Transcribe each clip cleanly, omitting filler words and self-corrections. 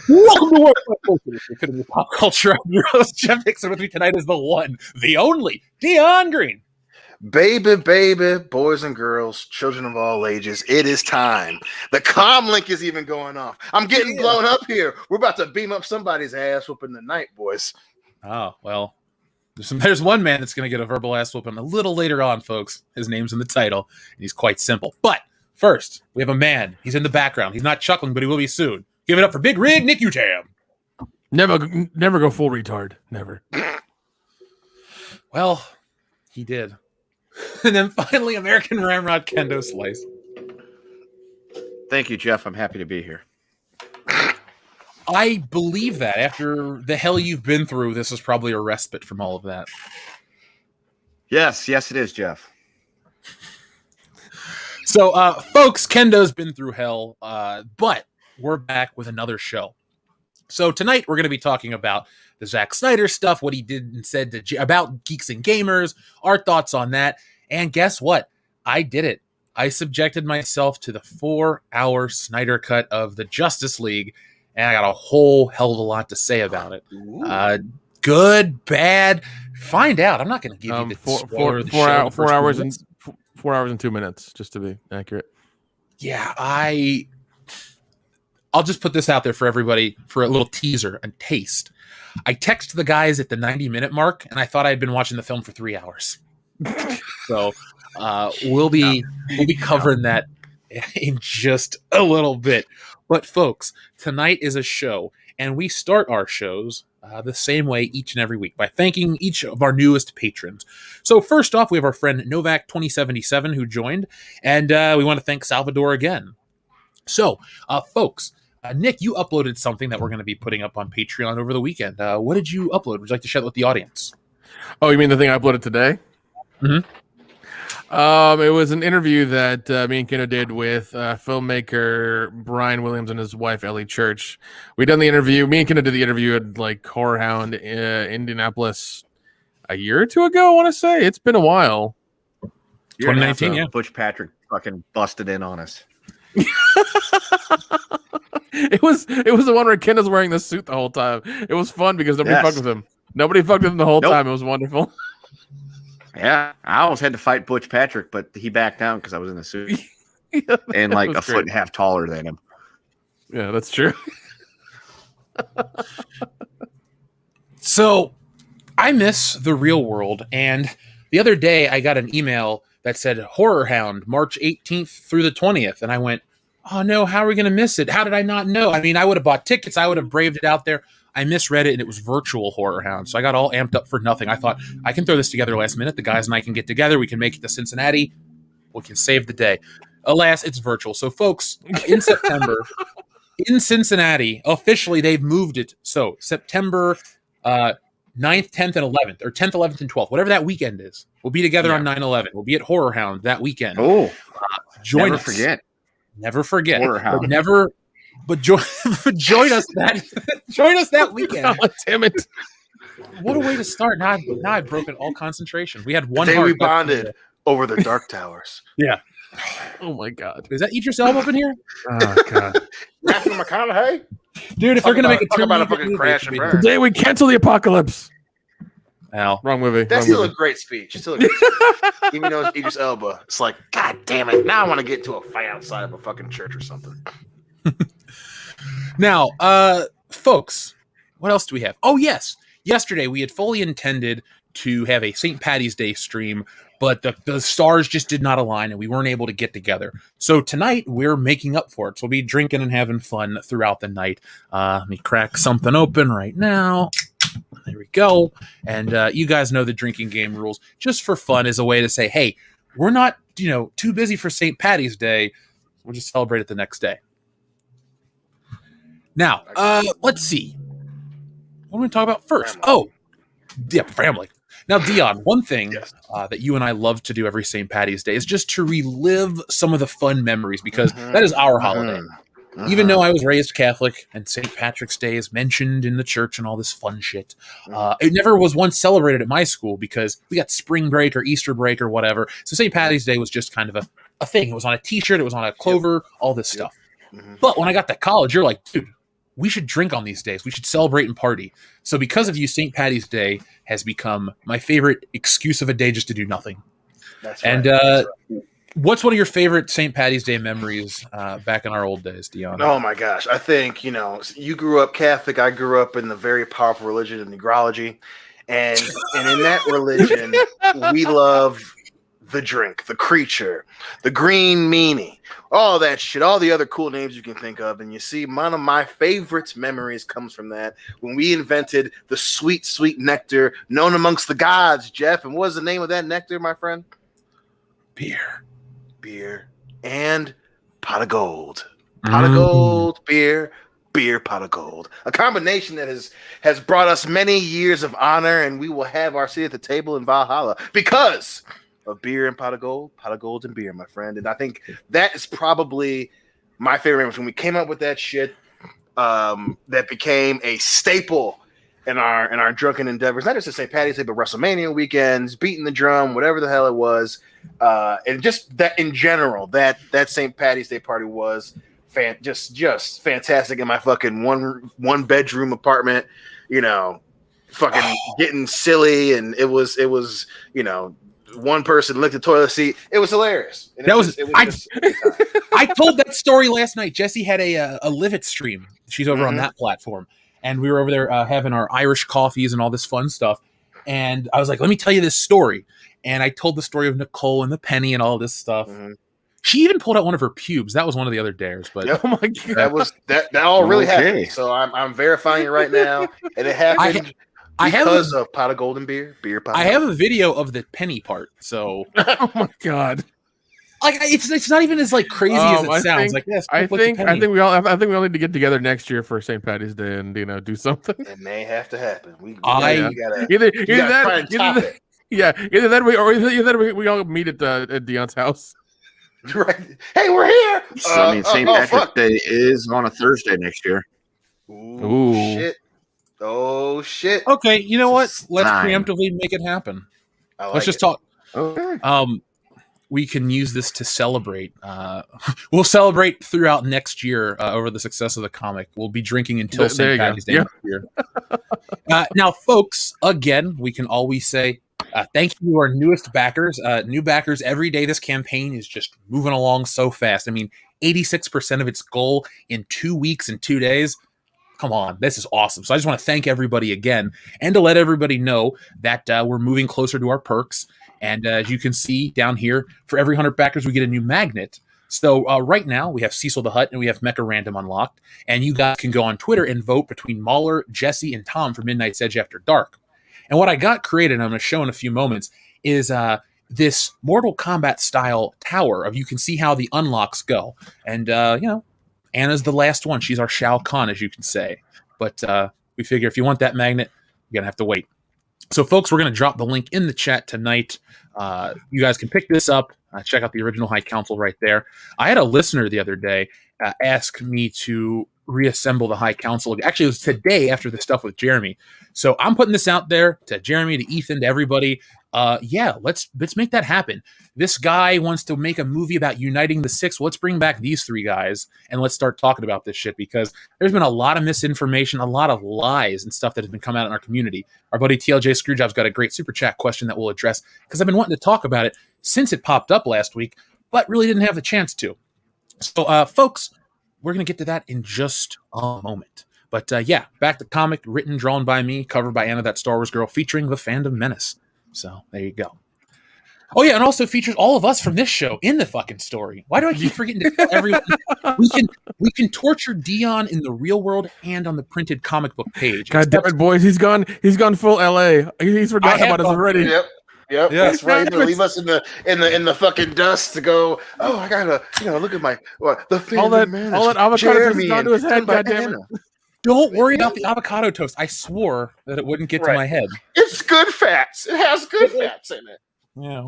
Welcome to World Pop Culture. It could be pop culture. I'm your host, Jeff Dixon. With me tonight is the one, the only, Dion Green. Baby, boys and girls, children of all ages, it is time. The comm link is even going off. I'm getting blown up here. We're about to beam up somebody's ass whooping tonight, boys. Oh, well, there's one man that's going to get a verbal ass whooping a little later on, folks. His name's in the title, and he's quite simple. But first, we have a man. He's in the background. He's not chuckling, but he will be soon. Give it up for Big Rig Nick Utam. Never go full retard. Never. Well, he did. And then finally, American Ramrod Kendo Slice. Thank you, Jeff. I'm happy to be here. I believe that after the hell you've been through, this is probably a respite from all of that. Yes, it is, Jeff. So, folks, Kendo's been through hell, but we're back with another show. So tonight we're going to be talking about the Zack Snyder stuff, what he did and said about Geeks and Gamers, our thoughts on that. And guess what? I did it. I subjected myself to the 4-hour Snyder cut of the Justice League, and I got a whole hell of a lot to say about it. Good, bad, find out. I'm not going to give you the 4 hours and 2 minutes, just to be accurate. Yeah, I'll just put this out there for everybody for a little teaser and taste. I texted the guys at the 90-minute mark, and I thought I had been watching the film for 3 hours. So we'll be covering that in just a little bit. But folks, tonight is a show, and we start our shows the same way each and every week by thanking each of our newest patrons. So first off, we have our friend Novak 2077 who joined, and we want to thank Salvador again. So, folks, Nick, you uploaded something that we're going to be putting up on Patreon over the weekend. What did you upload? Would you like to share that with the audience? Oh, you mean the thing I uploaded today? Mm-hmm. It was an interview that me and Keno did with filmmaker Brian Williams and his wife Ellie Church. We done the interview. Me and Keno did the interview at like Horror Hound, Indianapolis, a year or two ago. I want to say it's been a while. 2019, yeah. Butch Patrick fucking busted in on us. It was the one where Ken was wearing the suit the whole time. It was fun because nobody fucked with him. Nobody fucked with him the whole time. It was wonderful. Yeah, I almost had to fight Butch Patrick, but he backed down because I was in a suit and like a foot and a half taller than him. Yeah, that's true. So I miss the real world, and the other day I got an email that said Horror Hound, March 18th through the 20th, and I went, oh no, how are we going to miss it? How did I not know? I mean, I would have bought tickets. I would have braved it out there. I misread it, and it was virtual Horror Hound. So I got all amped up for nothing. I thought, I can throw this together last minute. The guys and I can get together. We can make it to Cincinnati. We can save the day. Alas, it's virtual. So folks, in September, in Cincinnati, officially they've moved it. So September 9th, 10th, and 11th, or 10th, 11th, and 12th, whatever that weekend is. We'll be together on 9/11. We'll be at Horror Hound that weekend. Oh, join us. Never forget. Horror Hound. But join us that weekend. Oh, damn it! What a way to start! Now I've broken all concentration. We had one. Today we bonded over the Dark Towers. Yeah. Oh my God! Is that Idris Elba up in here? Oh God! Matthew McConaughey, dude. If they're gonna make a talk about a fucking crash and burn. Today we cancel the apocalypse. Al. Wrong movie. That's still a great speech. Even though it's Idris Elba, it's like, God damn it! Now I want to get into a fight outside of a fucking church or something. Now, folks, what else do we have? Oh, yes. Yesterday, we had fully intended to have a St. Paddy's Day stream, but the stars just did not align, and we weren't able to get together. So tonight, we're making up for it. So we'll be drinking and having fun throughout the night. Let me crack something open right now. There we go. And you guys know the drinking game rules. Just for fun is a way to say, hey, we're not, too busy for St. Paddy's Day. We'll just celebrate it the next day. Now, let's see. What do we talk about first? Family. Oh, yeah, family. Now, Dion, one thing that you and I love to do every St. Paddy's Day is just to relive some of the fun memories because that is our holiday. Even though I was raised Catholic and St. Patrick's Day is mentioned in the church and all this fun shit, it never was once celebrated at my school because we got spring break or Easter break or whatever. So St. Paddy's Day was just kind of a thing. It was on a t-shirt. It was on a clover, all this stuff. But when I got to college, you're like, dude, we should drink on these days. We should celebrate and party. So because of you, St. Patty's Day has become my favorite excuse of a day just to do nothing. That's and right. That's right. What's one of your favorite St. Patty's Day memories back in our old days, Dion? Oh my gosh. I think, you grew up Catholic. I grew up in the very powerful religion of Negrology. And in that religion, we love the drink, the creature, the green meanie, all that shit, all the other cool names you can think of. And you see, one of my favorite memories comes from that when we invented the sweet, sweet nectar known amongst the gods, Jeff. And what was the name of that nectar, my friend? Beer, and pot of gold. Pot of gold, beer, pot of gold. A combination that has brought us many years of honor, and we will have our seat at the table in Valhalla because of beer and pot of gold and beer, my friend. And I think that is probably my favorite image when we came up with that shit. That became a staple in our drunken endeavors, not just to St. Patty's Day, but WrestleMania weekends, beating the drum, whatever the hell it was. And just that in general, that St. Patty's Day party was just fantastic in my fucking one bedroom apartment, fucking getting silly. And it was, one person licked the toilet seat. It was hilarious. And I told that story last night. Jessie had a Live It stream. She's over on that platform. And we were over there having our Irish coffees and all this fun stuff. And I was like, let me tell you this story. And I told the story of Nicole and the penny and all this stuff. Mm-hmm. She even pulled out one of her pubes. That was one of the other dares. But oh my God. That all really happened. So I'm verifying it right now. And it happened because of pot of golden beer pot. I have a video of the penny part. So oh my God. Like it's not even as like crazy as it sounds. I think we all need to get together next year for St. Patty's Day and do something. It may have to happen. We gotta either that we all meet at Dion's house. Right. Hey, we're here. St. Patrick's Day is on a Thursday next year. Ooh. Shit. Oh shit. Okay, you know what? Let's preemptively make it happen. Let's just talk. Okay. We can use this to celebrate. We'll celebrate throughout next year over the success of the comic. We'll be drinking until St. Patty's Day next year. Now, folks, again, we can always say thank you to our newest backers. New backers every day. This campaign is just moving along so fast. I mean, 86% of its goal in 2 weeks and 2 days. Come on, this is awesome. So I just want to thank everybody again and to let everybody know that we're moving closer to our perks. And as you can see down here, for every 100 backers, we get a new magnet. So right now, we have Cecil the Hutt and we have Mecha Random unlocked. And you guys can go on Twitter and vote between Mahler, Jesse, and Tom for Midnight's Edge After Dark. And what I got created, and I'm going to show in a few moments, is this Mortal Kombat style tower of you can see how the unlocks go. And, Anna's the last one. She's our Shao Kahn, as you can say. But we figure if you want that magnet, you're going to have to wait. So, folks, we're going to drop the link in the chat tonight. You guys can pick this up. Check out the original High Council right there. I had a listener the other day ask me to reassemble the High Council. Actually, it was today after the stuff with Jeremy. So I'm putting this out there to Jeremy, to Ethan, to everybody. Let's make that happen. This guy wants to make a movie about uniting the Six. Let's bring back these three guys and let's start talking about this shit, because there's been a lot of misinformation, a lot of lies and stuff that has been coming out in our community. Our buddy TLJ Screwjob's got a great super chat question that we'll address, because I've been wanting to talk about it since it popped up last week, but really didn't have the chance to. So, folks, we're going to get to that in just a moment. But back to comic, written, drawn by me, covered by Anna, that Star Wars girl, featuring the Fandom Menace. So there you go. Oh yeah, and also features all of us from this show in the fucking story. Why do I keep forgetting to tell everyone? We can torture Dion in the real world and on the printed comic book page. God damn it, boys! He's gone full LA. He's forgotten about us already. Yep. Yeah, that's right. Leave us in the fucking dust to go. Oh, I gotta look at my the thing. All that avocado toast has gone to his head. God damn it. Don't worry about the avocado toast. I swore that it wouldn't get to my head. It's good fats. It has good fats in it. Yeah.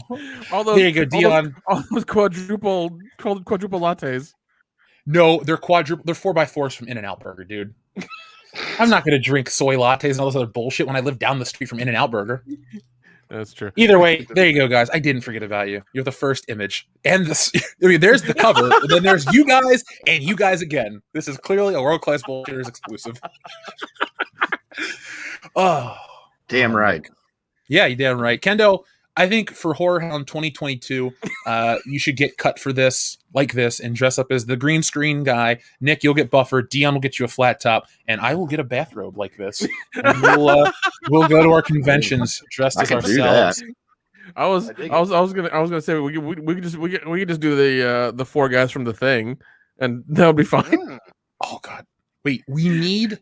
There you go, Dion. All those quadruple lattes. No, they're quadruple. They're 4x4s from In-N-Out Burger, dude. I'm not going to drink soy lattes and all this other bullshit when I live down the street from In-N-Out Burger. That's true. Either way, there you go, guys. I didn't forget about you. You're the first image. And this, I mean, there's the cover, and then there's you guys and you guys again. This is clearly a world-class bullshitters exclusive. Damn right. Yeah, you damn right. Kendo, I think for Horror Hound 2022, you should get cut for this, like this, and dress up as the green screen guy. Nick, you'll get Buffer. Dion will get you a flat top, and I will get a bathrobe like this. And we'll go to our conventions dressed as ourselves. I was gonna say we could just do the four guys from The Thing, and that would be fine. Oh God, wait, we need.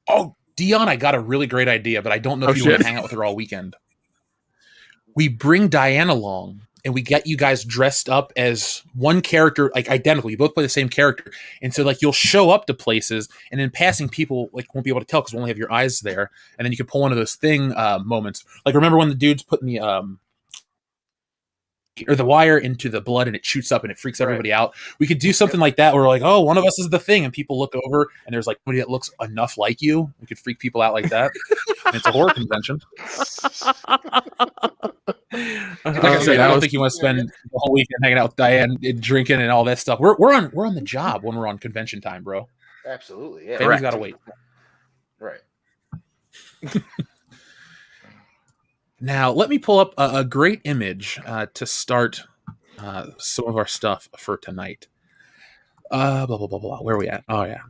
Oh, Dion, I got a really great idea, but I don't know if you want to hang out with her all weekend. We bring Diane along and we get you guys dressed up as one character, like identical. You both play the same character. And so like you'll show up to places and in passing people like won't be able to tell because we'll only have your eyes there. And then you can pull one of those thing moments. Like remember when the dude's putting the wire into the blood and it shoots up and it freaks everybody out. We could do something like that where we're like, oh, one of us is the Thing, and people look over and there's like somebody that looks enough like you. We could freak people out like that. And it's a horror convention. Like I said, I don't think you want to spend the whole weekend hanging out with Diane and drinking and all that stuff. We're on the job when we're on convention time, bro. Absolutely, yeah. Family's gotta wait. Right. Now, let me pull up a great image to start some of our stuff for tonight. Blah, blah, blah, blah. Where are we at? Oh, yeah.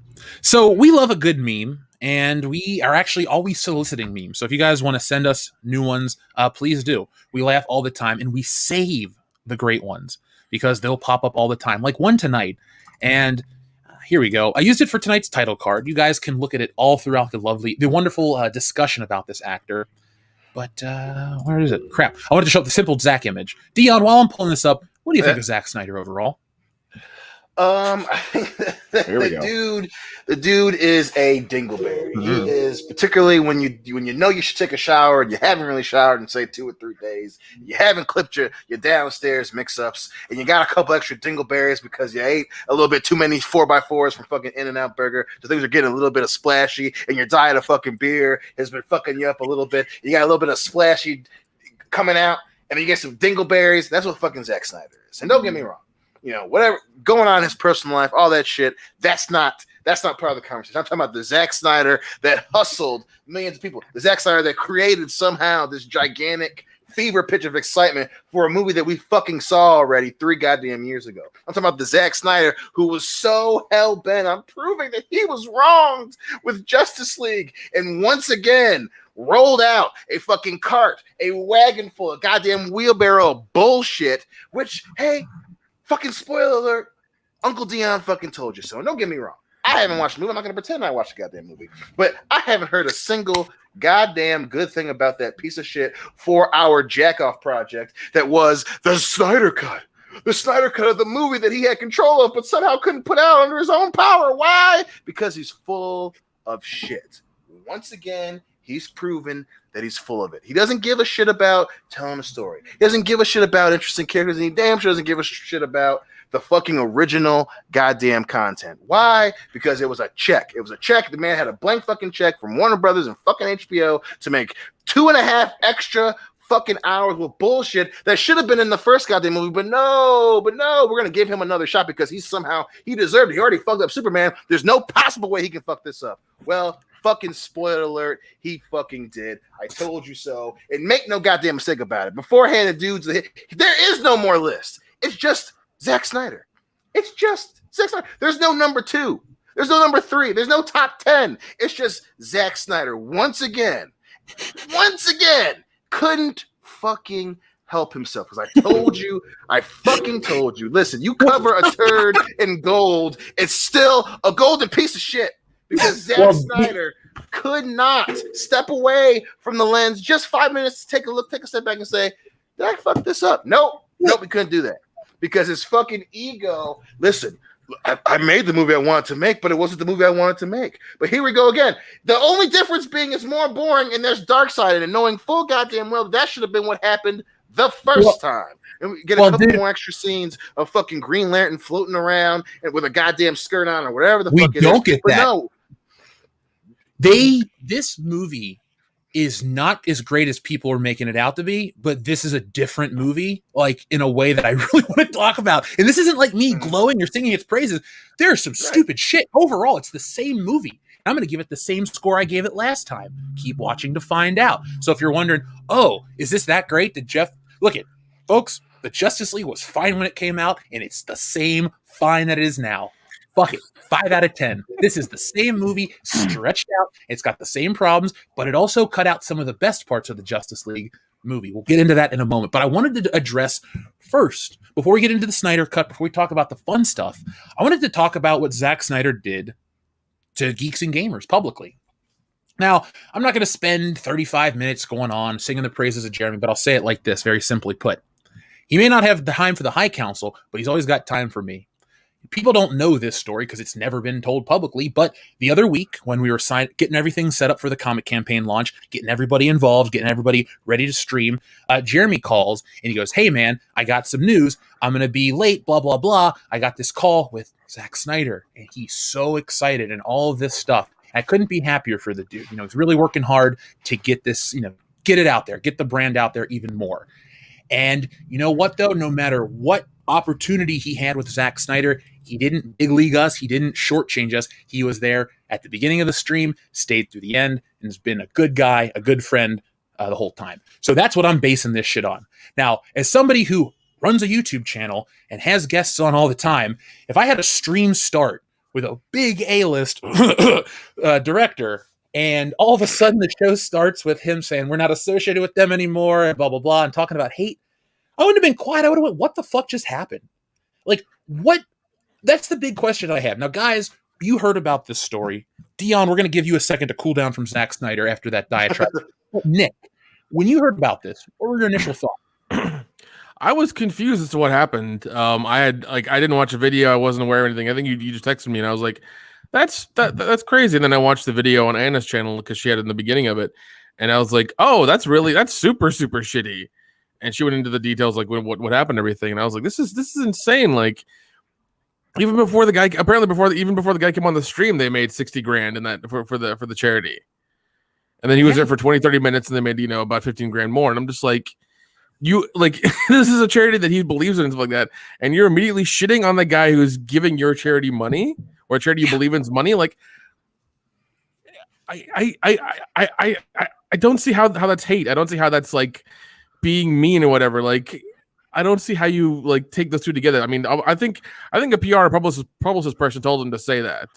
So we love a good meme, and we are actually always soliciting memes. So if you guys want to send us new ones, please do. We laugh all the time, and we save the great ones because they'll pop up all the time, like one tonight. And here we go. I used it for tonight's title card. You guys can look at it all throughout the wonderful discussion about this actor. But where is it? Crap. I wanted to show up the simple Zack image. Dion, while I'm pulling this up, what do you think of Zack Snyder overall? I think the dude is a dingleberry. Mm-hmm. He is, particularly when you know you should take a shower and you haven't really showered in say 2 or 3 days. You haven't clipped your downstairs mix-ups, and you got a couple extra dingleberries because you ate a little bit too many 4x4s from fucking In-N-Out Burger. So things are getting a little bit of splashy, and your diet of fucking beer has been fucking you up a little bit. You got a little bit of splashy coming out, and then you get some dingleberries. That's what fucking Zack Snyder is. And don't get me wrong. You know, whatever going on in his personal life, all that shit, that's not part of the conversation. I'm talking about the Zack Snyder that hustled millions of people. The Zack Snyder that created somehow this gigantic fever pitch of excitement for a movie that we fucking saw already 3 goddamn years ago. I'm talking about the Zack Snyder who was so hell-bent on proving that he was wronged with Justice League. And once again, rolled out a fucking cart, a wagon full of goddamn wheelbarrow of bullshit, which, hey, fucking spoiler alert, Uncle Dion fucking told you so. And don't get me wrong. I haven't watched the movie. I'm not going to pretend I watched the goddamn movie. But I haven't heard a single goddamn good thing about that piece of shit 4-hour jack-off project that was the Snyder Cut. The Snyder Cut of the movie that he had control of but somehow couldn't put out under his own power. Why? Because he's full of shit. Once again, he's proven that he's full of it. He doesn't give a shit about telling a story. He doesn't give a shit about interesting characters, and he damn sure doesn't give a shit about the fucking original goddamn content. Why? Because it was a check. It was a check. The man had a blank fucking check from Warner Brothers and fucking HBO to make 2.5 extra fucking hours with bullshit that should have been in the first goddamn movie, but no, we're gonna give him another shot because he deserved it. He already fucked up Superman. There's no possible way he can fuck this up. Well, fucking spoiler alert, he fucking did. I told you so. And make no goddamn mistake about it. Beforehand, the dudes, there is no more list. It's just Zack Snyder. It's just Zack Snyder. There's no number 2. There's no number 3. There's no top 10. It's just Zack Snyder. Once again, couldn't fucking help himself. Because I fucking told you. Listen, you cover a turd in gold, it's still a golden piece of shit. Because Zack Snyder could not step away from the lens just 5 minutes to take a step back and say, did I fuck this up? Nope, we couldn't do that. Because his fucking ego, listen, I made the movie I wanted to make, but it wasn't the movie I wanted to make. But here we go again. The only difference being it's more boring and there's dark side in it, knowing full goddamn well that should have been what happened the first time. And we get a couple more extra scenes of fucking Green Lantern floating around and with a goddamn skirt on or whatever the fuck it is. We don't get that. No. This movie is not as great as people are making it out to be, but this is a different movie, like in a way that I really want to talk about. And this isn't like me glowing or singing its praises. There's some stupid shit. Overall, it's the same movie. I'm going to give it the same score I gave it last time. Keep watching to find out. So if you're wondering, oh, is this that great? Did Jeff look it, folks? The Justice League was fine when it came out, and it's the same fine that it is now. Fuck it. 5 out of 10. This is the same movie stretched out. It's got the same problems, but it also cut out some of the best parts of the Justice League movie. We'll get into that in a moment. But I wanted to address first, before we get into the Snyder Cut, before we talk about the fun stuff, I wanted to talk about what Zack Snyder did to geeks and gamers publicly. Now, I'm not going to spend 35 minutes going on singing the praises of Jeremy, but I'll say it like this, very simply put. He may not have the time for the High Council, but he's always got time for me. People don't know this story because it's never been told publicly, but the other week when we were getting everything set up for the comic campaign launch, getting everybody involved, getting everybody ready to stream, Jeremy calls and he goes, hey man, I got some news. I'm going to be late, blah, blah, blah. I got this call with Zack Snyder and he's so excited and all of this stuff. I couldn't be happier for the dude. You know, he's really working hard to get this, you know, get it out there, get the brand out there even more. And you know what though, no matter what opportunity he had with Zack Snyder, he didn't big league us. He didn't shortchange us. He was there at the beginning of the stream, stayed through the end, and has been a good guy, a good friend the whole time. So that's what I'm basing this shit on. Now, as somebody who runs a YouTube channel and has guests on all the time, if I had a stream start with a big A-list director, and all of a sudden the show starts with him saying, we're not associated with them anymore, and blah, blah, blah, and talking about hate, I wouldn't have been quiet. I would have went, what the fuck just happened? Like, what? That's the big question I have. Now, guys, you heard about this story. Dion, we're going to give you a second to cool down from Zack Snyder after that diatribe. Nick, when you heard about this, what were your initial thoughts? I was confused as to what happened. I didn't watch a video. I wasn't aware of anything. I think you just texted me, and I was like, that's crazy. And then I watched the video on Anna's channel because she had it in the beginning of it, and I was like, oh, that's super, super shitty. And she went into the details, like what happened, and everything. And I was like, this is insane. Like, even before the guy, apparently before the guy came on the stream, they made $60,000 in that for the charity. And then he was there for 20-30 minutes, and they made, you know, about $15,000 more. And I'm just like, you like this is a charity that he believes in and stuff like that, and you're immediately shitting on the guy who's giving your charity money or a charity you believe in's money. Like, I don't see how that's hate. I don't see how that's like being mean or whatever. Like, I don't see how you like take those two together. I mean, I think a PR publicist person told him to say that.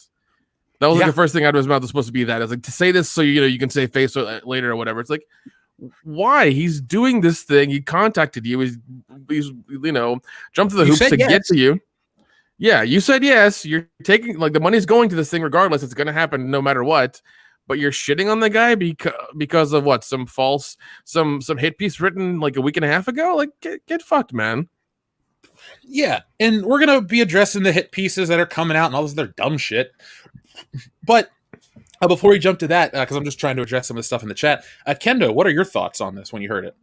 That was like the first thing out of his mouth was supposed to be that. It's like, to say this so you can say face later or whatever. It's like, why? He's doing this thing. He contacted you. He's jumped through the hoops to get to you. Yeah, you said yes. You're taking, like, the money's going to this thing regardless. It's going to happen no matter what. But you're shitting on the guy because of what? Some hit piece written like a week and a half ago? Like, get fucked, man. Yeah, and we're going to be addressing the hit pieces that are coming out and all this other dumb shit. But before we jump to that, because I'm just trying to address some of the stuff in the chat, Kendo, what are your thoughts on this when you heard it?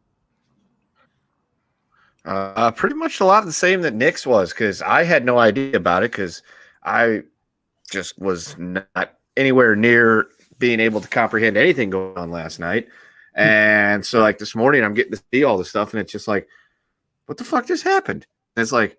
Pretty much a lot of the same that Nick's was, because I had no idea about it, because I just was not anywhere near being able to comprehend anything going on last night. And so, like, this morning I'm getting to see all this stuff, and it's just like, what the fuck just happened? And it's like,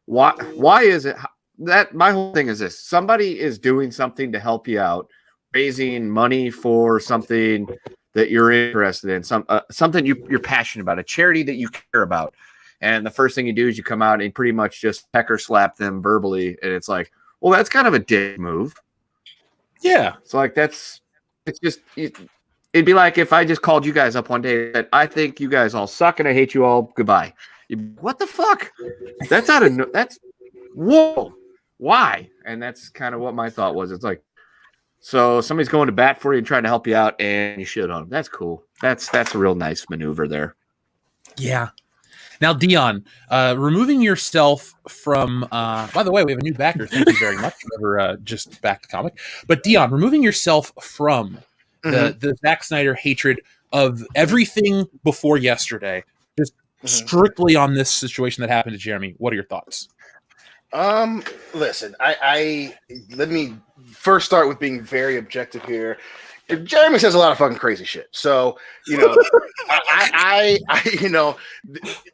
why is it that my whole thing is this? Somebody is doing something to help you out, raising money for something that you're interested in, something you're passionate about, a charity that you care about. And the first thing you do is you come out and pretty much just pecker slap them verbally. And it's like, well, that's kind of a dick move. Yeah. So, like, it'd be like if I just called you guys up one day and said, I think you guys all suck and I hate you all. Goodbye. What the fuck? That's whoa. Why? And that's kind of what my thought was. It's like, so somebody's going to bat for you and trying to help you out, and you shit on them. That's cool. That's a real nice maneuver there. Yeah. Now, Dion, removing yourself from, by the way, we have a new backer. Thank you very much. Never just back the comic. But Dion, removing yourself from the Zack Snyder hatred of everything before yesterday, just strictly on this situation that happened to Jeremy. What are your thoughts? Listen, I let me first start with being very objective here. Jeremy says a lot of fucking crazy shit. So, you know, I you know,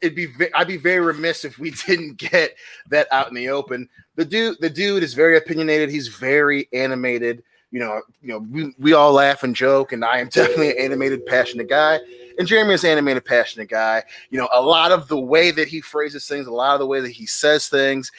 I'd be very remiss if we didn't get that out in the open. The dude is very opinionated. He's very animated. You know, we all laugh and joke, and I am definitely an animated, passionate guy. And Jeremy is an animated, passionate guy. You know, a lot of the way that he phrases things, a lot of the way that he says things,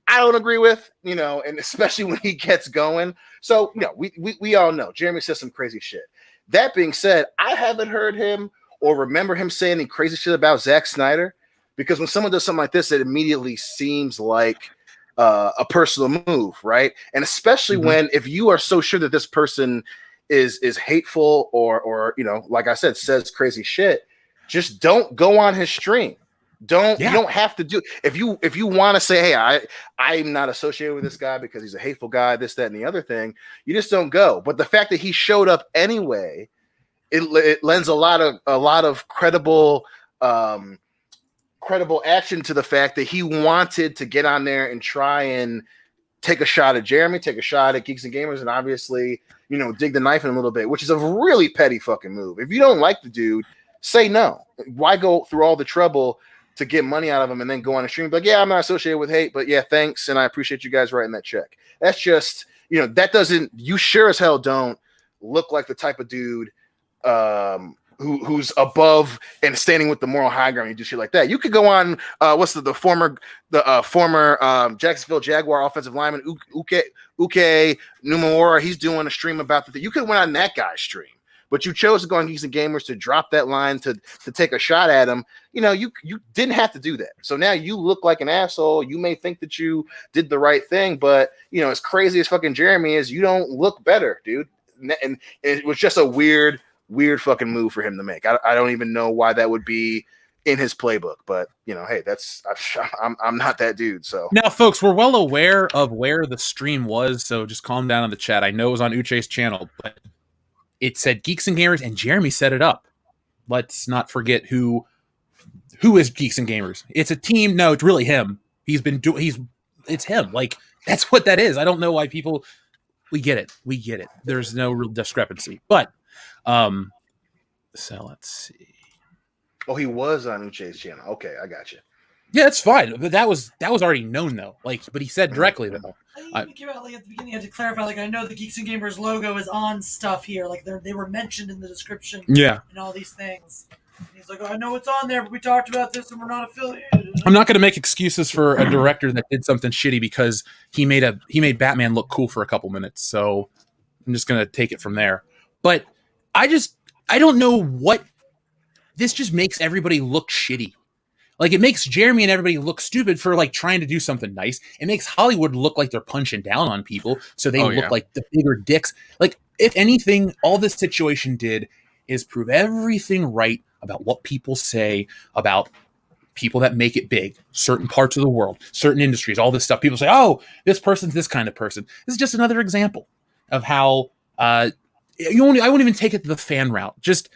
I don't agree with, you know, and especially when he gets going. So, you know, we all know Jeremy says some crazy shit. That being said, I haven't heard him or remember him saying any crazy shit about Zack Snyder, because when someone does something like this, it immediately seems like a personal move, right? And especially when, if you are so sure that this person is hateful or you know, like I said, says crazy shit, just don't go on his stream. You don't have to do, if you want to say, hey, I'm not associated with this guy because he's a hateful guy, this, that, and the other thing, you just don't go. But the fact that he showed up anyway, it lends a lot of credible action to the fact that he wanted to get on there and try and take a shot at Jeremy, take a shot at Geeks and Gamers, and obviously, you know, dig the knife in a little bit, which is a really petty fucking move. If you don't like the dude, say no. Why go through all the trouble to get money out of him and then go on a stream? But yeah, I'm not associated with hate, but yeah, thanks, and I appreciate you guys writing that check. That's just, you know, that doesn't, you sure as hell don't look like the type of dude who's above and standing with the moral high ground. You do shit like that. You could go on what's the former Jacksonville Jaguar offensive lineman Uke Numawara. He's doing a stream about the thing. You could went on that guy's stream. But you chose to go on Geeks and Gamers to drop that line to take a shot at him. You know, you didn't have to do that. So now you look like an asshole. You may think that you did the right thing, but, you know, as crazy as fucking Jeremy is, you don't look better, dude. And it was just a weird fucking move for him to make. I don't even know why that would be in his playbook. But, you know, hey, I'm not that dude. So now, folks, we're well aware of where the stream was, so just calm down in the chat. I know it was on Uche's channel, but it said Geeks and Gamers, and Jeremy set it up. Let's not forget who is Geeks and Gamers. It's a team. No, it's really him. It's him. Like, that's what that is. I don't know why people. We get it. There's no real discrepancy. But, so let's see. Oh, he was on Uche's channel. Okay, I got you. Yeah, that's fine. But that was already known though. Like, but he said directly though. I think came out like at the beginning. I had to clarify. Like, I know the Geeks and Gamers logo is on stuff here. Like, they were mentioned in the description. Yeah. And all these things. And he's like, oh, I know it's on there, but we talked about this and we're not affiliated. I'm not going to make excuses for a director that did something shitty because he made Batman look cool for a couple minutes. So I'm just going to take it from there. But I don't know what this just makes everybody look shitty. Like, it makes Jeremy and everybody look stupid for, like, trying to do something nice. It makes Hollywood look like they're punching down on people, so they look like the bigger dicks. Like, if anything, all this situation did is prove everything right about what people say about people that make it big, certain parts of the world, certain industries, all this stuff. People say, oh, this person's this kind of person. This is just another example of how I won't even take it to the fan route. Just,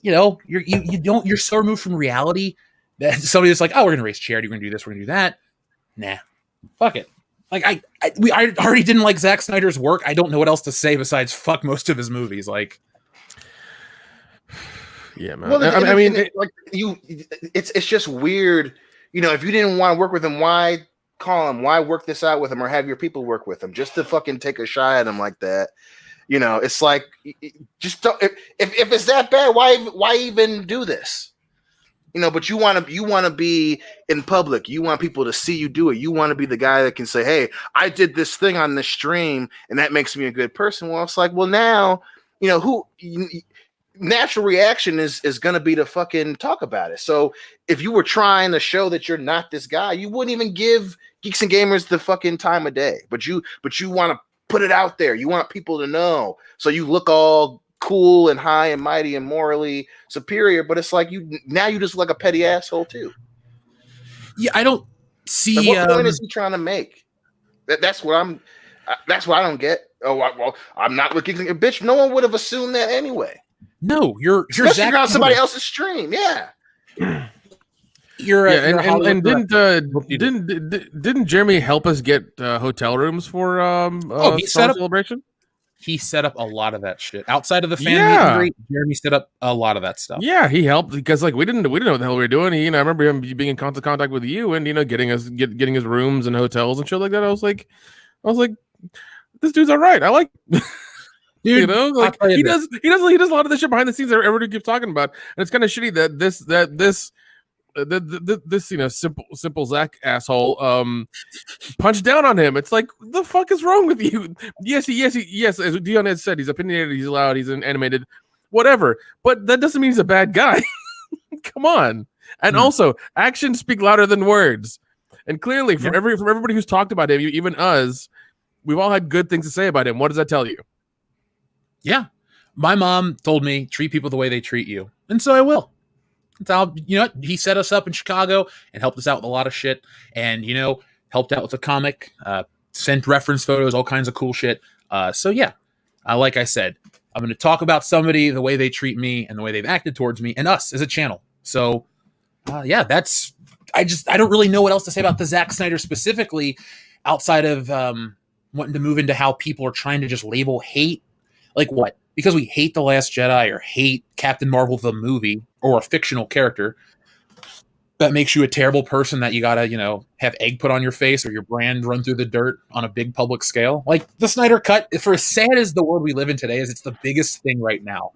you know, you're so removed from reality that somebody's like, oh, we're gonna raise charity, we're gonna do this, we're gonna do that. Nah, fuck it. Like I already didn't like Zack Snyder's work. I don't know what else to say besides fuck most of his movies. Like, yeah, man. Well, I mean, it's just weird. You know, if you didn't want to work with him, why call him? Why work this out with him, or have your people work with him just to fucking take a shot at him like that? You know, it's like, just don't, if it's that bad, why even do this? You know, but you want to be in public. You want people to see you do it. You want to be the guy that can say, hey, I did this thing on the stream and that makes me a good person. Well, it's like, well, now, you know, natural reaction is going to be to fucking talk about it. So if you were trying to show that you're not this guy, you wouldn't even give Geeks and Gamers the fucking time of day. But you want to put it out there. You want people to know. So you look all cool and high and mighty and morally superior, but it's like you just look like a petty asshole too. Yeah, I don't see. Like, what point is he trying to make? That's what I don't get. Oh, well, I'm not looking at bitch. No one would have assumed that anyway. No, you're especially on somebody else's stream. Yeah. Didn't Jeremy help us get hotel rooms for he set up Celebration? he set up a lot of that shit. Outside of the fan meet Yeah. and greet, Jeremy set up a lot of that stuff. Yeah, he helped because like we didn't know what the hell we were doing. I remember him being in constant contact with you and getting his rooms and hotels and shit like that. I was like, this dude's all right. I like Dude, like he does a lot of this shit behind the scenes that everybody keeps talking about. And it's kind of shitty that this simple Zack asshole punched down on him. It's like, the fuck is wrong with you? Yes, as Dion had said, he's opinionated, he's loud, he's animated, whatever, but that doesn't mean he's a bad guy. Come on. And also, actions speak louder than words, and clearly from everybody who's talked about him, even us, we've all had good things to say about him. What does that tell you? Yeah, my mom told me, treat people the way they treat you, and so I will. That's how, he set us up in Chicago and helped us out with a lot of shit, and helped out with the comic, sent reference photos, all kinds of cool shit. So yeah, like I said, I'm going to talk about somebody the way they treat me and the way they've acted towards me and us as a channel. So yeah, I don't really know what else to say about the Zack Snyder specifically, outside of wanting to move into how people are trying to just label hate. Like what? Because we hate The Last Jedi or hate Captain Marvel the movie or a fictional character, that makes you a terrible person, that you gotta, have egg put on your face or your brand run through the dirt on a big public scale. Like the Snyder Cut, for as sad as the world we live in today is, it's the biggest thing right now.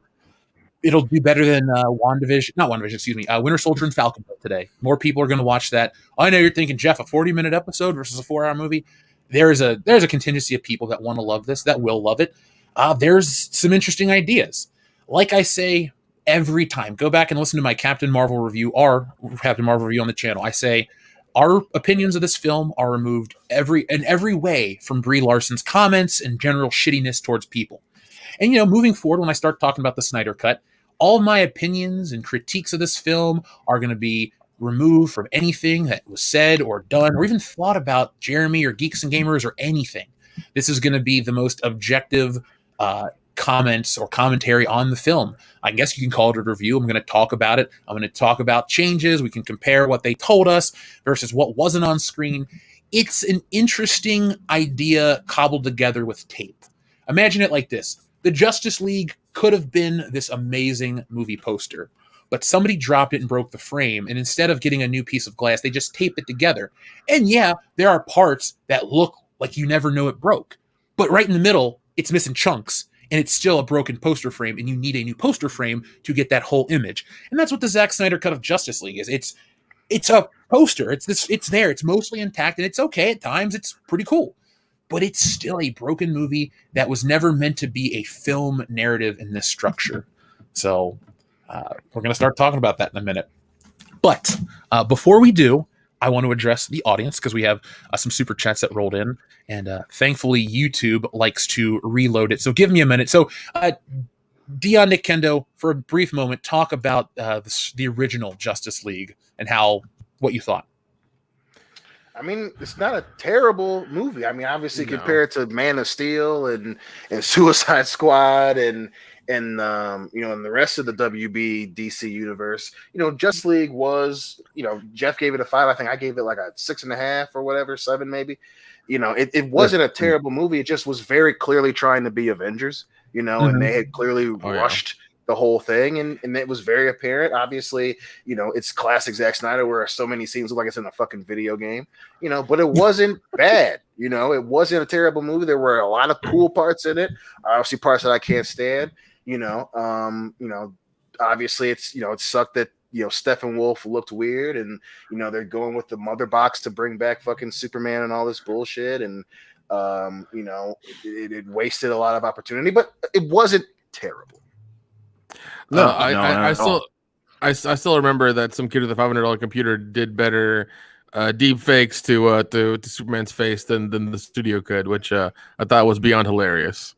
It'll do better than Winter Soldier and Falcon today. More people are going to watch that. I know you're thinking, Jeff, a 40-minute episode versus a 4-hour movie. There's a contingency of people that want to love this, that will love it. There's some interesting ideas. Like I say every time, go back and listen to my Captain Marvel review on the channel. I say our opinions of this film are removed in every way from Brie Larson's comments and general shittiness towards people. And, moving forward, when I start talking about the Snyder Cut, all my opinions and critiques of this film are going to be removed from anything that was said or done or even thought about Jeremy or Geeks and Gamers or anything. This is going to be the most objective comments or commentary on the film. I guess you can call it a review. I'm going to talk about it. I'm going to talk about changes. We can compare what they told us versus what wasn't on screen. It's an interesting idea cobbled together with tape. Imagine it like this. The Justice League could have been this amazing movie poster, but somebody dropped it and broke the frame, and instead of getting a new piece of glass, they just taped it together. And yeah, there are parts that look like you never know it broke, but right in the middle, it's missing chunks, and it's still a broken poster frame, and you need a new poster frame to get that whole image. And that's what the Zack Snyder Cut of Justice League is. It's a poster. It's there. It's mostly intact, and it's okay at times. It's pretty cool. But it's still a broken movie that was never meant to be a film narrative in this structure. So we're going to start talking about that in a minute. But before we do, I want to address the audience because we have some super chats that rolled in. And thankfully, YouTube likes to reload it. So give me a minute. So Dion, Nick Kendo, for a brief moment, talk about the original Justice League and what you thought. I mean, it's not a terrible movie. I mean, obviously compared to Man of Steel and Suicide Squad and and the rest of the WB DC universe, Justice League was, Jeff gave it a 5. I think I gave it like a 6.5 or whatever, 7 maybe. It wasn't a terrible movie. It just was very clearly trying to be Avengers, and they had clearly rushed the whole thing, and it was very apparent. Obviously, it's classic Zack Snyder where so many scenes look like it's in a fucking video game, but it wasn't bad. It wasn't a terrible movie. There were a lot of cool parts in it. Obviously, parts that I can't stand. Obviously it sucked that Steppenwolf looked weird, and they're going with the mother box to bring back fucking Superman and all this bullshit, and it wasted a lot of opportunity, but it wasn't terrible. I still remember that some kid with a $500 computer did better deep fakes to Superman's face than the studio could, which I thought was beyond hilarious.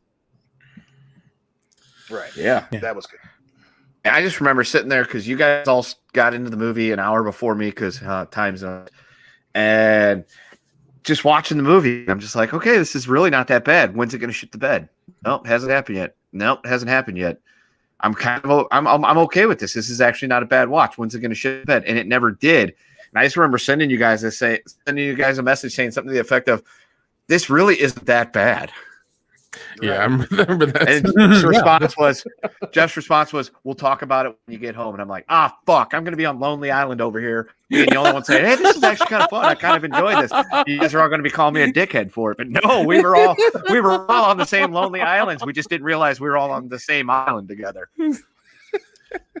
Right. Yeah. That was good. I just remember sitting there because you guys all got into the movie an hour before me because time zone, and just watching the movie. I'm just like, okay, this is really not that bad. When's it going to shit the bed? Nope, hasn't happened yet. Nope, hasn't happened yet. I'm okay with this. This is actually not a bad watch. When's it going to shit the bed? And it never did. And I just remember sending you guys a message saying something to the effect of, "This really isn't that bad." Yeah, I remember that. And Jeff's response was, "We'll talk about it when you get home." And I'm like, fuck, I'm going to be on Lonely Island over here, being the only one saying, "Hey, this is actually kind of fun. I kind of enjoyed this." You guys are all going to be calling me a dickhead for it, but no, we were all on the same Lonely Islands. We just didn't realize we were all on the same island together.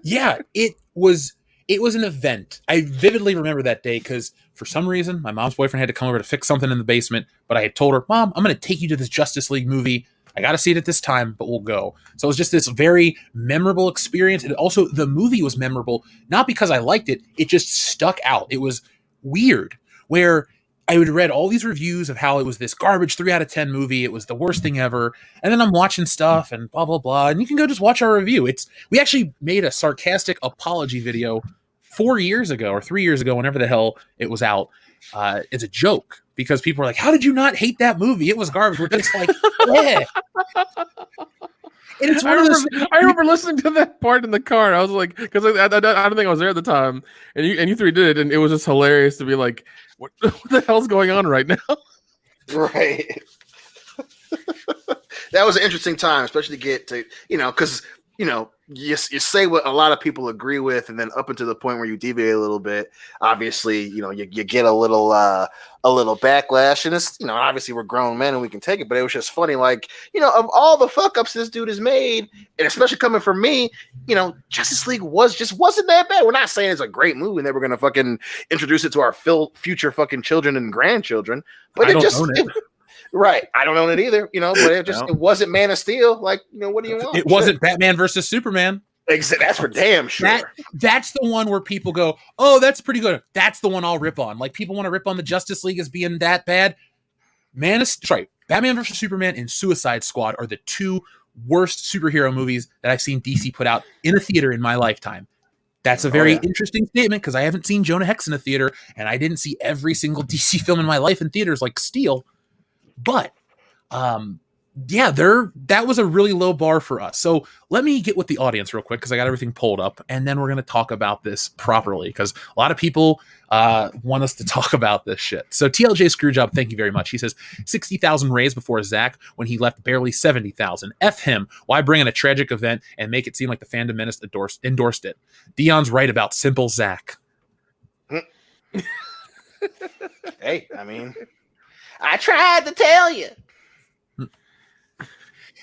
Yeah, it was an event. I vividly remember that day because for some reason my mom's boyfriend had to come over to fix something in the basement, but I had told her, "Mom, I'm going to take you to this Justice League movie. I got to see it at this time, but we'll go." So it was just this very memorable experience. And also the movie was memorable, not because I liked it. It just stuck out. It was weird where I would read all these reviews of how it was this garbage 3 out of 10 movie. It was the worst thing ever. And then I'm watching stuff and blah, blah, blah. And you can go just watch our review. We actually made a sarcastic apology video 4 years ago or 3 years ago, whenever the hell it was out. It's a joke because people are like, "How did you not hate that movie? It was garbage." We're just like, yeah. And it's I remember listening to that part in the car. I was like, because I don't think I was there at the time, and you three did it, and it was just hilarious to be like, what the hell's going on right now? Right. That was an interesting time, especially to get to, because, you say what a lot of people agree with, and then up until the point where you deviate a little bit, obviously, you get a little backlash, and it's, obviously we're grown men and we can take it, but it was just funny, like, of all the fuck ups this dude has made, and especially coming from me, Justice League wasn't that bad. We're not saying it's a great movie and that we're gonna fucking introduce it to our future fucking children and grandchildren, but I don't own it. Right, I don't own it either, but it wasn't Man of Steel. Like, what do you want? It wasn't Batman versus Superman. That's for damn sure. That's the one where people go, "Oh, that's pretty good." That's the one I'll rip on. Like, people want to rip on the Justice League as being that bad. Batman versus Superman and Suicide Squad are the two worst superhero movies that I've seen DC put out in a theater in my lifetime. That's a very interesting statement because I haven't seen Jonah Hex in a theater, and I didn't see every single DC film in my life in theaters like Steel. But, that was a really low bar for us. So let me get with the audience real quick because I got everything pulled up, and then we're going to talk about this properly because a lot of people want us to talk about this shit. So TLJ Screwjob, thank you very much. He says 60,000 raised before Zack when he left barely 70,000. F him. Why bring in a tragic event and make it seem like the fandom menace endorsed it? Dion's right about simple Zack. Hey, I tried to tell you.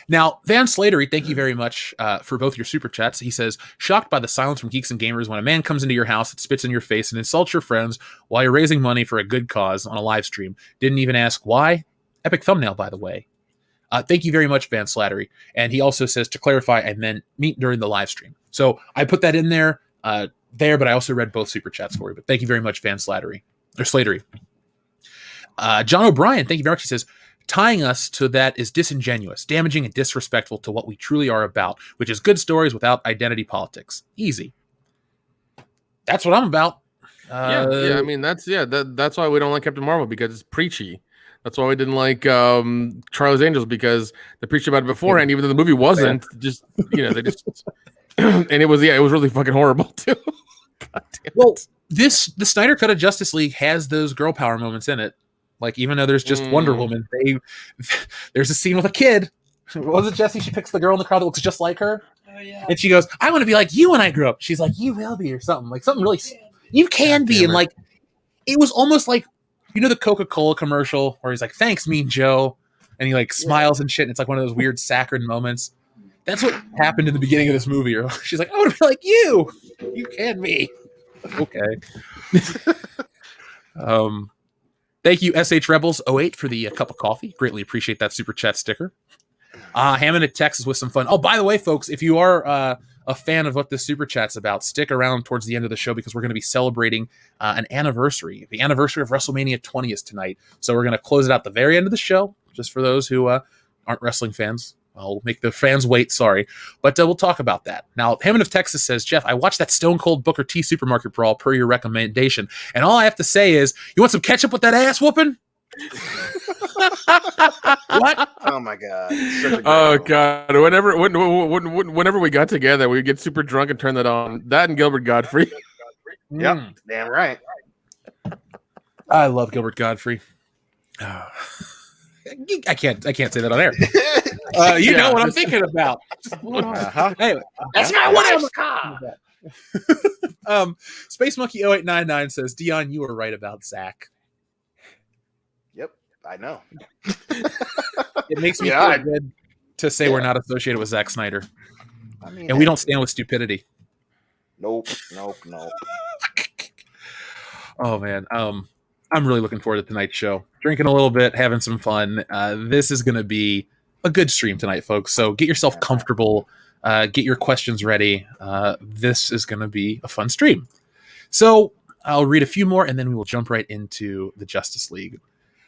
Now, Van Slatery, thank you very much for both your super chats. He says, shocked by the silence from Geeks and Gamers when a man comes into your house that spits in your face and insults your friends while you're raising money for a good cause on a live stream. Didn't even ask why. Epic thumbnail, by the way. Thank you very much, Van Slattery. And he also says, to clarify, I meant meet during the live stream. So I put that in there, but I also read both super chats for you. But thank you very much, Van Slattery. Or Slatery. John O'Brien, thank you very much. He says, tying us to that is disingenuous, damaging, and disrespectful to what we truly are about, which is good stories without identity politics. Easy. That's what I'm about. That's why we don't like Captain Marvel, because it's preachy. That's why we didn't like Charlie's Angels, because they preached about it beforehand, even though the movie wasn't. Just they just and it was really fucking horrible too. God damn it. The Snyder Cut of Justice League has those girl power moments in it. Like, even though there's just Wonder Woman, there's a scene with a kid. What was it, Jesse? She picks the girl in the crowd that looks just like her. Oh, yeah. And she goes, "I want to be like you when I grow up." She's like, "You will be," or something. Like, something really... You can be. And, like, it was almost like, the Coca-Cola commercial where he's like, "Thanks, Mean Joe." And he, like, smiles and shit. And it's like one of those weird saccharine moments. That's what happened in the beginning of this movie. She's like, "I want to be like you. You can be." Okay. Thank you, SH Rebels 08 for the cup of coffee. Greatly appreciate that super chat sticker. Hammond at Texas with some fun. Oh, by the way, folks, if you are a fan of what this super chat's about, stick around towards the end of the show because we're going to be celebrating an anniversary. The anniversary of WrestleMania 20 is tonight. So we're going to close it out at the very end of the show, just for those who aren't wrestling fans. I'll make the fans wait, sorry. But we'll talk about that. Now, Hammond of Texas says, Jeff, I watched that Stone Cold Booker T Supermarket Brawl per your recommendation. And all I have to say is, you want some ketchup with that ass whooping? What? Oh, my God. Oh, God. Whenever we got together, we would get super drunk and turn that on. That and Gilbert Godfrey. Yep, damn right. I love Gilbert Godfrey. I can't say that on air. You know Yeah, what I'm just- thinking about. What's going on? Uh-huh. Anyway, That's my wife's car. Space Monkey 0899 says, Dion, you were right about Zach. Yep, I know. It makes me Yeah, feel good to say we're not associated with Zack Snyder. I mean, And we don't stand with stupidity. Nope. Oh man, I'm really looking forward to tonight's show. Drinking a little bit, having some fun. This is going to be a good stream tonight, folks. So get yourself comfortable. Get your questions ready. This is going to be a fun stream. So I'll read a few more, and then we will jump right into the Justice League.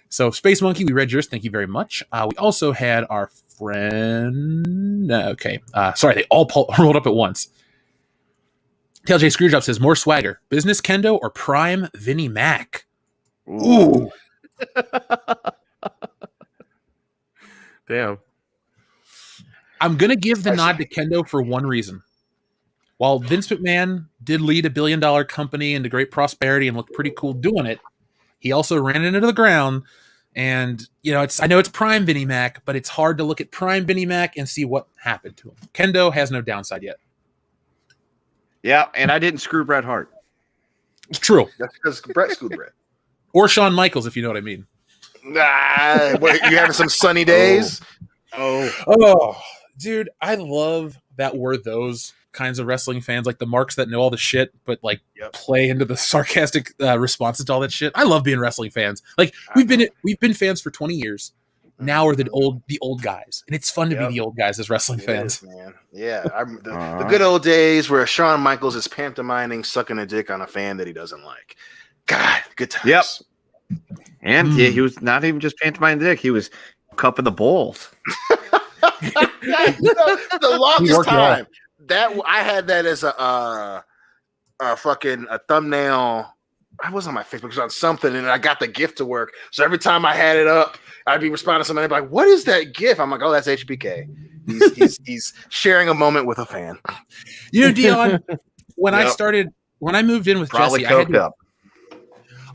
So Space Monkey, we read yours. Thank you very much. We also had our friend. Okay, sorry, they all rolled up at once. TLJ Screwjob says, more swagger, business kendo or prime Vinnie Mac? Ooh. Damn. I'm going to give the nod to kendo for one reason. While Vince McMahon did lead a billion-dollar company into great prosperity and looked pretty cool doing it, he also ran it into the ground. And, you know, I know it's prime Vinnie Mac, but it's hard to look at prime Vinnie Mac and see what happened to him. Kendo has no downside yet. Yeah, and I didn't screw Bret Hart. It's true. That's because Brett screwed Brett. Or Shawn Michaels, if you know what I mean. Nah, what, you having some sunny days? Oh, dude, I love that we're those kinds of wrestling fans, like the marks that know all the shit, but like play into the sarcastic responses to all that shit. I love being wrestling fans. Like we've been fans for 20 years. Now we're the old guys, and it's fun to be the old guys as wrestling fans. Is, man. Yeah, the good old days where Shawn Michaels is pantomiming sucking a dick on a fan that he doesn't like. God, good times. Yep. And he was not even just pantomiming dick; he was cupping the balls. The longest time that I had that as a thumbnail. I was on my Facebook, it was on something, and I got the GIF to work. So every time I had it up, I'd be responding to somebody like, "What is that GIF?" I'm like, "Oh, that's HBK. He's sharing a moment with a fan." You know, Dion, when I moved in with Probably Jesse, coked up.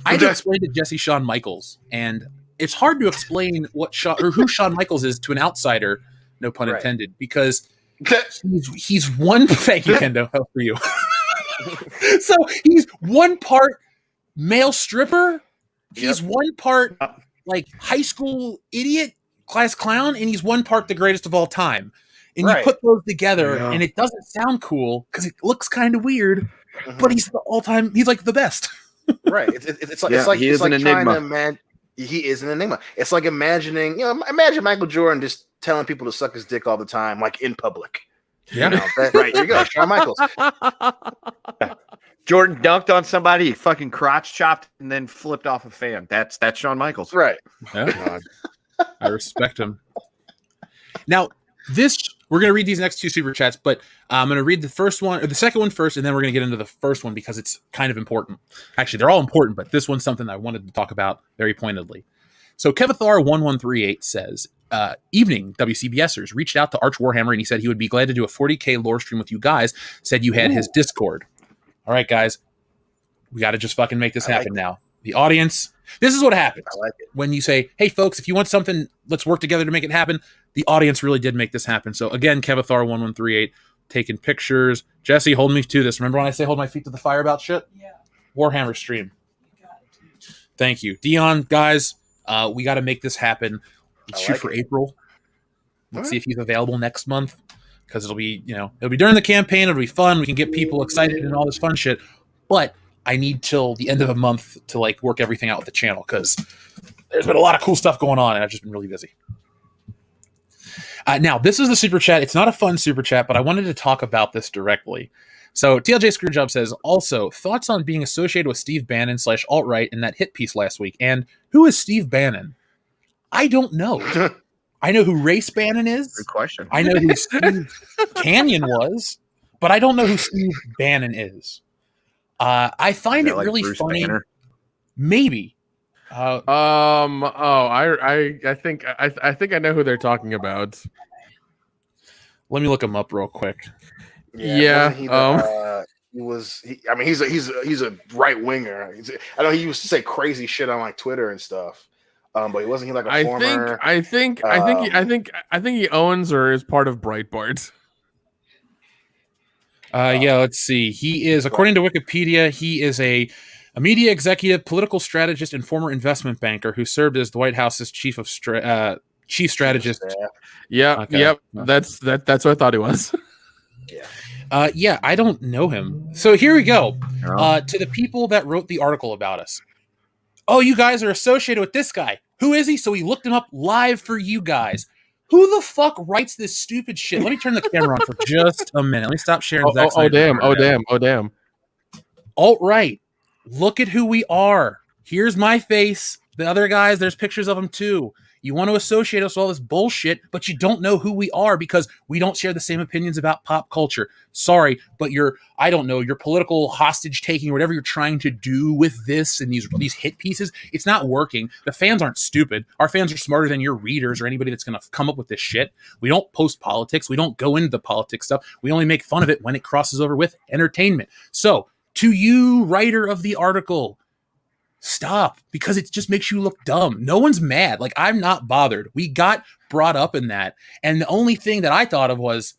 I had to explain to Jesse Shawn Michaels, and it's hard to explain who Shawn Michaels is to an outsider, no pun intended, because he's one. Thank you, Kendo, help for you. So he's one part male stripper, he's one part like high school idiot class clown, and he's one part the greatest of all time. And you put those together, and it doesn't sound cool because it looks kind of weird, but he's the all-time. He's like the best. Right. It's like he is an enigma. He is an enigma. It's like imagining, imagine Michael Jordan just telling people to suck his dick all the time, like in public. Yeah. Right. There you go. Shawn Michaels. Jordan dunked on somebody, he fucking crotch chopped, and then flipped off a fan. That's Shawn Michaels. Right. Yeah. I respect him. Now, we're going to read these next two super chats, but I'm going to read the second one first, and then we're going to get into the first one because it's kind of important. Actually, they're all important, but this one's something I wanted to talk about very pointedly. So Kevithar1138 says, evening, WCBSers reached out to Arch Warhammer, and he said he would be glad to do a 40K lore stream with you guys, said you had his Discord. All right, guys, we got to just fucking make this happen now. The audience, this is what happens when you say, hey, folks, if you want something, let's work together to make it happen. The audience really did make this happen. So again, Kevithar1138 taking pictures. Jesse, hold me to this. Remember when I say hold my feet to the fire about shit? Yeah. Warhammer stream. Thank you. Dion, guys, we got to make this happen. Let's shoot for April. Let's see if he's available next month, because it'll be during the campaign. It'll be fun. We can get people excited and all this fun shit. But I need till the end of the month to like work everything out with the channel, because there's been a lot of cool stuff going on and I've just been really busy. Now, this is the super chat. It's not a fun super chat, but I wanted to talk about this directly. So TLJ Screwjob says, also, thoughts on being associated with Steve Bannon / alt-right in that hit piece last week. And who is Steve Bannon? I don't know. I know who Race Bannon is. Good question. I know who Steve Canyon was, but I don't know who Steve Bannon is. I find it really Bruce funny. Banner? Maybe. I think I know who they're talking about. Let me look him up real quick. Yeah. He's a right winger. I know he used to say crazy shit on like Twitter and stuff. But he wasn't like a I former. think he owns or is part of Breitbart. Yeah, let's see. He is, according to Wikipedia, he is a media executive, political strategist, and former investment banker who served as the White House's chief strategist. Yep, Okay. yep. That's what I thought he was. Yeah, I don't know him. So here we go. To the people that wrote the article about us. Oh, you guys are associated with this guy. Who is he? So we looked him up live for you guys. Who the fuck writes this stupid shit? Let me turn the camera on for just a minute. Let me stop sharing. Oh damn. Alt-right. Look at who we are. Here's my face. The other guys, there's pictures of them too. You want to associate us with all this bullshit, but you don't know who we are because we don't share the same opinions about pop culture. Sorry, but your political hostage taking or whatever you're trying to do with this and these hit pieces, it's not working. The fans aren't stupid. Our fans are smarter than your readers or anybody that's going to come up with this shit. We don't post politics. We don't go into the politics stuff. We only make fun of it when it crosses over with entertainment. So, to you, writer of the article, stop, because it just makes you look dumb. No one's mad. Like, I'm not bothered. We got brought up in that. And the only thing that I thought of was,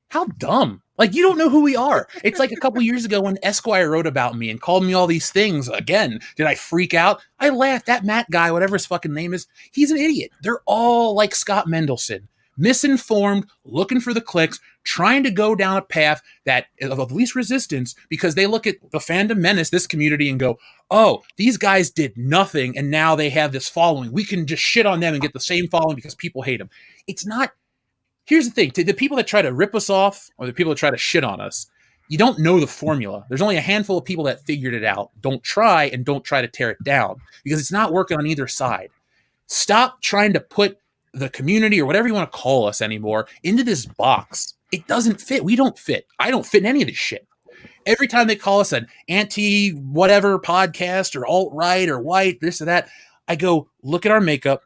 how dumb. Like, you don't know who we are. It's like a couple years ago when Esquire wrote about me and called me all these things. Again, did I freak out? I laughed. That Matt guy, whatever his fucking name is, he's an idiot. They're all like Scott Mendelson. Misinformed, looking for the clicks, trying to go down a path that of least resistance because they look at the fandom menace, this community, and go, oh, these guys did nothing and now they have this following. We can just shit on them and get the same following because people hate them. It's not. Here's the thing. To the people that try to rip us off or the people that try to shit on us, you don't know the formula. There's only a handful of people that figured it out. Don't try to tear it down because it's not working on either side. Stop trying to put the community or whatever you want to call us anymore into this box. It doesn't fit. We don't fit. I don't fit in any of this shit. Every time they call us an anti-whatever podcast or alt-right or white, this or that, I go, look at our makeup.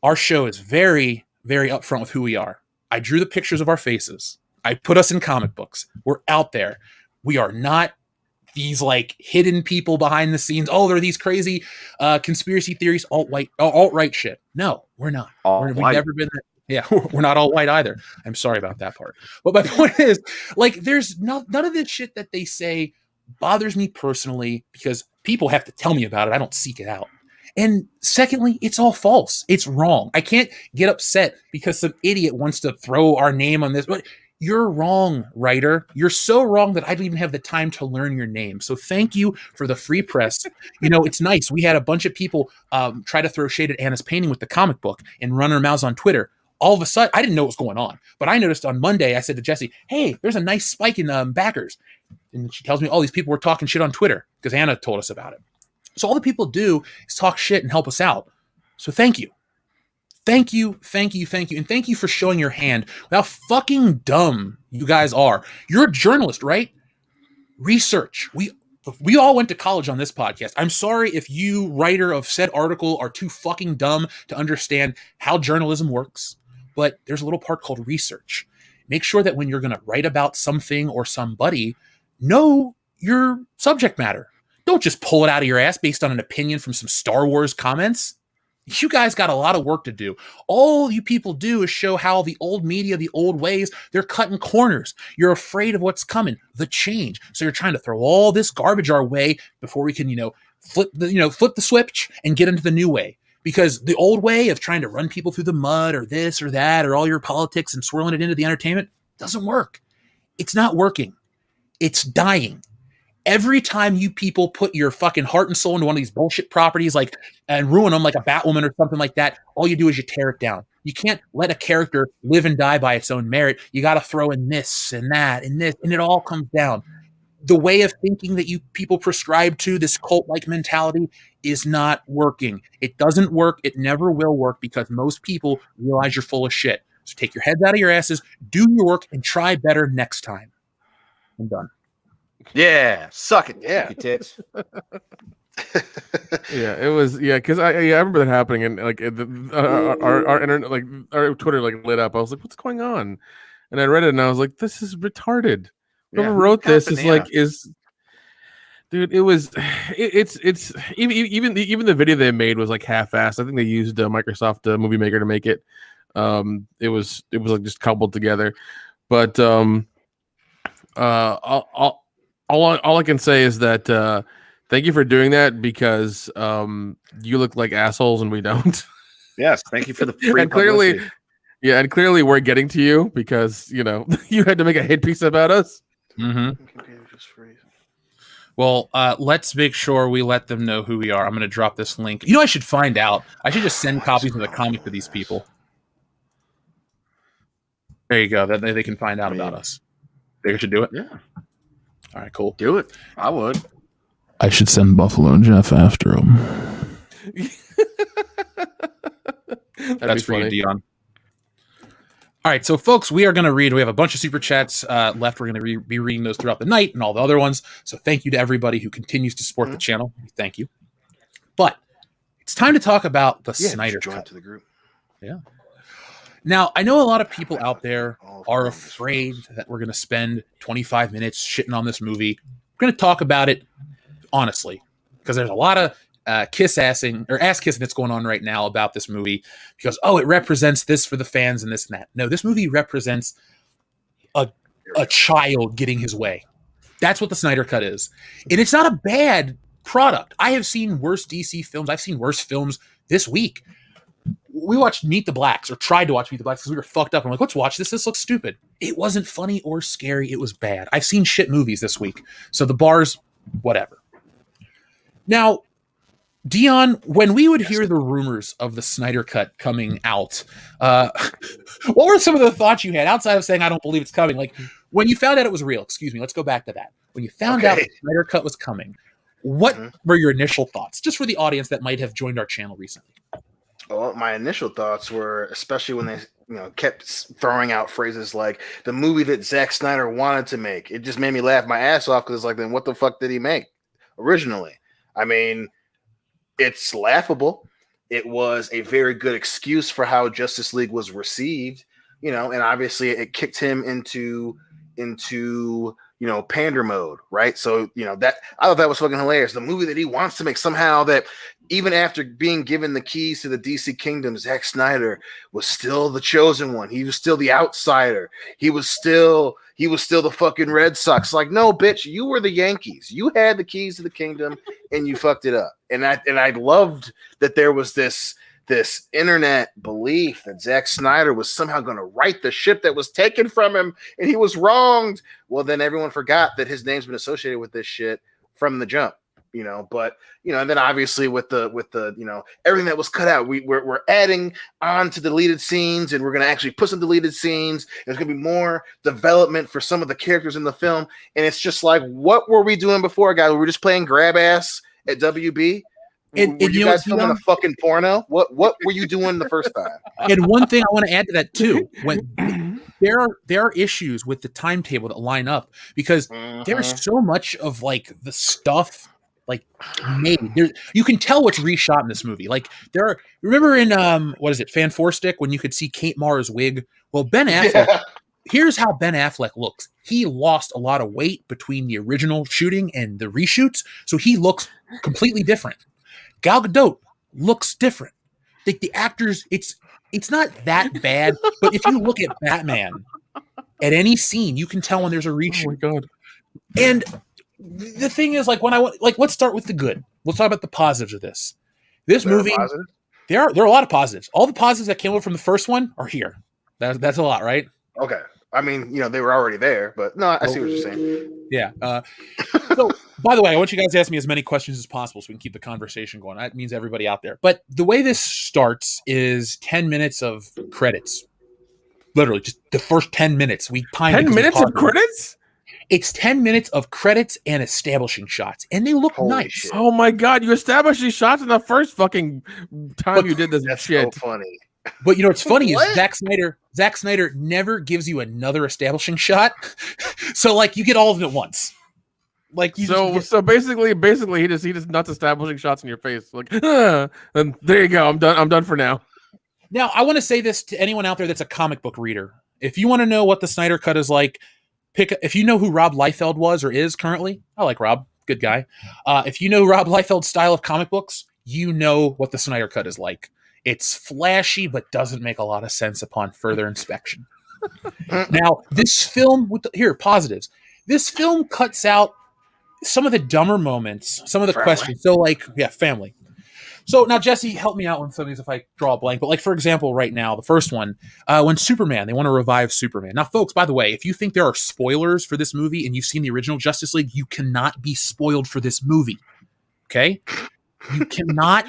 Our show is very, very upfront with who we are. I drew the pictures of our faces. I put us in comic books. We're out there. We are not these like hidden people behind the scenes. Oh, they're these crazy conspiracy theories, alt-right shit. No, we're not. We've never been that. Yeah, we're not all white either. I'm sorry about that part. But my point is, like, there's none of this shit that they say bothers me personally because people have to tell me about it. I don't seek it out. And secondly, it's all false. It's wrong. I can't get upset because some idiot wants to throw our name on this. But you're wrong, writer. You're so wrong that I don't even have the time to learn your name. So thank you for the free press. You know, it's nice. We had a bunch of people try to throw shade at Anna's painting with the comic book and run our mouths on Twitter. All of a sudden, I didn't know what was going on. But I noticed on Monday, I said to Jesse, hey, there's a nice spike in backers. And she tells me, oh, these people were talking shit on Twitter because Anna told us about it. So all the people do is talk shit and help us out. So thank you. Thank you. And thank you for showing your hand with how fucking dumb you guys are. You're a journalist, right? Research. We all went to college on this podcast. I'm sorry if you, writer of said article, are too fucking dumb to understand how journalism works, but there's a little part called research. Make sure that when you're going to write about something or somebody, know your subject matter. Don't just pull it out of your ass based on an opinion from some Star Wars comments. You guys got a lot of work to do. All you people do is show how the old media, the old ways, they're cutting corners. You're afraid of what's coming, the change. So you're trying to throw all this garbage our way before we can, flip the switch and get into the new way. Because the old way of trying to run people through the mud or this or that or all your politics and swirling it into the entertainment doesn't work. It's not working. It's dying. Every time you people put your fucking heart and soul into one of these bullshit properties and ruin them like a Batwoman or something like that, all you do is you tear it down. You can't let a character live and die by its own merit. You got to throw in this and that and this, and it all comes down. The way of thinking that you people prescribe to, this cult-like mentality, is not working. It doesn't work. It never will work because most people realize you're full of shit. So take your heads out of your asses, do your work, and try better next time. I'm done. Yeah, suck it. Yeah. You tits. Yeah, it was. Yeah, because I remember that happening, and like our internet, like our Twitter, like lit up. I was like, "What's going on?" And I read it, and I was like, "This is retarded." Whoever wrote this is like Dude, it's even the video they made was like half-assed. I think they used Microsoft Movie Maker to make it. It was like just cobbled together. But all I can say is that thank you for doing that, because you look like assholes and we don't. Yes, thank you for the free And clearly, publicity. yeah, and clearly we're getting to you because you know you had to make a hit piece about us. Mm-hmm. Well, let's make sure we let them know who we are. I'm going to drop this link. You know, I should find out. I should just send copies of the comic to these people. There you go. That they can find out about us. They should do it. Yeah, All right, cool. do it. I would. I should send Buffalo and Jeff after him. That's for you, Dion. All right, so folks, we are going to read. We have a bunch of super chats left. We're going to be reading those throughout the night and all the other ones. So thank you to everybody who continues to support the channel. Thank you. But it's time to talk about the Snyder Cut. To the group. Yeah. Now, I know a lot of people out there are afraid that we're going to spend 25 minutes shitting on this movie. We're going to talk about it honestly, because there's a lot of ass-kissing that's going on right now about this movie, because it represents this for the fans and this and that. No, this movie represents a child getting his way. That's what the Snyder Cut is. And it's not a bad product. I have seen worse DC films. I've seen worse films this week. We watched Meet the Blacks, or tried to watch Meet the Blacks, because we were fucked up. I'm like, let's watch this. This looks stupid. It wasn't funny or scary. It was bad. I've seen shit movies this week. So the bar's whatever. Now, Dion, when we would hear the rumors of the Snyder Cut coming out, what were some of the thoughts you had outside of saying, I don't believe it's coming? Like, when you found out it was real, excuse me, let's go back to that. When you found out the Snyder Cut was coming, what were your initial thoughts? Just for the audience that might have joined our channel recently. Well, my initial thoughts were, especially when they kept throwing out phrases like the movie that Zack Snyder wanted to make. It just made me laugh my ass off, because it's like, then what the fuck did he make originally? I mean, it's laughable. It was a very good excuse for how Justice League was received, and obviously it kicked him into pander mode, right? So, that I thought that was fucking hilarious. The movie that he wants to make, somehow that even after being given the keys to the DC kingdom, Zack Snyder was still the chosen one. He was still the outsider. He was still the fucking Red Sox. Like, no, bitch, you were the Yankees. You had the keys to the kingdom and you fucked it up. And I loved that there was this internet belief that Zack Snyder was somehow going to right the ship that was taken from him and he was wronged. Well, then everyone forgot that his name's been associated with this shit from the jump, but and then obviously with the everything that was cut out, we're adding on to deleted scenes, and we're going to actually put some deleted scenes. There's going to be more development for some of the characters in the film. And it's just like, what were we doing before, guys? We were just playing grab ass at WB. Were you guys filming a fucking porno? What were you doing the first time? And one thing I want to add to that too, when there are issues with the timetable that line up, because there's so much of like the stuff like made. You can tell what's reshot in this movie. Like remember in what is it, Fan Four Stick, when you could see Kate Mara's wig? Well, Ben Affleck. Here's how Ben Affleck looks. He lost a lot of weight between the original shooting and the reshoots, so he looks completely different. Gal Gadot looks different. Like the actors, it's not that bad, but if you look at Batman at any scene, you can tell when there's a reshoot. Oh my god! And the thing is, like, let's start with the good. Let's talk about the positives of this. This movie, there are a lot of positives. All the positives that came up from the first one are here. That's a lot, right? Okay. I mean, they were already there, but no, I see what you're saying. Yeah. So, by the way, I want you guys to ask me as many questions as possible so we can keep the conversation going. That means everybody out there. But the way this starts is 10 minutes of credits. Literally, just the first 10 minutes. We timed 10 minutes of credits? It's 10 minutes of credits and establishing shots, and they look nice. Shit. Oh my god, you established these shots in the first fucking time you did this shit. So funny. But what's funny is Zack Snyder never gives you another establishing shot. So like you get all of it at once. Like so basically he just nuts establishing shots in your face. Like, and there you go. I'm done for now. Now I want to say this to anyone out there that's a comic book reader. If you want to know what the Snyder Cut is like, if you know who Rob Liefeld was or is currently, I like Rob. good guy. If you know Rob Liefeld's style of comic books, you know what the Snyder Cut is like. It's flashy, but doesn't make a lot of sense upon further inspection. Now, this film, positives. This film cuts out some of the dumber moments, some of the questions. So, family. So now, Jesse, help me out with some of these if I draw a blank. But like, for example, right now, the first one, when Superman, they want to revive Superman. Now, folks, by the way, if you think there are spoilers for this movie and you've seen the original Justice League, you cannot be spoiled for this movie. Okay? You cannot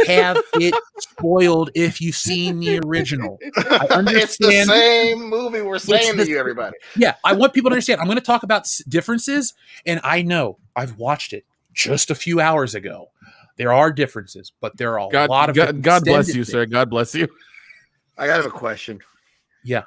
have it spoiled if you've seen the original. I understand. It's the same movie we're saying to you, everybody. Yeah, I want people to understand. I'm going to talk about differences, and I know I've watched it just a few hours ago. There are differences, but there are a lot of God bless you, sir. God bless you. I got a question. Yeah.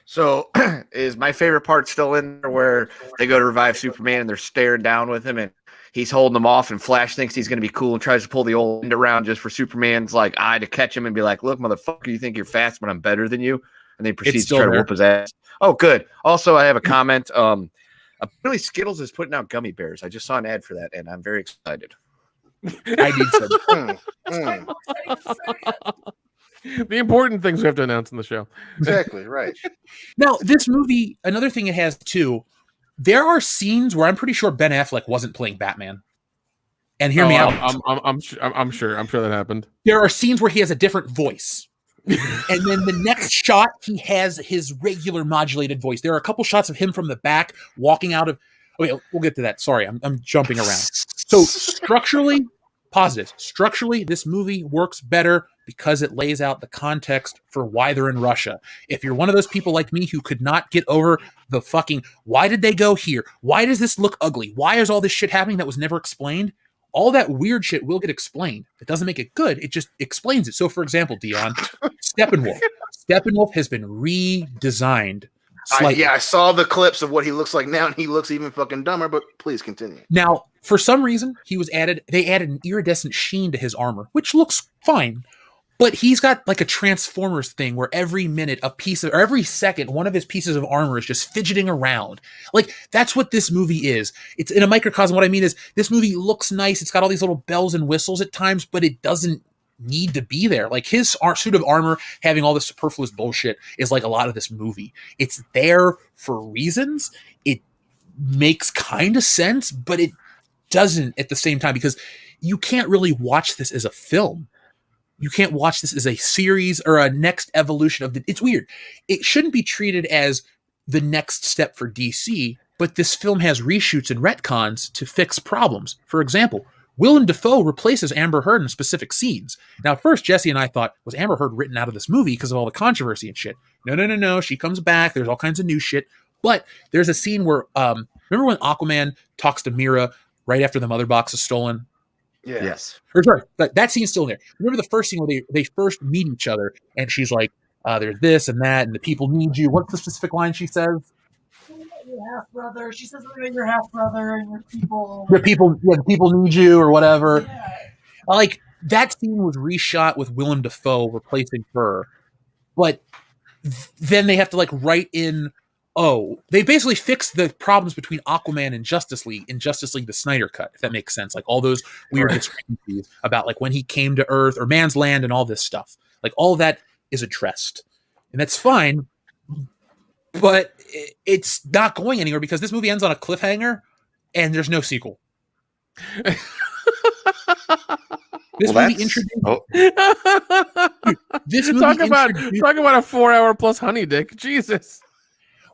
So is my favorite part still in there where they go to revive Superman and they're staring down with him and he's holding them off and Flash thinks he's going to be cool and tries to pull the old end around just for Superman's like eye to catch him and be like, look, motherfucker, you think you're fast, but I'm better than you. And they proceed to try to whoop his ass. Oh, good. Also, I have a comment. Apparently Skittles is putting out gummy bears. I just saw an ad for that and I'm very excited. I need some. The important things we have to announce in the show. Exactly, right. Now, this movie, another thing it has too, there are scenes where I'm pretty sure Ben Affleck wasn't playing Batman. And hear me out. I'm sure that happened. There are scenes where he has a different voice. And then the next shot, he has his regular modulated voice. There are a couple shots of him from the back walking out of. Okay, we'll get to that. Sorry, I'm jumping around. So structurally, positives. Structurally, this movie works better because it lays out the context for why they're in Russia. If you're one of those people like me who could not get over the fucking, why did they go here? Why does this look ugly? Why is all this shit happening that was never explained? All that weird shit will get explained. It doesn't make it good. It just explains it. So, for example, Dion, Steppenwolf. Steppenwolf has been redesigned slightly. I saw the clips of what he looks like now, and he looks even fucking dumber, but please continue. Now, for some reason, they added an iridescent sheen to his armor, which looks fine. But he's got like a Transformers thing where every minute or every second, one of his pieces of armor is just fidgeting around. Like, that's what this movie is. It's in a microcosm. What I mean is this movie looks nice. It's got all these little bells and whistles at times, but it doesn't need to be there. Like, his suit of armor having all this superfluous bullshit is like a lot of this movie. It's there for reasons. It makes kind of sense, but it doesn't at the same time, because you can't really watch this as a film. You can't watch this as a series or a next evolution of it's weird. It shouldn't be treated as the next step for DC, but this film has reshoots and retcons to fix problems. For example, Willem Dafoe replaces Amber Heard in specific scenes. Now, at first, Jesse and I thought, was Amber Heard written out of this movie because of all the controversy and shit? No. She comes back. There's all kinds of new shit. But there's a scene where, remember when Aquaman talks to Mira right after the mother box is stolen? Yeah. Yes. Or sorry, that scene's still in there. Remember the first scene where they first meet each other, and she's like, there's this and that, and the people need you. What's the specific line she says? Your half brother. She says something about your half brother and your people. The people need you, or whatever. Yeah. Like, that scene was reshot with Willem Dafoe replacing her, but then they have to like write in. Oh, they basically fixed the problems between Aquaman and Justice League in Justice League the Snyder Cut, if that makes sense. Like all those weird discrepancies about like when he came to Earth or Man's Land and all this stuff. Like all of that is addressed. And that's fine, but it's not going anywhere because this movie ends on a cliffhanger and there's no sequel. This movie introduced. This movie talk about a 4-hour plus honey dick. Jesus.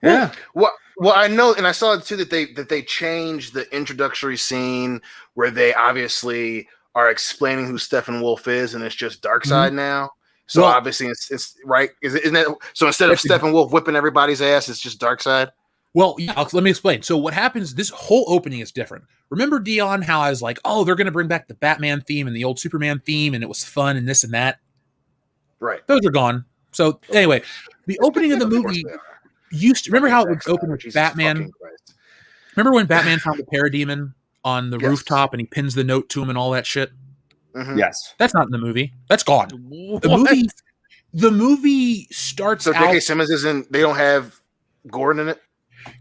Yeah. Well, I know, and I saw it too that they changed the introductory scene where they obviously are explaining who Steppenwolf is, and it's just Darkseid now. So obviously, it's right. Isn't it? So instead of Steppenwolf whipping everybody's ass, it's just Darkseid. Well, yeah, let me explain. So what happens? This whole opening is different. Remember, Dion, how I was like, "Oh, they're going to bring back the Batman theme and the old Superman theme, and it was fun and this and that." Right. Those are gone. So anyway, the opening of the movie. Remember how it would open with Batman? Remember when Batman found the parademon on the rooftop and he pins the note to him and all that shit? Mm-hmm. Yes. That's not in the movie. That's gone. The movie starts so out. J.K. Simmons isn't. They don't have Gordon in it.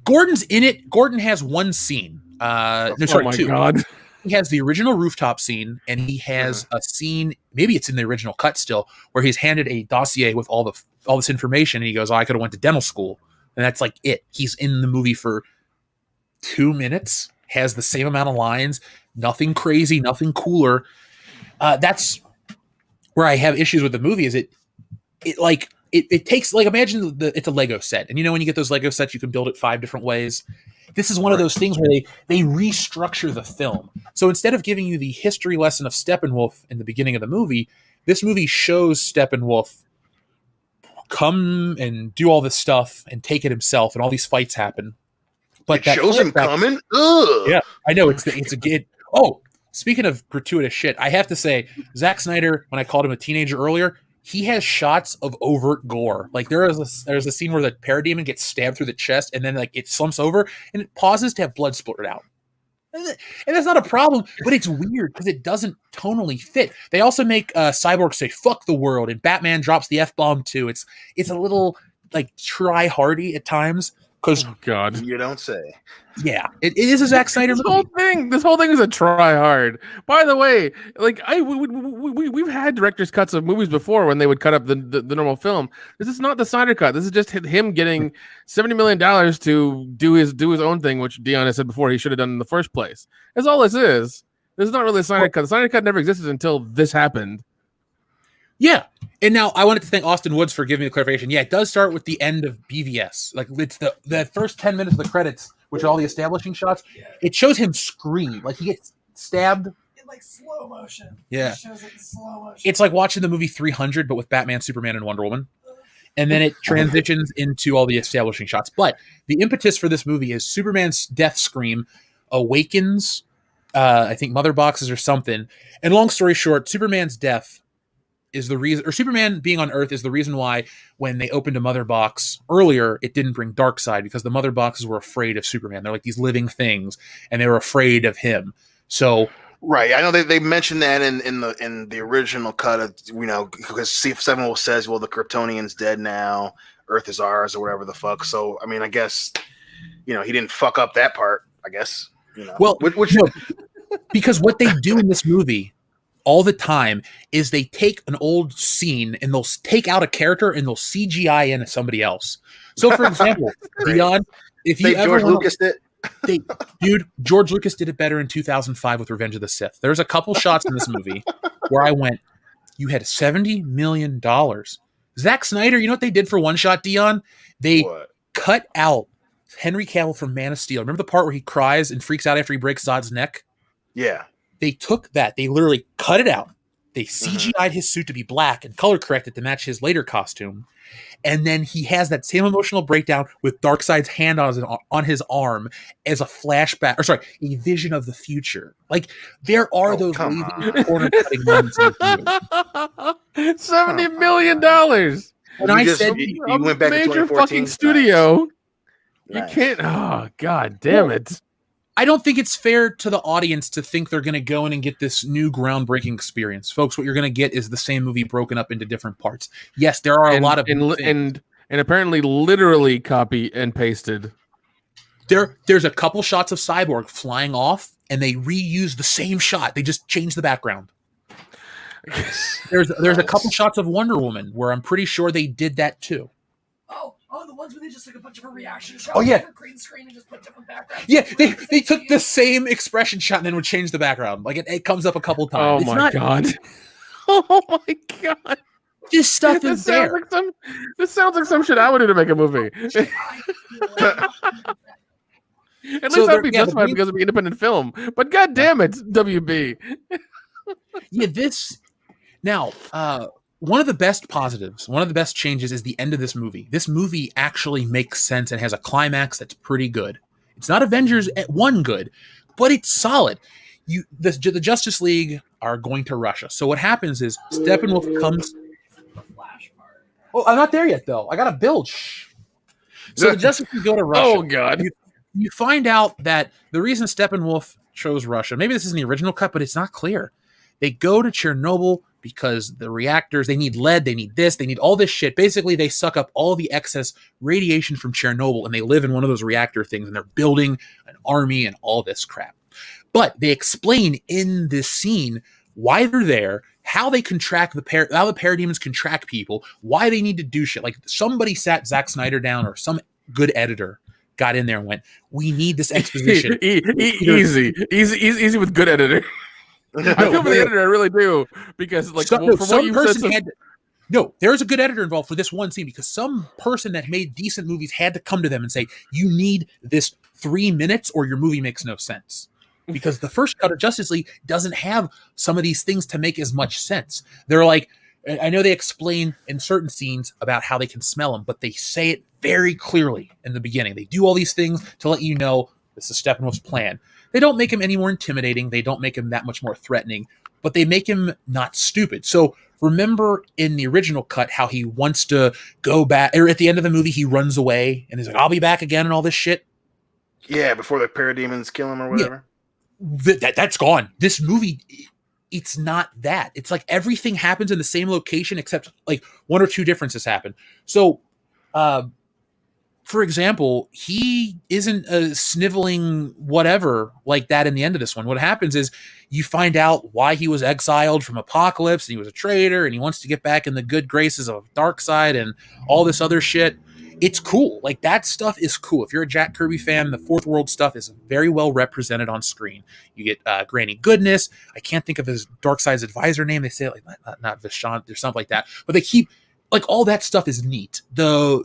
Gordon's in it. Gordon has one scene. No, sorry, my 2. God. He has the original rooftop scene, and he has a scene, maybe it's in the original cut still, where he's handed a dossier with all this information, and he goes, "Oh, I could have went to dental school," and that's like it. He's in the movie for 2 minutes, has the same amount of lines, nothing crazy, nothing cooler. That's where I have issues with the movie. Is it takes, like, imagine it's a Lego set, and when you get those Lego sets, you can build it 5 different ways. This is one of those things where they restructure the film. So instead of giving you the history lesson of Steppenwolf in the beginning of the movie, this movie shows Steppenwolf come and do all this stuff and take it himself, and all these fights happen. But it shows him coming. Ugh. Yeah, I know it's a good. Oh, speaking of gratuitous shit, I have to say, Zack Snyder, when I called him a teenager earlier, he has shots of overt gore. Like there's a scene where the parademon gets stabbed through the chest, and then like it slumps over and it pauses to have blood splurted out. And that's not a problem, but it's weird because it doesn't tonally fit. They also make Cyborg say "fuck the world," and Batman drops the F-bomb too. It's a little like try-hardy at times. Because God, you don't say. Yeah, it is a Zack Snyder movie. This whole thing is a try hard. By the way, like we've had director's cuts of movies before when they would cut up the normal film. This is not the Snyder cut. This is just him getting $70 million to do his own thing, which Dion has said before he should have done in the first place. That's all this is. This is not really a Snyder cut. The Snyder cut never existed until this happened. Yeah. And now I wanted to thank Austin Woods for giving me the clarification. Yeah, it does start with the end of BVS. Like it's the first 10 minutes of the credits, which are all the establishing shots. It shows him scream. Like he gets stabbed. In like slow motion. Yeah. It shows it in slow motion. It's like watching the movie 300, but with Batman, Superman, and Wonder Woman. And then it transitions into all the establishing shots. But the impetus for this movie is Superman's death scream awakens, I think, mother boxes or something. And long story short, Superman's death is the reason, or Superman being on Earth is the reason why when they opened a mother box earlier, it didn't bring Darkseid, because the mother boxes were afraid of Superman. They're like these living things, and they were afraid of him. So right, I know they mentioned that in the original cut of, because Steppenwolf says, well, the Kryptonian's dead now, Earth is ours, or whatever the fuck. So I mean, I guess he didn't fuck up that part. I guess Well, because what they do in this movie all the time is they take an old scene and they'll take out a character and they'll CGI in somebody else. So, for example, Dion, if you ever George Lucas did. George Lucas did it better in 2005 with Revenge of the Sith. There's a couple shots in this movie where I went, you had $70 million. Zack Snyder, you know what they did for one shot, Dion? They cut out Henry Cavill from Man of Steel. Remember the part where he cries and freaks out after he breaks Zod's neck? Yeah. They took that. They literally cut it out. They CGI'd his suit to be black and color corrected to match his later costume. And then he has that same emotional breakdown with Darkseid's hand on his arm as a flashback, or sorry, a vision of the future. Like, there are those corner-cutting moments in the movie. $70 million. And I said, you went back to major 2014. fucking studio. Nice. You can't. Oh, God damn it. I don't think it's fair to the audience to think they're going to go in and get this new groundbreaking experience. Folks, what you're going to get is the same movie broken up into different parts. Yes, there are a lot of and apparently literally copy and pasted. There's a couple shots of Cyborg flying off, and they reuse the same shot. They just change the background. There's a couple shots of Wonder Woman where I'm pretty sure they did that too. Oh, the ones where they just took a bunch of her reaction shots. Oh, yeah. Green screen and just put different backgrounds. Yeah, they took the same expression shot and then would change the background. Like it comes up a couple times. Oh my God. Oh my God. This stuff is there. This sounds like some shit I would do to make a movie. At least I'd be justified because of the independent film. But God damn it, WB. Yeah, this now, one of the best positives, one of the best changes is the end of this movie. This movie actually makes sense and has a climax that's pretty good. It's not Avengers at 1 good, but it's solid. The Justice League are going to Russia. So what happens is Steppenwolf comes. Oh, I'm not there yet, though. I got to build. Shh. So the Justice League go to Russia. Oh, God. You find out that the reason Steppenwolf chose Russia, maybe this isn't the original cut, but it's not clear. They go to Chernobyl because the reactors, they need lead, they need this, they need all this shit. Basically, they suck up all the excess radiation from Chernobyl, and they live in one of those reactor things, and they're building an army and all this crap. But they explain in this scene why they're there, how they can track how the parademons can track people, why they need to do shit. Like somebody sat Zack Snyder down, or some good editor got in there and went, "We need this exposition." Easy with good editor. I feel for the editor, I really do, because like for what you said. No, there's a good editor involved for this one scene, because some person that made decent movies had to come to them and say, "You need this 3 minutes or your movie makes no sense." Because the first cut of Justice League doesn't have some of these things to make as much sense. They're like, I know they explain in certain scenes about how they can smell them, but they say it very clearly in the beginning. They do all these things to let you know this is Steppenwolf's plan. They don't make him any more intimidating. They don't make him that much more threatening, but they make him not stupid. So remember in the original cut how he wants to go back, or at the end of the movie, he runs away and he's like, "I'll be back again," and all this shit. Yeah, before the parademons kill him or whatever. Yeah. That's gone. This movie, it's not that. It's like everything happens in the same location except like 1 or 2 differences happen. So, for example, he isn't a sniveling whatever like that in the end of this one. What happens is you find out why he was exiled from Apocalypse, and he was a traitor, and he wants to get back in the good graces of Darkseid and all this other shit. It's cool. Like, that stuff is cool. If you're a Jack Kirby fan, the Fourth World stuff is very well represented on screen. You get Granny Goodness. I can't think of his Darkseid's advisor name. They say it like not Vishant or something like that. But they keep, like, all that stuff is neat. The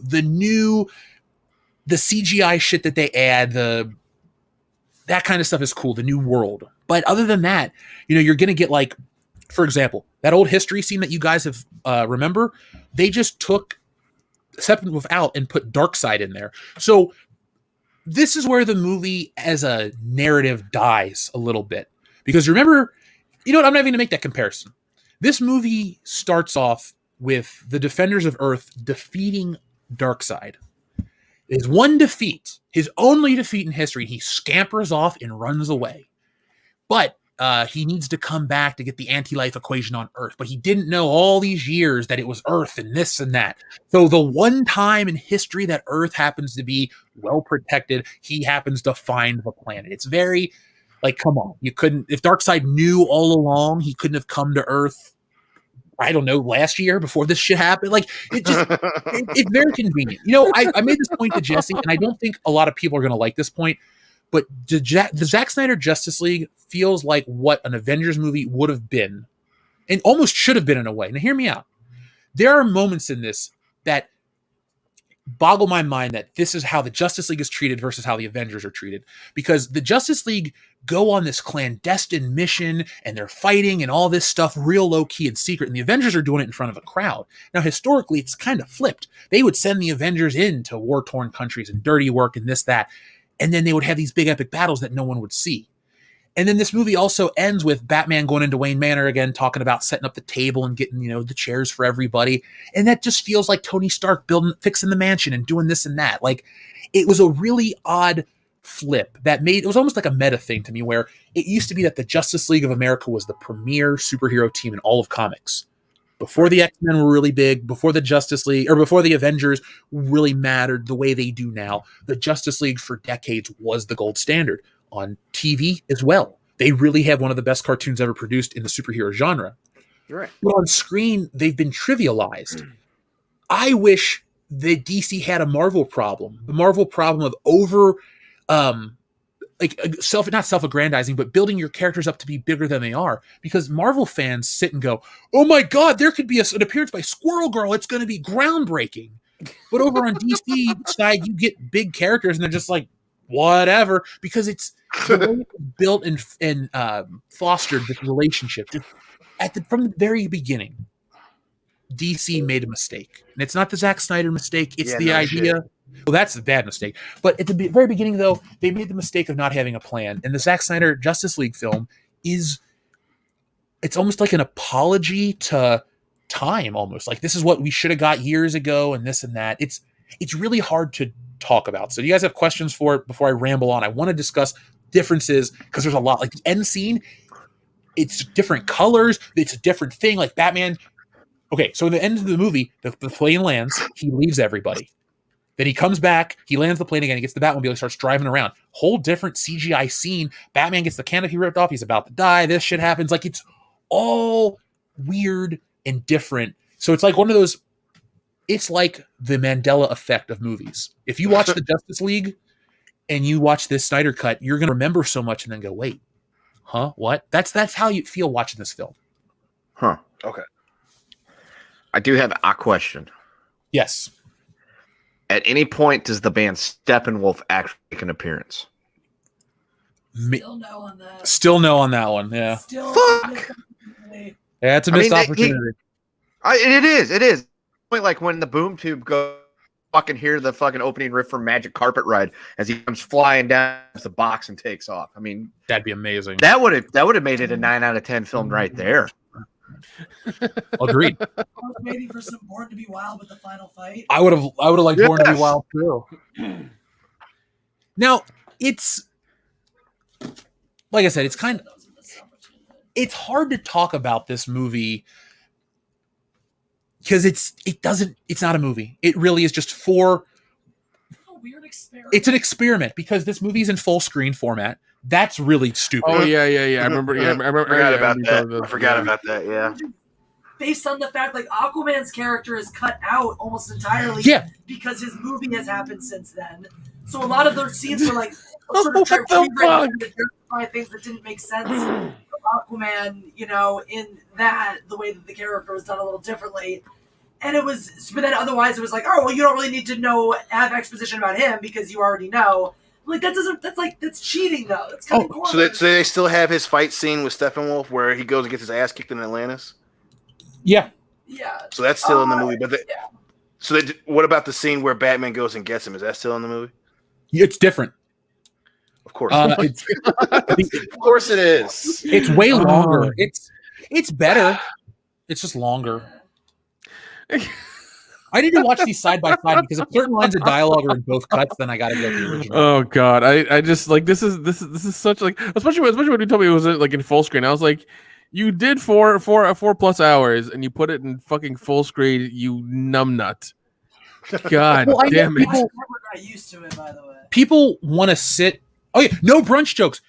CGI shit that they add, that kind of stuff is cool. The new world. But other than that, you're going to get, like, for example, that old history scene that you guys have remember, they just took Steppenwolf out and put Darkseid in there. So this is where the movie as a narrative dies a little bit. Because remember, I'm not even going to make that comparison. This movie starts off with the Defenders of Earth defeating Darkseid. His one defeat, his only defeat in history, he scampers off and runs away. But he needs to come back to get the anti-life equation on Earth. But he didn't know all these years that it was Earth and this and that. So the one time in history that Earth happens to be well protected, he happens to find the planet. It's very, like, come on. You couldn't, if Darkseid knew all along, he couldn't have come to Earth, I don't know, last year before this shit happened. Like, it's very convenient. I made this point to Jesse, and I don't think a lot of people are going to like this point, but the Zack Snyder Justice League feels like what an Avengers movie would have been, and almost should have been in a way. Now, hear me out. There are moments in this that boggle my mind that this is how the Justice League is treated versus how the Avengers are treated. Because the Justice League go on this clandestine mission, and they're fighting and all this stuff real low-key and secret, and the Avengers are doing it in front of a crowd. Now, historically, it's kind of flipped. They would send the Avengers into war-torn countries and dirty work and this, that, and then they would have these big epic battles that no one would see. And then this movie also ends with Batman going into Wayne Manor again, talking about setting up the table and getting, the chairs for everybody. And that just feels like Tony Stark fixing the mansion and doing this and that. Like, it was a really odd flip that it was almost like a meta thing to me, where it used to be that the Justice League of America was the premier superhero team in all of comics. Before the X-Men were really big, before the Justice League, or before the Avengers really mattered the way they do now, the Justice League for decades was the gold standard. On TV as well. They really have one of the best cartoons ever produced in the superhero genre. Right. But on screen, they've been trivialized. I wish that DC had a Marvel problem. The Marvel problem of not self-aggrandizing, but building your characters up to be bigger than they are. Because Marvel fans sit and go, "Oh my God, there could be an appearance by Squirrel Girl. It's going to be groundbreaking." But over on DC side, you get big characters and they're just like, whatever, because it's the way it's built and fostered this relationship. From the very beginning, DC made a mistake. And it's not the Zack Snyder mistake. It's the idea. Shit. Well, that's the bad mistake. But at the very beginning, though, they made the mistake of not having a plan. And the Zack Snyder Justice League film it's almost like an apology to time, almost. Like, this is what we should have got years ago and this and that. It's really hard to talk about. So do you guys have questions for it before I ramble on? I want to discuss differences because there's a lot. Like, the end scene, it's different colors. It's a different thing. Like Batman. Okay, so in the end of the movie, the plane lands. He leaves everybody. Then he comes back. He lands the plane again. He gets the Batmobile. He starts driving around. Whole different CGI scene. Batman gets the canopy ripped off. He's about to die. This shit happens. Like it's all weird and different. So it's like one of those. It's like the Mandela effect of movies. If you watch the Justice League and you watch this Snyder Cut, you're going to remember so much and then go, wait, huh? What? That's how you feel watching this film. Huh. Okay. I do have a question. Yes. At any point, does the band Steppenwolf actually make an appearance? Still no on that. Still no on that one. Yeah. Still. Fuck! Yeah, it's a missed opportunity. It is. Like when the boom tube goes, fucking hear the fucking opening riff from Magic Carpet Ride as he comes flying down the box and takes off. I mean, that'd be amazing. That would have made it a 9 out of 10 film right there. Agreed. I was waiting for some Born to be Wild with the final fight. I would have liked Born to be Wild too. Now it's like I said, it's hard to talk about this movie because it's not a movie. It really is just a weird experiment. It's an experiment because this movie's in full screen format. That's really stupid. Oh yeah. I remember. Yeah, I forgot about that. I forgot about that. Yeah. Based on the fact, like Aquaman's character is cut out almost entirely. Yeah. Because his movie has happened since then. So a lot of those scenes were like sort of What the fuck? to justify things that didn't make sense. Of Aquaman, in that the way that the character was done a little differently. And it was, but then otherwise it was like, oh well, you don't really need to have exposition about him because you already know. Like that's cheating though. That's kind of corny. So they still have his fight scene with Steppenwolf where he goes and gets his ass kicked in Atlantis. Yeah. Yeah. So that's still in the movie, but what about the scene where Batman goes and gets him? Is that still in the movie? It's different. Of course. Of course it is. It's way longer. It's better. It's just longer. I need to watch these side by side because if certain lines of dialogue are in both cuts, then I got to go to the original. Oh god, I just like this is such like especially when you told me it was like in full screen. I was like, you did 4+ hours and you put it in fucking full screen, you numbnut. God damn it! I never got used to it, by the way. People want to sit. Oh yeah, no brunch jokes.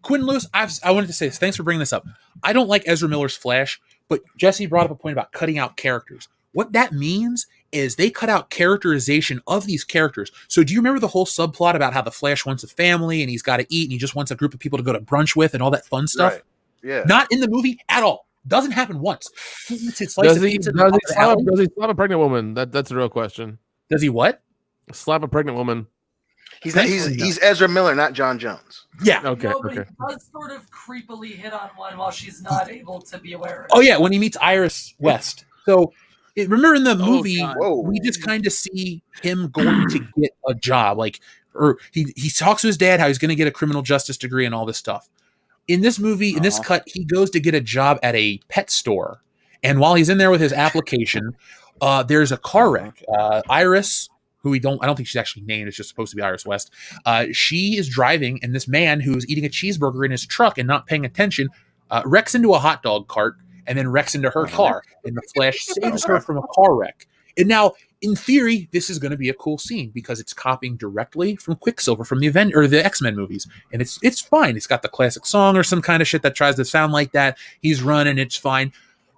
Quinn Lewis. I wanted to say this. Thanks for bringing this up. I don't like Ezra Miller's Flash, but Jesse brought up a point about cutting out characters. What that means is they cut out characterization of these characters. So do you remember the whole subplot about how the Flash wants a family and he's got to eat and he just wants a group of people to go to brunch with and all that fun stuff? Right. Yeah. Not in the movie at all. Doesn't happen once. Does he slap a pregnant woman? That's a real question. Does he what? Slap a pregnant woman. He's Ezra Miller, not John Jones. Yeah. Okay. No, but he does sort of creepily hit on one while she's not able to be aware of it. Oh yeah, when he meets Iris West. So remember in the movie, God. we just kind of see him going to get a job. Or he talks to his dad how he's going to get a criminal justice degree and all this stuff. In this movie, in this cut, he goes to get a job at a pet store. And while he's in there with his application, there's a car wreck. Iris, who I don't think she's actually named, it's just supposed to be Iris West. She is driving, and this man who's eating a cheeseburger in his truck and not paying attention wrecks into a hot dog cart and then wrecks into her car. And the Flash saves her from a car wreck. And now, in theory, this is going to be a cool scene because it's copying directly from Quicksilver from the X-Men movies. And it's fine. It's got the classic song or some kind of shit that tries to sound like that. He's running, it's fine.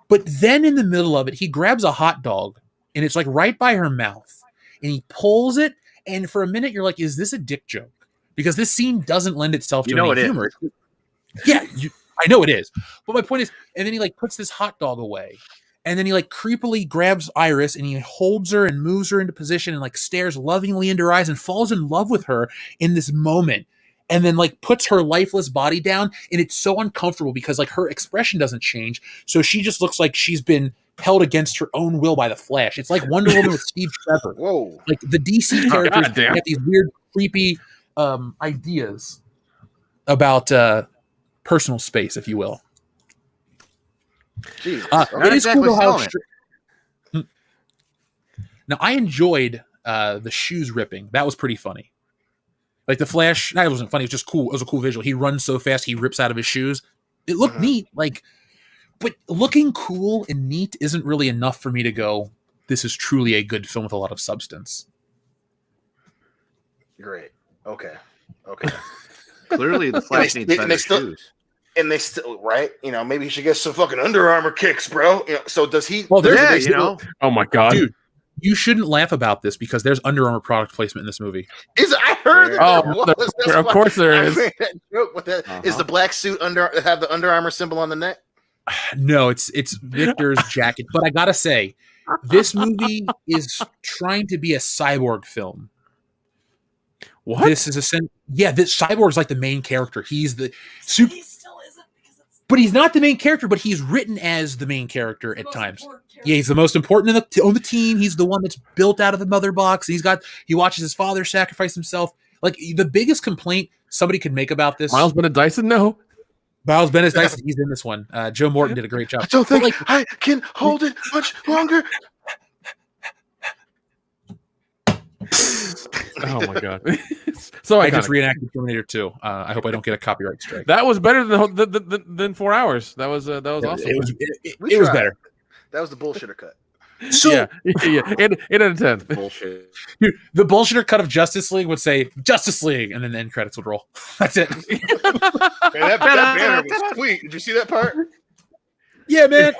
But then in the middle of it, he grabs a hot dog and it's like right by her mouth. And he pulls it. And for a minute, you're like, is this a dick joke? Because this scene doesn't lend itself to any humor. Yeah, I know it is. But my point is, and then he puts this hot dog away. And then he creepily grabs Iris and he holds her and moves her into position and stares lovingly into her eyes and falls in love with her in this moment. And then puts her lifeless body down. And it's so uncomfortable because her expression doesn't change. So she just looks like she's been held against her own will by the Flash. It's like Wonder Woman with Steve Trevor. Whoa. The DC characters have these weird, creepy ideas about personal space, if you will. Jesus. It is cool how now I enjoyed the shoes ripping. That was pretty funny. The Flash, that wasn't funny. It was just cool. It was a cool visual. He runs so fast, he rips out of his shoes. It looked neat, like, but looking cool and neat isn't really enough for me to go, this is truly a good film with a lot of substance. Great. Okay. Clearly, the Flash needs better shoes. And they still, right? You know, maybe he should get some fucking Under Armour kicks, bro. You know, so does he? Well, Oh my god, dude, you shouldn't laugh about this because there's Under Armour product placement in this movie. I heard that. Of course there is. Is the black suit have the Under Armour symbol on the neck? No, it's Victor's jacket. But I gotta say, this movie is trying to be a cyborg film. what? This is this Cyborg's like the main character. He's the super. He still isn't because it's But he's not the main character, but he's written as the main character at times. character. Yeah, he's the most important on the team. He's the one that's built out of the mother box. He watches his father sacrifice himself. Like, the biggest complaint somebody could make about this. Miles Bennett Dyson? No. Miles Bennett Dyson, he's in this one. Joe Morton did a great job. I don't think I can hold it much longer. Oh my god. So I just reenacted Terminator 2. I hope I don't get a copyright strike. That was better than 4 hours. That was awesome. It was better. That was the bullshitter cut. So yeah. 8 out of 10. Bullshit. dude, the bullshitter cut of Justice League would say Justice League, and then the end credits would roll. That's it. Man, that banner was sweet. Did you see that part? Yeah, man.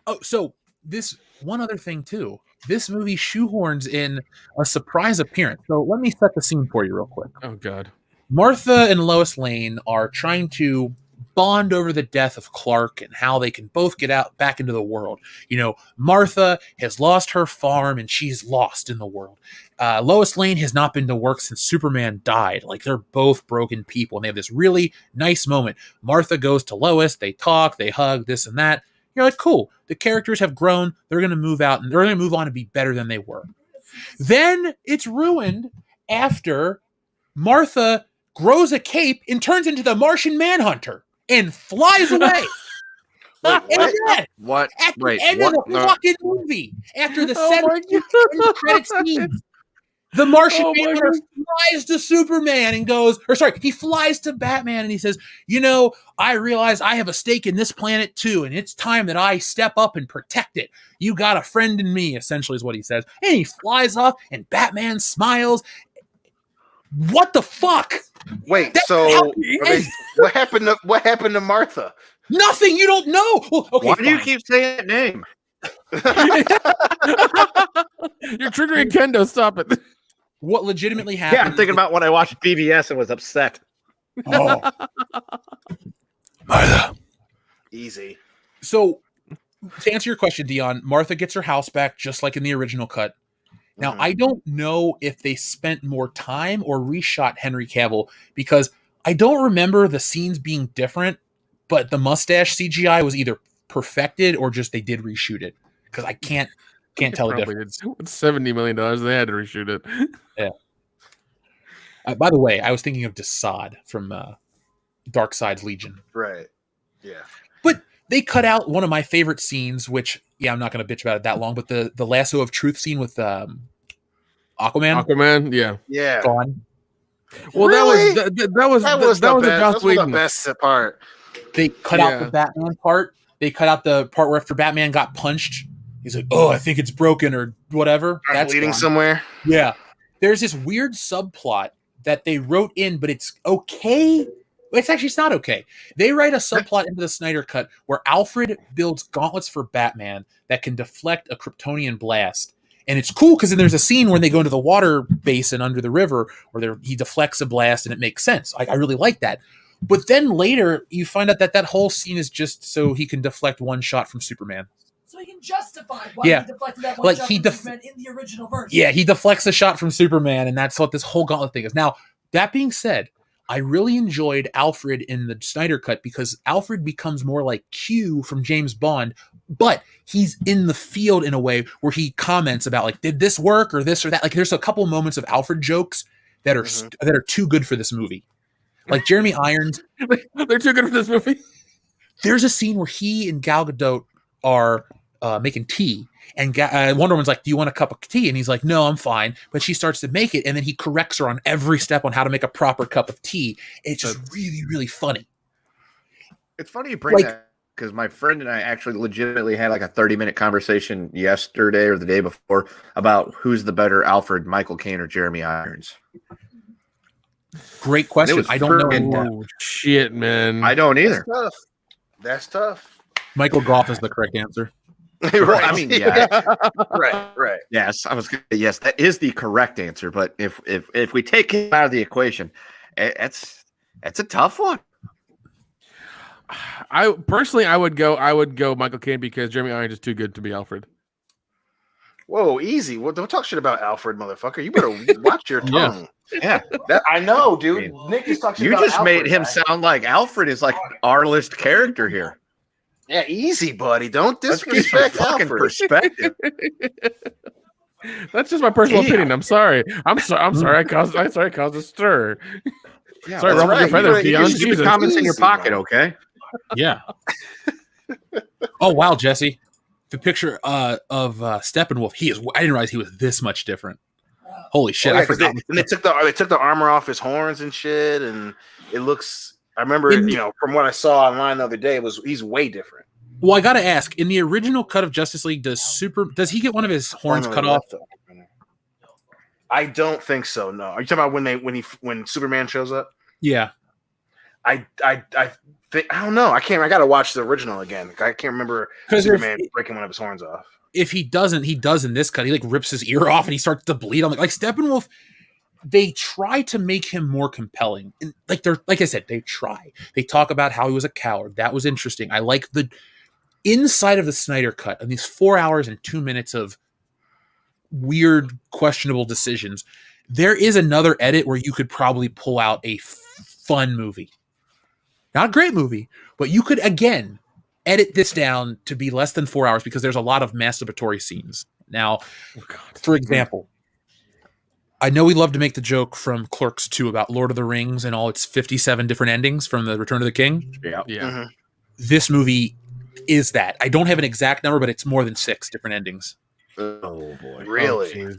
Oh, so this one other thing too. This movie shoehorns in a surprise appearance. So let me set the scene for you real quick. Oh god. Martha and Lois Lane are trying to bond over the death of Clark and how they can both get out back into the world. You know, Martha has lost her farm and she's lost in the world. Lois Lane has not been to work since Superman died. Like, they're both broken people, and they have this really nice moment. Martha goes to Lois, they talk, they hug, this and that. You're like, cool. The characters have grown. They're going to move out and they're going to move on and be better than they were. Then it's ruined after Martha grows a cape and turns into the Martian Manhunter and flies away. At the end of the fucking movie, after the credit scenes, the Martian Manhunter flies to Superman and goes, he flies to Batman and he says, you know, I realize I have a stake in this planet too, and it's time that I step up and protect it. You got a friend in me, essentially is what he says. And he flies off and Batman smiles. What the fuck? Wait, so what happened to Martha? Nothing. You don't know. Well, okay, Why do you keep saying that name? You're triggering Kendo. Stop it. What legitimately happened? Yeah, I'm thinking about when I watched BVS and was upset. Oh. Martha. Easy. So, to answer your question, Dion, Martha gets her house back just like in the original cut. Now, I don't know if they spent more time or reshot Henry Cavill, because I don't remember the scenes being different, but the mustache CGI was either perfected or just they did reshoot it, because I can't tell the difference. It's $70 million. They had to reshoot it. Yeah. By the way, I was thinking of Desaad from Darkseid's Legion. Right. Yeah. But they cut out one of my favorite scenes, which, yeah, I'm not going to bitch about it that long, but the lasso of truth scene with Aquaman. Aquaman, yeah. Yeah. Gone. Well, Really? that was the best part. They cut out the Batman part. They cut out the part where after Batman got punched, he's like, oh, I think it's broken or whatever. I'm That's bleeding gone. somewhere. Yeah. There's this weird subplot that they wrote in, but it's okay. It's not okay. They write a subplot into the Snyder Cut where Alfred builds gauntlets for Batman that can deflect a Kryptonian blast. And it's cool because then there's a scene when they go into the water basin under the river where he deflects a blast and it makes sense. I really like that. But then later you find out that whole scene is just so he can deflect one shot from Superman. So he can justify why he deflected that one shot from Superman in the original version. Yeah, he deflects a shot from Superman, and that's what this whole gauntlet thing is. Now, that being said, I really enjoyed Alfred in the Snyder Cut because Alfred becomes more like Q from James Bond, but he's in the field in a way where he comments about, like, did this work or this or that? Like, there's a couple moments of Alfred jokes that are too good for this movie. Like Jeremy Irons. They're too good for this movie. There's a scene where he and Gal Gadot are making tea, and Wonder Woman's like, do you want a cup of tea? And he's like, no, I'm fine. But she starts to make it, and then he corrects her on every step on how to make a proper cup of tea. It's just really, really funny. It's funny you bring Like- that because my friend and I actually legitimately had like a 30-minute conversation yesterday or the day before about who's the better Alfred, Michael Caine or Jeremy Irons. Great question. was I don't know pretty- anymore. Oh, shit, man. I don't either. That's tough. Michael Goff is the correct answer. Well, I mean, yeah, right. yes, I was gonna say, yes, that is the correct answer. But if we take him out of the equation, it's a tough one. I would go Michael Caine because Jeremy Irons is too good to be Alfred. Whoa, easy. Well, don't talk shit about Alfred, motherfucker. You better watch your Yeah. tongue. Yeah, I know, dude. Nick is talking you about just Alfred, made him guy. sound like Alfred is like an R-list character here. Yeah, easy, buddy. Don't Let's get some disrespect fucking Alfred. perspective. That's just my personal Damn. opinion. I'm sorry. I'm sorry. I caused a stir. Yeah, Sorry, that's ruffle your right. feathers, You Keon. just keep the Jesus. comments in your Easy, pocket, man. okay? Yeah. Oh wow, Jesse, the picture of Steppenwolf. I didn't realize he was this much different. Holy shit! Oh, yeah, I 'cause forgot. they took the armor off his horns and shit, and it looks. I remember, from what I saw online the other day, he's way different. Well, I gotta ask. In the original cut of Justice League, does he get one of his horns cut off? I don't think so. No. Are you talking about when Superman shows up? Yeah. I think I don't know. I gotta watch the original again. I can't remember 'Cause Superman breaking one of his horns off. If he doesn't, he does in this cut. He like rips his ear off and he starts to bleed. I'm like Steppenwolf. They try to make him more compelling. And like I said, they try. They talk about how he was a coward. That was interesting. I like the inside of the Snyder Cut and these 4 hours and 2 minutes of weird, questionable decisions. There is another edit where you could probably pull out a fun movie. Not a great movie, but you could, again, edit this down to be less than 4 hours because there's a lot of masturbatory scenes. Now, for example, I know we love to make the joke from Clerks 2 about Lord of the Rings and all its 57 different endings from the Return of the King. Yeah. Mm-hmm. This movie is that. I don't have an exact number, but it's more than 6 different endings. Oh boy. Really?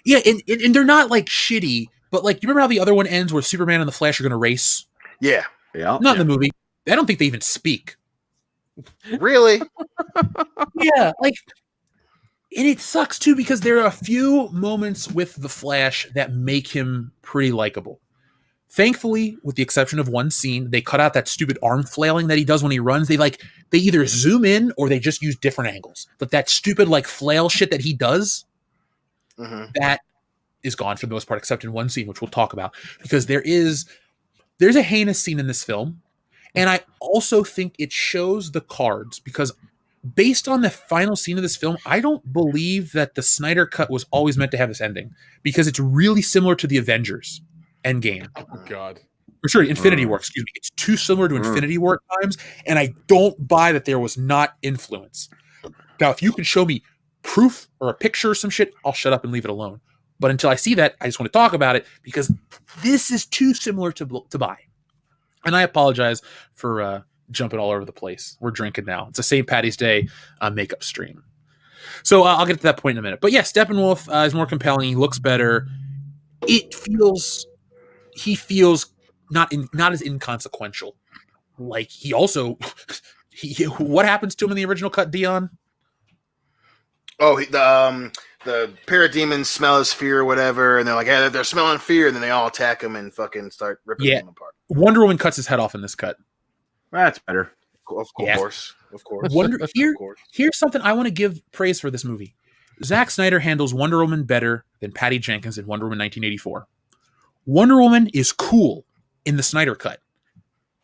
Yeah, and they're not like shitty, but like, you remember how the other one ends where Superman and the Flash are going to race? Yeah. Yeah. Not in the movie. I don't think they even speak. Really? Yeah, like, and it sucks too because there are a few moments with the Flash that make him pretty likable. Thankfully, with the exception of one scene, they cut out that stupid arm flailing that he does when he runs. They either zoom in or they just use different angles. But that stupid like flail shit that he does, that is gone for the most part, except in one scene, which we'll talk about. Because there's a heinous scene in this film. And I also think it shows the cards because based on the final scene of this film, I don't believe that the Snyder Cut was always meant to have this ending because it's really similar to the Avengers Endgame. Oh, God. For sure, Infinity War, excuse me. It's too similar to Infinity War at times, and I don't buy that there was not influence. Now, if you can show me proof or a picture or some shit, I'll shut up and leave it alone. But until I see that, I just want to talk about it because this is too similar to buy. And I apologize for jumping all over the place. We're drinking now. It's a St. Patty's Day makeup stream. So I'll get to that point in a minute. But yeah, Steppenwolf is more compelling. He looks better. He feels not as inconsequential. Like he also, what happens to him in the original cut, Dion? Oh, the parademons smell his fear or whatever, and they're like, yeah, they're smelling fear, and then they all attack him and fucking start ripping him apart. Wonder Woman cuts his head off in this cut. That's better. Of course. Here's something I want to give praise for this movie. Zack Snyder handles Wonder Woman better than Patty Jenkins in Wonder Woman 1984. Wonder Woman is cool in the Snyder Cut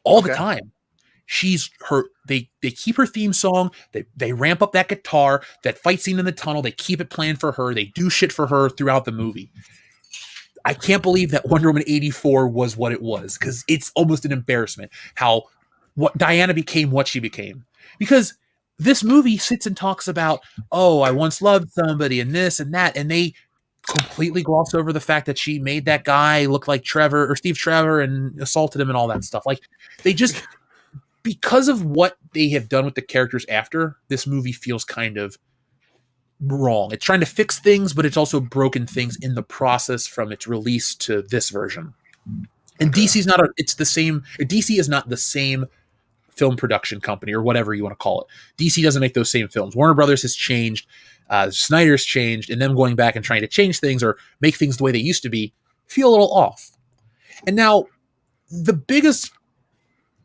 all the time. They keep her theme song. They ramp up that guitar, that fight scene in the tunnel. They keep it playing for her. They do shit for her throughout the movie. I can't believe that Wonder Woman 84 was what it was because it's almost an embarrassment what Diana became what she became. Because this movie sits and talks about, oh, I once loved somebody and this and that, and they completely gloss over the fact that she made that guy look like Steve Trevor and assaulted him and all that stuff. Like they just, because of what they have done with the characters after, this movie feels kind of wrong. It's trying to fix things, but it's also broken things in the process from its release to this version. And DC is not the same film production company or whatever you want to call it. DC doesn't make those same films. Warner Brothers has changed. Snyder's changed, and them going back and trying to change things or make things the way they used to be feel a little off. And now the biggest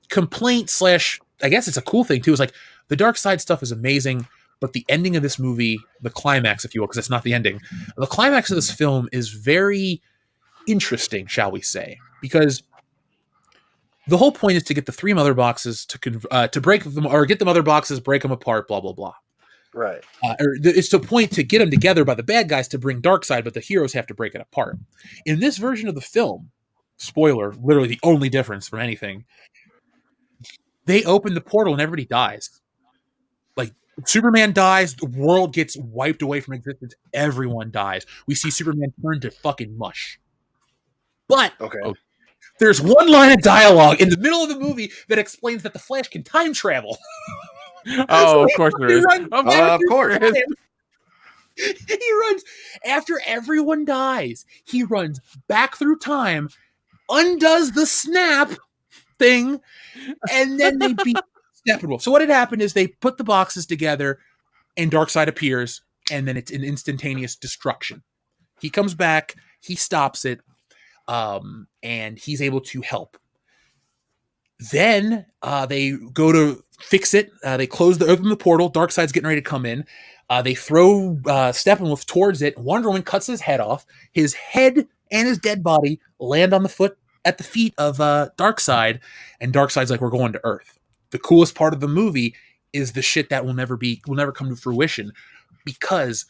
complaint / I guess it's a cool thing too, is like the dark side stuff is amazing, but the ending of this movie, the climax, if you will, because it's not the ending, the climax of this film is very interesting, shall we say, because the whole point is to get the 3 mother boxes to break them, or get the mother boxes, break them apart, blah blah blah. Right. It's the point to get them together by the bad guys to bring Darkseid, but the heroes have to break it apart. In this version of the film, spoiler, literally the only difference from anything, they open the portal and everybody dies. Like, Superman dies, the world gets wiped away from existence, everyone dies. We see Superman turn to fucking mush. But there's one line of dialogue in the middle of the movie that explains that the Flash can time travel. Oh, of course there is. Of course. He runs after everyone dies. He runs back through time, undoes the snap thing, and then they beat Steppenwolf. So what had happened is they put the boxes together, and Darkseid appears, and then it's an instantaneous destruction. He comes back, he stops it, and he's able to help. Then they go to fix it. They open the portal. Darkseid's getting ready to come in. They throw Steppenwolf towards it. Wonder Woman cuts his head off. His head and his dead body land on at the feet of Darkseid, and Darkseid's like, "We're going to Earth." The coolest part of the movie is the shit that will never come to fruition, because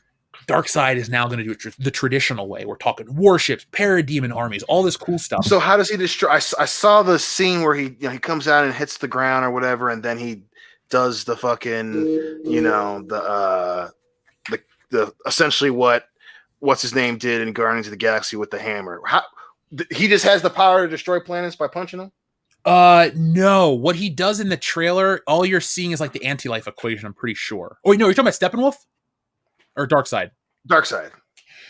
Darkseid is now going to do it the traditional way. We're talking warships, parademon armies, all this cool stuff. So how does he destroy? I saw the scene where he comes out and hits the ground or whatever, and then he does the fucking the essentially what's his name did in Guardians of the Galaxy with the hammer. How he just has the power to destroy planets by punching them? No. What he does in the trailer, all you're seeing is like the anti-life equation, I'm pretty sure. Oh, no, you're talking about Steppenwolf? Or Darkseid? Darkseid.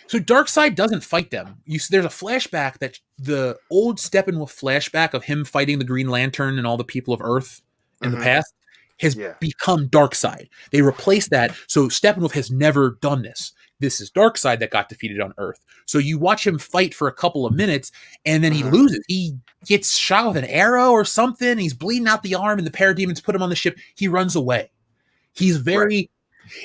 So Darkseid doesn't fight them. There's a flashback, that the old Steppenwolf flashback of him fighting the Green Lantern and all the people of Earth in the past has become Darkseid. They replaced that, so Steppenwolf has never done this. This is Darkseid that got defeated on Earth. So you watch him fight for a couple of minutes, and then he loses. He gets shot with an arrow or something. He's bleeding out the arm, and the parademons put him on the ship. He runs away. He's very... Right.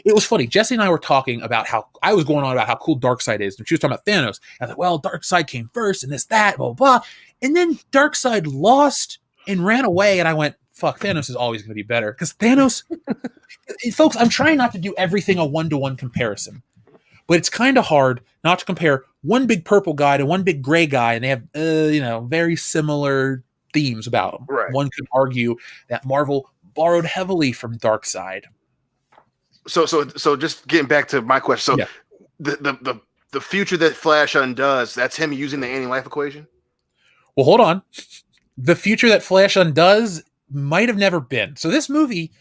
It was funny. Jesse and I were talking about how I was going on about how cool Darkseid is, and she was talking about Thanos. I was like, well, Darkseid came first, and this, that, blah, blah, blah. And then Darkseid lost and ran away, and I went, fuck, Thanos is always going to be better. Because Thanos, folks, I'm trying not to do everything a one-to-one comparison, but it's kind of hard not to compare one big purple guy to one big gray guy, and they have, very similar themes about them. Right. One could argue that Marvel borrowed heavily from Darkseid. So just getting back to my question. So the future that Flash undoes, that's him using the anti-life equation? Well, hold on. The future that Flash undoes might have never been. So this movie,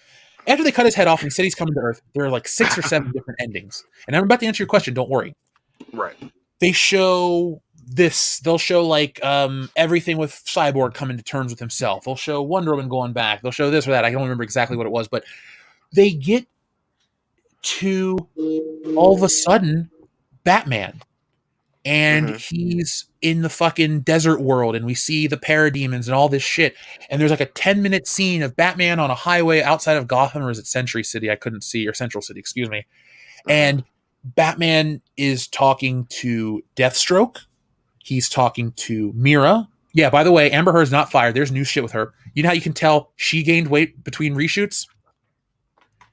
after they cut his head off and he said he's coming to Earth, there are like 6 or 7 different endings. And I'm about to answer your question, don't worry. Right. They show this. They'll show like everything with Cyborg coming to terms with himself. They'll show Wonder Woman going back. They'll show this or that. I don't remember exactly what it was, but they get to all of a sudden Batman, and he's in the fucking desert world, and we see the parademons and all this shit, and there's like a 10-minute scene of Batman on a highway outside of Gotham, or is it Century City? I couldn't see, or Central City, excuse me. And Batman is talking to Deathstroke. He's talking to Mira. Yeah, by the way, Amber Heard's not fired. There's new shit with her. You know how you can tell she gained weight between reshoots?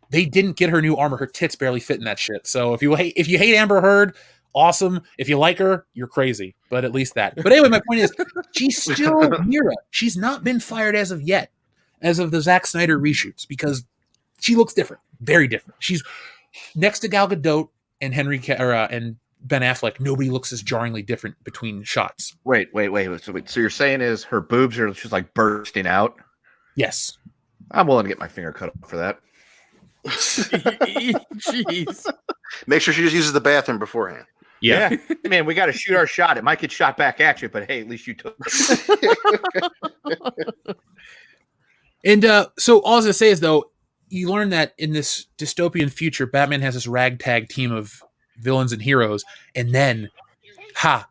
They didn't get her new armor. Her tits barely fit in that shit. So if you hate Amber Heard, awesome. If you like her, you're crazy. But at least that. But anyway, my point is, she's still Mira. She's not been fired as of yet, as of the Zack Snyder reshoots, because she looks different, very different. She's next to Gal Gadot and and Ben Affleck. Nobody looks as jarringly different between shots. Wait. So you're saying is her boobs are just like bursting out? Yes. I'm willing to get my finger cut off for that. Jeez. Make sure she just uses the bathroom beforehand. Yeah. Man, we got to shoot our shot. It might get shot back at you, but hey, at least you took it. And so all I was gonna say is though, you learn that in this dystopian future, Batman has this ragtag team of villains and heroes, and then the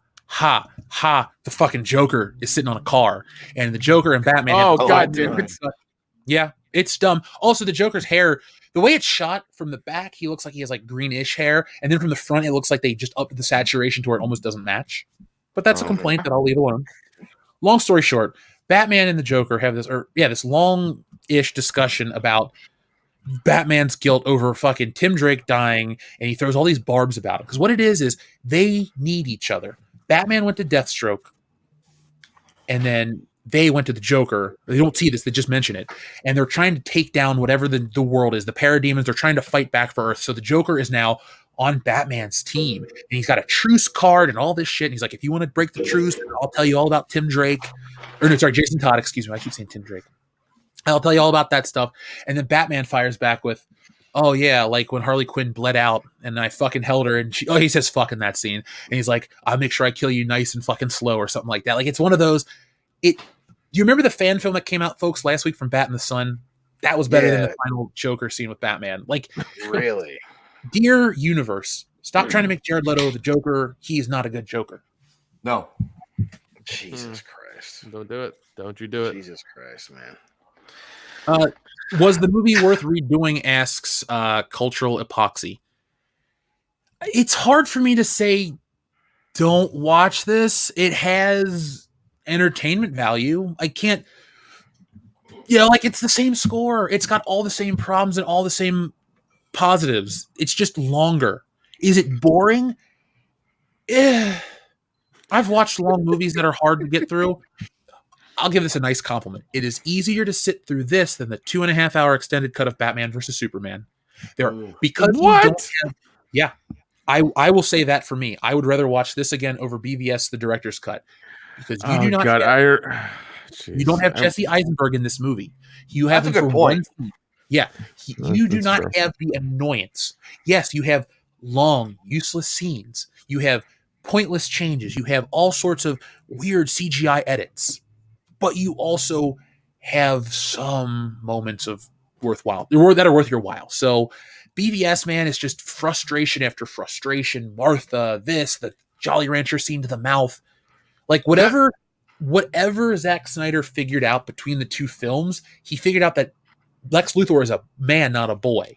fucking Joker is sitting on a car, and the Joker and Batman. Oh, have God damn it. Yeah, it's dumb. Also, the Joker's hair, the way it's shot from the back, he looks like he has like greenish hair, and then from the front, it looks like they just upped the saturation to where it almost doesn't match. But that's a complaint that I'll leave alone. Long story short, Batman and the Joker have this long-ish discussion about Batman's guilt over fucking Tim Drake dying, and he throws all these barbs about it. Because what it is they need each other. Batman went to Deathstroke, and then they went to the Joker. They don't see this, they just mention it. And they're trying to take down whatever the world is, the parademons. They're trying to fight back for Earth. So the Joker is now on Batman's team, and he's got a truce card and all this shit. And he's like, if you want to break the truce, I'll tell you all about Tim Drake. Or no, sorry, Jason Todd, excuse me. I keep saying Tim Drake. I'll tell you all about that stuff. And then Batman fires back with, oh yeah, like when Harley Quinn bled out and I fucking held her, and he says fuck in that scene. And he's like, I'll make sure I kill you nice and fucking slow or something like that. Like, it's one of those, do you remember the fan film that came out, folks, last week from Bat in the Sun? That was better than the final Joker scene with Batman. Like, really? Dear universe, stop trying to make Jared Leto the Joker. He's not a good Joker. No. Jesus Christ. Don't do it. Don't you do it. Jesus Christ, man. Was the movie worth redoing? Asks Cultural Epoxy. It's hard for me to say don't watch this. It has entertainment value. I can't, like, it's the same score. It's got all the same problems and all the same positives. It's just longer. Is it boring? I've watched long movies that are hard to get through. I'll give this a nice compliment. It is easier to sit through this than the 2.5 hour extended cut of Batman versus Superman. Because what? I will say that for me. I would rather watch this again over BVS, the director's cut, because you do not. You don't have Jesse Eisenberg in this movie. You have That's a good point. You do not have the annoyance. Yes, you have long, useless scenes. You have pointless changes. You have all sorts of weird CGI edits. But you also have some moments of worthwhile that are worth your while. So BVS, man, is just frustration after frustration. Martha, the Jolly Rancher scene to the mouth. Like, whatever Zack Snyder figured out between the two films, he figured out that Lex Luthor is a man, not a boy.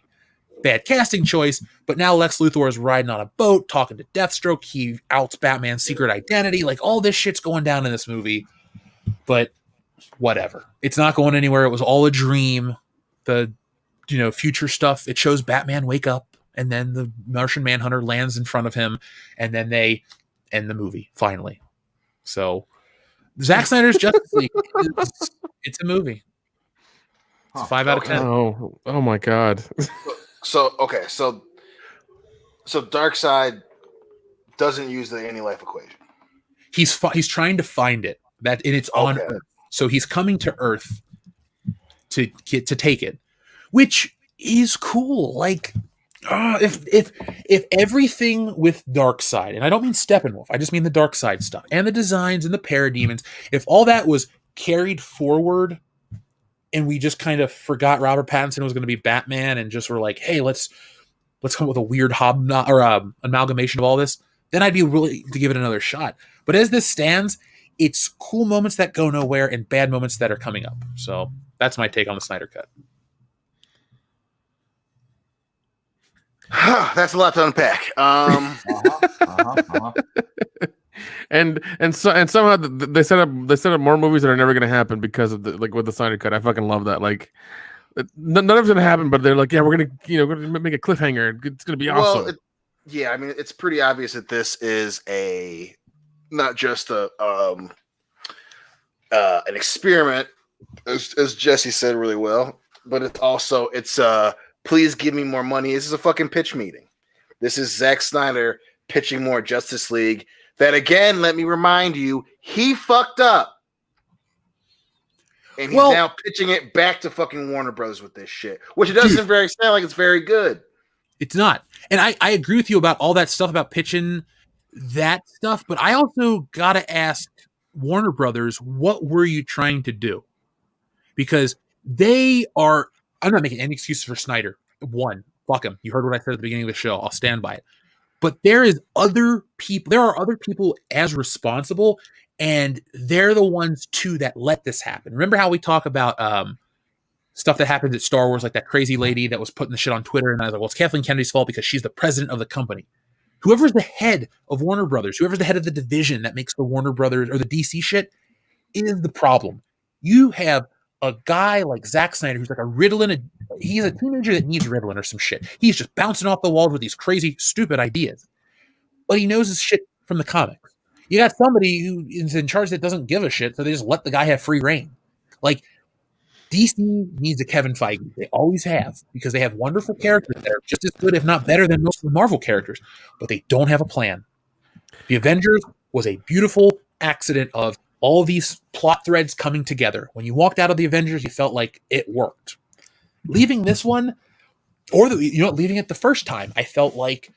Bad casting choice, but now Lex Luthor is riding on a boat, talking to Deathstroke. He outs Batman's secret identity. Like, all this shit's going down in this movie. But whatever. It's not going anywhere. It was all a dream. The future stuff, it shows Batman wake up, and then the Martian Manhunter lands in front of him, and then they end the movie, finally. So Zack Snyder's Justice League, it's a movie. It's 5 out of 10. Oh my God. So Darkseid doesn't use the anti-life equation. He's trying to find it, and it's on Earth. So he's coming to Earth to take it, which is cool. Like, if everything with Darkseid, and I don't mean Steppenwolf, I just mean the Darkseid stuff and the designs and the parademons, if all that was carried forward, and we just kind of forgot Robert Pattinson was going to be Batman, and just were like, hey, let's come up with a weird amalgamation of all this, then I'd be willing to give it another shot. But as this stands, it's cool moments that go nowhere and bad moments that are coming up. So that's my take on the Snyder Cut. That's a lot to unpack. And somehow they set up more movies that are never going to happen because of with the Snyder Cut. I fucking love that. Like, none of it's going to happen, but they're like, yeah, we're gonna make a cliffhanger. It's going to be awesome. I mean, it's pretty obvious that this is not just an experiment, as Jesse said really well, but it's please give me more money. This is a fucking pitch meeting. This is Zack Snyder pitching more Justice League. That, again, let me remind you, he fucked up. And he's now pitching it back to fucking Warner Brothers with this shit, which it doesn't sound like it's very good. It's not. And I agree with you about all that stuff about pitching that stuff, but I also got to ask Warner Brothers, what were you trying to do? Because They are. I'm not making any excuses for Snyder. One, fuck him. You heard what I said at the beginning of the show. I'll stand by it. But there is other people. There are other people as responsible, and they're the ones too that let this happen. Remember how we talk about stuff that happens at Star Wars, like that crazy lady that was putting the shit on Twitter, and I was like, well, it's Kathleen Kennedy's fault because she's the president of the company. Whoever's the head of Warner Brothers, whoever's the head of the division that makes the Warner Brothers or the DC shit, is the problem. You have a guy like Zack Snyder who's like a Ritalin. He's a teenager that needs Ritalin or some shit. He's just bouncing off the walls with these crazy, stupid ideas. But he knows his shit from the comics. You got somebody who is in charge that doesn't give a shit, so they just let the guy have free reign. Like, DC needs a Kevin Feige. They always have, because they have wonderful characters that are just as good, if not better, than most of the Marvel characters, but they don't have a plan. The Avengers was a beautiful accident of all these plot threads coming together. When you walked out of the Avengers, you felt like it worked. Leaving this one, or leaving it the first time, I felt like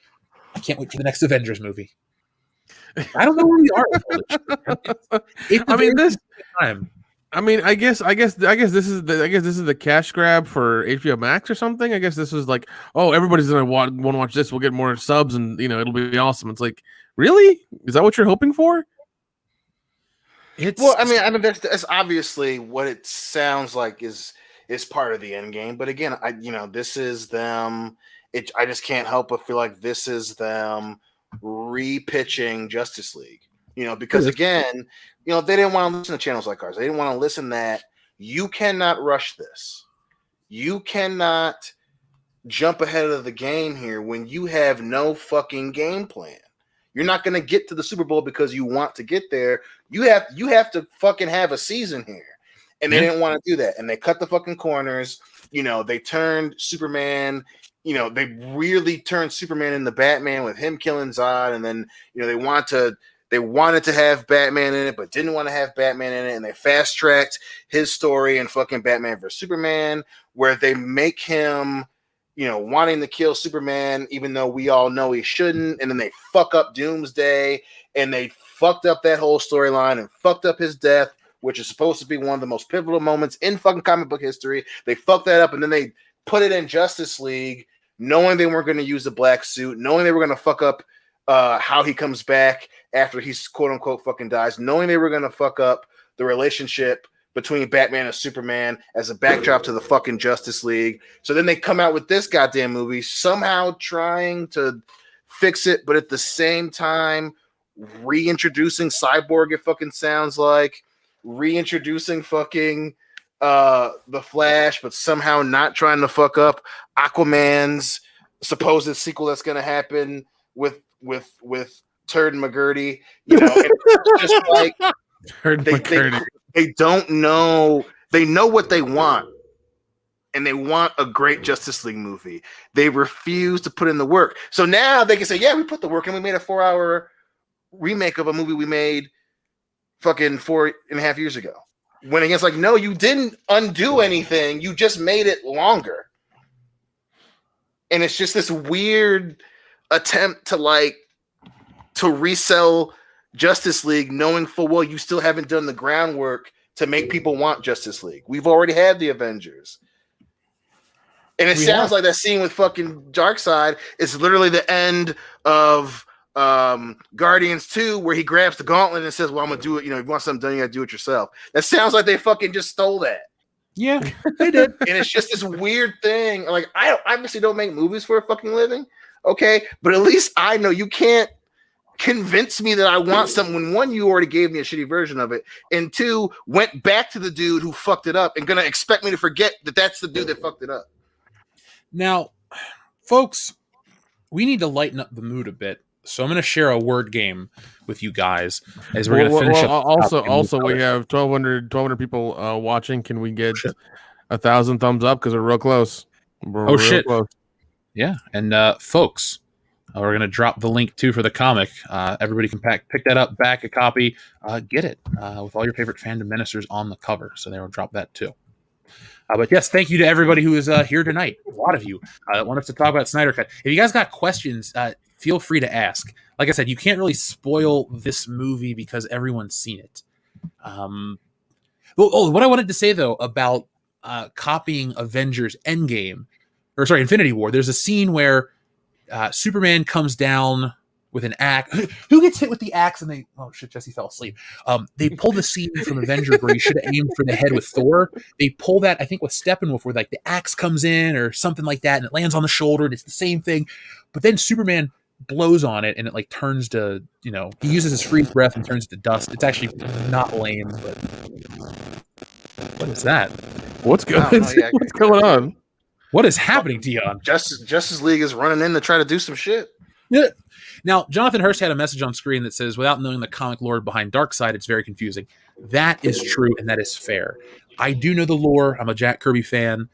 I can't wait for the next Avengers movie. I don't know where we are with all this. I guess this is the cash grab for HBO Max or something. I guess this is like, oh, everybody's gonna want to watch this. We'll get more subs, and it'll be awesome. It's like, really? Is that what you're hoping for? Well, I mean, that's obviously what it sounds like is part of the end game. But again, this is them. I just can't help but feel like this is them repitching Justice League. Because again, they didn't want to listen to channels like ours. They didn't want to listen that you cannot rush this. You cannot jump ahead of the game here when you have no fucking game plan. You're not going to get to the Super Bowl because you want to get there. You have to fucking have a season here. And they didn't want to do that. And they cut the fucking corners. They turned Superman, they really turned Superman into Batman with him killing Zod. And then, they wanted to have Batman in it, but didn't want to have Batman in it. And they fast tracked his story in fucking Batman vs Superman, where they make him, wanting to kill Superman, even though we all know he shouldn't. And then they fuck up Doomsday, and they fucked up that whole storyline and fucked up his death, which is supposed to be one of the most pivotal moments in fucking comic book history. They fucked that up, and then they put it in Justice League, knowing they weren't going to use the black suit, knowing they were going to fuck up how he comes back after he's quote unquote fucking dies, knowing they were going to fuck up the relationship between Batman and Superman as a backdrop to the fucking Justice League. So then they come out with this goddamn movie, somehow trying to fix it, but at the same time reintroducing Cyborg, it fucking sounds like, reintroducing fucking the Flash, but somehow not trying to fuck up Aquaman's supposed sequel that's going to happen with Turd McGurdy. It's just like they don't know. They know what they want, and they want a great Justice League movie. They refuse to put in the work. So now they can say, yeah, we put the work in. We made a 4-hour remake of a movie we made fucking 4.5 years ago. When it's like, no, you didn't undo anything. You just made it longer. And it's just this weird attempt to resell Justice League, knowing full well you still haven't done the groundwork to make people want Justice League. We've already had the Avengers. And it sounds like that scene with fucking Darkseid is literally the end of Guardians 2, where he grabs the gauntlet and says, well, I'm gonna do it. If you want something done, you gotta do it yourself. That sounds like they fucking just stole that. Yeah, they did. And it's just this weird thing. Like, I obviously don't make movies for a fucking living. Okay, but at least I know you can't convince me that I want something when, one, you already gave me a shitty version of it, and two, went back to the dude who fucked it up and gonna expect me to forget that that's the dude that fucked it up. Now, folks, we need to lighten up the mood a bit. So I'm going to share a word game with you guys as we're going to finish up. Also, we have 1,200 people watching. Can we get 1,000 thumbs up? Because we're real close. We're real close. Yeah. And folks, we're going to drop the link too for the comic. Everybody can pick that up, back a copy, get it with all your favorite fandom ministers on the cover. So they will drop that too. But yes, thank you to everybody who is here tonight. A lot of you want us to talk about Snyder Cut. If you guys got questions, feel free to ask. Like I said, you can't really spoil this movie because everyone's seen it. What I wanted to say though about copying Avengers Endgame, or sorry, Infinity War. There's a scene where Superman comes down with an axe. Who gets hit with the axe? And Jesse fell asleep. They pull the scene from Avengers where he should have aimed for the head with Thor. They pull that, I think, with Steppenwolf, where like the axe comes in or something like that, and it lands on the shoulder, and it's the same thing. But then Superman blows on it, and it like turns to, he uses his freeze breath and turns to dust. It's actually not lame, but what is that? What's going? What's going on? What is happening, Dion? Justice League is running in to try to do some shit. Yeah. Now, Jonathan Hurst had a message on screen that says, without knowing the comic lore behind Darkseid, it's very confusing. That is true, and that is fair. I do know the lore. I'm a Jack Kirby fan.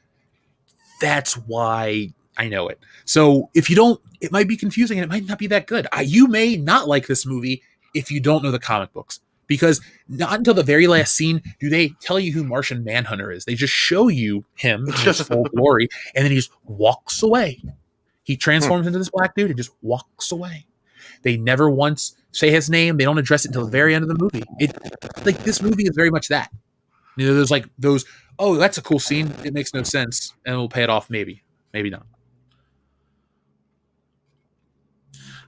That's why I know it. So if you don't, it might be confusing, and it might not be that good. You may not like this movie if you don't know the comic books, because not until the very last scene do they tell you who Martian Manhunter is. They just show you him in his full glory, and then he just walks away. He transforms into this black dude and just walks away. They never once say his name. They don't address it until the very end of the movie. This movie is very much that. There's like those, oh, that's a cool scene. It makes no sense, and we'll pay it off. Maybe not.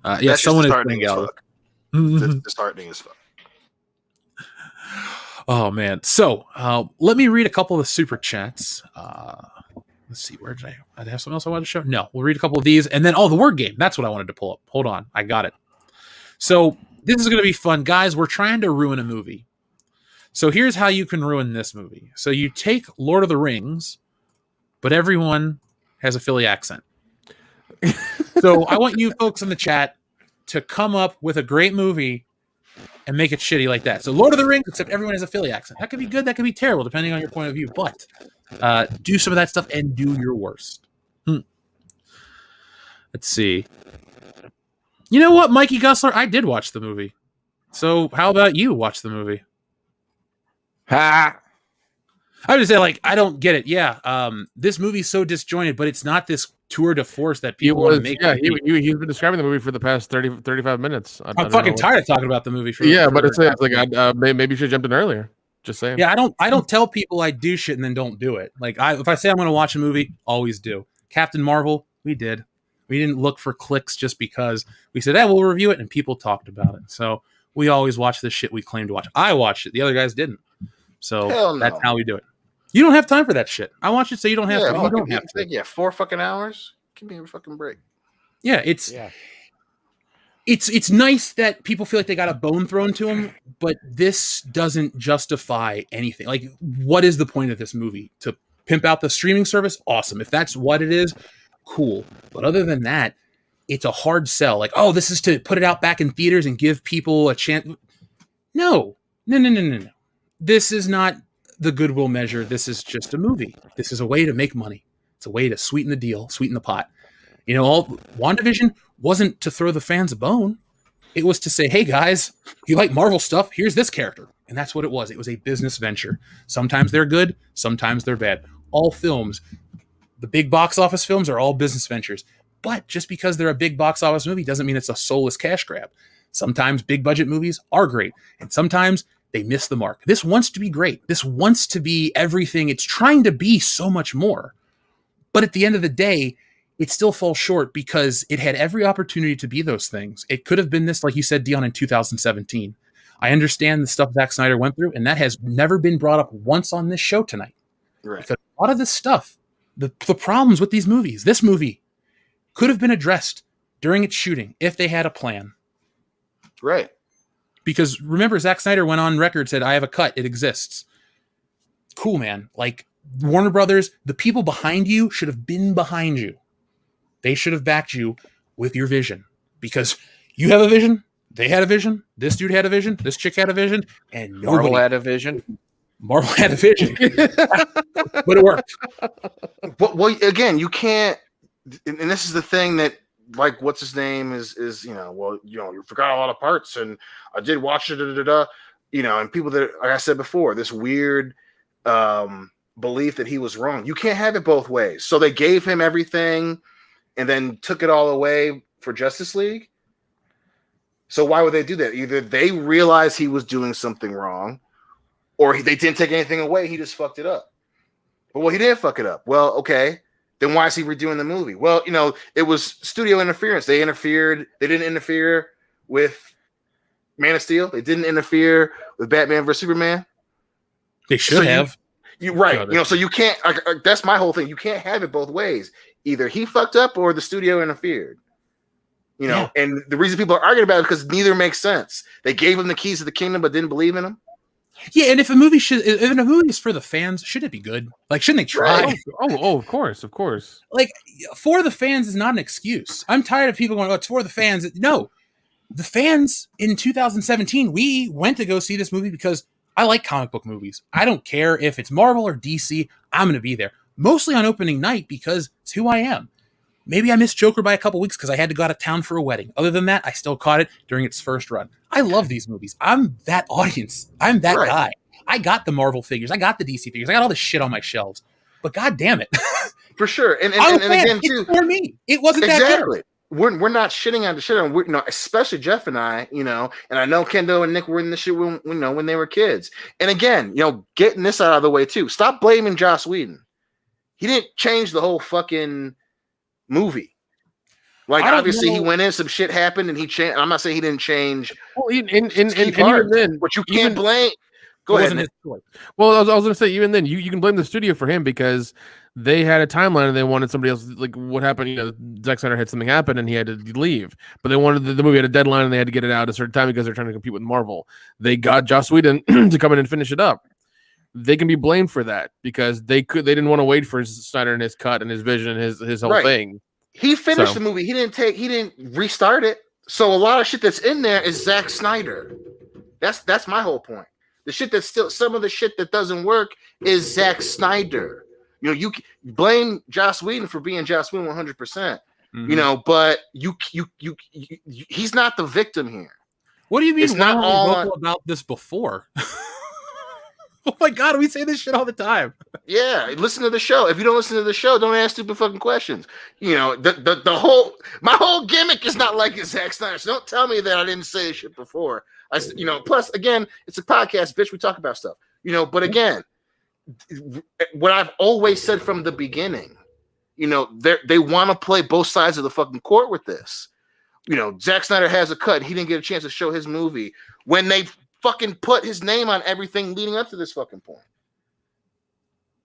That's someone is disheartening as fuck. That's disheartening as fuck. Oh man. So let me read a couple of the super chats. Let's see, where did I have something else I wanted to show? No, we'll read a couple of these, and then the word game. That's what I wanted to pull up. Hold on, I got it. So this is going to be fun, guys. We're trying to ruin a movie. So here's how you can ruin this movie. So you take Lord of the Rings, but everyone has a Philly accent. So I want you folks in the chat to come up with a great movie and make it shitty like that. So Lord of the Rings, except everyone has a Philly accent. That could be good. That could be terrible, depending on your point of view. But do some of that stuff and do your worst. Let's see. You know what, Mikey Gussler? I did watch the movie. So how about you watch the movie? Ha! I would say, I don't get it. Yeah, this movie's so disjointed, but it's not this tour de force that people want to make. Yeah, he's been describing the movie for the past 35 minutes. I'm fucking tired of talking about the movie. But it's like maybe you should have jumped in earlier. Just saying. Yeah, I don't tell people I do shit and then don't do it. If I say I'm going to watch a movie, always do. Captain Marvel, we did. We didn't look for clicks just because we said, we'll review it, and people talked about it. So we always watch the shit we claim to watch. I watched it. The other guys didn't. So that's how we do it. You don't have time for that shit. I watch it so you don't have to. You don't have to. Yeah, 4 fucking hours. Give me a fucking break. Yeah, it's nice that people feel like they got a bone thrown to them, but this doesn't justify anything. What is the point of this movie? To pimp out the streaming service? Awesome. If that's what it is, cool. But other than that, it's a hard sell. This is to put it out back in theaters and give people a chance. No. This is not the goodwill measure. This is just a movie. This is a way to make money. It's a way to sweeten the deal, sweeten the pot. WandaVision wasn't to throw the fans a bone. It was to say, hey guys, you like Marvel stuff? Here's this character. And that's what it was. It was a business venture. Sometimes they're good. Sometimes they're bad. All films, the big box office films, are all business ventures. But just because they're a big box office movie doesn't mean it's a soulless cash grab. Sometimes big budget movies are great. And sometimes they miss the mark. This wants to be great. This wants to be everything. It's trying to be so much more. But at the end of the day, it still falls short because it had every opportunity to be those things. It could have been this, like you said, Dion, in 2017. I understand the stuff Zack Snyder went through, and that has never been brought up once on this show tonight. Right. Because a lot of this stuff, the problems with these movies, this movie could have been addressed during its shooting if they had a plan. Right. Because remember, Zack Snyder went on record, said, I have a cut. It exists. Cool, man. Warner Brothers, the people behind you should have been behind you. They should have backed you with your vision. Because you have a vision, they had a vision, this dude had a vision, this chick had a vision, and Marvel had a vision. Marvel had a vision. But it worked. Well, again, you can't, and this is the thing that, what's his name is you forgot a lot of parts, and I did watch it, and people that, like I said before, this weird belief that he was wrong. You can't have it both ways. So they gave him everything and then took it all away for Justice League. So why would they do that? Either they realized he was doing something wrong, or they didn't take anything away. He just fucked it up. But well, he didn't fuck it up. Well, okay. Then why is he redoing the movie? Well, it was studio interference. They interfered. They didn't interfere with Man of Steel. They didn't interfere with Batman vs Superman. They should have. You right. So you can't. That's my whole thing. You can't have it both ways. Either he fucked up or the studio interfered. And the reason people are arguing about it is because neither makes sense. They gave him the keys to the kingdom, but didn't believe in him. Yeah, and if a movie is for the fans, should it be good? Like, shouldn't they try? Right. Oh, of course. Like, for the fans is not an excuse. I'm tired of people going, "Oh, it's for the fans." No, the fans in 2017, we went to go see this movie because I like comic book movies. I don't care if it's Marvel or DC. I'm going to be there, mostly on opening night because it's who I am. Maybe I missed Joker by a couple weeks because I had to go out of town for a wedding. Other than that, I still caught it during its first run. I love these movies. I'm that audience. I'm that guy. I got the Marvel figures. I got the DC figures. I got all this shit on my shelves. But God damn it. For sure. And again, too. For me, it wasn't exactly. that good. We're not shitting on the shit on, especially Jeff and I, and I know Kendo and Nick were in the shit when they were kids. And again, getting this out of the way too. Stop blaming Joss Whedon. He didn't change the whole fucking movie. Like, obviously he went in, some shit happened, and he changed. I'm not saying he didn't change. Well, and even then, but you can't blame. Go ahead. His choice. Well, I was going to say, even then, you can blame the studio for him because they had a timeline and they wanted somebody else. Like, what happened? Zack Snyder had something happen and he had to leave, but they wanted the movie had a deadline and they had to get it out at a certain time because they're trying to compete with Marvel. They got Joss Whedon to come in and finish it up. They can be blamed for that because they didn't want to wait for Snyder and his cut and his vision and his whole thing. He finished the movie. He didn't restart it. So a lot of shit that's in there is Zack Snyder. That's my whole point. The shit that's still, some of the shit that doesn't work is Zack Snyder. You blame Joss Whedon for being Joss Whedon 100%. But he's not the victim here. What do you mean? It's not all about this before. Oh my God, we say this shit all the time. Yeah, listen to the show. If you don't listen to the show, don't ask stupid fucking questions. My whole gimmick is not like Zack Snyder. So don't tell me that I didn't say this shit before. Plus again, it's a podcast, bitch. We talk about stuff. But again, what I've always said from the beginning, they want to play both sides of the fucking court with this. Zack Snyder has a cut. He didn't get a chance to show his movie when they fucking put his name on everything leading up to this fucking point.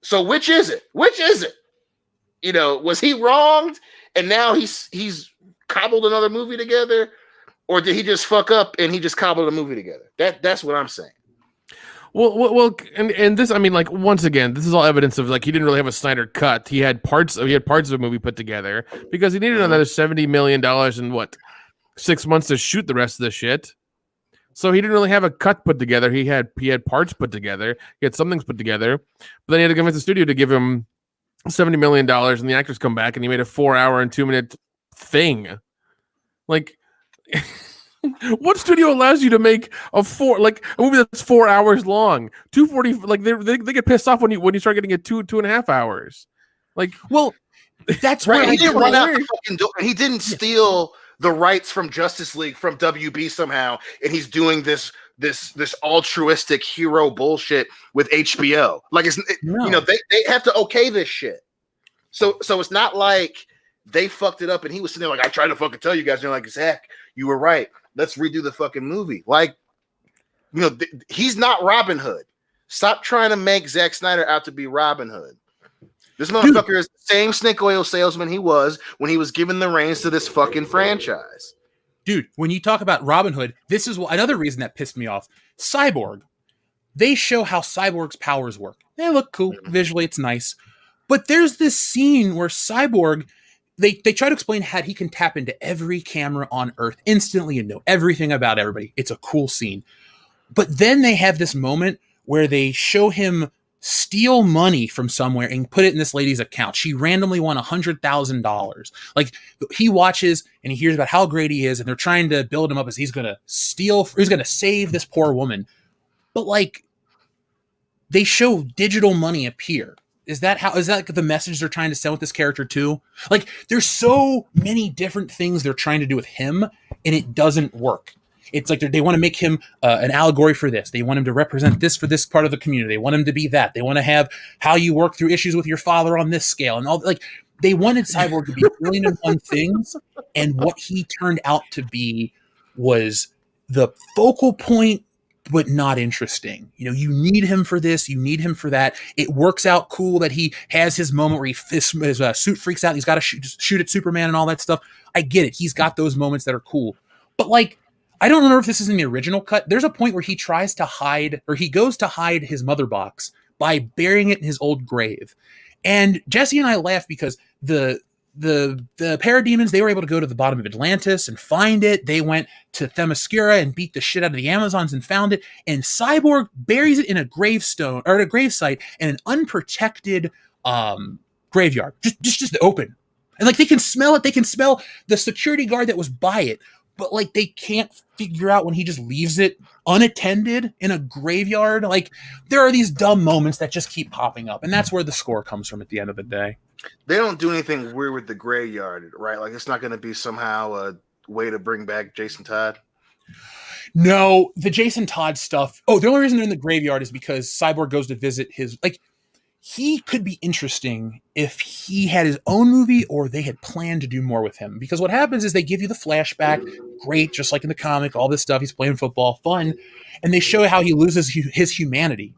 So which is it? Was he wronged and now he's cobbled another movie together, or did he just fuck up and he just cobbled a movie together? That's what I'm saying. Well, and this, I mean, like, once again, this is all evidence of, like, he didn't really have a Snyder cut. He had parts of a movie put together because he needed another $70 million in 6 months to shoot the rest of the shit. So he didn't really have a cut put together. He had parts put together. He had some things put together. But then he had to convince the studio to give him $70 million, and the actors come back, and he made a 4-hour and 2-minute thing. Like, what studio allows you to make a movie that's 4 hours long? 240. Like, they get pissed off when you start getting it 2.5 hours. Like, well, that's right. He didn't run out the fucking door. He didn't steal the rights from Justice League from WB somehow, and he's doing this altruistic hero bullshit with HBO. Like, they have to okay this shit. So it's not like they fucked it up and he was sitting there like, I tried to fucking tell you guys, and you're like, Zach, you were right. Let's redo the fucking movie. Like, he's not Robin Hood. Stop trying to make Zack Snyder out to be Robin Hood. This motherfucker is the same snake oil salesman he was when he was given the reins to this fucking franchise. Dude, when you talk about Robin Hood, this is another reason that pissed me off. Cyborg. They show how Cyborg's powers work. They look cool. Visually, it's nice. But there's this scene where Cyborg, they try to explain how he can tap into every camera on Earth instantly and know everything about everybody. It's a cool scene. But then they have this moment where they show him steal money from somewhere and put it in this lady's account. She randomly won $100,000. Like, he watches and he hears about how great he is, and they're trying to build him up as he's going to save this poor woman. But like, they show digital money appear. Is that like the message they're trying to send with this character too? Like, there's so many different things they're trying to do with him, and it doesn't work. It's like they want to make him an allegory for this. They want him to represent this for this part of the community. They want him to be that. They want to have how you work through issues with your father on this scale and all. Like they wanted Cyborg to be a billion and one things, and what he turned out to be was the focal point, but not interesting. You know, you need him for this, you need him for that. It works out cool that he has his moment where his suit freaks out. He's got to shoot at Superman and all that stuff. I get it. He's got those moments that are cool, but like. I don't remember if this is in the original cut. There's a point where he tries to hide, or he goes to hide his mother box by burying it in his old grave. And Jesse and I laugh because the parademons, they were able to go to the bottom of Atlantis and find it. They went to Themyscira and beat the shit out of the Amazons and found it. And Cyborg buries it in a gravestone or a gravesite in an unprotected graveyard, just open. And like they can smell it. They can smell the security guard that was by it. But like they can't figure out when he just leaves it unattended in a graveyard. Like there are these dumb moments that just keep popping up, and that's where the score comes from at the end of the day. They don't do anything weird with the graveyard, right? Like it's not going to be somehow a way to bring back Jason Todd. No, the Jason Todd stuff. Oh, the only reason they're in the graveyard is because Cyborg goes to visit his like. He could be interesting if he had his own movie or they had planned to do more with him. Because what happens is they give you the flashback, great, just like in the comic, all this stuff, he's playing football, fun, and they show how he loses his humanity.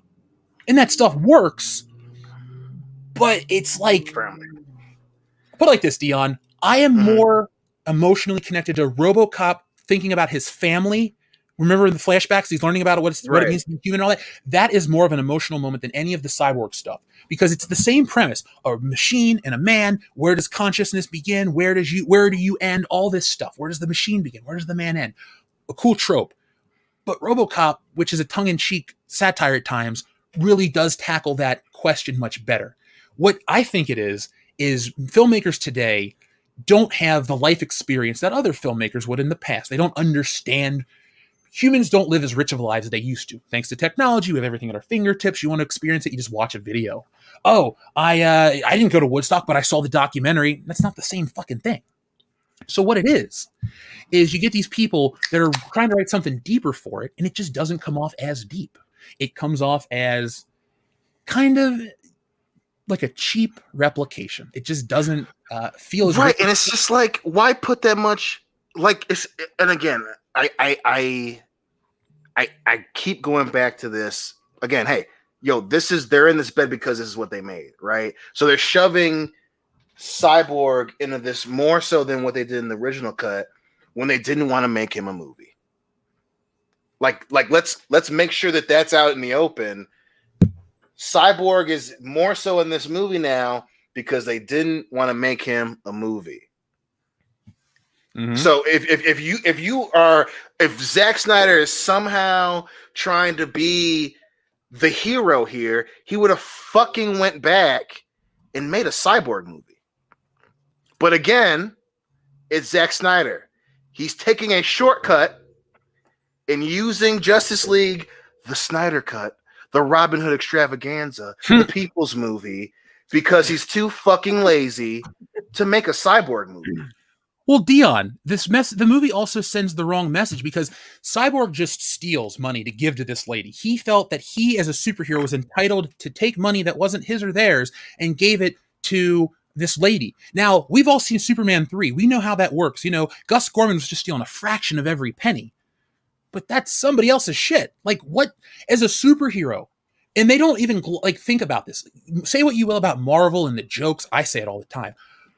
And that stuff works, but it's like, put it like this, Dion, I am more emotionally connected to RoboCop thinking about his family. Remember the flashbacks? He's learning about what it means to be human and all that. That is more of an emotional moment than any of the Cyborg stuff because it's the same premise: a machine and a man. Where does consciousness begin? Where do you end? All this stuff. Where does the machine begin? Where does the man end? A cool trope. But RoboCop, which is a tongue-in-cheek satire at times, really does tackle that question much better. What I think it is filmmakers today don't have the life experience that other filmmakers would in the past. They don't understand. Humans don't live as rich of lives as they used to. Thanks to technology, we have everything at our fingertips. You want to experience it, you just watch a video. Oh, I didn't go to Woodstock, but I saw the documentary. That's not the same fucking thing. So what it is you get these people that are trying to write something deeper for it, and it just doesn't come off as deep. It comes off as kind of like a cheap replication. It just doesn't feel as right. And it's just like, why put that much? Like, it's, and again, I keep going back to this again. Hey, they're in this bed because this is what they made, right? So they're shoving Cyborg into this more so than what they did in the original cut when they didn't want to make him a movie. Like let's make sure that that's out in the open. Cyborg is more so in this movie now because they didn't want to make him a movie. Mm-hmm. So if Zack Snyder is somehow trying to be the hero here, he would have fucking went back and made a Cyborg movie. But again, it's Zack Snyder. He's taking a shortcut and using Justice League, the Snyder Cut, the Robin Hood extravaganza, the People's movie, because he's too fucking lazy to make a Cyborg movie. Well, Dion, the movie also sends the wrong message because Cyborg just steals money to give to this lady. He felt that he, as a superhero, was entitled to take money that wasn't his or theirs and gave it to this lady. Now, we've all seen Superman 3. We know how that works. You know, Gus Gorman was just stealing a fraction of every penny. But that's somebody else's shit. Like, what, as a superhero, and they don't even, like, think about this. Say what you will about Marvel and the jokes. I say it all the time.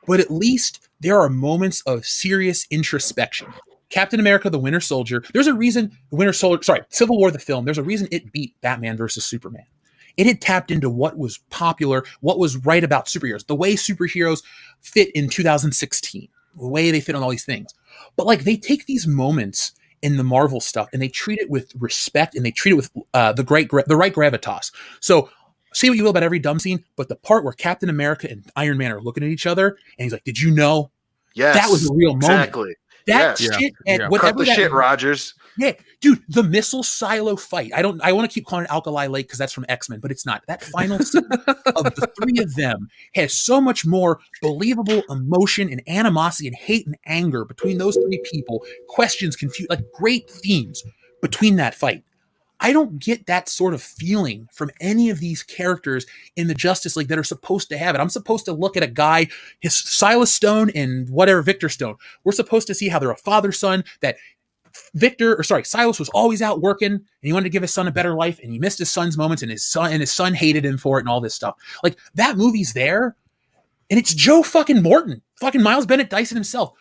But at least there are moments of serious introspection. Captain America, the Winter Soldier, there's a reason Civil War, the film, there's a reason it beat Batman versus Superman. It had tapped into what was popular, what was right about superheroes, the way superheroes fit in 2016, the way they fit on all these things. But like they take these moments in the Marvel stuff and they treat it with respect and they treat it with the right gravitas. So say what you will about every dumb scene, but the part where Captain America and Iron Man are looking at each other and he's like, "Did you know?" Yes, that was a real moment. Exactly. Yes. shit Yeah. at whatever Cut the that shit, Rogers. Yeah, dude, the missile silo fight. I want to keep calling it Alkali Lake because that's from X-Men, but it's not. That final scene of the three of them has so much more believable emotion and animosity and hate and anger between those three people. Questions, confusion, like great themes between that fight. I don't get that sort of feeling from any of these characters in the Justice League that are supposed to have it. I'm supposed to look at a guy, his Silas Stone and whatever Victor Stone. We're supposed to see how they're a father-son, that Silas was always out working and he wanted to give his son a better life and he missed his son's moments and his son hated him for it and all this stuff. Like that movie's there and it's Joe fucking Morton, fucking Miles Bennett Dyson himself.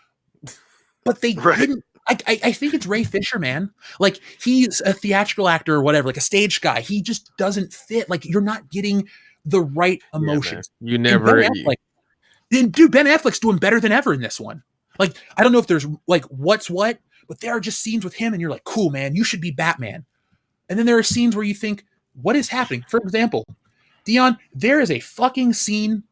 But they didn't. I think it's Ray Fisher, man. Like he's a theatrical actor or whatever, like a stage guy. He just doesn't fit. Like you're not getting the right emotions. Yeah, you never. Dude, Ben Affleck's doing better than ever in this one. Like I don't know if there's like what's what, but there are just scenes with him and you're like, cool, man, you should be Batman. And then there are scenes where you think, what is happening? For example, Dion, there is a fucking scene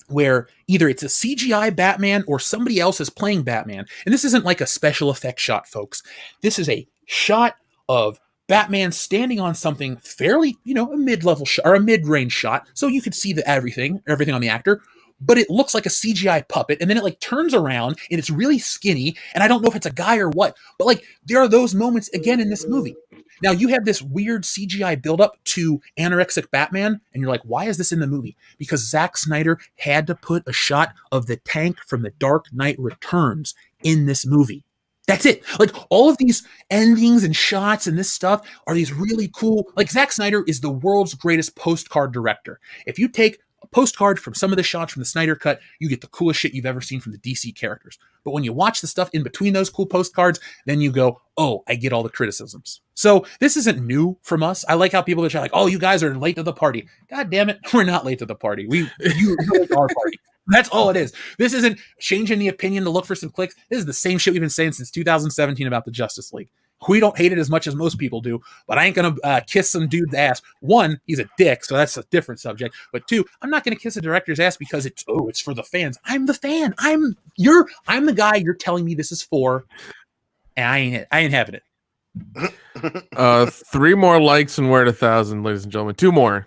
where either it's a CGI Batman or somebody else is playing Batman. And this isn't like a special effect shot, folks. This is a shot of Batman standing on something fairly, a mid-level shot or a mid-range shot. So you could see everything on the actor. But it looks like a CGI puppet, and then it like turns around and it's really skinny, and I don't know if it's a guy or what, but like there are those moments again in this movie. Now you have this weird CGI buildup to anorexic Batman, and you're like, why is this in the movie? Because Zack Snyder had to put a shot of the tank from The Dark Knight Returns in this movie. That's it. Like all of these endings and shots and this stuff are these really cool. Like Zack Snyder is the world's greatest postcard director. If you take a postcard from some of the shots from the Snyder Cut, you get the coolest shit you've ever seen from the DC characters. But when you watch the stuff in between those cool postcards, then you go, oh, I get all the criticisms. So this isn't new from us. I like how people are like, oh, you guys are late to the party. God damn it, we're not late to the party. You our party. That's all it is. This isn't changing the opinion to look for some clicks. This is the same shit we've been saying since 2017 about the Justice League. We don't hate it as much as most people do, but I ain't going to kiss some dude's ass. One, he's a dick, so that's a different subject. But two, I'm not going to kiss a director's ass because it's for the fans. I'm the fan. I'm the guy you're telling me this is for, and I ain't having it. 3 more likes and we're at 1,000, ladies and gentlemen. 2 more.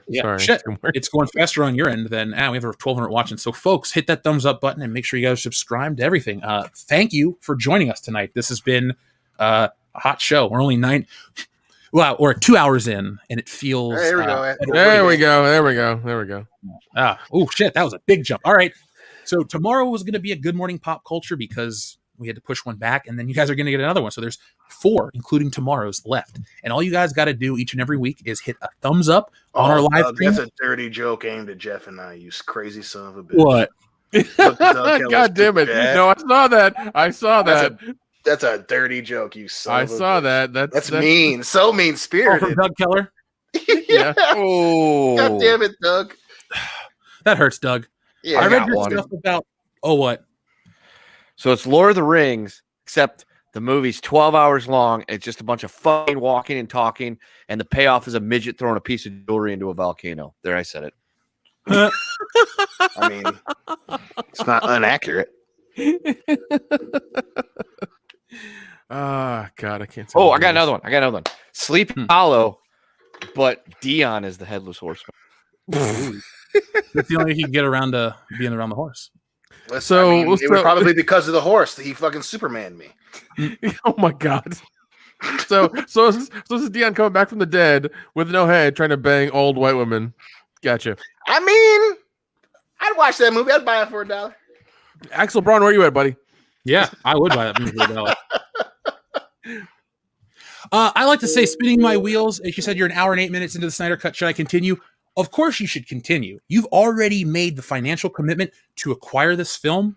Yeah, Sorry. shit. 2 more. It's going faster on your end than we have over 1,200 watching. So, folks, hit that thumbs up button and make sure you guys subscribe to everything. Thank you for joining us tonight. This has been a hot show. We're only 2 hours in, and it feels. There we go. There we go. Oh shit, that was a big jump. All right, so tomorrow was going to be a Good Morning Pop Culture because we had to push one back, and then you guys are going to get another one. So there's 4, including tomorrow's, left. And all you guys got to do each and every week is hit a thumbs up on our live stream. That's a dirty joke aimed at Jeff and I, you crazy son of a bitch. What? God damn it. No, I saw that. That's a dirty joke, you son of a bitch. I saw that. That's mean. So mean-spirited. From Doug Keller? Yeah. Oh. God damn it, Doug. That hurts, Doug. Yeah, I read your stuff about... Oh, what? So it's Lord of the Rings, except the movie's 12 hours long. It's just a bunch of fucking walking and talking, and the payoff is a midget throwing a piece of jewelry into a volcano. There, I said it. I mean, it's not inaccurate. God, I can't. Oh, I got another one. Sleepy Hollow, but Dion is the headless horseman. That's the only way he can get around to being around the horse. It was probably because of the horse that he fucking Superman me. Oh my god. So this is Dion coming back from the dead with no head, trying to bang old white women. Gotcha. I mean, I'd watch that movie. I'd buy it for $1. Axel Braun, where you at, buddy? Yeah, I would buy that movie for $1. I like to say, spinning my wheels. As you said, you're an hour and 8 minutes into the Snyder Cut. Should I continue? Of course you should continue. You've already made the financial commitment to acquire this film.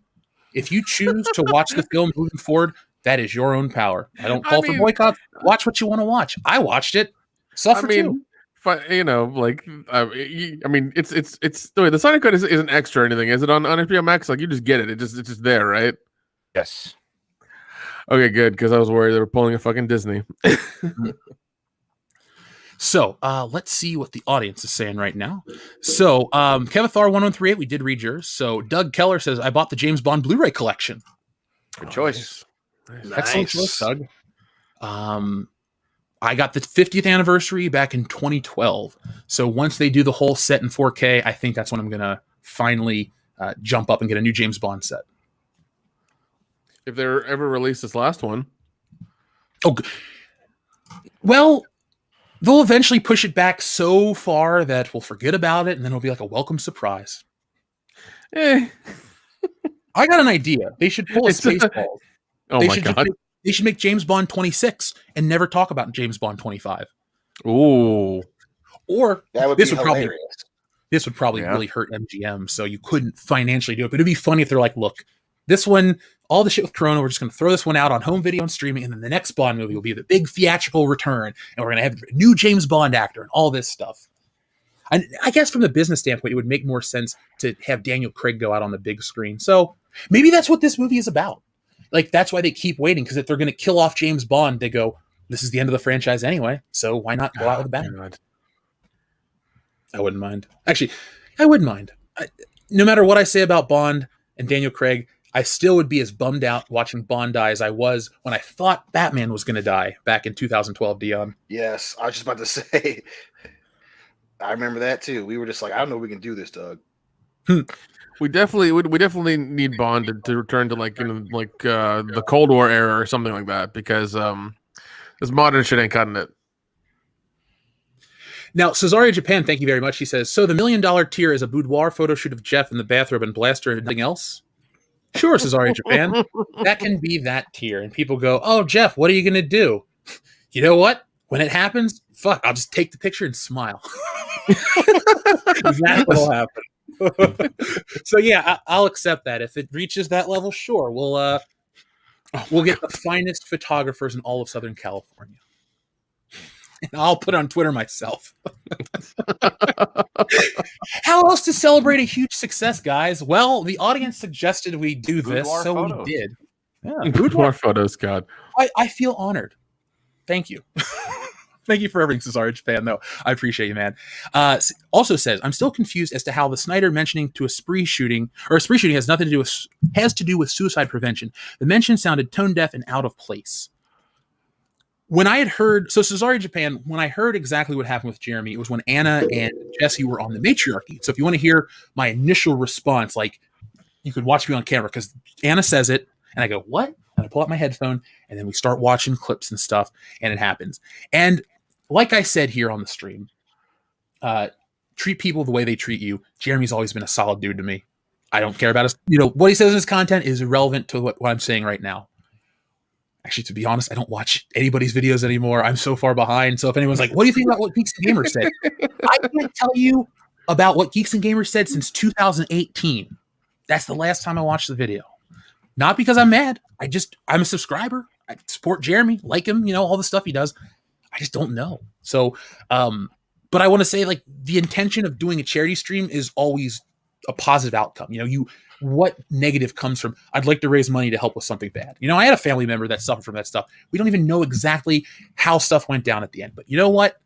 If you choose to watch the film moving forward, that is your own power. I don't call for boycott. Watch what you want to watch. I watched it. Suffer too. You know, like I mean, it's the way the Snyder Cut isn't extra or anything. Is it on HBO Max? Like you just get it. It's just there, right? Yes. Okay, good, because I was worried they were pulling a fucking Disney. So let's see what the audience is saying right now. So Kevin Thar 1138, we did read yours. So Doug Keller says, I bought the James Bond Blu-ray collection. Good choice. Excellent choice, Doug. I got the 50th anniversary back in 2012. So once they do the whole set in 4K, I think that's when I'm going to finally jump up and get a new James Bond set. If they ever release this last one. Oh, well, they'll eventually push it back so far that we'll forget about it, and then it'll be like a welcome surprise. I got an idea. They should pull a Spaceballs. Oh my God. They should make James Bond 26 and never talk about James Bond 25. Ooh. Or that would this be would hilarious. probably really hurt MGM, so you couldn't financially do it. But it'd be funny if they're like, look, this one, all the shit with Corona, we're just going to throw this one out on home video and streaming, and then the next Bond movie will be the big theatrical return, and we're going to have a new James Bond actor and all this stuff. And I guess from the business standpoint, it would make more sense to have Daniel Craig go out on the big screen. So maybe that's what this movie is about. Like, that's why they keep waiting, because if they're going to kill off James Bond, they go, this is the end of the franchise anyway, so why not go out with a bang? I wouldn't mind. Actually, I wouldn't mind. No matter what I say about Bond and Daniel Craig, I still would be as bummed out watching Bond die as I was when I thought Batman was going to die back in 2012, Dion. Yes, I was just about to say. I remember that too. We were just like, I don't know if we can do this, Doug. We definitely need Bond to return to the Cold War era or something like that, because this modern shit ain't cutting it. Now, Cesaria Japan, thank you very much. He says, so the $1 million tier is a boudoir photo shoot of Jeff in the bathrobe and Blaster and nothing else? Sure, Cesaria Japan. That can be that tier. And people go, oh, Jeff, what are you going to do? You know what? When it happens, fuck, I'll just take the picture and smile. That's what'll happen. So yeah, I'll accept that. If it reaches that level, sure, we'll get the finest photographers in all of Southern California. And I'll put it on Twitter myself. How else to celebrate a huge success, guys? Well, the audience suggested we do this, Boudoir so photos. we did. Yeah, Boudoir photos, God. I feel honored. Thank you. Thank you for everything, Cesario Japan, though. I appreciate you, man. Also says, I'm still confused as to how the Snyder mentioning to a spree shooting has nothing to do with suicide prevention. The mention sounded tone deaf and out of place. When I had heard, so Cesario Japan, when I heard exactly what happened with Jeremy, it was when Anna and Jesse were on the matriarchy. So if you want to hear my initial response, like, you could watch me on camera, because Anna says it, and I go, what? And I pull out my headphone, and then we start watching clips and stuff, and it happens. And like I said here on the stream, treat people the way they treat you. Jeremy's always been a solid dude to me. I don't care about us. What he says in his content is irrelevant to what I'm saying right now. Actually, to be honest, I don't watch anybody's videos anymore. I'm so far behind. So if anyone's like, what do you think about what Geeks and Gamers said? I can't tell you about what Geeks and Gamers said since 2018. That's the last time I watched the video. Not because I'm mad. I'm a subscriber. I support Jeremy, like him, all the stuff he does. I just don't know. So, but I want to say, like, the intention of doing a charity stream is always a positive outcome. What negative comes from, I'd like to raise money to help with something bad. I had a family member that suffered from that stuff. We don't even know exactly how stuff went down at the end. But you know what?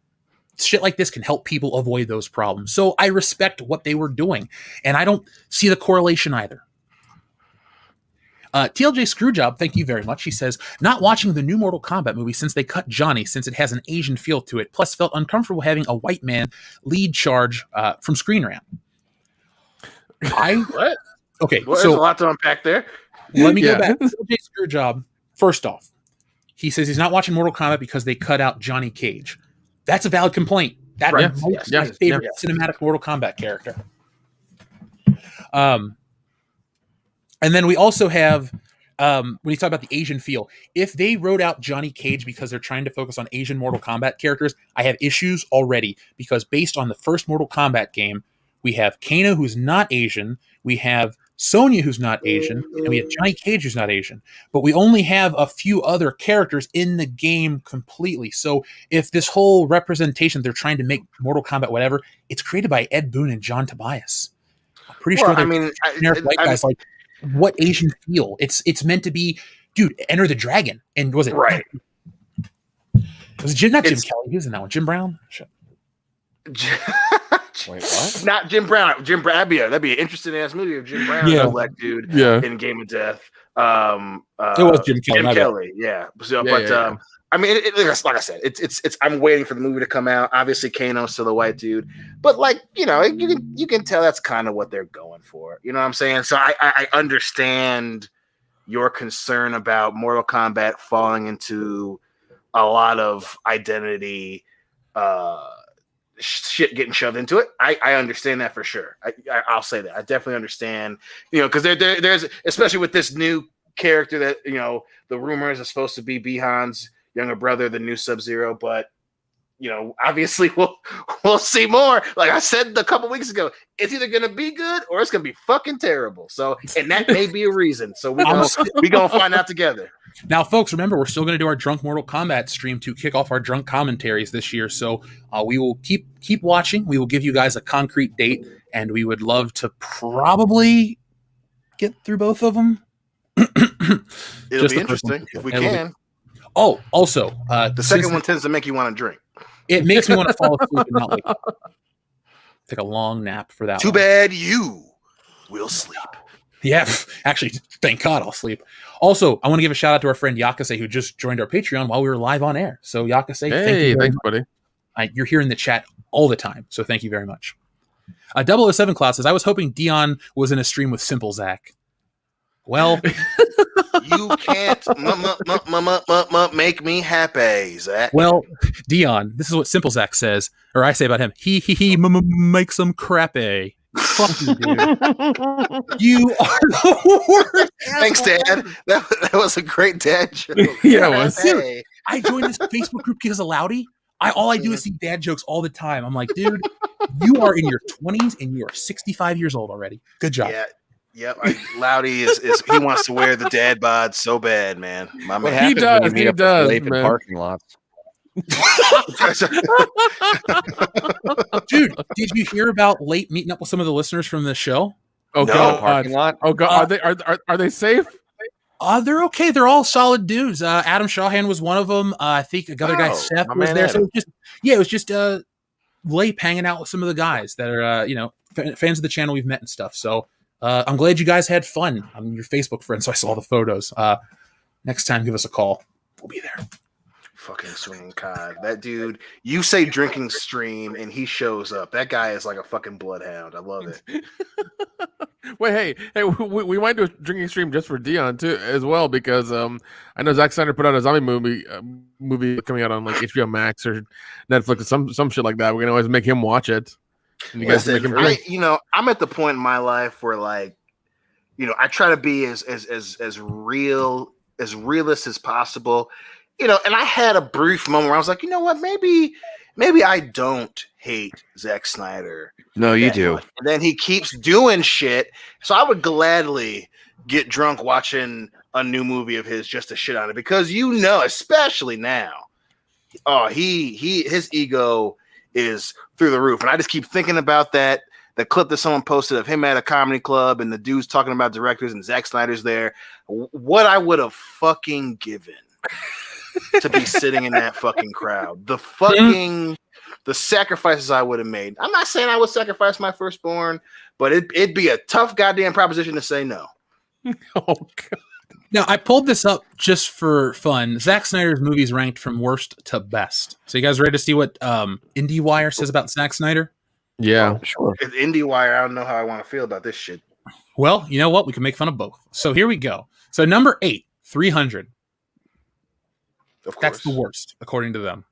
Shit like this can help people avoid those problems. So I respect what they were doing. And I don't see the correlation either. TLJ Screwjob, thank you very much. He says, not watching the new Mortal Kombat movie since they cut Johnny, since it has an Asian feel to it, plus felt uncomfortable having a white man lead charge from Screen Rant. What? Okay, well, there's a lot to unpack there. Let me go back. TLJ Screwjob, first off, he says he's not watching Mortal Kombat because they cut out Johnny Cage. That's a valid complaint. That might be my favorite cinematic Mortal Kombat character. And then we also have, when you talk about the Asian feel, if they wrote out Johnny Cage because they're trying to focus on Asian Mortal Kombat characters, I have issues already, because based on the first Mortal Kombat game, we have Kano, who's not Asian, we have Sonya, who's not Asian, and we have Johnny Cage, who's not Asian. But we only have a few other characters in the game completely. So if this whole representation, they're trying to make Mortal Kombat whatever, it's created by Ed Boon and John Tobias. I'm pretty sure they're white guys like, what Asian feel? It's meant to be, dude, Enter the Dragon. And was it right? Was it not Jim Kelly? He was in that one. Jim Brown? Shit. Wait, what? Not Jim Brown. Jim Brown. That'd be an interesting ass movie if Jim Brown Yeah. is a black dude in Game of Death. It was Jim Kelly. Jim Kelly. Yeah. So, I mean, like I said, it's. I'm waiting for the movie to come out. Obviously, Kano's still a white dude, but like you can tell that's kind of what they're going for. You know what I'm saying? So I understand your concern about Mortal Kombat falling into a lot of identity shit getting shoved into it. I understand that for sure. I'll say that. I definitely understand, because there's, especially with this new character that, the rumors are supposed to be Bihan's younger brother, the new Sub-Zero, but obviously we'll see more. Like I said a couple weeks ago, it's either gonna be good or it's gonna be fucking terrible. So, and that may be a reason. So we gonna find out together. Now, folks, remember, we're still going to do our Drunk Mortal Kombat stream to kick off our drunk commentaries this year. So we will keep watching. We will give you guys a concrete date, and we would love to probably get through both of them. It'll be interesting if we can. Also, the second one tends to make you want to drink. It makes me want to fall asleep and not take a long nap for that. Too bad you will sleep. Yeah, actually, thank God I'll sleep. Also, I want to give a shout out to our friend Yakase, who just joined our Patreon while we were live on air. So Yakase, thanks, buddy. You're here in the chat all the time, so thank you very much. 007 Class says, I was hoping Dion was in a stream with Simple Zach. Well, you can't make me happy, Zach. Well, Dion, this is what Simple Zach says, or I say about him. He make some crappy. Fuck you, dude. You are the worst. Thanks, Dad. That was a great dad joke. Yeah, it was. Dude, I joined this Facebook group because of Loudy. All I do is see dad jokes all the time. I'm like, dude, you are in your 20s and you are 65 years old already. Good job. Yeah. Yep, Loudy is he wants to wear the dad bod so bad, man. My What man. happens when you meet up with Leif in parking lots? Dude, did you hear about late meeting up with some of the listeners from the show? Oh No. God! Parking lot? Oh God! Are they safe? They're okay. They're all solid dudes. Adam Shawhan was one of them. I think another guy, Seth, my was man there. Adam. So it was just Leif hanging out with some of the guys that are fans of the channel we've met and stuff. So I'm glad you guys had fun. I'm your Facebook friend, so I saw the photos. Next time, give us a call. We'll be there. Fucking swinging cod. That dude, you say drinking stream and he shows up. That guy is like a fucking bloodhound. I love it. Wait, hey, we might do a drinking stream just for Dion too, as well, because I know Zack Snyder put out a zombie movie coming out on like HBO Max or Netflix or some shit like that. We can always make him watch it. And you guys can make him drink. I'm at the point in my life where I try to be as realist as possible. And I had a brief moment where I was like, you know what, maybe I don't hate Zack Snyder. No, you do. much. And then he keeps doing shit. So I would gladly get drunk watching a new movie of his just to shit on it, because especially now, his ego is through the roof. And I just keep thinking about the clip that someone posted of him at a comedy club and the dude's talking about directors and Zack Snyder's there. What I would have fucking given to be sitting in that fucking crowd. The sacrifices I would have made. I'm not saying I would sacrifice my firstborn, but it'd be a tough goddamn proposition to say no. Oh God. Now, I pulled this up just for fun. Zack Snyder's movies ranked from worst to best. So you guys ready to see what IndieWire says about Zack Snyder? Yeah. Sure. If IndieWire, I don't know how I want to feel about this shit. Well, you know what? We can make fun of both. So here we go. So number 8, 300. Of course. That's the worst, according to them.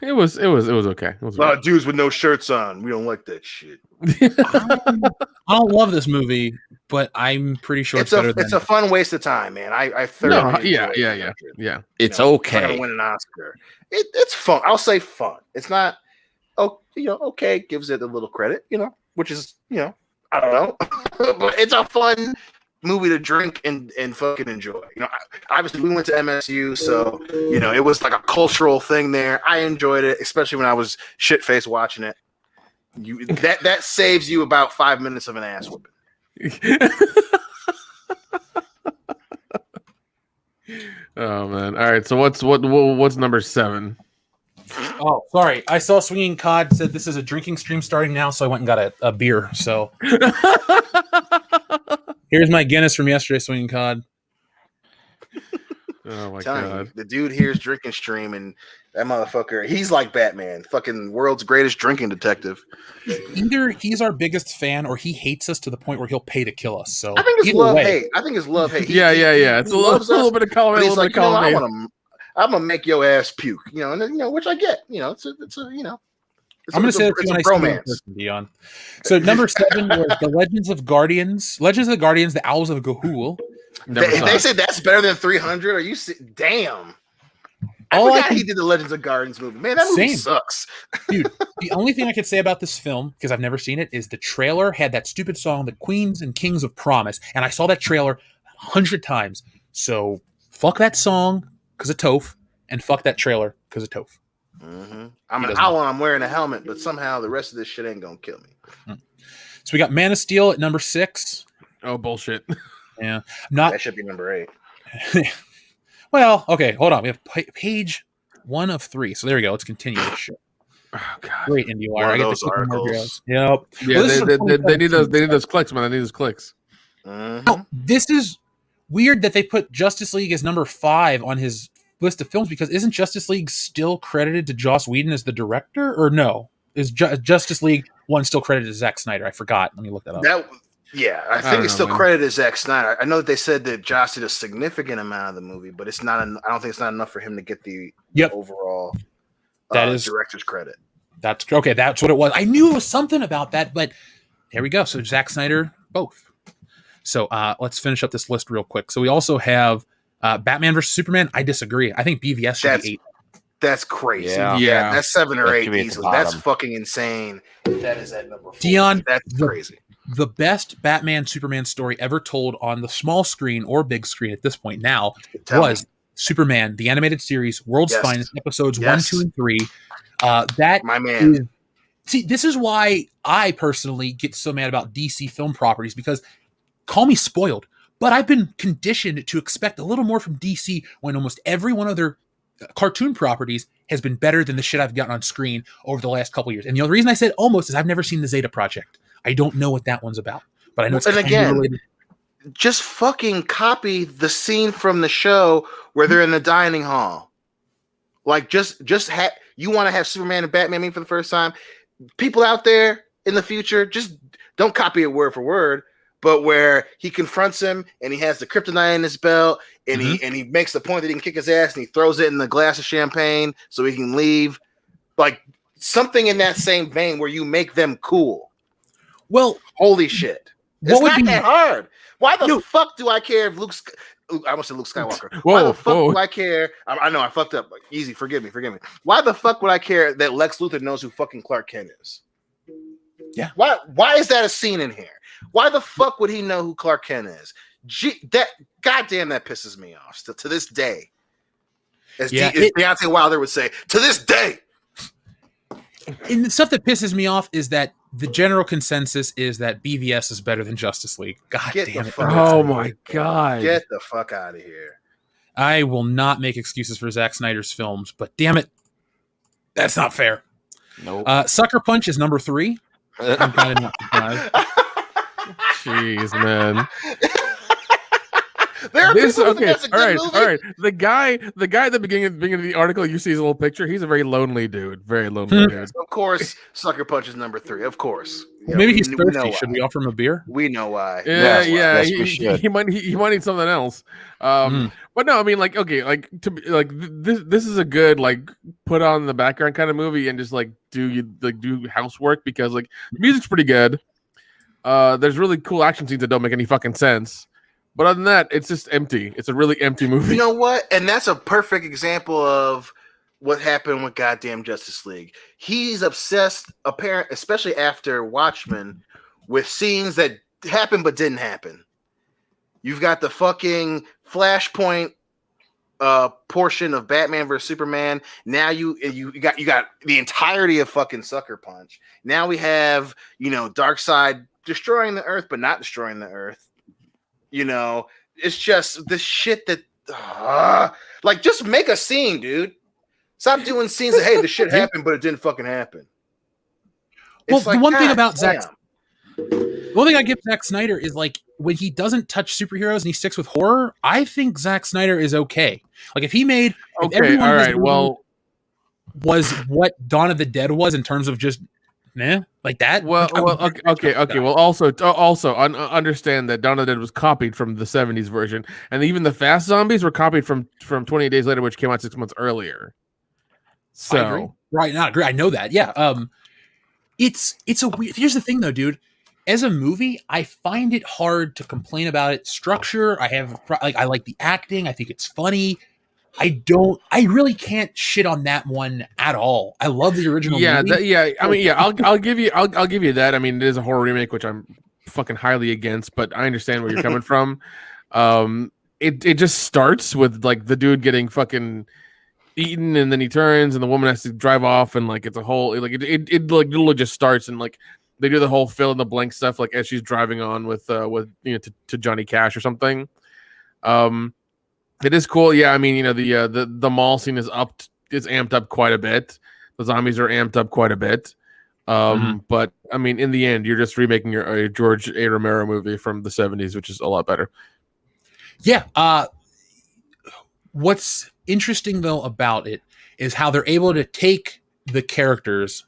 It was okay. It was A lot of dudes with no shirts on. We don't like that shit. I don't love this movie, but I'm pretty sure it's better than a fun waste of time, man. I thoroughly yeah. It's It's not okay. gonna win an Oscar. It's fun. I'll say fun. It's not. Okay. Gives it a little credit, which is, I don't know, but it's a fun movie to drink and fucking enjoy. Obviously we went to MSU, so it was like a cultural thing there. I enjoyed it, especially when I was shit faced watching it. That saves you about 5 minutes of an ass whooping. Oh man! All right, so what's number 7? Oh, sorry. I saw Swinging Cod said this is a drinking stream starting now, so I went and got a beer. So here's my Guinness from yesterday, Swinging Cod. Oh my Telling god. you, the dude here's drinking stream, and that motherfucker, he's like Batman, fucking world's greatest drinking detective. Either he's our biggest fan or he hates us to the point where he'll pay to kill us. So I think it's either love way, hate. I think it's love hate. Yeah. It's a little bit of column A, a He's little like, bit of column A. I'm gonna make your ass puke, and then, which I get. It's a I'm going to say it's that a to you when I see bromance. person, Dion. So number 7 was the Legends of the Guardians, the Owls of Ga'Hoole. They said that's better than 300. Are you damn? I forgot he did the Legends of Guardians movie. Man, that movie sucks. Dude, the only thing I could say about this film, because I've never seen it, is the trailer had that stupid song, The Queens and Kings of Promise. And I saw that trailer 100 times. So fuck that song because of Toph, and fuck that trailer because of Toph. Mm-hmm. I'm an owl and I'm wearing a helmet, but somehow the rest of this shit ain't gonna kill me. So we got Man of Steel at number 6. Oh, bullshit. Yeah. That should be number 8. Well, okay, hold on. We have page 1 of 3. So there we go. Let's continue this shit. Oh god. Great IndieWire. I get those to click on more articles. videos. Yep. Yeah, Well, they need those clicks, man. They need those clicks. Mm-hmm. Oh, this is weird that they put Justice League as number 5 on his list of films, because isn't Justice League still credited to Joss Whedon as the director, or no? Is Justice League 1 still credited to Zack Snyder? I forgot. Let me look that up. I think it's still credited to Zack Snyder. I know that they said that Joss did a significant amount of the movie, but it's not. I don't think it's not enough for him to get the overall director's credit. That's okay. That's what it was. I knew it was something about that, but there we go. So Zack Snyder, both. So let's finish up this list real quick. So we also have Batman versus Superman. I disagree. I think BVS should be 8. That's crazy. Yeah. That's 7 or That 8 should be at the easily. That's bottom. fucking insane. That is at number 4. Dion, that's crazy. The best Batman Superman story ever told on the small screen or big screen at this point now was Superman, the animated series, World's Finest, episodes 1, 2, and 3. That my man. See, this is why I personally get so mad about DC film properties, because call me spoiled, but I've been conditioned to expect a little more from DC when almost every one of their cartoon properties has been better than the shit I've gotten on screen over the last couple years. And the only reason I said almost is I've never seen the Zeta Project. I don't know what that one's about, but I know it's and again, related. Just fucking copy the scene from the show where they're in the dining hall. Like, you want to have Superman and Batman meet for the first time? People out there in the future, just don't copy it word for word, but where he confronts him and he has the kryptonite in his belt, and he makes the point that he can kick his ass, and he throws it in the glass of champagne so he can leave. Like, something in that same vein where you make them cool. Well, holy shit. It's not that hard. Why the fuck do I care if I almost said Luke Skywalker. Why the fuck do I care? I know I fucked up. Easy, forgive me. Why the fuck would I care that Lex Luthor knows who fucking Clark Kent is? Yeah. Why is that a scene in here? Why the fuck would he know who Clark Kent is? Goddamn, that pisses me off still to this day. As Deontay Wilder would say, to this day. And the stuff that pisses me off is that the general consensus is that BVS is better than Justice League. God damn it. Oh my God. Get the fuck out of here. I will not make excuses for Zack Snyder's films, but damn it, that's not fair. Nope. Sucker Punch is number 3. I'm kind of not surprised. Jeez, man. There are people who think okay. that's a good movie. All right. The guy at the beginning of the article, you see his little picture. He's a very lonely dude. Very lonely dude. Of course, Sucker Punch is number 3. Of course. Maybe he's thirsty. Should we offer him a beer? We know why. Yeah. He might need something else. But no, I mean, like, okay, like this is a good like put on the background kind of movie and just like do housework, because like the music's pretty good. There's really cool action scenes that don't make any fucking sense. But other than that, it's just empty. It's a really empty movie. You know what? And that's a perfect example of what happened with goddamn Justice League. He's obsessed, especially after Watchmen, with scenes that happened but didn't happen. You've got the fucking Flashpoint portion of Batman vs Superman. Now you got the entirety of fucking Sucker Punch. Now we have, Darkseid destroying the Earth but not destroying the Earth. It's just this shit that, just make a scene, dude. Stop doing scenes that, hey, the shit happened, but it didn't fucking happen. Well, It's the one thing God about damn. the one thing I give Zack Snyder is like when he doesn't touch superheroes and he sticks with horror, I think Zack Snyder is okay. Like if he made if Okay, all right. movie Well, was what Dawn of the Dead was in terms of just like that. well, like, I would- okay. Well, also understand that Dawn of the Dead was copied from the '70s version, and even the Fast Zombies were copied from 28 Days Later, which came out 6 months earlier. I agree. So Right, not agree. I know that. Yeah. It's a weird. Here's the thing, though, dude. As a movie, I find it hard to complain about its structure. I like the acting. I think it's funny. I really can't shit on that one at all. I love the original movie. I mean, yeah, I'll give you that. I mean, it is a horror remake, which I'm fucking highly against, but I understand where you're coming from. It just starts with like the dude getting fucking eaten, and then he turns, and the woman has to drive off, and like it's a whole like it like literally just starts, and like they do the whole fill in the blank stuff, like as she's driving on with to Johnny Cash or something. It is cool. Yeah, I mean, the mall scene is amped up quite a bit. The zombies are amped up quite a bit. But I mean, in the end, you're just remaking your George A. Romero movie from the 70s, which is a lot better. Yeah. What's interesting though about it is how they're able to take the characters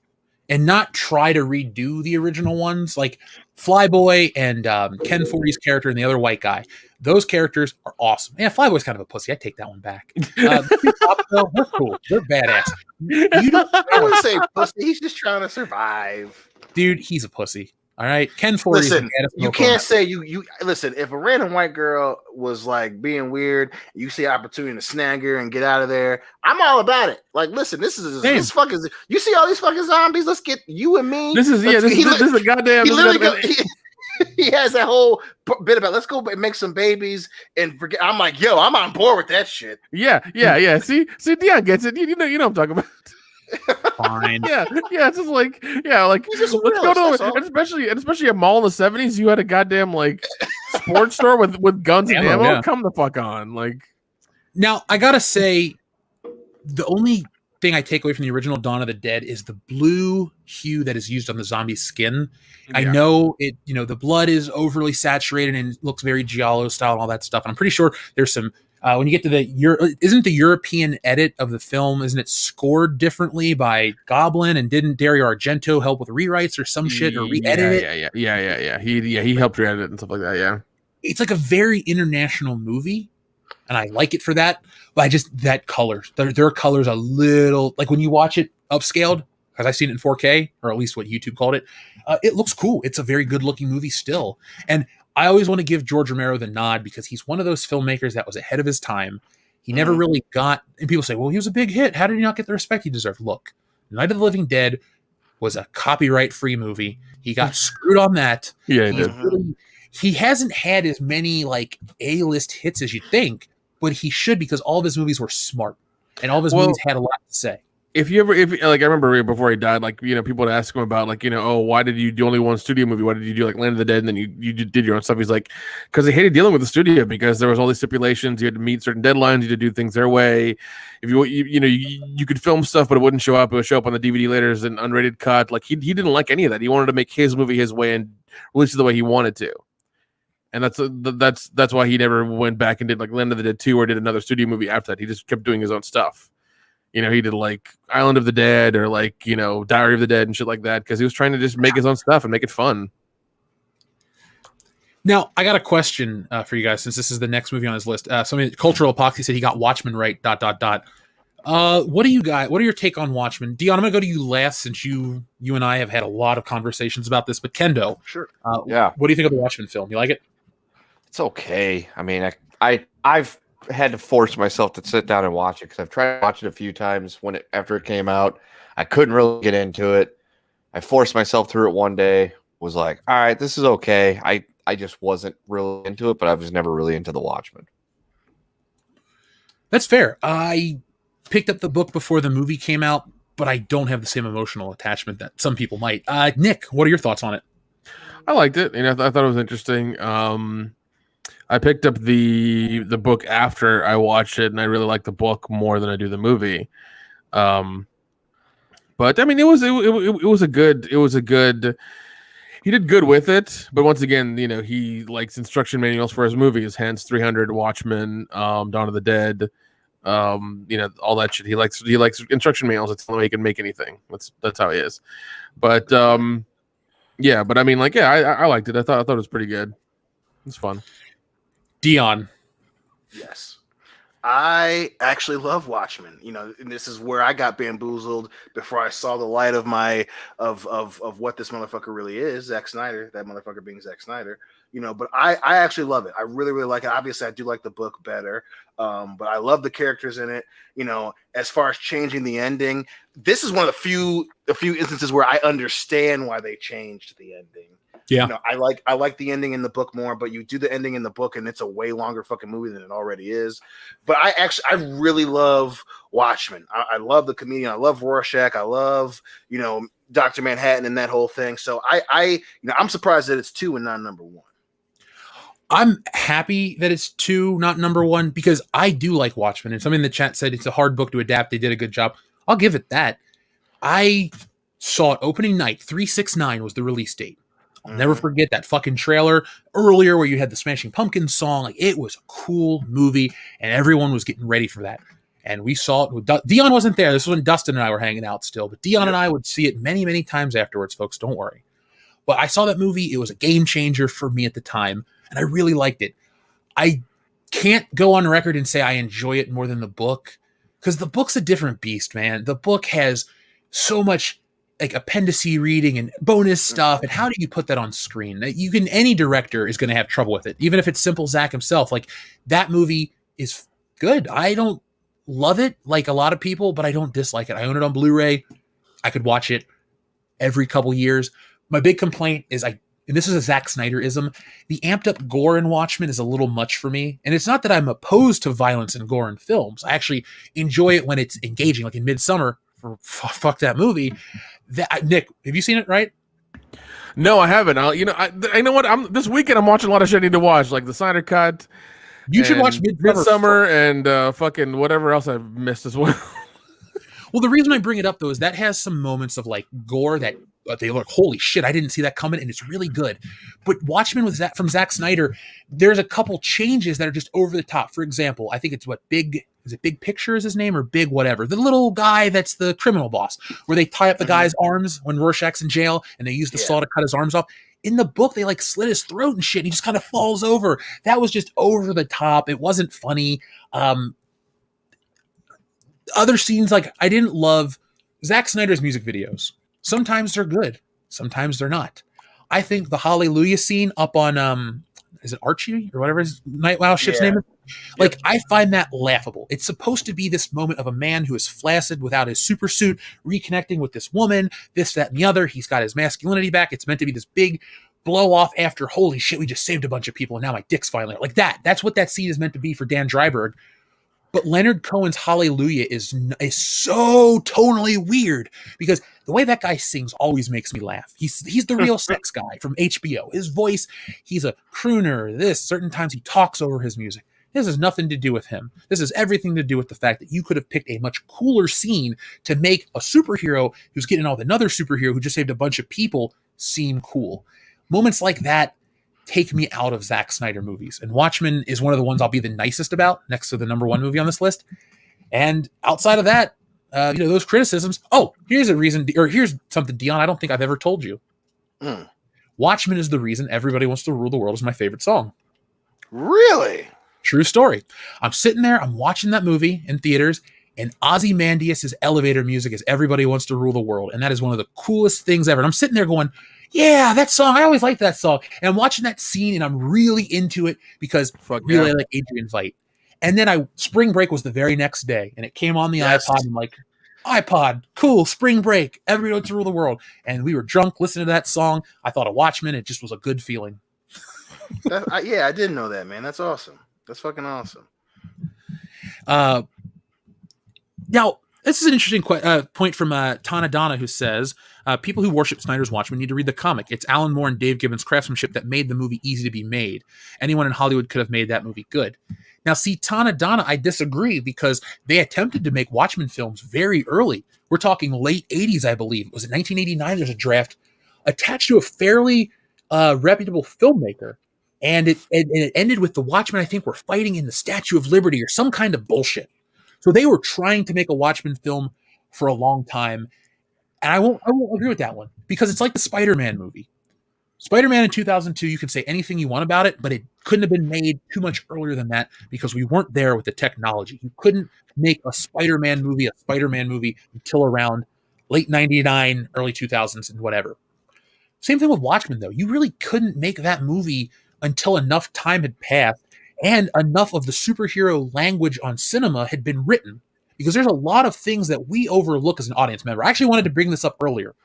and not try to redo the original ones, like Flyboy and Ken Forte's character and the other white guy. Those characters are awesome. Yeah, Flyboy's kind of a pussy. I take that one back. They're cool. They're badass. I wouldn't say pussy. He's just trying to survive. Dude, he's a pussy. All right, Ken Forte. Listen, you can't say you listen. If a random white girl was like being weird, you see opportunity to snag her and get out of there. I'm all about it. Like, listen, this fucking. You see all these fucking zombies? Let's get you and me. This is a goddamn. He has that whole bit about let's go make some babies and forget. I'm like, yo, I'm on board with that shit. Yeah. See, Dion gets it. You know what I'm talking about. Fine. Yeah. It's just like, let's go to, especially a mall in the 70s. You had a goddamn like sports store with guns and ammo. Yeah. Come the fuck on, like. Now I gotta say, the only thing I take away from the original Dawn of the Dead is the blue hue that is used on the zombie's skin. Yeah. I know it. The blood is overly saturated and looks very giallo style and all that stuff. And I'm pretty sure there's some. When you get to isn't the European edit of the film, isn't it scored differently by Goblin, and didn't Dario Argento help with rewrites or some shit or re-edit it? Yeah. He helped re-edit it and stuff like that. Yeah, it's like a very international movie, and I like it for that. But that colors, their colors a little like when you watch it upscaled, because I've seen it in 4K, or at least what YouTube called it. It looks cool. It's a very good looking movie still, and I always want to give George Romero the nod because he's one of those filmmakers that was ahead of his time. He never really got, and people say, well, he was a big hit. How did he not get the respect he deserved? Look, Night of the Living Dead was a copyright-free movie. He got screwed on that. Yeah, he did. He hasn't had as many like A-list hits as you think, but he should because all of his movies were smart and all of his movies had a lot to say. If I remember before he died, like, people would ask him about, like, oh, why did you do only one studio movie? Why did you do like Land of the Dead? And then you did your own stuff. He's like, because he hated dealing with the studio because there was all these stipulations. You had to meet certain deadlines. You had to do things their way. If you could film stuff, but it wouldn't show up. It would show up on the DVD later as an unrated cut. Like he didn't like any of that. He wanted to make his movie his way and release it the way he wanted to. And that's why he never went back and did like Land of the Dead 2 or did another studio movie after that. He just kept doing his own stuff. He did like Island of the Dead or like, Diary of the Dead and shit like that because he was trying to just make his own stuff and make it fun. Now, I got a question for you guys since this is the next movie on his list. Cultural Epoxy said he got Watchmen right, ... What do you guys? What are your take on Watchmen? Dion, I'm going to go to you last since you and I have had a lot of conversations about this, but Kendo. Sure. Yeah. What do you think of the Watchmen film? You like it? It's okay. I mean, I've had to force myself to sit down and watch it because I've tried to watch it a few times after it came out. I couldn't really get into it. I forced myself through it one day. Was like, all right, this is okay. I just wasn't really into it, but I was never really into The Watchmen. That's fair. I picked up the book before the movie came out, but I don't have the same emotional attachment that some people might. Nick, what are your thoughts on it? I liked it. I thought it was interesting. I picked up the book after I watched it, and I really like the book more than I do the movie. But I mean, it was a good. He did good with it, but once again, he likes instruction manuals for his movies. Hence, 300, Watchmen, Dawn of the Dead, all that shit. He likes instruction manuals. It's the only way he can make anything. That's how he is. But yeah. But I mean, I liked it. I thought it was pretty good. It's fun. Dion. Yes. I actually love Watchmen. And this is where I got bamboozled before I saw the light of of what this motherfucker really is, Zack Snyder, that motherfucker being Zack Snyder. But I actually love it. I really, really like it. Obviously, I do like the book better. But I love the characters in it. As far as changing the ending, this is one of the few instances where I understand why they changed the ending. Yeah. I like the ending in the book more, but you do the ending in the book and it's a way longer fucking movie than it already is. But I really love Watchmen. I love the comedian. I love Rorschach. I love, Dr. Manhattan and that whole thing. So I'm surprised that it's 2 and not number 1. I'm happy that it's 2, not number 1, because I do like Watchmen. And somebody in the chat said it's a hard book to adapt. They did a good job. I'll give it that. I saw it opening night. 3/6/9 was the release date. I'll never forget that fucking trailer earlier where you had the Smashing Pumpkins song. It was a cool movie, and everyone was getting ready for that. And we saw it. Dion wasn't there. This was when Dustin and I were hanging out still. But Dion and I would see it many, many times afterwards, folks. Don't worry. But I saw that movie. It was a game changer for me at the time, and I really liked it. I can't go on record and say I enjoy it more than the book, because the book's a different beast, man. The book has so much appendice reading and bonus stuff, and how do you put that on screen? Any director is going to have trouble with it, even if it's simple Zack himself. That movie is good. I don't love it like a lot of people, but I don't dislike it. I own it on Blu-ray. I could watch it every couple years. My big complaint is and this is a Zack Snyder-ism, the amped up gore in Watchmen is a little much for me. And it's not that I'm opposed to violence and gore in films. I actually enjoy it when it's engaging, like in Midsummer. Fuck that movie. Nick, have you seen it? Right? No, I haven't. I know what. This weekend I'm watching a lot of shit I need to watch, like the Snyder Cut. You should watch Midsummer and fucking whatever else I've missed as well. Well, the reason I bring it up though is that has some moments of gore that they look, holy shit, I didn't see that coming, and it's really good. But Watchmen from Zack Snyder, there's a couple changes that are just over the top. For example, I think it's Big Picture is his name, or Big whatever, the little guy that's the criminal boss, where they tie up the guy's arms when Rorschach's in jail, and they use the saw to cut his arms off. In the book, they slit his throat and shit, and he just kind of falls over. That was just over the top. It wasn't funny. Other scenes, I didn't love Zack Snyder's music videos. Sometimes they're good. Sometimes they're not. I think the Hallelujah scene up on, is it Archie or whatever his Night Owl ship's name is? I find that laughable. It's supposed to be this moment of a man who is flaccid without his super suit, reconnecting with this woman, this, that, and the other. He's got his masculinity back. It's meant to be this big blow off after, holy shit, we just saved a bunch of people, and now my dick's finally out. That's what that scene is meant to be for Dan Dreiberg. But Leonard Cohen's Hallelujah is so tonally weird, because the way that guy sings always makes me laugh. He's the real sex guy from HBO. His voice, he's a crooner. Certain times he talks over his music. This has nothing to do with him. This has everything to do with the fact that you could have picked a much cooler scene to make a superhero who's getting off another superhero who just saved a bunch of people seem cool. Moments like that take me out of Zack Snyder movies. And Watchmen is one of the ones I'll be the nicest about, next to the number 1 movie on this list. And outside of that, those criticisms. Oh, here's something, Dion, I don't think I've ever told you. Watchmen is the reason Everybody Wants to Rule the World is my favorite song. Really? True story. I'm sitting there, I'm watching that movie in theaters, and Ozymandias' elevator music is Everybody Wants to Rule the World. And that is one of the coolest things ever. And I'm sitting there going, yeah, that song, I always liked that song. And I'm watching that scene, and I'm really into it because I really like Adrian Veidt. And then Spring Break was the very next day, and it came on the iPod. I'm like, iPod, cool, Spring Break, Everybody Wants to Rule the World. And we were drunk listening to that song. I thought of Watchmen. It just was a good feeling. I didn't know that, man. That's awesome. That's fucking awesome. Now, this is an interesting point from Tana Donna, who says, people who worship Snyder's Watchmen need to read the comic. It's Alan Moore and Dave Gibbons' craftsmanship that made the movie easy to be made. Anyone in Hollywood could have made that movie good. Now, see, Tana Donna, I disagree because they attempted to make Watchmen films very early. We're talking late 80s, I believe. Was it 1989? There's a draft attached to a fairly reputable filmmaker. And it ended with the Watchmen, I think, were fighting in the Statue of Liberty or some kind of bullshit. So they were trying to make a Watchmen film for a long time. And I won't agree with that one because it's like the Spider-Man movie. Spider-Man in 2002, you can say anything you want about it, but it couldn't have been made too much earlier than that because we weren't there with the technology. You couldn't make a Spider-Man movie until around late 99, early 2000s and whatever. Same thing with Watchmen, though. You really couldn't make that movie until enough time had passed and enough of the superhero language on cinema had been written, because there's a lot of things that we overlook as an audience member. I actually wanted to bring this up earlier.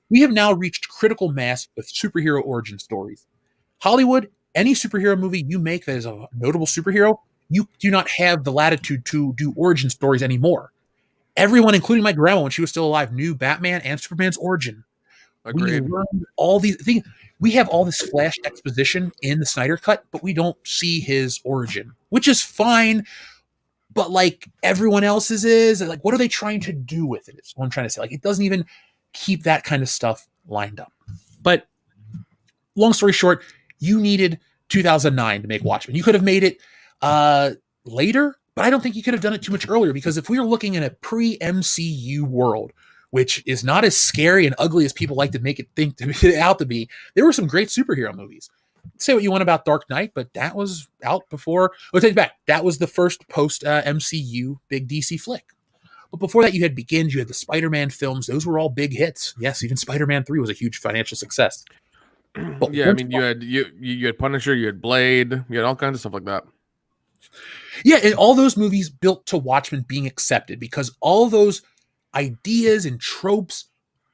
We have now reached critical mass with superhero origin stories. Hollywood, any superhero movie you make that is a notable superhero, you do not have the latitude to do origin stories anymore. Everyone, including my grandma when she was still alive, knew Batman and Superman's origin. Agreed. We learned all these things. We have all this flash exposition in the Snyder Cut, but we don't see his origin, which is fine. But like everyone else's is, like, what are they trying to do with it? Is what I'm trying to say. Like, it doesn't even keep that kind of stuff lined up. But long story short, you needed 2009 to make Watchmen. You could have made it later, but I don't think you could have done it too much earlier, because if we were looking in a pre-MCU world, which is not as scary and ugly as people like to make it out to be, there were some great superhero movies. Say what you want about Dark Knight, but that was out before. I'll take it back. That was the first post MCU big DC flick. But before that, you had Begins, you had the Spider-Man films. Those were all big hits. Yes, even Spider-Man 3 was a huge financial success. But yeah, I mean, you had Punisher, you had Blade, you had all kinds of stuff like that. Yeah, and all those movies built to Watchmen being accepted, because all those ideas and tropes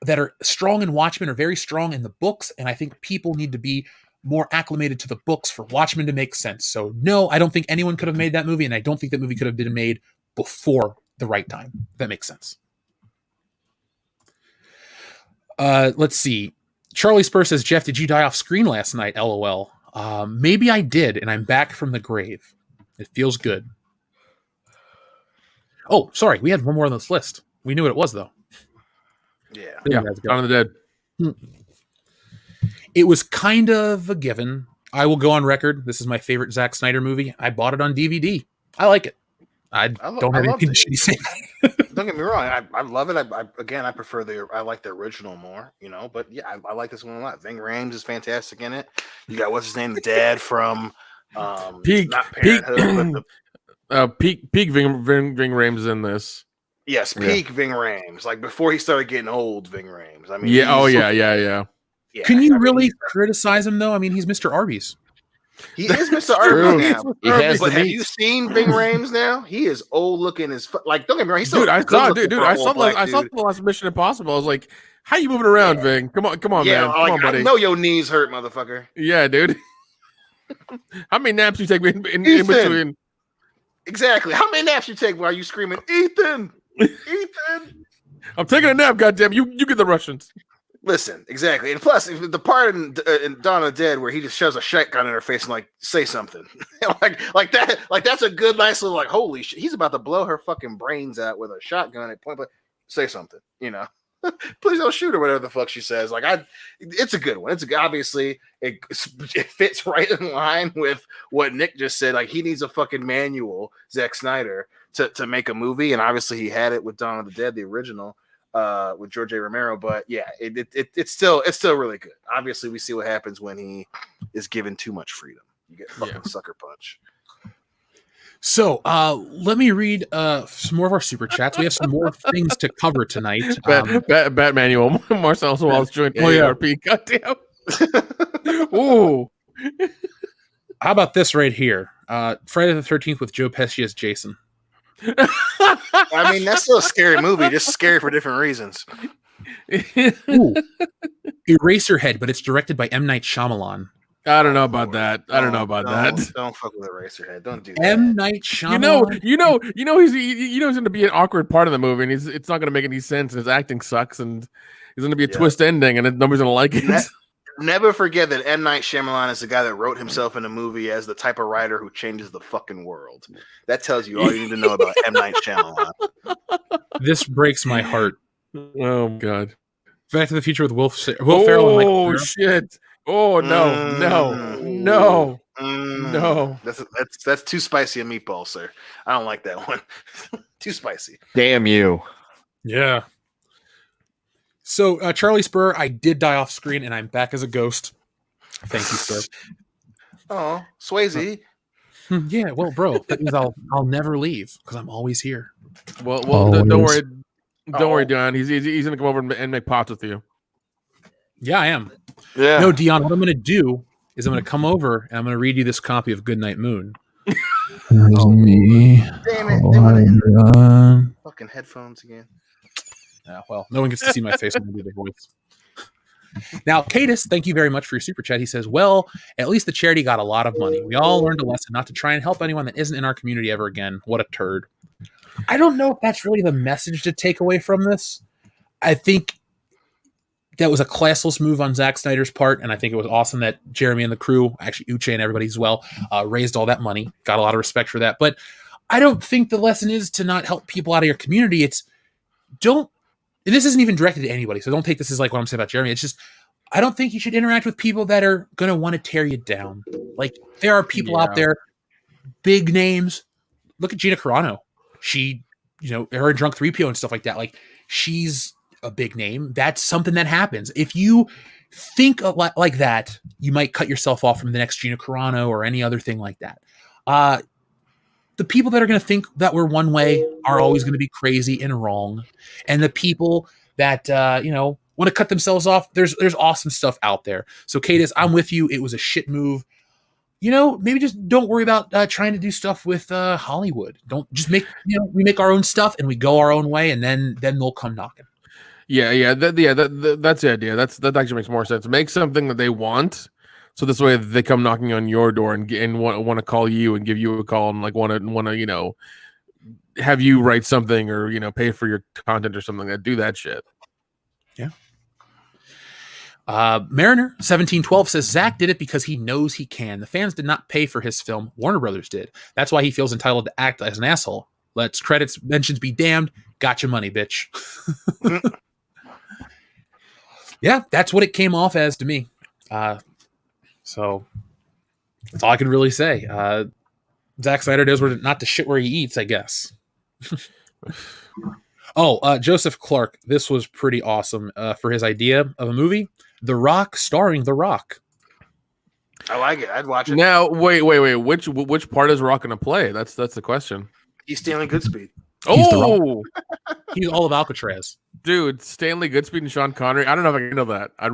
that are strong in Watchmen are very strong in the books, and I think people need to be more acclimated to the books for Watchmen to make sense. So no, I don't think anyone could have made that movie, and I don't think that movie could have been made before the right time. If that makes sense. Let's see. Charlie Spur says, Jeff, did you die off screen last night? LOL. Maybe I did, and I'm back from the grave. It feels good. Oh, sorry. We had one more on this list. We knew what it was, though. Yeah. Dawn of the Dead. It was kind of a given. I will go on record. This is my favorite Zack Snyder movie. I bought it on DVD. I like it. I don't have anything to say. Don't get me wrong. I love it. I prefer I like the original more, but yeah, I like this one a lot. Ving Rhames is fantastic in it. You got, what's his name? The dad from Peak Ving Rhames in this. Yes, peak Ving Rhames. Like before he started getting old, Ving Rhames. I mean, yeah. Can you really criticize him though? I mean, he's Mr. Arby's. He is Mr. Arby's now. He has but the have meat. you seen Ving Rhames now? He is old looking as like. Don't get me wrong. He's still I saw the last Mission Impossible. I was like, how you moving around, Ving? Come on, man. Come on, buddy. I know your knees hurt, motherfucker. Yeah, dude. How many naps you take in between? Exactly. How many naps you take while you screaming, Ethan? Ethan. I'm taking a nap, goddamn. You get the Russians. Listen, exactly. And plus, the part in Dawn of the Dead where he just shoves a shotgun in her face and like, say something. like that, like that's a good, nice little like, holy shit. He's about to blow her fucking brains out with a shotgun at point blank. Say something, Please don't shoot her, whatever the fuck she says. It's a good one. Obviously it fits right in line with what Nick just said. Like he needs a fucking manual, Zack Snyder, to make a movie, and obviously he had it with Dawn of the Dead, the original, with George A. Romero. But yeah, it's still really good. Obviously, we see what happens when he is given too much freedom. You get fucking sucker punch. So let me read some more of our super chats. We have some more things to cover tonight. Bat manual. Marcel Wallace joined AARP. Goddamn. Ooh. How about this right here? Friday the 13th with Joe Pesci as Jason. I mean, that's still a scary movie, just scary for different reasons. Ooh. Eraserhead, but it's directed by M. Night Shyamalan. I don't know about that. Don't fuck with Eraserhead. Don't do that. M. Night Shyamalan. He's going to be an awkward part of the movie, and it's not going to make any sense. His acting sucks, and he's going to be a twist ending, and nobody's going to like it. Never forget that M. Night Shyamalan is the guy that wrote himself in a movie as the type of writer who changes the fucking world. That tells you all you need to know about M. Night Shyamalan. This breaks my heart. Oh God. Back to the Future with Will Ferrell and Michael Oh Cera. shit. Oh no. No. That's too spicy a meatball, sir. I don't like that one. Too spicy. Damn you. Yeah. So, Charlie Spur, I did die off screen, and I'm back as a ghost. Thank you, sir. Oh, Swayze. Yeah, well, bro, that means I'll never leave because I'm always here. Well, don't worry. Don't worry, Dion. He's gonna come over and make pots with you. Yeah, I am. Yeah. No, Dion, what I'm going to do is I'm going to come over and I'm going to read you this copy of Goodnight Moon. Me. Damn it. They went fucking headphones again. Yeah, well, no one gets to see my face when I do the voice. Now, Cadis, thank you very much for your super chat. He says, well, at least the charity got a lot of money. We all learned a lesson not to try and help anyone that isn't in our community ever again. What a turd. I don't know if that's really the message to take away from this. I think that was a classless move on Zack Snyder's part, and I think it was awesome that Jeremy and the crew, actually Uche and everybody as well, raised all that money. Got a lot of respect for that. But I don't think the lesson is to not help people out of your community. It's don't, and this isn't even directed to anybody, so don't take this as like what I'm saying about Jeremy. It's just, I don't think you should interact with people that are going to want to tear you down. Like, there are people out there, big names. Look at Gina Carano. She, her Drunk 3PO and stuff like that. Like, she's a big name. That's something that happens. If you think a lot like that, you might cut yourself off from the next Gina Carano or any other thing like that. The people that are going to think that we're one way are always going to be crazy and wrong. And the people that, want to cut themselves off, there's awesome stuff out there. So, Cadis, I'm with you. It was a shit move. Maybe just don't worry about trying to do stuff with Hollywood. Don't just make, we make our own stuff and we go our own way, and then they'll come knocking. That's the idea. That actually makes more sense. Make something that they want, so this way they come knocking on your door and want to call you and give you a call and like want to have you write something or pay for your content or something. That do that shit. Yeah. Mariner 1712 says Zack did it because he knows he can. The fans did not pay for his film. Warner Brothers did. That's why he feels entitled to act as an asshole. Let's credits mentions be damned. Got your money, bitch. Yeah, that's what it came off as to me. So that's all I can really say. Zack Snyder knows not to shit where he eats, I guess. Joseph Clark. This was pretty awesome for his idea of a movie. The Rock starring The Rock. I like it. I'd watch it. Now, wait. Which part is Rock gonna play? That's the question. He's Stanley Goodspeed. He's all of Alcatraz. Dude, Stanley Goodspeed and Sean Connery. I don't know if I can know that. I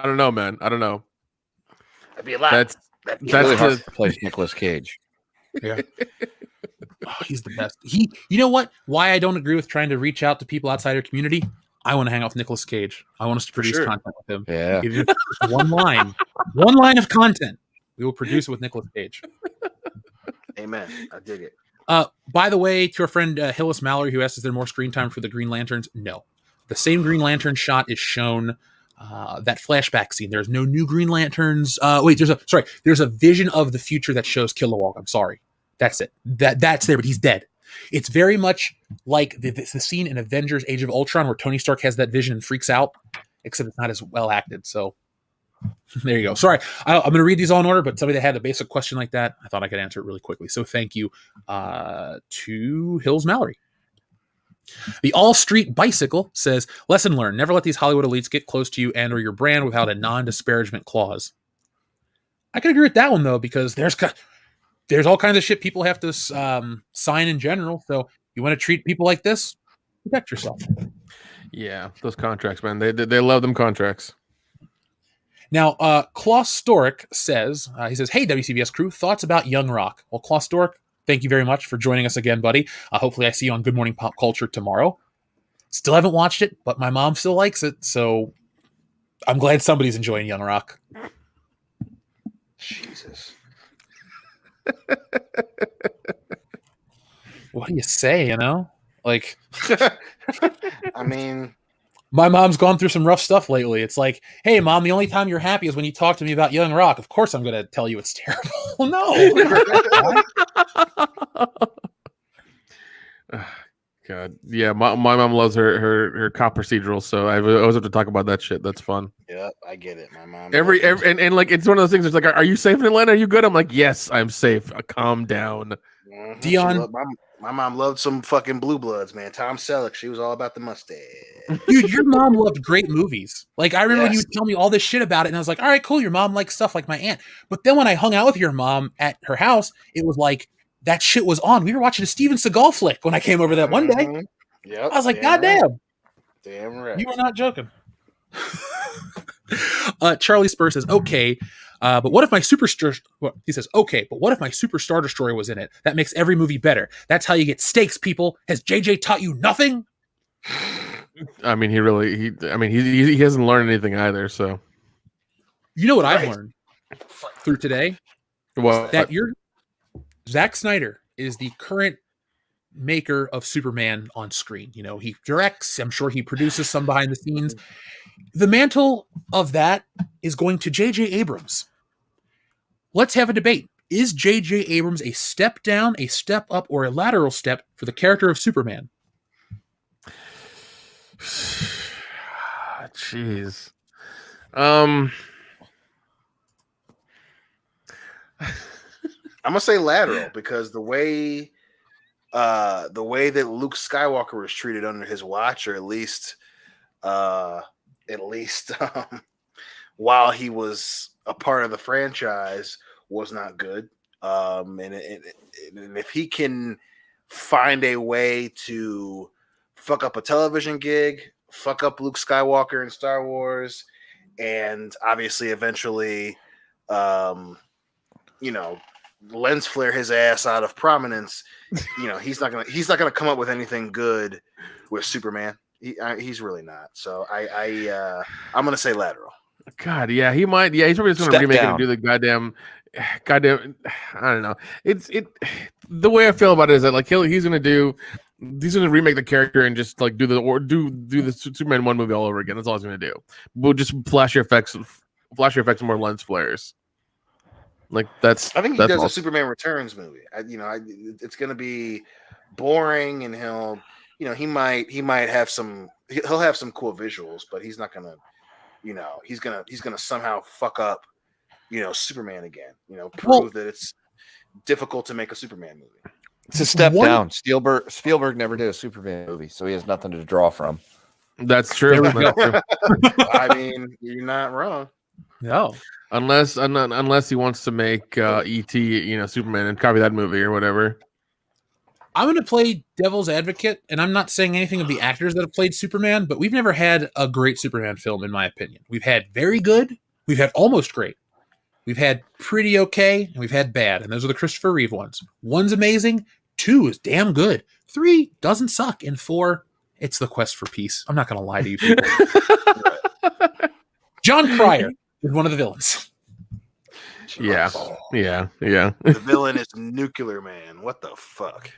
don't know, man. I don't know. That'd be a lot. That's really hard to replace Nicolas Cage. Yeah. He's the best. You know what? Why I don't agree with trying to reach out to people outside our community? I want to hang out with Nicolas Cage. I want us to produce content with him. Yeah. If it's one line of content, we will produce it with Nicolas Cage. Amen. I dig it. By the way, to our friend Hillis Mallory, who asked, is there more screen time for the Green Lanterns? No. The same Green Lantern shot is shown. That flashback scene. There's no new Green Lanterns. There's a vision of the future that shows Kilowog. I'm sorry. That's it. That's there, but he's dead. It's very much like the scene in Avengers Age of Ultron where Tony Stark has that vision and freaks out, except it's not as well acted. So there you go. Sorry. I'm going to read these all in order, but somebody that had a basic question like that, I thought I could answer it really quickly. So thank you to Hills Mallory. The All Street Bicycle says, lesson learned, never let these Hollywood elites get close to you and or your brand without a non-disparagement clause. I can agree with that one, though, because there's all kinds of shit people have to sign in general. So you want to treat people like this, protect yourself. Yeah, those contracts, man. They love them contracts. Now, Klaus Storick says, he says, hey, WCBS crew, thoughts about Young Rock? Well, Klaus Storick, thank you very much for joining us again, buddy. Hopefully I see you on Good Morning Pop Culture tomorrow. Still haven't watched it, but my mom still likes it, so I'm glad somebody's enjoying Young Rock. Jesus. What do you say, Like... I mean, My mom's gone through some rough stuff lately. It's like, hey, mom, the only time you're happy is when you talk to me about Young Rock. Of course, I'm going to tell you it's terrible. No. God, yeah, my mom loves her cop procedural, so I always have to talk about that shit. That's fun. Yep, I get it. My mom. Every and like it's one of those things. It's like, are you safe in Atlanta? Are you good? I'm like, yes, I'm safe. Calm down. Mhm. Dion, my mom loved some fucking Blue Bloods, man. Tom Selleck, she was all about the mustache. dude, your mom loved great movies. Like, I remember when you Yes. would tell me all this shit about it, and I was like, all right, cool. Your mom likes stuff like my aunt. But then when I hung out with your mom at her house, it was like that shit was on. We were watching a Steven Seagal flick when I came over that one day. Mhm. Yep. I was like, damn God right. damn. Damn right. You were not joking. Charlie Spur says, okay, but what if my he says, okay, but what if my Superstar Destroyer was in it? That makes every movie better. That's how you get stakes, people. Has JJ taught you nothing? I mean, he hasn't learned anything either. So You know what I've Right. learned through today? what? That Zack Snyder is the current maker of Superman on screen. You know, he directs, I'm sure he produces some behind the scenes. The mantle of that is going to J.J. Abrams. Let's have a debate. Is J.J. Abrams a step down, a step up, or a lateral step for the character of Superman? Jeez. I'm gonna say lateral because the way that Luke Skywalker was treated under his watch, or at least while he was a part of the franchise, was not good. And if he can find a way to fuck up a television gig, fuck up Luke Skywalker in Star Wars, and obviously eventually, lens flare his ass out of prominence, he's not gonna come up with anything good with Superman. He's really not. So I'm gonna say lateral. God, yeah, he might. Yeah, he's probably just going to Step remake it down. and do the goddamn. I don't know. The way I feel about it is that like he's going to remake the character and just like do the Superman 1 movie all over again. That's all he's going to do. We'll just flash your effects, and more lens flares. Like that's. I think he that's does all. a Superman Returns movie. It's gonna be boring, and he might have some cool visuals, but he's not gonna, he's gonna somehow fuck up, Superman again. Prove that it's difficult to make a Superman movie. It's a step down. Spielberg never did a Superman movie, so he has nothing to draw from. That's true. There we That's true. I mean, you're not wrong. No. Unless he wants to make E.T., Superman and copy that movie or whatever. I'm going to play devil's advocate, and I'm not saying anything of the actors that have played Superman, but we've never had a great Superman film, in my opinion. We've had very good, we've had almost great, we've had pretty okay, and we've had bad, and those are the Christopher Reeve ones. 1's amazing, 2 is damn good, 3 doesn't suck, and 4, it's the quest for peace. I'm not going to lie to you people. John Cryer is one of the villains. Yeah. The villain is Nuclear Man. What the fuck?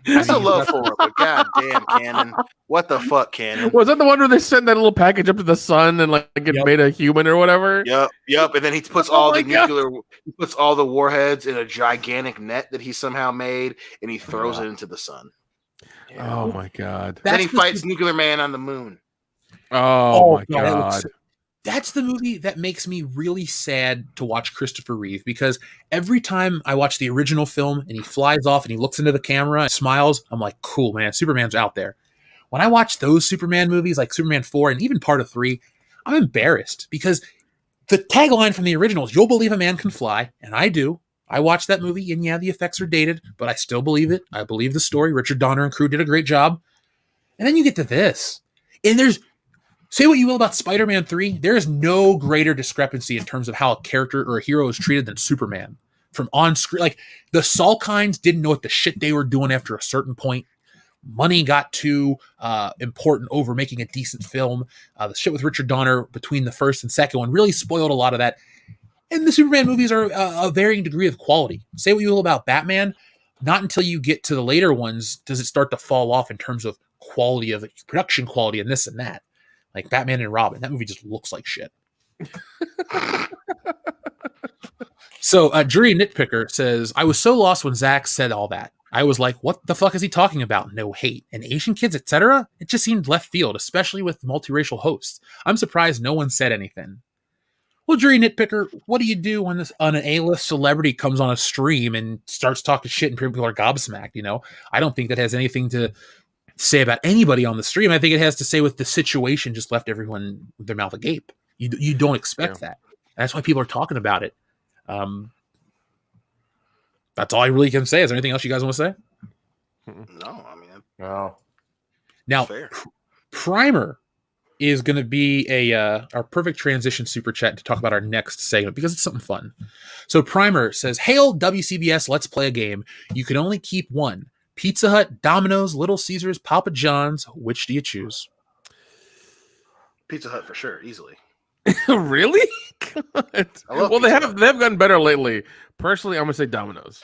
I still love for him, but goddamn, Cannon. What the fuck, Cannon? Was that the one where they sent that little package up to the sun and like it made a human or whatever? Yep. And then he puts he puts all the warheads in a gigantic net that he somehow made, and he throws it into the sun. Oh my god! Then he fights Nuclear Man on the moon. Oh my god! That's the movie that makes me really sad to watch Christopher Reeve, because every time I watch the original film and he flies off and he looks into the camera and smiles, I'm like, cool, man, Superman's out there. When I watch those Superman movies like Superman 4 and even part of 3, I'm embarrassed because the tagline from the original is, "You'll believe a man can fly," and I do. I watched that movie, and yeah, the effects are dated, but I still believe it. I believe the story. Richard Donner and crew did a great job. And then you get to this, and say what you will about Spider-Man 3, there is no greater discrepancy in terms of how a character or a hero is treated than Superman. From on screen, like the Salkinds didn't know what the shit they were doing after a certain point. Money got too important over making a decent film. The shit with Richard Donner between the first and second one really spoiled a lot of that. And the Superman movies are a varying degree of quality. Say what you will about Batman, not until you get to the later ones does it start to fall off in terms of quality, of production quality, and this and that. Like Batman and Robin. That movie just looks like shit. So Jury Nitpicker says, I was so lost when Zack said all that. I was like, what the fuck is he talking about? No hate. And Asian kids, etc.? It just seemed left field, especially with multiracial hosts. I'm surprised no one said anything. Well, Jury Nitpicker, what do you do when an A-list celebrity comes on a stream and starts talking shit and people are gobsmacked, you know? I don't think that has anything to say about anybody on the stream. I think it has to say with the situation just left everyone with their mouth agape. You don't expect that. That's why people are talking about it. That's all I really can say. Is there anything else you guys want to say? No, I mean, No. Now, Primer is going to be our perfect transition super chat to talk about our next segment because it's something fun. So Primer says, "Hail WCBS, let's play a game. You can only keep one. Pizza Hut, Domino's, Little Caesars, Papa John's. Which do you choose?" Pizza Hut for sure, easily. Really? God. Well, they have gotten better lately. Personally, I'm gonna say Domino's.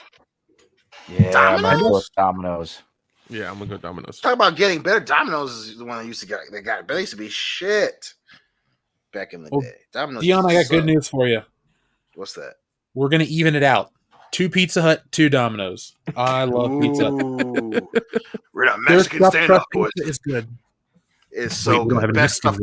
Yeah, Domino's? Domino's. Yeah, I'm gonna go Domino's. Talk about getting better. Domino's is the one that used to get. They used to be shit back in the day. Domino's. Dion, I got good news for you. What's that? We're gonna even it out. 2 Pizza Hut, 2 Domino's. I love Pizza Hut. We're not Mexican stand-up, boys. It's good. It's so good. Best stuff.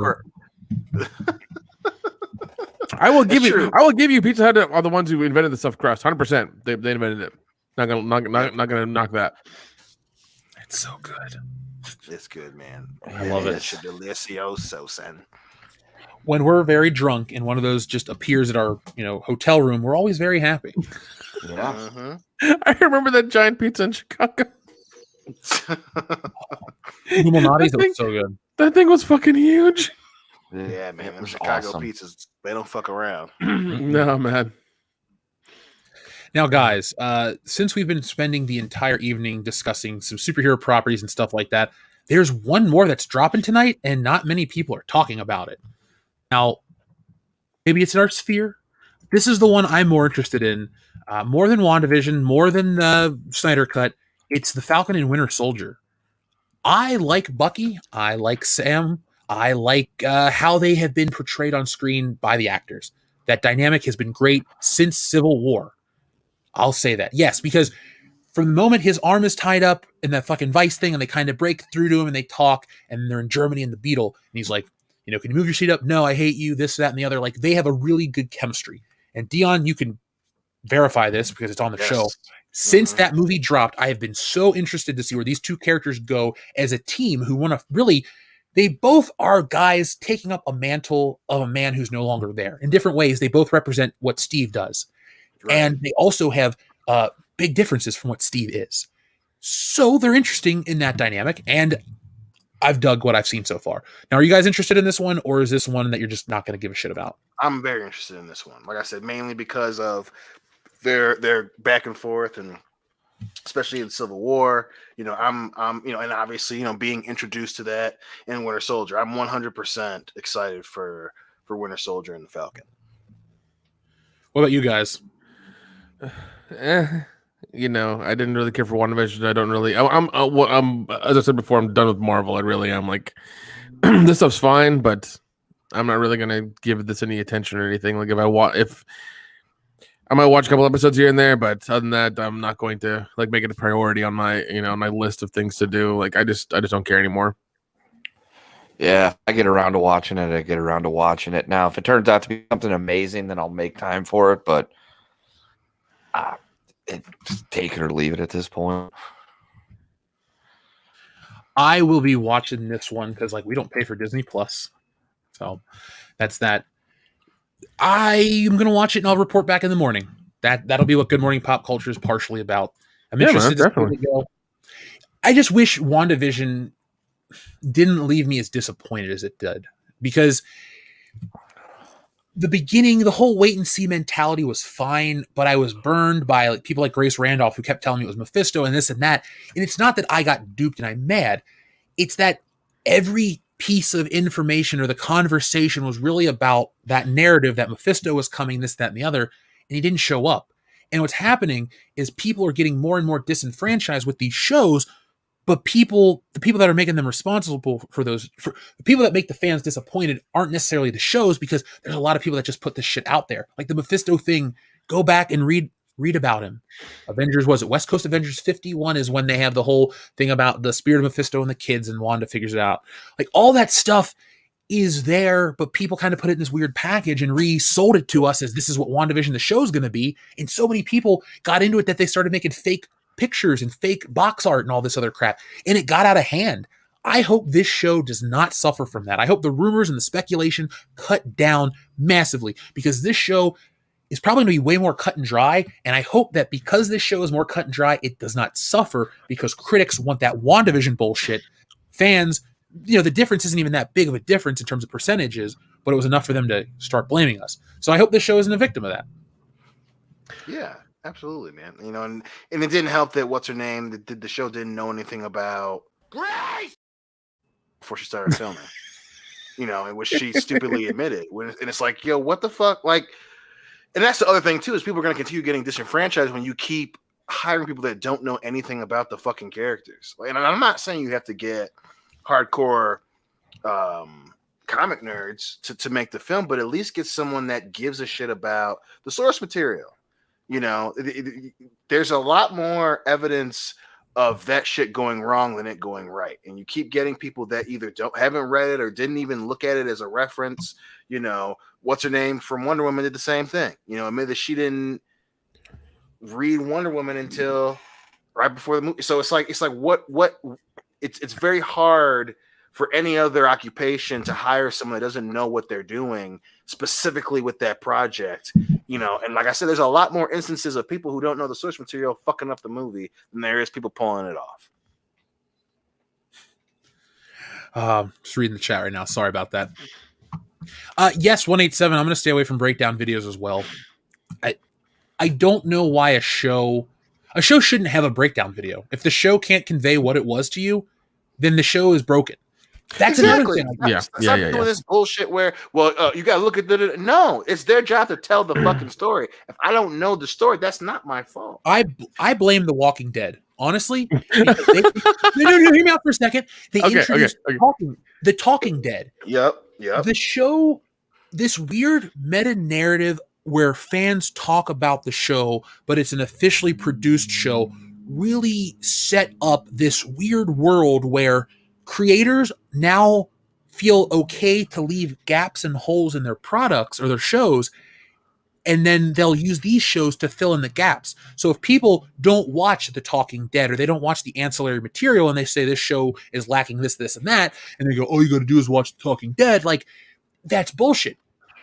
I will give you Pizza Hut are the ones who invented the stuffed crust. 100%. They invented it. Not gonna knock that. It's so good. It's good, man. I love it. It's delicioso, son. When we're very drunk and one of those just appears at our hotel room, we're always very happy. Yeah. Mm-hmm. I remember that giant pizza in Chicago. Illuminati's was so good. That thing was fucking huge. Yeah, man. Them Chicago pizzas, they don't fuck around. No, man. Now, guys, since we've been spending the entire evening discussing some superhero properties and stuff like that, there's one more that's dropping tonight, and not many people are talking about it. Now, maybe it's in our sphere. This is the one I'm more interested in. More than WandaVision, more than Snyder Cut. It's The Falcon and Winter Soldier. I like Bucky. I like Sam. I like how they have been portrayed on screen by the actors. That dynamic has been great since Civil War. I'll say that. Yes, because from the moment his arm is tied up in that fucking vice thing and they kind of break through to him and they talk and they're in Germany in the Beetle and he's like, can you move your seat up? No, I hate you, this, that, and the other. Like, they have a really good chemistry. And Dion, you can verify this because it's on the show. Since that movie dropped, I have been so interested to see where these two characters go as a team who want to really, they both are guys taking up a mantle of a man who's no longer there. In different ways, they both represent what Steve does. Right. And they also have big differences from what Steve is. So they're interesting in that dynamic. And I've dug what I've seen so far. Now, are you guys interested in this one, or is this one that you're just not going to give a shit about? I'm very interested in this one. Like I said, mainly because of their back and forth, and especially in Civil War. I'm and obviously, being introduced to that in Winter Soldier. I'm 100% excited for Winter Soldier and the Falcon. What about you guys? I didn't really care for WandaVision. I don't really. I'm as I said before, I'm done with Marvel. I really am. Like, this stuff's fine, but I'm not really gonna give this any attention or anything. Like, if I might watch a couple episodes here and there, but other than that, I'm not going to make it a priority on my my list of things to do. Like, I just don't care anymore. Yeah, I get around to watching it. Now, if it turns out to be something amazing, then I'll make time for it. But take it or leave it at this point. I will be watching this one because we don't pay for Disney Plus, so that's that. I am going to watch it and I'll report back in the morning. That'll be what Good Morning Pop Culture is partially about. I'm interested to see where they go. I just wish WandaVision didn't leave me as disappointed as it did, because the beginning, the whole wait and see mentality was fine, but I was burned by people like Grace Randolph who kept telling me it was Mephisto and this and that. And it's not that I got duped and I'm mad. It's that every piece of information or the conversation was really about that narrative that Mephisto was coming, this, that, and the other, and he didn't show up. And what's happening is people are getting more and more disenfranchised with these shows, But the people that are making them responsible for the people that make the fans disappointed aren't necessarily the shows, because there's a lot of people that just put this shit out there. Like the Mephisto thing, go back and read about him. Avengers, was it West Coast Avengers 51 is when they have the whole thing about the spirit of Mephisto and the kids, and Wanda figures it out. Like all that stuff is there, but people kind of put it in this weird package and resold it to us as this is what WandaVision the show's going to be. And so many people got into it that they started making fake pictures and fake box art and all this other crap, and it got out of hand. I hope this show does not suffer from that. I hope the rumors and the speculation cut down massively, because this show is probably going to be way more cut and dry. And I hope that because this show is more cut and dry, it does not suffer because critics want that WandaVision bullshit. Fans, the difference isn't even that big of a difference in terms of percentages, but it was enough for them to start blaming us. So I hope this show isn't a victim of that. Yeah, absolutely, man. And it didn't help that what's her name, the show didn't know anything about Grace before she started filming. And which she stupidly admitted. And it's like, yo, what the fuck? Like, and that's the other thing too, is people are going to continue getting disenfranchised when you keep hiring people that don't know anything about the fucking characters. And I'm not saying you have to get hardcore comic nerds to make the film, but at least get someone that gives a shit about the source material. There's a lot more evidence of that shit going wrong than it going right, and you keep getting people that either haven't read it or didn't even look at it as a reference. What's her name from Wonder Woman did the same thing. Admitted that she didn't read Wonder Woman until right before the movie. So it's like what it's very hard for any other occupation to hire someone that doesn't know what they're doing specifically with that project. And like I said, there's a lot more instances of people who don't know the source material fucking up the movie than there is people pulling it off. Just reading the chat right now. Sorry about that. Yes, 187. I'm going to stay away from breakdown videos as well. I don't know why a show shouldn't have a breakdown video. If the show can't convey what it was to you, then the show is broken. That's exactly. another thing. Stop doing this bullshit where, you got to look at No, it's their job to tell the fucking story. If I don't know the story, that's not my fault. I blame The Walking Dead. Honestly, no, hear me out for a second. They introduced the Talking Dead. Yep. The show, this weird meta narrative where fans talk about the show, but it's an officially produced show, really set up this weird world where creators now feel okay to leave gaps and holes in their products or their shows, and then they'll use these shows to fill in the gaps. So if people don't watch The Talking Dead or they don't watch the ancillary material and they say this show is lacking this, this, and that, and they go, all you got to do is watch The Talking Dead, like, that's bullshit.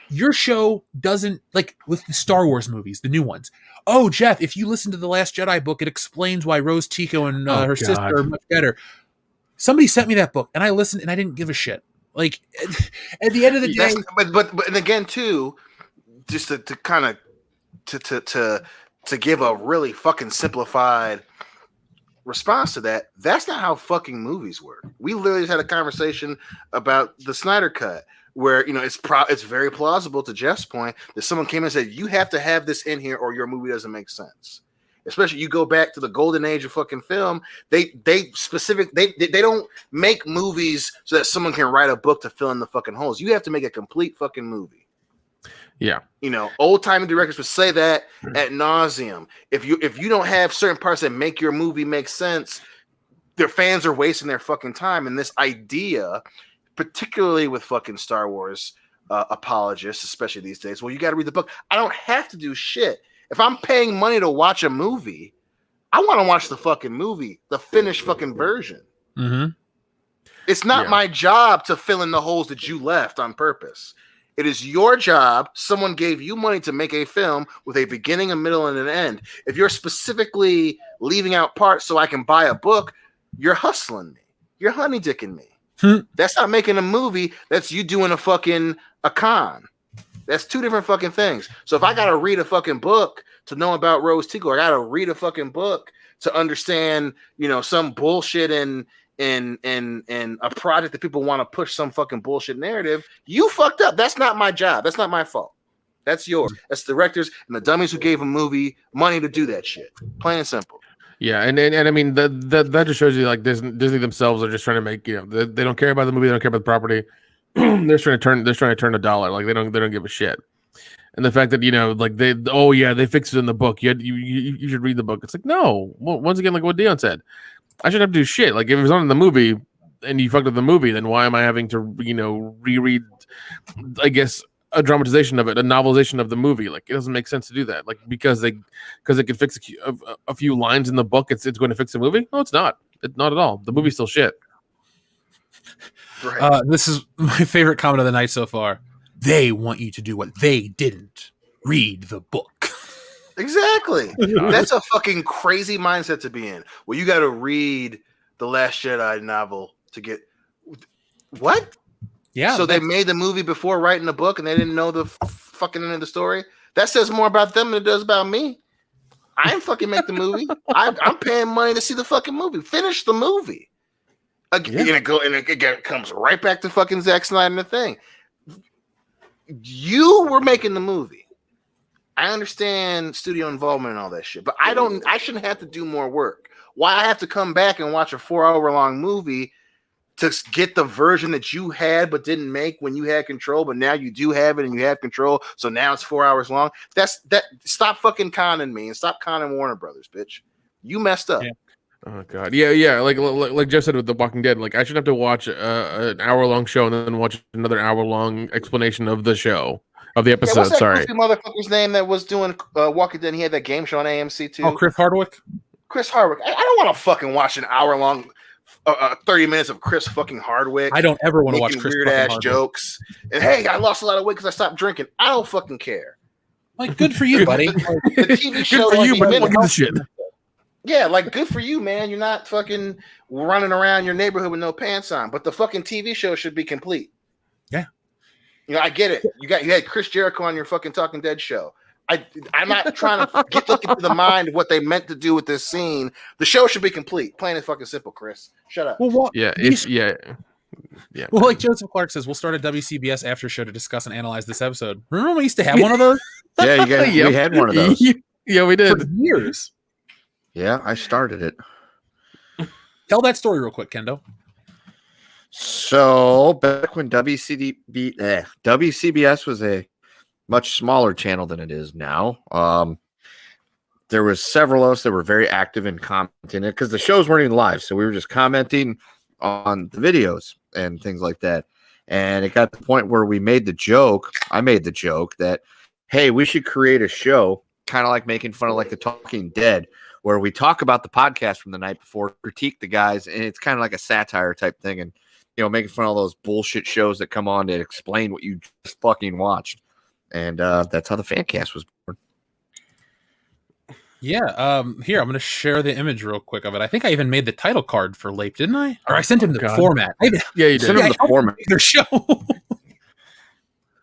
Your show doesn't, like with the Star Wars movies, the new ones. Oh, Jeff, if you listen to the Last Jedi book, it explains why Rose Tico and her sister are much better. Somebody sent me that book, and I listened, and I didn't give a shit. Like, at the end of the day, but and again too, just to kind of to give a really fucking simplified response to that, that's not how fucking movies work. We literally just had a conversation about the Snyder Cut, where it's very plausible, to Jeff's point, that someone came and said you have to have this in here or your movie doesn't make sense. Especially you go back to the golden age of fucking film, they don't make movies so that someone can write a book to fill in the fucking holes. You have to make a complete fucking movie. Yeah. Old timey directors would say that ad nauseum. If you don't have certain parts that make your movie make sense, their fans are wasting their fucking time. And this idea, particularly with fucking Star Wars apologists, especially these days, well, you got to read the book. I don't have to do shit. If I'm paying money to watch a movie, I want to watch the fucking movie, the finished fucking version. Mm-hmm. It's not my job to fill in the holes that you left on purpose. It is your job. Someone gave you money to make a film with a beginning, a middle, and an end. If you're specifically leaving out parts so I can buy a book, you're hustling me. You're honey dicking me. That's not making a movie. That's you doing a con. That's two different fucking things. So if I gotta read a fucking book to know about Rose Tico, I gotta read a fucking book to understand, some bullshit in a project that people want to push some fucking bullshit narrative. You fucked up. That's not my job. That's not my fault. That's yours. That's the directors and the dummies who gave a movie money to do that shit. Plain and simple. Yeah, and I mean that just shows you like Disney themselves are just trying to make they don't care about the movie, they don't care about the property. they're trying to turn a dollar. Like they don't give a shit. And the fact that like they fixed it in the book. You should read the book. It's like no. Well, once again, like what Dion said, I shouldn't have to do shit. Like if it was on in the movie and you fucked up the movie, then why am I having to reread? I guess a dramatization of it, a novelization of the movie. Like it doesn't make sense to do that. Like because they could fix a few lines in the book, it's going to fix the movie. No, it's not. It's not at all. The movie's still shit. Right. This is my favorite comment of the night so far. They want you to do what they didn't. Read the book. Exactly. That's a fucking crazy mindset to be in. Well, you got to read the Last Jedi novel to get what? Yeah. So they made the movie before writing the book, and they didn't know the fucking end of the story. That says more about them than it does about me. I didn't fucking make the movie. I'm paying money to see the fucking movie. Finish the movie. Again, and it comes right back to fucking Zack Snyder and the thing. You were making the movie. I understand studio involvement and all that shit, but I shouldn't have to do more work. Why I have to come back and watch a 4-hour long movie to get the version that you had but didn't make when you had control, but now you do have it and you have control, so now it's 4 hours long. Stop fucking conning me and stop conning Warner Brothers, bitch. You messed up. Yeah. Oh god, yeah. Like Jeff said with The Walking Dead, like I should have to watch an hour-long show and then watch another hour-long explanation of the show of the episode. What's that Sorry, goofy motherfucker's name that was doing Walking Dead? He had that game show on AMC too. Oh, Chris Hardwick. Chris Hardwick. I don't want to fucking watch an hour-long, 30 minutes of Chris fucking Hardwick. I don't ever want to watch Chris weird ass Hardwick. jokes. And hey, I lost a lot of weight because I stopped drinking. I don't fucking care. Like, good for you, buddy. The TV show, good for you, but like, look at the shit. yeah, like good for you, man. You're not fucking running around your neighborhood with no pants on. But the fucking TV show should be complete. Yeah. I get it. You had Chris Jericho on your fucking Talking Dead show. I'm not trying to look into the mind of what they meant to do with this scene. The show should be complete. Plain and fucking simple, Chris. Shut up. Well, Yeah. Well, like Joseph Clark says, we'll start a WCBS after show to discuss and analyze this episode. Remember when we used to have one of those? Yeah, we had one of those. Yeah, we did. For years. Yeah, I started it. Tell that story real quick, Kendo. So back when WCBS was a much smaller channel than it is now, there was several of us that were very active in commenting it because the shows weren't even live, so we were just commenting on the videos and things like that. And it got to the point where I made the joke that, hey, we should create a show kind of like making fun of like the Talking Dead, where we talk about the podcast from the night before, critique the guys, and it's kind of like a satire type thing, and making fun of all those bullshit shows that come on to explain what you just fucking watched. And that's how the fan cast was born. Yeah, here, I'm going to share the image real quick of it. I think I even made the title card for Lape, didn't I? Or I sent him the format. Yeah, you did. Send him the format. Their show.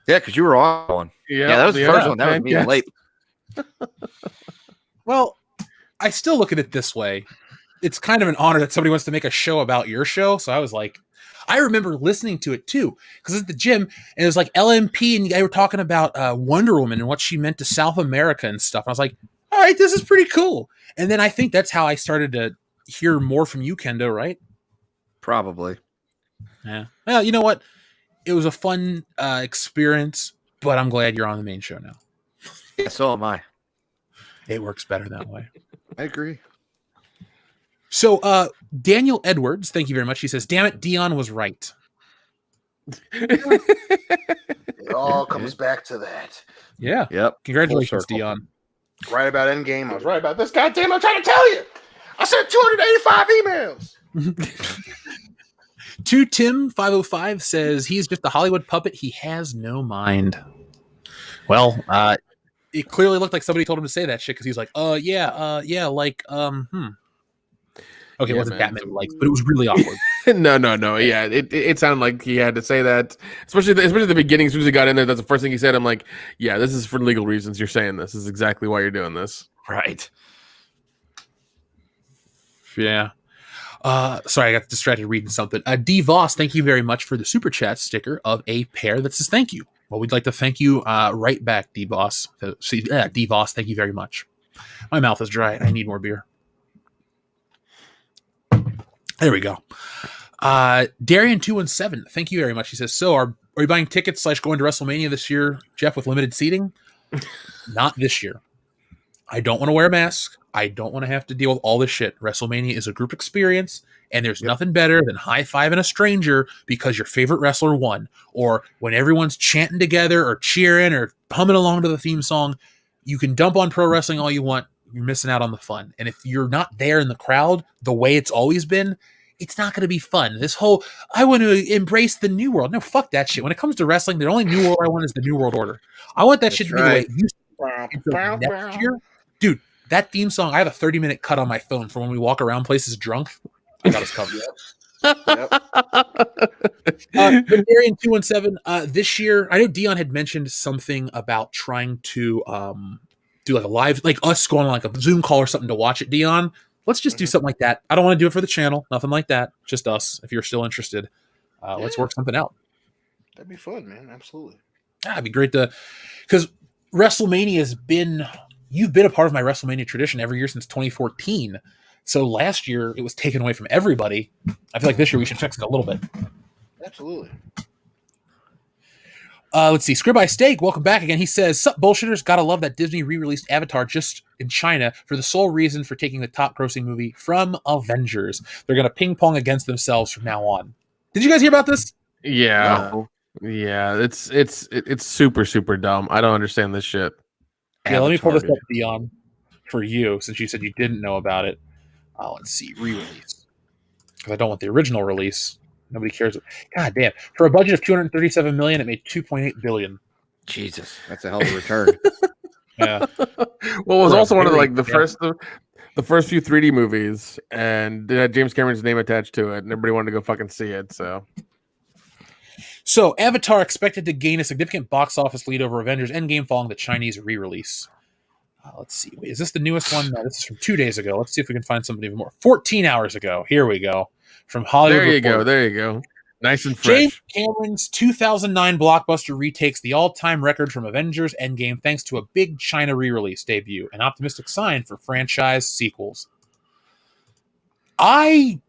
Yeah, because you were on one. Yeah, that was the first one. That was me and Lape. Well, I still look at it this way. It's kind of an honor that somebody wants to make a show about your show. So I was like, I remember listening to it too, because at the gym, and it was like LMP, and you guys were talking about Wonder Woman and what she meant to South America and stuff. I was like, all right, this is pretty cool. And then I think that's how I started to hear more from you, Kendo, right? Probably. Yeah. Well, you know what? It was a fun experience, but I'm glad you're on the main show now. Yeah, so am I. It works better that way. I agree. So, Daniel Edwards, thank you very much. He says, damn it, Dion was right. It all comes back to that. Yeah. Yep. Congratulations, Dion. Right about Endgame. I was right about this. Goddamn, I'm trying to tell you. I sent 285 emails. To Tim 505 says he's just a Hollywood puppet. He has no mind. Well, it clearly looked like somebody told him to say that shit because he's like, yeah, like, Okay, it wasn't Batman like, but it was really awkward. No. Yeah, it sounded like he had to say that, especially at the beginning. As soon as he got in there, that's the first thing he said. I'm like, yeah, this is for legal reasons. You're saying this is exactly why you're doing this, right? Yeah. Sorry, I got distracted reading something. D Voss, thank you very much for the super chat sticker of a pair that says thank you. Well, we'd like to thank you right back, D Voss. D Voss, thank you very much. My mouth is dry. I need more beer. There we go. Darian217, thank you very much. He says, so are you buying tickets / going to WrestleMania this year, Jeff, with limited seating? Not this year. I don't want to wear a mask. I don't want to have to deal with all this shit. WrestleMania is a group experience, and there's nothing better than high-fiving a stranger because your favorite wrestler won, or when everyone's chanting together or cheering or humming along to the theme song. You can dump on pro wrestling all you want. You're missing out on the fun. And if you're not there in the crowd the way it's always been, it's not going to be fun. This whole, I want to embrace the new world. No, fuck that shit. When it comes to wrestling, the only new world I want is the new world order. I want that shit to be the way it used to be. So next year, dude, that theme song, I have a 30-minute cut on my phone for when we walk around places drunk. I got us covered. Darian217, this year, I know Dion had mentioned something about trying to do like a live, like us going on like a Zoom call or something to watch it, Dion. Let's just do something like that. I don't want to do it for the channel. Nothing like that. Just us. If you're still interested, let's work something out. That'd be fun, man. Absolutely. It'd be great because WrestleMania has been, you've been a part of my WrestleMania tradition every year since 2014. So last year it was taken away from everybody. I feel like this year we should fix it a little bit. Absolutely. Let's see. Scribby Steak, welcome back again. He says, sup, bullshitters. Gotta love that Disney re-released Avatar just in China for the sole reason for taking the top grossing movie from Avengers. They're going to ping pong against themselves from now on. Did you guys hear about this? Yeah. No. Yeah. It's super, super dumb. I don't understand this shit. Yeah, let me pull this Avatar, up, Dion, for you, since you said you didn't know about it. Let's see. Re-release. Because I don't want the original release. Nobody cares. God damn. For a budget of $237 million, it made $2.8 billion. Jesus, that's a hell of a return. Yeah. Well, it was For a also one of very- like the first few 3D movies, and it had James Cameron's name attached to it, and everybody wanted to go fucking see it. So, Avatar expected to gain a significant box office lead over Avengers Endgame following the Chinese re-release. Let's see. Wait, is this the newest one? No, this is from 2 days ago. Let's see if we can find something even more. 14 hours ago. Here we go. From Hollywood There you Reporter. go. There you go. Nice and fresh. James Cameron's 2009 blockbuster retakes the all-time record from Avengers Endgame thanks to a big China re-release debut, an optimistic sign for franchise sequels. I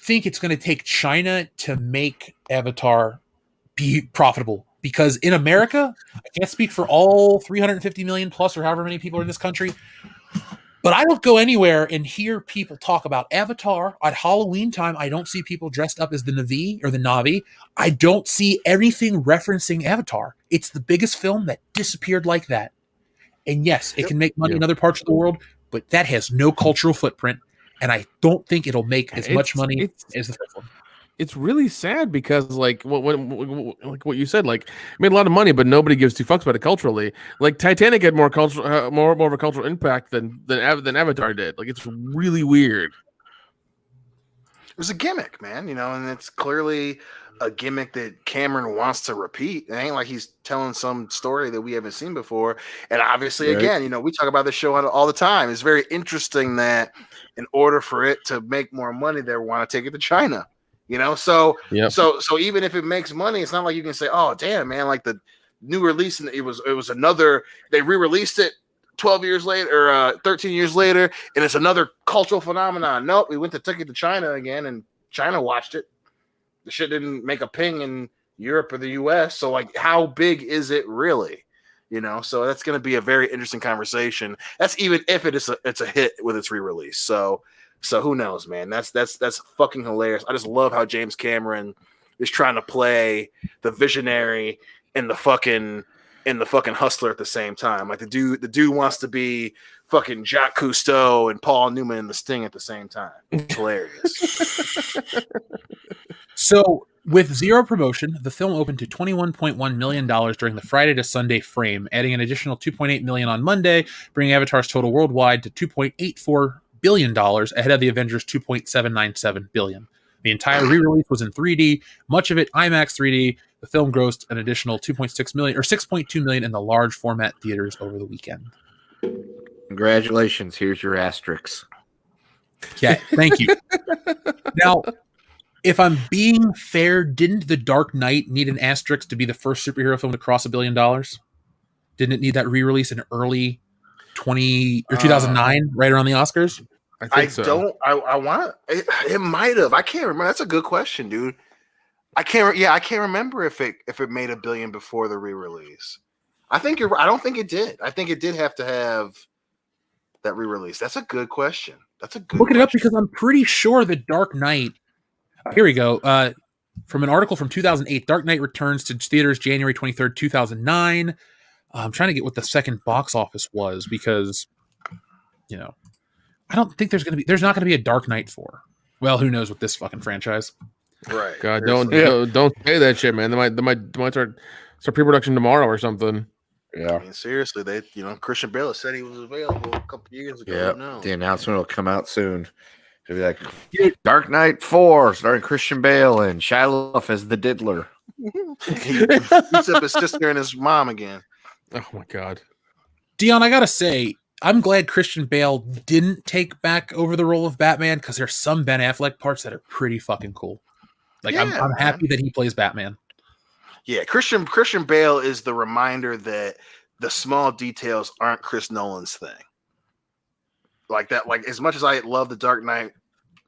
think it's going to take China to make Avatar be profitable, because in America, I can't speak for all 350 million plus or however many people are in this country, but I don't go anywhere and hear people talk about Avatar at Halloween time. I don't see people dressed up as the Na'vi or the Na'vi. I don't see anything referencing Avatar. It's the biggest film that disappeared like that. And yes, it can make money in other parts of the world, but that has no cultural footprint. And I don't think it'll make as much money as the first one. It's really sad because, like what you said, like it made a lot of money, but nobody gives two fucks about it culturally. Like Titanic had more cultural, more of a cultural impact than Avatar did. Like it's really weird. It was a gimmick, man, and it's clearly a gimmick that Cameron wants to repeat. It ain't like he's telling some story that we haven't seen before. And obviously, again, we talk about this show all the time. It's very interesting that in order for it to make more money, they want to take it to China. So even if it makes money, it's not like you can say, oh damn, man, like the new release, and it was another, they re-released it 12 years later or 13 years later, and it's another cultural phenomenon. Nope, we took it to China again, and China watched it. The shit didn't make a ping in Europe or the US. So like, how big is it really? So that's going to be a very interesting conversation. That's even if it's a hit with its re-release. So who knows, man? That's fucking hilarious. I just love how James Cameron is trying to play the visionary and the fucking hustler at the same time. Like the dude wants to be fucking Jacques Cousteau and Paul Newman and the Sting at the same time. It's hilarious. So with zero promotion, the film opened to $21.1 million during the Friday to Sunday frame, adding an additional $2.8 million on Monday, bringing Avatar's total worldwide to $2.84 billion, ahead of the Avengers' $2.797 billion. The entire re-release was in 3D, much of it IMAX 3D. The film grossed an additional $2.6 million or $6.2 million in the large format theaters over the weekend. Congratulations. Here's your asterisks. Yeah, thank you. Now, if I'm being fair, didn't The Dark Knight need an asterisk to be the first superhero film to cross $1 billion? Didn't it need that re-release in early 2009, right around the Oscars? think so. don't. I want it might have. I can't remember. That's a good question, dude. I can't. Yeah, I can't remember if it made $1 billion before the re-release. I think you're. I don't think it did. I think it did have to have that re-release. That's a good question. That's a good. Look it up question. because I'm pretty sure the Dark Knight. Here we go. From an article from 2008, Dark Knight returns to theaters January 23rd, 2009. I'm trying to get what the second box office was because, I don't think there's not going to be a Dark Knight 4. Well, who knows with this fucking franchise? Right. God, Seriously. don't say that shit, man. They might start pre-production tomorrow or something. Yeah. I mean, seriously, Christian Bale said he was available a couple years ago. Yeah. No. The announcement will come out soon. It'll be like Dark Knight 4, starring Christian Bale and Shia LaBeouf as the Diddler. He beats up his sister and his mom again. Oh my God. Dion, I gotta say, I'm glad Christian Bale didn't take back over the role of Batman because there's some Ben Affleck parts that are pretty fucking cool. Like, I'm happy that he plays Batman. Yeah, Christian Bale is the reminder that the small details aren't Chris Nolan's thing. Like that, like as much as I love the Dark Knight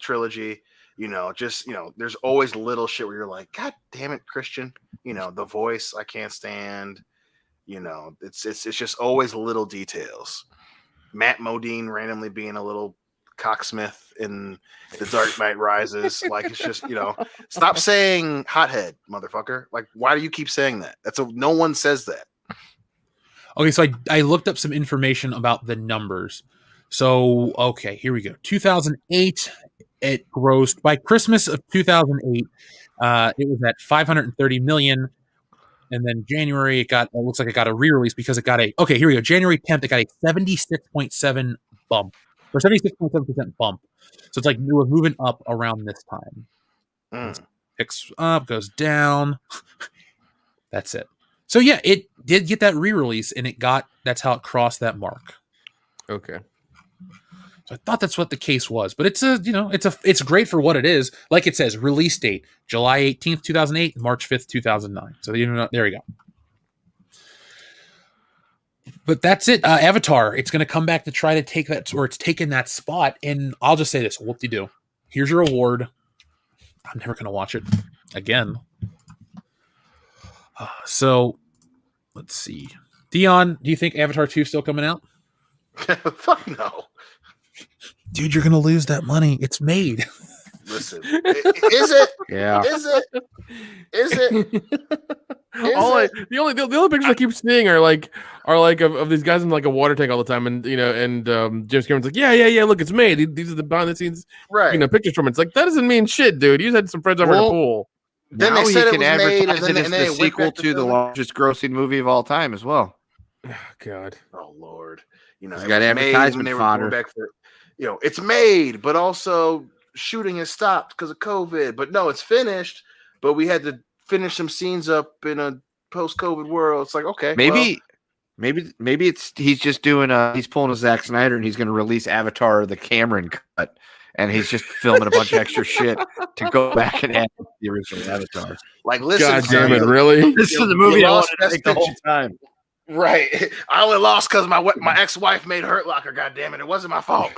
trilogy, there's always little shit where you're like, God damn it, Christian. The voice I can't stand. It's just always little details. Matt Modine randomly being a little cocksmith in The Dark Knight Rises. Like, it's just, stop saying hothead, motherfucker. Like, why do you keep saying that? No one says that. Okay, so I looked up some information about the numbers. So, okay, here we go. 2008, it grossed by Christmas of 2008. It was at 530 million. And then January, it looks like it got a re-release because it got okay, here we go. January 10th, it got a 76.7 bump, or 76.7% bump. So it's like we were moving up around this time. Picks up, goes down. That's it. So yeah, it did get that re-release, and that's how it crossed that mark. Okay. So I thought that's what the case was, but it's great for what it is. Like it says, release date July 18th, 2008, March 5th, 2009. So there we go. But that's it. Avatar. It's going to come back to try to take that, or it's taken that spot. And I'll just say this: whoop-de-doo. Here's your award. I'm never going to watch it again. So let's see. Dion, do you think Avatar 2 is still coming out? Fuck no. Dude, you're gonna lose that money. It's made. Listen, is it? Yeah. Is it? The only pictures I keep seeing are like of these guys in like a water tank all the time, and James Cameron's like, yeah, look, it's made. These are the behind the scenes, right? Pictures from it. It's like that doesn't mean shit, dude. You just had some friends over at the pool. Then now they said he can it was made, advertise it as the sequel to the largest grossing movie of all time as well. Oh, God. Oh Lord. He's got advertisement fodder. It's made, but also shooting is stopped because of COVID. But no, it's finished. But we had to finish some scenes up in a post-COVID world. It's like, okay, maybe it's he's just doing he's pulling a Zack Snyder and he's going to release Avatar the Cameron cut, and he's just filming a bunch of extra shit to go back and add the original Avatar. Like, listen, God damn it, really? This is the movie I wanted to make the whole time. Right. I only lost because my ex-wife made Hurt Locker. God damn it, it wasn't my fault.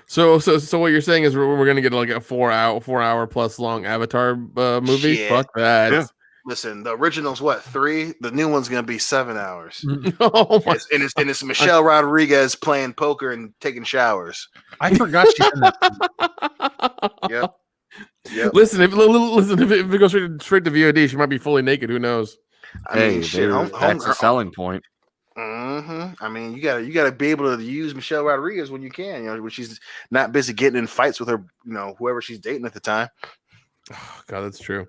So what you're saying is we're gonna get like a 4 hour plus long Avatar movie? Shit. Fuck that. Yeah. Listen, the original's 3? The new one's gonna be 7 hours. Oh my and it's Michelle Rodriguez playing poker and taking showers. I forgot she did that. Yep. Listen, if it goes straight to VOD, she might be fully naked. Who knows? That's a selling point. I mean, you gotta be able to use Michelle Rodriguez when you can, when she's not busy getting in fights with her, whoever she's dating at the time. Oh, God, that's true.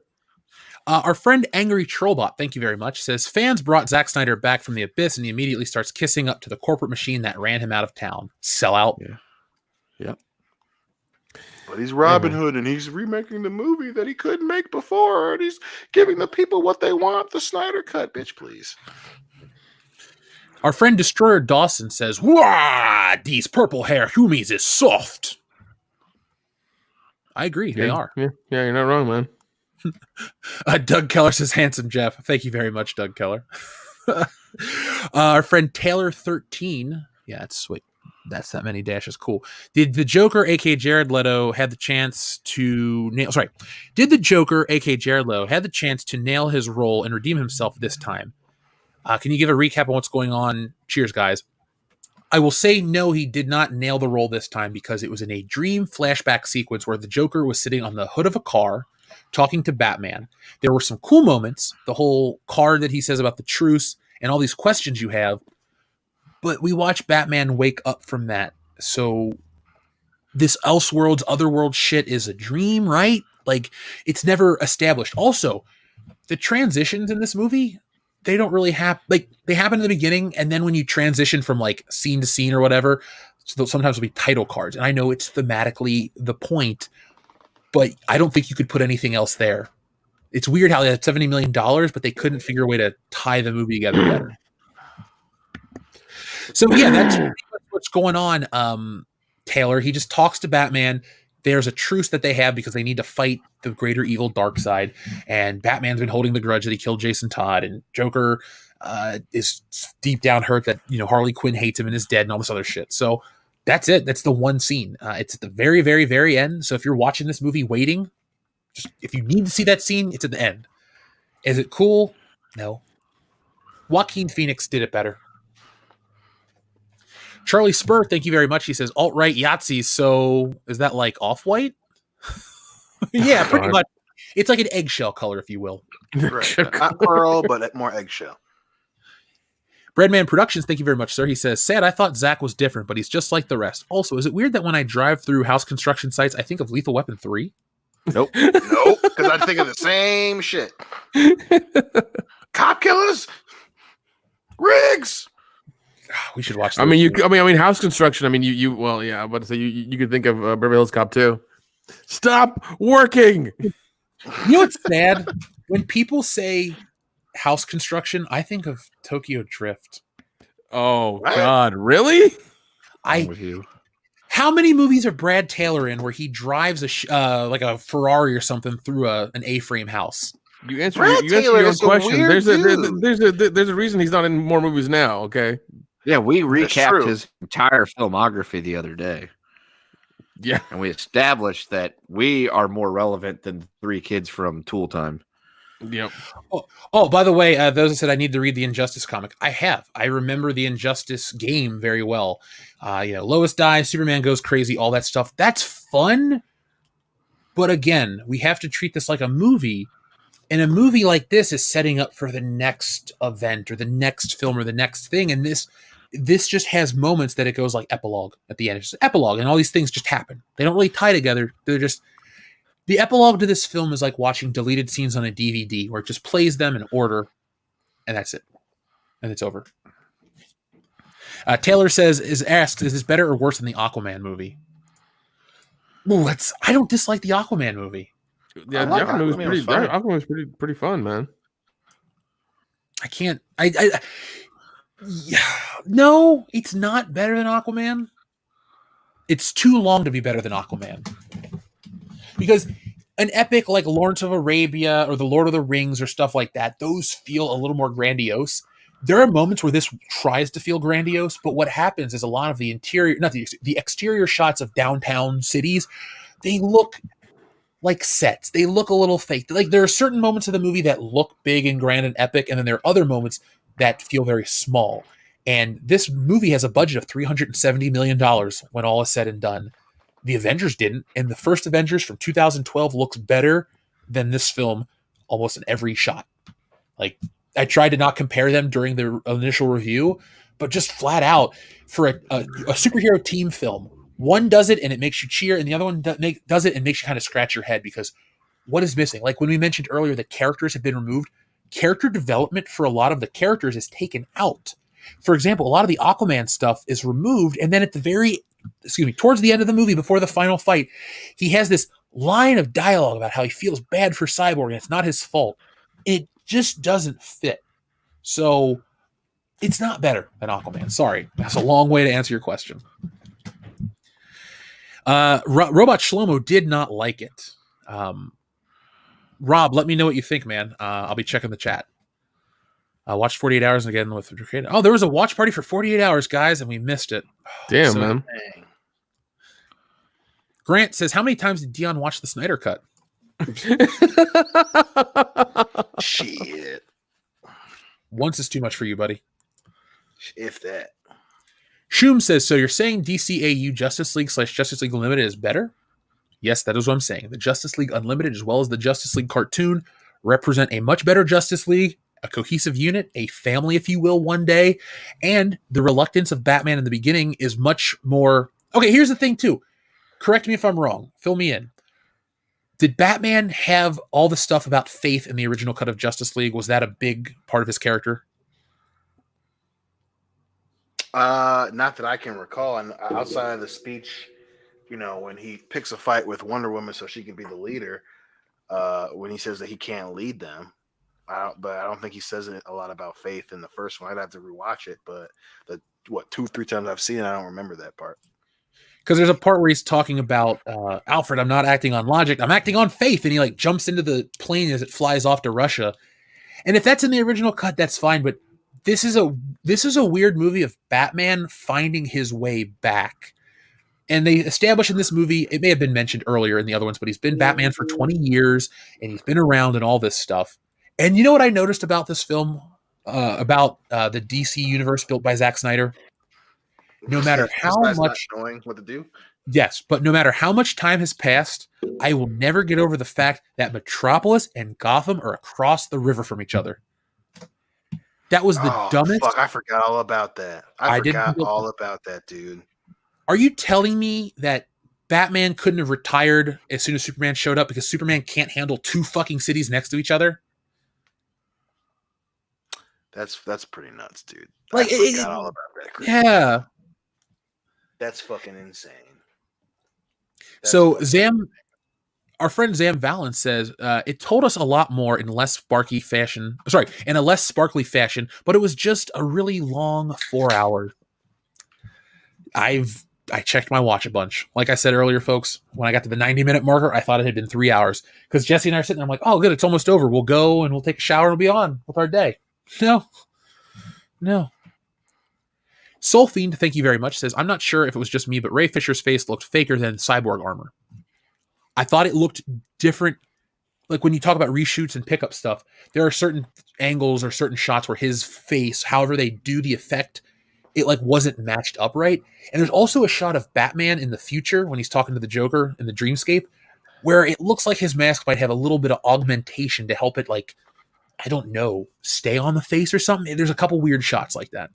Our friend Angry Trollbot, thank you very much, says fans brought Zack Snyder back from the abyss, and he immediately starts kissing up to the corporate machine that ran him out of town. Sell out. Yeah. Yep. But he's Robin Hood, and he's remaking the movie that he couldn't make before, and he's giving the people what they want. The Snyder Cut, bitch, please. Our friend Destroyer Dawson says, "Wah! These purple hair humies is soft." I agree. They are. Yeah, you're not wrong, man. Doug Keller says, "Handsome Jeff." Thank you very much, Doug Keller. Our friend Taylor 13. Yeah, it's sweet. That's that many dashes. Cool. Did the Joker, aka Jared Leto, had the chance to nail? Sorry, did the Joker, aka Jared Leto, had the chance to nail his role and redeem himself this time? Can you give a recap on what's going on? Cheers, guys. I will say no, he did not nail the role this time because it was in a dream flashback sequence where the Joker was sitting on the hood of a car talking to Batman. There were some cool moments, the whole card that he says about the truce and all these questions you have, but we watch Batman wake up from that. So this Elseworlds, Otherworld shit is a dream, right? Like, it's never established. Also, the transitions in this movie, they don't really happen. Like, they happen in the beginning, and then when you transition from like scene to scene or whatever, so sometimes it'll be title cards. And I know it's thematically the point, but I don't think you could put anything else there. It's weird how they had $70 million, but they couldn't figure a way to tie the movie together better. So yeah, that's what's going on. Taylor, he just talks to Batman. There's a truce that they have because they need to fight the greater evil Darkseid, and Batman's been holding the grudge that he killed Jason Todd, and Joker is deep down hurt that Harley Quinn hates him and is dead and all this other shit. So that's it. That's the one scene. It's at the very, very, very end. So if you're watching this movie waiting, just if you need to see that scene, it's at the end. Is it cool? No. Joaquin Phoenix did it better. Charlie Spur, thank you very much. He says alt-right Yahtzee. So is that like off-white? Yeah, pretty much. It's like an eggshell color, if you will. Right. Not pearl, but more eggshell. Breadman Productions, thank you very much, sir. He says, sad, I thought Zach was different, but he's just like the rest. Also, is it weird that when I drive through house construction sites, I think of Lethal Weapon 3? Nope. Nope. Because I think of the same shit. Cop killers. Rigs. We should watch. I mean, house construction. I mean, well, yeah. But so you could think of Beverly Hills Cop 2. Stop working. You know what's sad? When people say house construction, I think of Tokyo Drift. Oh God, really? I'm with you. How many movies are Brad Taylor in where he drives like a Ferrari or something through an A-frame house? You answer your own question. There's a reason he's not in more movies now. Okay. Yeah, we recapped his entire filmography the other day. Yeah. And we established that we are more relevant than the three kids from Tool Time. Yep. Oh, by the way, those that said I need to read the Injustice comic, I have. I remember the Injustice game very well. Lois dies, Superman goes crazy, all that stuff. That's fun. But again, we have to treat this like a movie. And a movie like this is setting up for the next event or the next film or the next thing. And this just has moments that it goes like epilogue at the end. It's just epilogue, and all these things just happen. They don't really tie together. They're just the epilogue to this film is like watching deleted scenes on a DVD where it just plays them in order, and that's it, and it's over. Taylor is asked, is this better or worse than the Aquaman movie? Ooh, I don't dislike the Aquaman movie. Yeah, the Aquaman was pretty fun, man. I can't. No, it's not better than Aquaman. It's too long to be better than Aquaman. Because an epic like Lawrence of Arabia or The Lord of the Rings or stuff like that, those feel a little more grandiose. There are moments where this tries to feel grandiose, but what happens is a lot of the exterior shots of downtown cities, they look like sets. They look a little fake. Like there are certain moments of the movie that look big and grand and epic, and then there are other moments that feel very small. And this movie has a budget of $370 million when all is said and done. The Avengers didn't, and the first Avengers from 2012 looks better than this film almost in every shot. Like, I tried to not compare them during the initial review, but just flat out, for a superhero team film, one does it and it makes you cheer, and the other one does it and makes you kind of scratch your head because what is missing? Like when we mentioned earlier that characters have been removed, character development for a lot of the characters is taken out. For example, a lot of the Aquaman stuff is removed, and then at towards the end of the movie, before the final fight, he has this line of dialogue about how he feels bad for Cyborg and it's not his fault. It just doesn't fit. So it's not better than Aquaman. Sorry. That's a long way to answer your question. Robot Shlomo did not like it. Rob, let me know what you think, man. I'll be checking the chat. I watched 48 Hours again with. Oh, there was a watch party for 48 Hours, guys, and we missed it. Damn, So- man. Dang. Grant says, how many times did Dion watch the Snyder Cut? Shit. Once is too much for you, buddy. If that. Shum says, so you're saying DCAU Justice League / Justice League Unlimited is better? Yes, that is what I'm saying. The Justice League Unlimited as well as the Justice League cartoon represent a much better Justice League, a cohesive unit, a family, if you will, one day. And the reluctance of Batman in the beginning is much more... Okay, here's the thing, too. Correct me if I'm wrong. Fill me in. Did Batman have all the stuff about faith in the original cut of Justice League? Was that a big part of his character? Not that I can recall. And outside of the speech, you know, when he picks a fight with Wonder Woman so she can be the leader, when he says that he can't lead them, but I don't think he says a lot about faith in the first one. I'd have to rewatch it, but the 2-3 times I've seen it, I don't remember that part. Because there's a part where he's talking about Alfred, I'm not acting on logic, I'm acting on faith, and he like jumps into the plane as it flies off to Russia. And if that's in the original cut, that's fine. But this is a weird movie of Batman finding his way back. And they establish in this movie, it may have been mentioned earlier in the other ones, but he's been Batman for 20 years and he's been around and all this stuff. And you know what I noticed about this film, about the DC universe built by Zack Snyder? No matter how Besides much, not knowing what to do. yes, but no matter how much time has passed, I will never get over the fact that Metropolis and Gotham are across the river from each other. That was the dumbest. Fuck, I forgot all about that. I forgot all about that, dude. Are you telling me that Batman couldn't have retired as soon as Superman showed up because Superman can't handle 2 fucking cities next to each other? That's pretty nuts, dude. Like, I forgot all about that. Yeah. That's fucking insane. So our friend Zam Valen says, it told us a lot more in less sparkly fashion. Sorry, in a less sparkly fashion, but it was just a really long 4 hours. I checked my watch a bunch. Like I said earlier, folks, when I got to the 90-minute marker, I thought it had been 3 hours. Because Jesse and I are sitting there, I'm like, oh, good, it's almost over. We'll go and we'll take a shower and we'll be on with our day. No. Soul Fiend, thank you very much, says, I'm not sure if it was just me, but Ray Fisher's face looked faker than cyborg armor. I thought it looked different. Like when you talk about reshoots and pickup stuff, there are certain angles or certain shots where his face, however they do the effect, it like wasn't matched up right. And there's also a shot of Batman in the future when he's talking to the Joker in the dreamscape, where it looks like his mask might have a little bit of augmentation to help it, like, I don't know, stay on the face or something. There's a couple weird shots like that.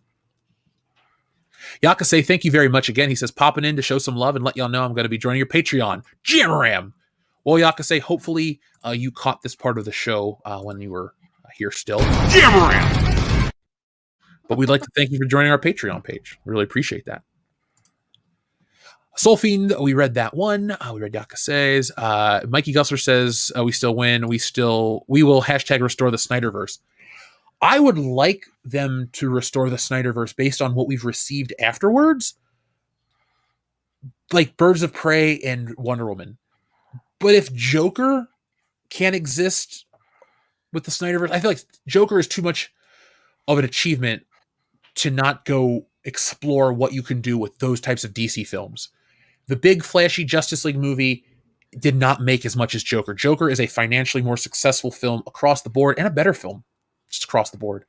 Yakase, thank you very much again. He says, popping in to show some love and let y'all know I'm going to be joining your Patreon. Jamaram! Well, Yakase, hopefully you caught this part of the show when you were here still. Jamaram! But we'd like to thank you for joining our Patreon page. We really appreciate that. Soulfiend, we read that one. We read Yakase's. Mikey Gusler says, we still win. We will hashtag restore the Snyderverse. I would like them to restore the Snyderverse based on what we've received afterwards. Like Birds of Prey and Wonder Woman. But if Joker can't exist with the Snyderverse, I feel like Joker is too much of an achievement to not go explore what you can do with those types of DC films. The big flashy Justice League movie did not make as much as Joker. Joker is a financially more successful film across the board and a better film just across the board.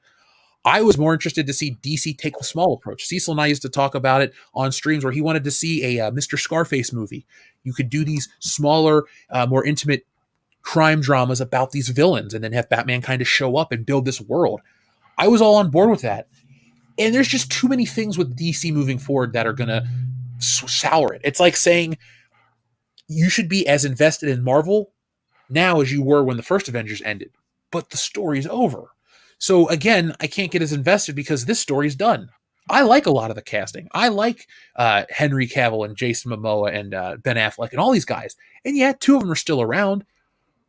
I was more interested to see DC take the small approach. Cecil and I used to talk about it on streams where he wanted to see a Mr. Scarface movie. You could do these smaller, more intimate crime dramas about these villains and then have Batman kind of show up and build this world. I was all on board with that. And there's just too many things with DC moving forward that are going to sour it. It's like saying you should be as invested in Marvel now as you were when the first Avengers ended, but the story's over. So again, I can't get as invested because this story's done. I like a lot of the casting. I like Henry Cavill and Jason Momoa and Ben Affleck and all these guys. And yeah, 2 of them are still around,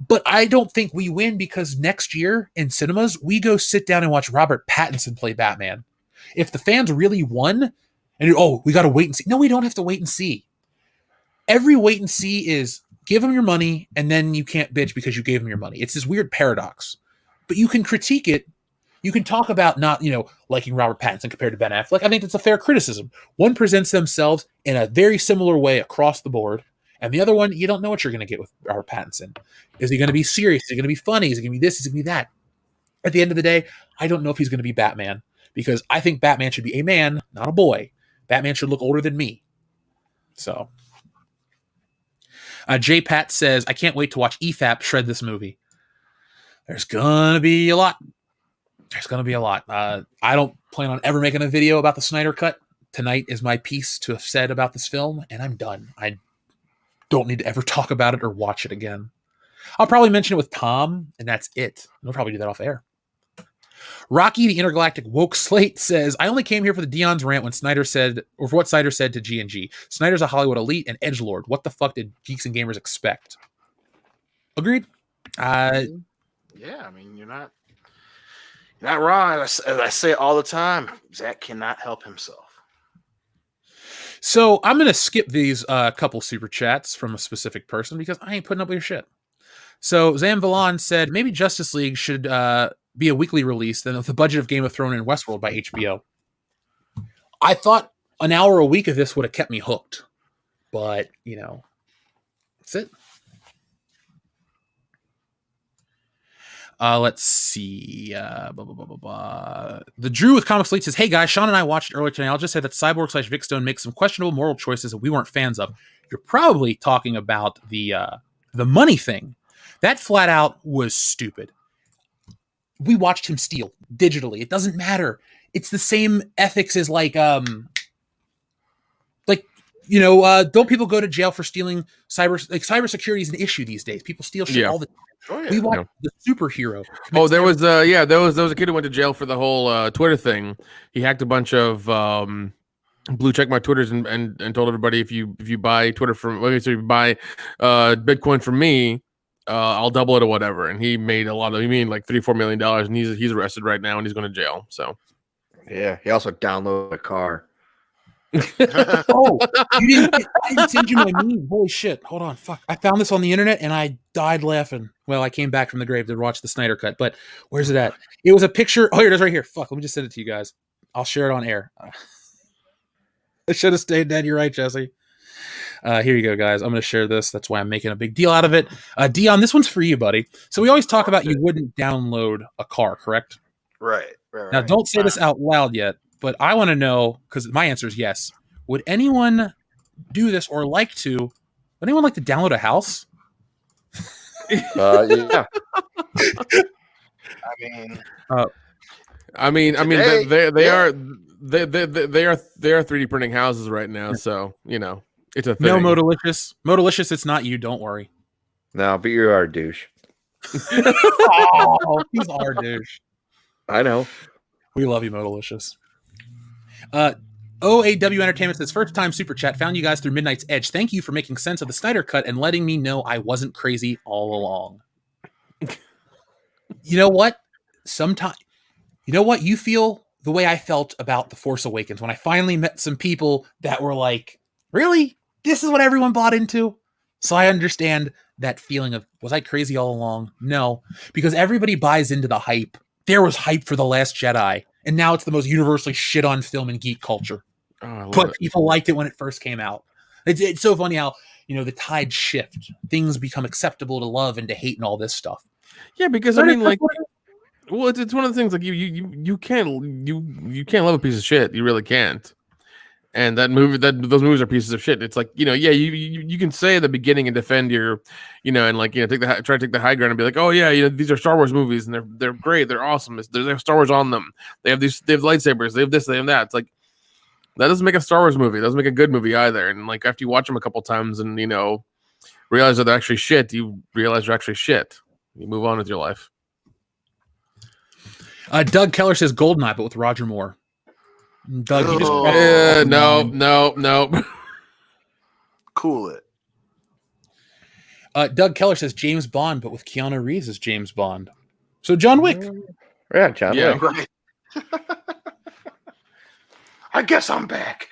but I don't think we win because next year in cinemas, we go sit down and watch Robert Pattinson play Batman. If the fans really won, and we got to wait and see. No, we don't have to wait and see. Every wait and see is give them your money, and then you can't bitch because you gave them your money. It's this weird paradox. But you can critique it You can talk about not, liking Robert Pattinson compared to Ben Affleck. I think that's a fair criticism. One presents themselves in a very similar way across the board, and the other one, you don't know what you're going to get with Robert Pattinson. Is he going to be serious? Is he going to be funny? Is he going to be this? Is he going to be that? At the end of the day, I don't know if he's going to be Batman, because I think Batman should be a man, not a boy. Batman should look older than me. So, J. Pat says, I can't wait to watch EFAP shred this movie. There's going to be a lot. I don't plan on ever making a video about the Snyder Cut. Tonight is my piece to have said about this film, and I'm done. I don't need to ever talk about it or watch it again. I'll probably mention it with Tom, and that's it. We'll probably do that off air. Rocky, the intergalactic woke slate, says, I only came here for the Dion's rant when Snyder said, or for what Snyder said to G&G. Snyder's a Hollywood elite and edgelord. What the fuck did geeks and gamers expect? Agreed. Yeah, I mean, you're not wrong. As I say it all the time, Zack cannot help himself. So I'm going to skip these couple super chats from a specific person because I ain't putting up with your shit. So Zam Villan said, maybe Justice League should be a weekly release than with the budget of Game of Thrones and Westworld by HBO. I thought an hour a week of this would have kept me hooked. But, that's it. Let's see. The Drew with Comics Elite says, hey guys, Sean and I watched earlier today. I'll just say that Cyborg / Vic Stone makes some questionable moral choices that we weren't fans of. You're probably talking about the money thing. That flat out was stupid. We watched him steal digitally. It doesn't matter. It's the same ethics as don't people go to jail for stealing cybersecurity is an issue these days. People steal shit all the time. Oh, yeah. We watched the superhero. There was a kid who went to jail for the whole Twitter thing. He hacked a bunch of blue check my Twitters and told everybody if you buy Twitter from if you buy Bitcoin from me, I'll double it or whatever. And he made like $3-4 million, and he's arrested right now and he's going to jail. So yeah, he also downloaded a car. I didn't send you my meme. Holy shit. Hold on. Fuck. I found this on the internet and I died laughing. Well, I came back from the grave to watch the Snyder Cut, but where's it at? It was a picture. Oh, here it is right here. Fuck. Let me just send it to you guys. I'll share it on air. I should have stayed dead. You're right, Jesse. Here you go, guys. I'm going to share this. That's why I'm making a big deal out of it. Dion, this one's for you, buddy. So we always talk about you wouldn't download a car, correct? Right. Now, don't say this out loud yet, but I want to know, because my answer is yes. Would anyone do this or would anyone like to download a house? Yeah. I mean, Today, they are 3D printing houses right now, so it's a thing. No, Modalicious, it's not you. Don't worry. No, but you are a douche. Oh, he's our douche. I know. We love you, Modalicious. OAW Entertainment says, first time super chat, found you guys through Midnight's Edge. Thank you for making sense of the Snyder Cut and letting me know I wasn't crazy all along. You know what? You feel the way I felt about The Force Awakens when I finally met some people that were like, really? This is what everyone bought into? So I understand that feeling of, was I crazy all along? No, because everybody buys into the hype. There was hype for The Last Jedi, and now it's the most universally shit on film in geek culture. But people liked it when it first came out. It's so funny how, the tides shift. Things become acceptable to love and to hate and all this stuff. Yeah, because it's one of the things like you can't love a piece of shit. You really can't. And those movies are pieces of shit. It's like, you can say at the beginning and defend your, and try to take the high ground and be like, oh yeah, these are Star Wars movies and they're great, they're awesome. They have Star Wars on them. They have lightsabers, they have this, they have that. It's like, that doesn't make a Star Wars movie. It doesn't make a good movie either. And like after you watch them a couple times and realize that they're actually shit, you realize they're actually shit. You move on with your life. Doug Keller says Goldeneye, but with Roger Moore. Doug, you just no. Cool it. Doug Keller says James Bond, but with Keanu Reeves as James Bond. So John Wick. Yeah, John Wick. Right. I guess I'm back.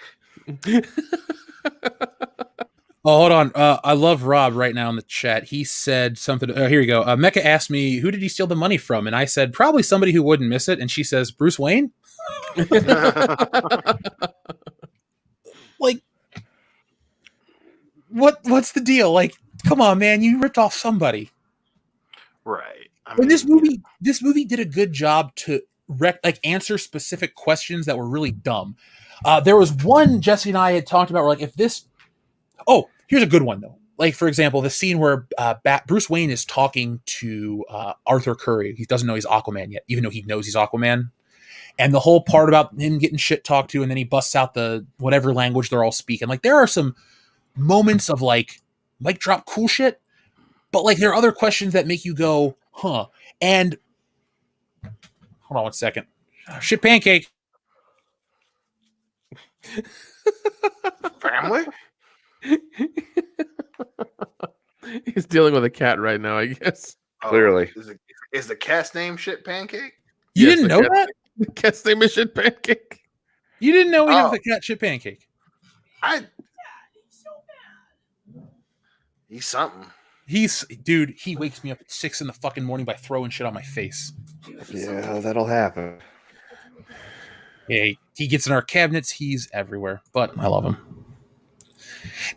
Oh, hold on. I love Rob right now in the chat. He said something. Here you go. Mecca asked me, who did he steal the money from? And I said, probably somebody who wouldn't miss it. And she says, Bruce Wayne? Like, what's the deal? Like, come on, man. You ripped off somebody. Right. And this movie did a good job to answer specific questions that were really dumb. There was one Jesse and I had talked about where, like, if this... Oh, here's a good one, though. Like, for example, the scene where Bruce Wayne is talking to Arthur Curry. He doesn't know he's Aquaman yet, even though he knows he's Aquaman. And the whole part about him getting shit talked to, and then he busts out the whatever language they're all speaking. Like, there are some moments of, like, mic drop cool shit, but, like, there are other questions that make you go, huh. And hold on one second. Shit pancake. Family? He's dealing with a cat right now, I guess. Clearly. Is the cat's name Shit Pancake? You Yes, didn't the know that? The cat's name is Shit Pancake. You didn't know we Oh. have the cat shit pancake. He's something. Dude, he wakes me up at 6 in the fucking morning by throwing shit on my face. Yeah, that'll happen. Yeah, he gets in our cabinets. He's everywhere, but I love him.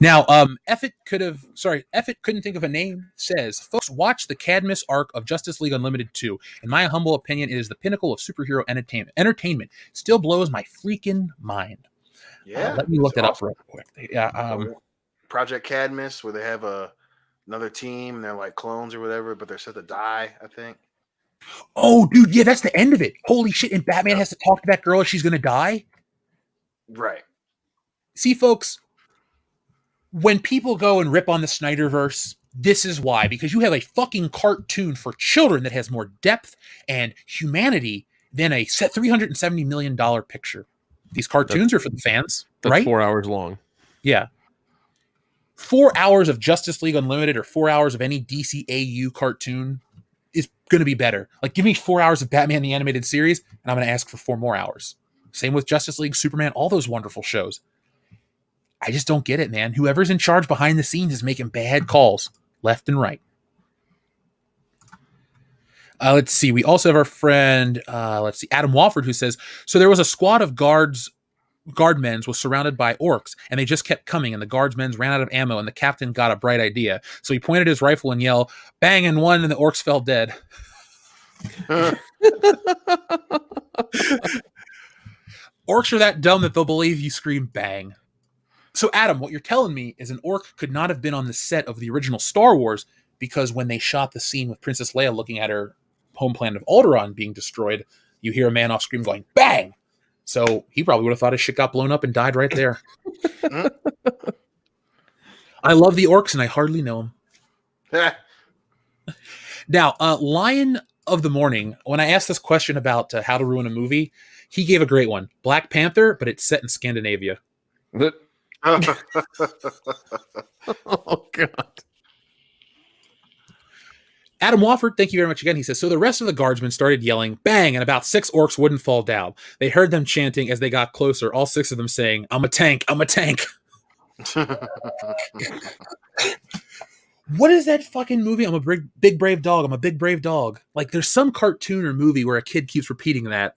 Now, Effett couldn't think of a name. Says, folks, watch the Cadmus arc of Justice League Unlimited 2. In my humble opinion, it is the pinnacle of superhero entertainment. Still blows my freaking mind. Yeah. Let me look that awesome. up real quick. Yeah. Project Cadmus, where they have another team, and they're like clones or whatever, but they're set to die, I think. Oh, dude, yeah, that's the end of it. Holy shit! And Batman has to talk to that girl as she's gonna die. Right. See, folks, when people go and rip on the Snyderverse, this is why. Because you have a fucking cartoon for children that has more depth and humanity than a set $370 million picture. These cartoons are for the fans, That's right? 4 hours long. Yeah. 4 hours of Justice League Unlimited or 4 hours of any DCAU cartoon is going to be better. Like, give me 4 hours of Batman the Animated Series, and I'm going to ask for 4 more hours. Same with Justice League, Superman, all those wonderful shows. I just don't get it, man. Whoever's in charge behind the scenes is making bad calls left and right. Let's see. We also have our friend, Adam Wofford, who says, so there was a squad of guardmen was surrounded by orcs, and they just kept coming, and the guardsmen ran out of ammo, and the captain got a bright idea. So he pointed his rifle and yelled, bang, and one, and the orcs fell dead. Orcs are that dumb that they'll believe you scream bang. So, Adam, what you're telling me is an orc could not have been on the set of the original Star Wars, because when they shot the scene with Princess Leia looking at her home planet of Alderaan being destroyed, you hear a man off screen going, bang! So he probably would have thought his shit got blown up and died right there. I love the orcs, and I hardly know them. Now, Lion of the Morning, when I asked this question about how to ruin a movie, he gave a great one. Black Panther, but it's set in Scandinavia. Oh, God. Adam Wofford, thank you very much again. He says, so the rest of the guardsmen started yelling, bang, and about 6 orcs wouldn't fall down. They heard them chanting as they got closer, all 6 of them saying, I'm a tank, I'm a tank. What is that fucking movie? I'm a big brave dog, I'm a big brave dog. Like, there's some cartoon or movie where a kid keeps repeating that.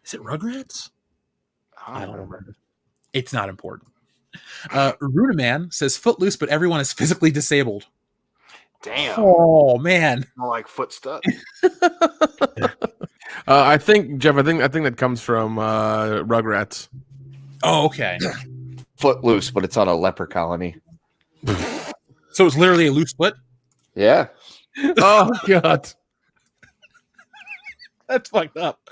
Is it Rugrats? I don't remember. It's not important. Runaman says, Footloose, but everyone is physically disabled. Damn. Oh, man. More like foot stuck. I think, Jeff, I think that comes from Rugrats. Oh, okay. Footloose, but it's on a leper colony. So it's literally a loose foot? Yeah. Oh, God. That's fucked up.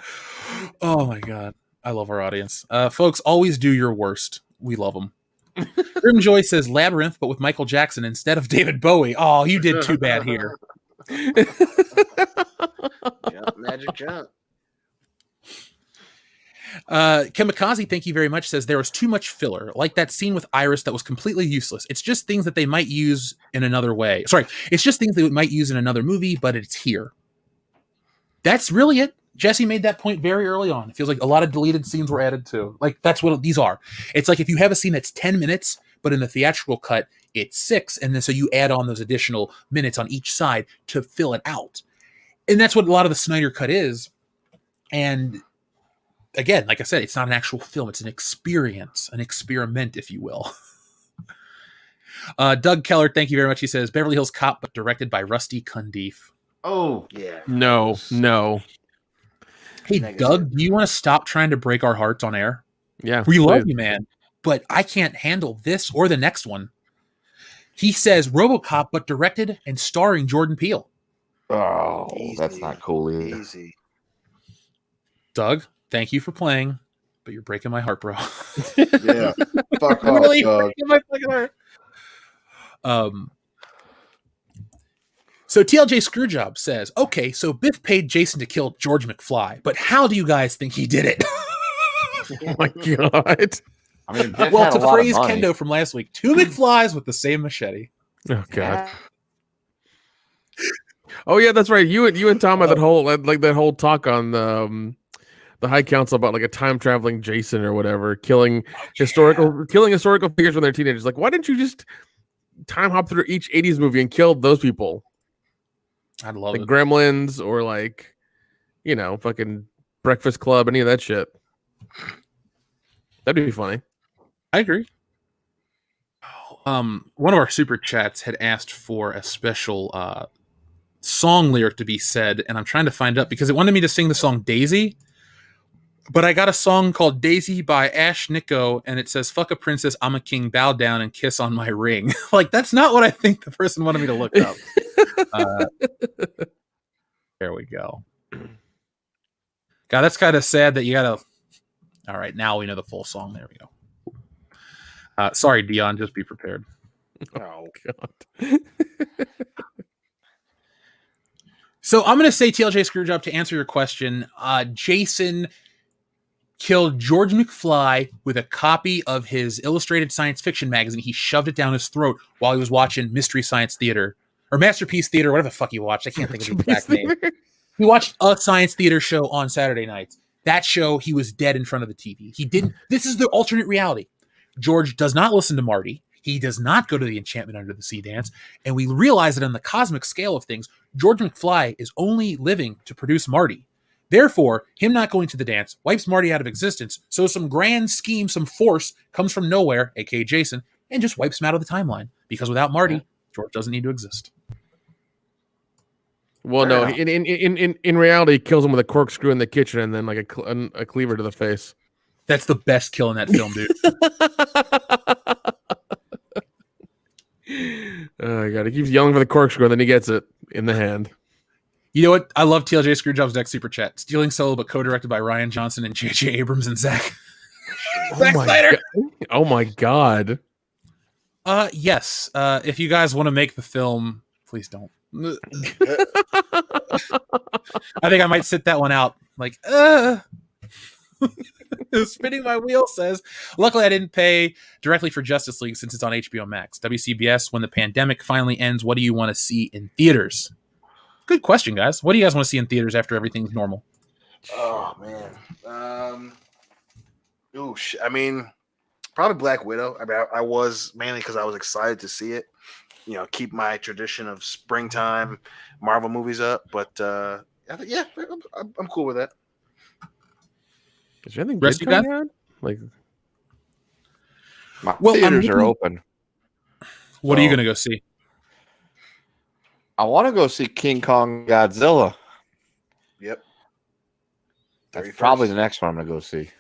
Oh, my God. I love our audience. Folks, always do your worst. We love them. Grimjoy says Labyrinth, but with Michael Jackson instead of David Bowie. Oh, you did too bad here. Yeah, magic jump. Kamikaze, thank you very much, says there was too much filler, like that scene with Iris that was completely useless. It's just things that they might use in another way. Sorry, it's just things they might use in another movie, but it's here. That's really it. Jesse made that point very early on. It feels like a lot of deleted scenes were added too. Like, that's what these are. It's like if you have a scene that's 10 minutes, but in the theatrical cut, it's 6. And then so you add on those additional minutes on each side to fill it out. And that's what a lot of the Snyder Cut is. And again, like I said, it's not an actual film. It's an experience, an experiment, if you will. Doug Keller, thank you very much. He says, Beverly Hills Cop, but directed by Rusty Cundiff. Oh, Yeah. No. Hey, Negative. Doug, do you want to stop trying to break our hearts on air? Yeah. We love please. you, man, but I can't handle this or the next one. He says RoboCop, but directed and starring Jordan Peele. Oh, that's Easy. not cool either. Easy. Doug, thank you for playing, but you're breaking my heart, bro. Yeah. Fuck off, Really Doug. breaking my fucking heart. So TLJ Screwjob says, okay, so Biff paid Jason to kill George McFly, but how do you guys think he did it? Oh my god. I mean, Biff Well, had to a lot of phrase money. Kendo from last week, 2 McFlys with the same machete. Oh god. Oh yeah, that's right. You and Tom had that whole talk on the High Council about like a time traveling Jason or whatever, killing historical figures when they're teenagers. Like, why didn't you just time hop through each 80s movie and kill those people? I'd love Like it. Gremlins or like, fucking Breakfast Club, any of that shit. That'd be funny. I agree. One of our super chats had asked for a special song lyric to be said, and I'm trying to find it up because it wanted me to sing the song Daisy, but I got a song called Daisy by Ash Nico, and it says, fuck a princess, I'm a king, bow down and kiss on my ring. Like, that's not what I think the person wanted me to look up. There we go. God, that's kind of sad that you gotta... All right, now we know the full song. There we go. Sorry, Dion, just be prepared. Oh, God. So I'm going to say TLJ Screwjob to answer your question. Jason killed George McFly with a copy of his illustrated science fiction magazine. He shoved it down his throat while he was watching Mystery Science Theater or Masterpiece Theater, whatever the fuck he watched. I can't think of the exact name. He watched a science theater show on Saturday nights. That show, he was dead in front of the TV. He didn't. This is the alternate reality. George does not listen to Marty. He does not go to the Enchantment Under the Sea dance. And we realize that on the cosmic scale of things, George McFly is only living to produce Marty. Therefore, him not going to the dance wipes Marty out of existence. So some grand scheme, some force comes from nowhere, aka Jason, and just wipes him out of the timeline. Because without Marty, George doesn't need to exist. Well, no, in reality, he kills him with a corkscrew in the kitchen and then like a cleaver to the face. That's the best kill in that film, dude. Oh god, he keeps yelling for the corkscrew and then he gets it in the hand. You know what? I love TLJ Screwjob's next super chat. Stealing Solo, but co-directed by Ryan Johnson and J.J. Abrams and Zack Snyder. Oh my god. Yes. If you guys want to make the film, please don't. I think I might sit that one out. Like, spinning my wheel says, luckily I didn't pay directly for Justice League since it's on HBO Max. WCBS, when the pandemic finally ends, what do you want to see in theaters? Good question, guys. What do you guys want to see in theaters after everything's normal? Oh man. I mean, probably Black Widow. I mean, I was mainly because I was excited to see it. You know, keep my tradition of springtime Marvel movies up. But yeah, I'm cool with that. Is there anything Rest good you got? coming out? Like, My Well, I'm theaters are looking- open. What are you So- going to go see? I want to go see King Kong Godzilla. Yep. That's 31st. probably the next one I'm going to go see.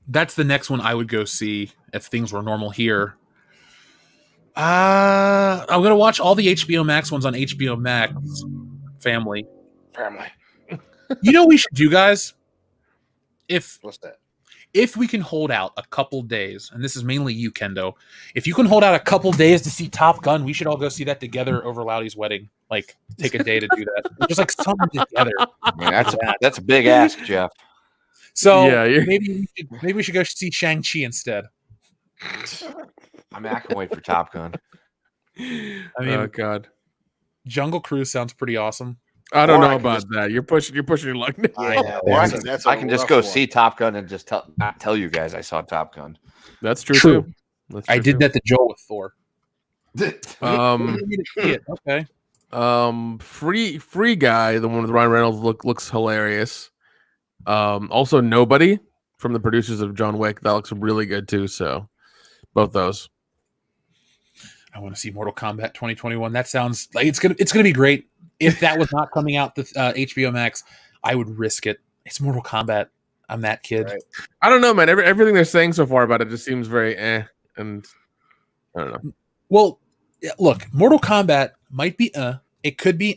That's the next one I would go see if things were normal here. I'm going to watch all the HBO Max ones on HBO Max. Family. You know what we should do, guys? What's that? If we can hold out a couple days, and this is mainly you, Kendo, if you can hold out a couple days to see Top Gun, we should all go see that together over Loudy's wedding. Like, take a day to do that. Just like something together. I mean, that's a big ask, Jeff. So Yeah, maybe we should go see Shang-Chi instead. I mean, I can wait for Top Gun. I oh mean, god, Jungle Cruise sounds pretty awesome. I don't Or know I can about just- that. You're pushing your luck. Now. Yeah, Or I that's can, a just rough go one. see Top Gun and just not tell you guys I saw Top Gun. That's true too. I did that to Joel with Thor. Um, Okay. Free Guy, the one with Ryan Reynolds, looks hilarious. Also Nobody from the producers of John Wick, that looks really good too. So both those. I want to see Mortal Kombat 2021. That sounds like it's gonna be great. If that was not coming out to HBO Max, I would risk it. It's Mortal Kombat. I'm that kid. Right. I don't know, man. Everything they're saying so far about it just seems very and I don't know. Well, look, Mortal Kombat might be it could be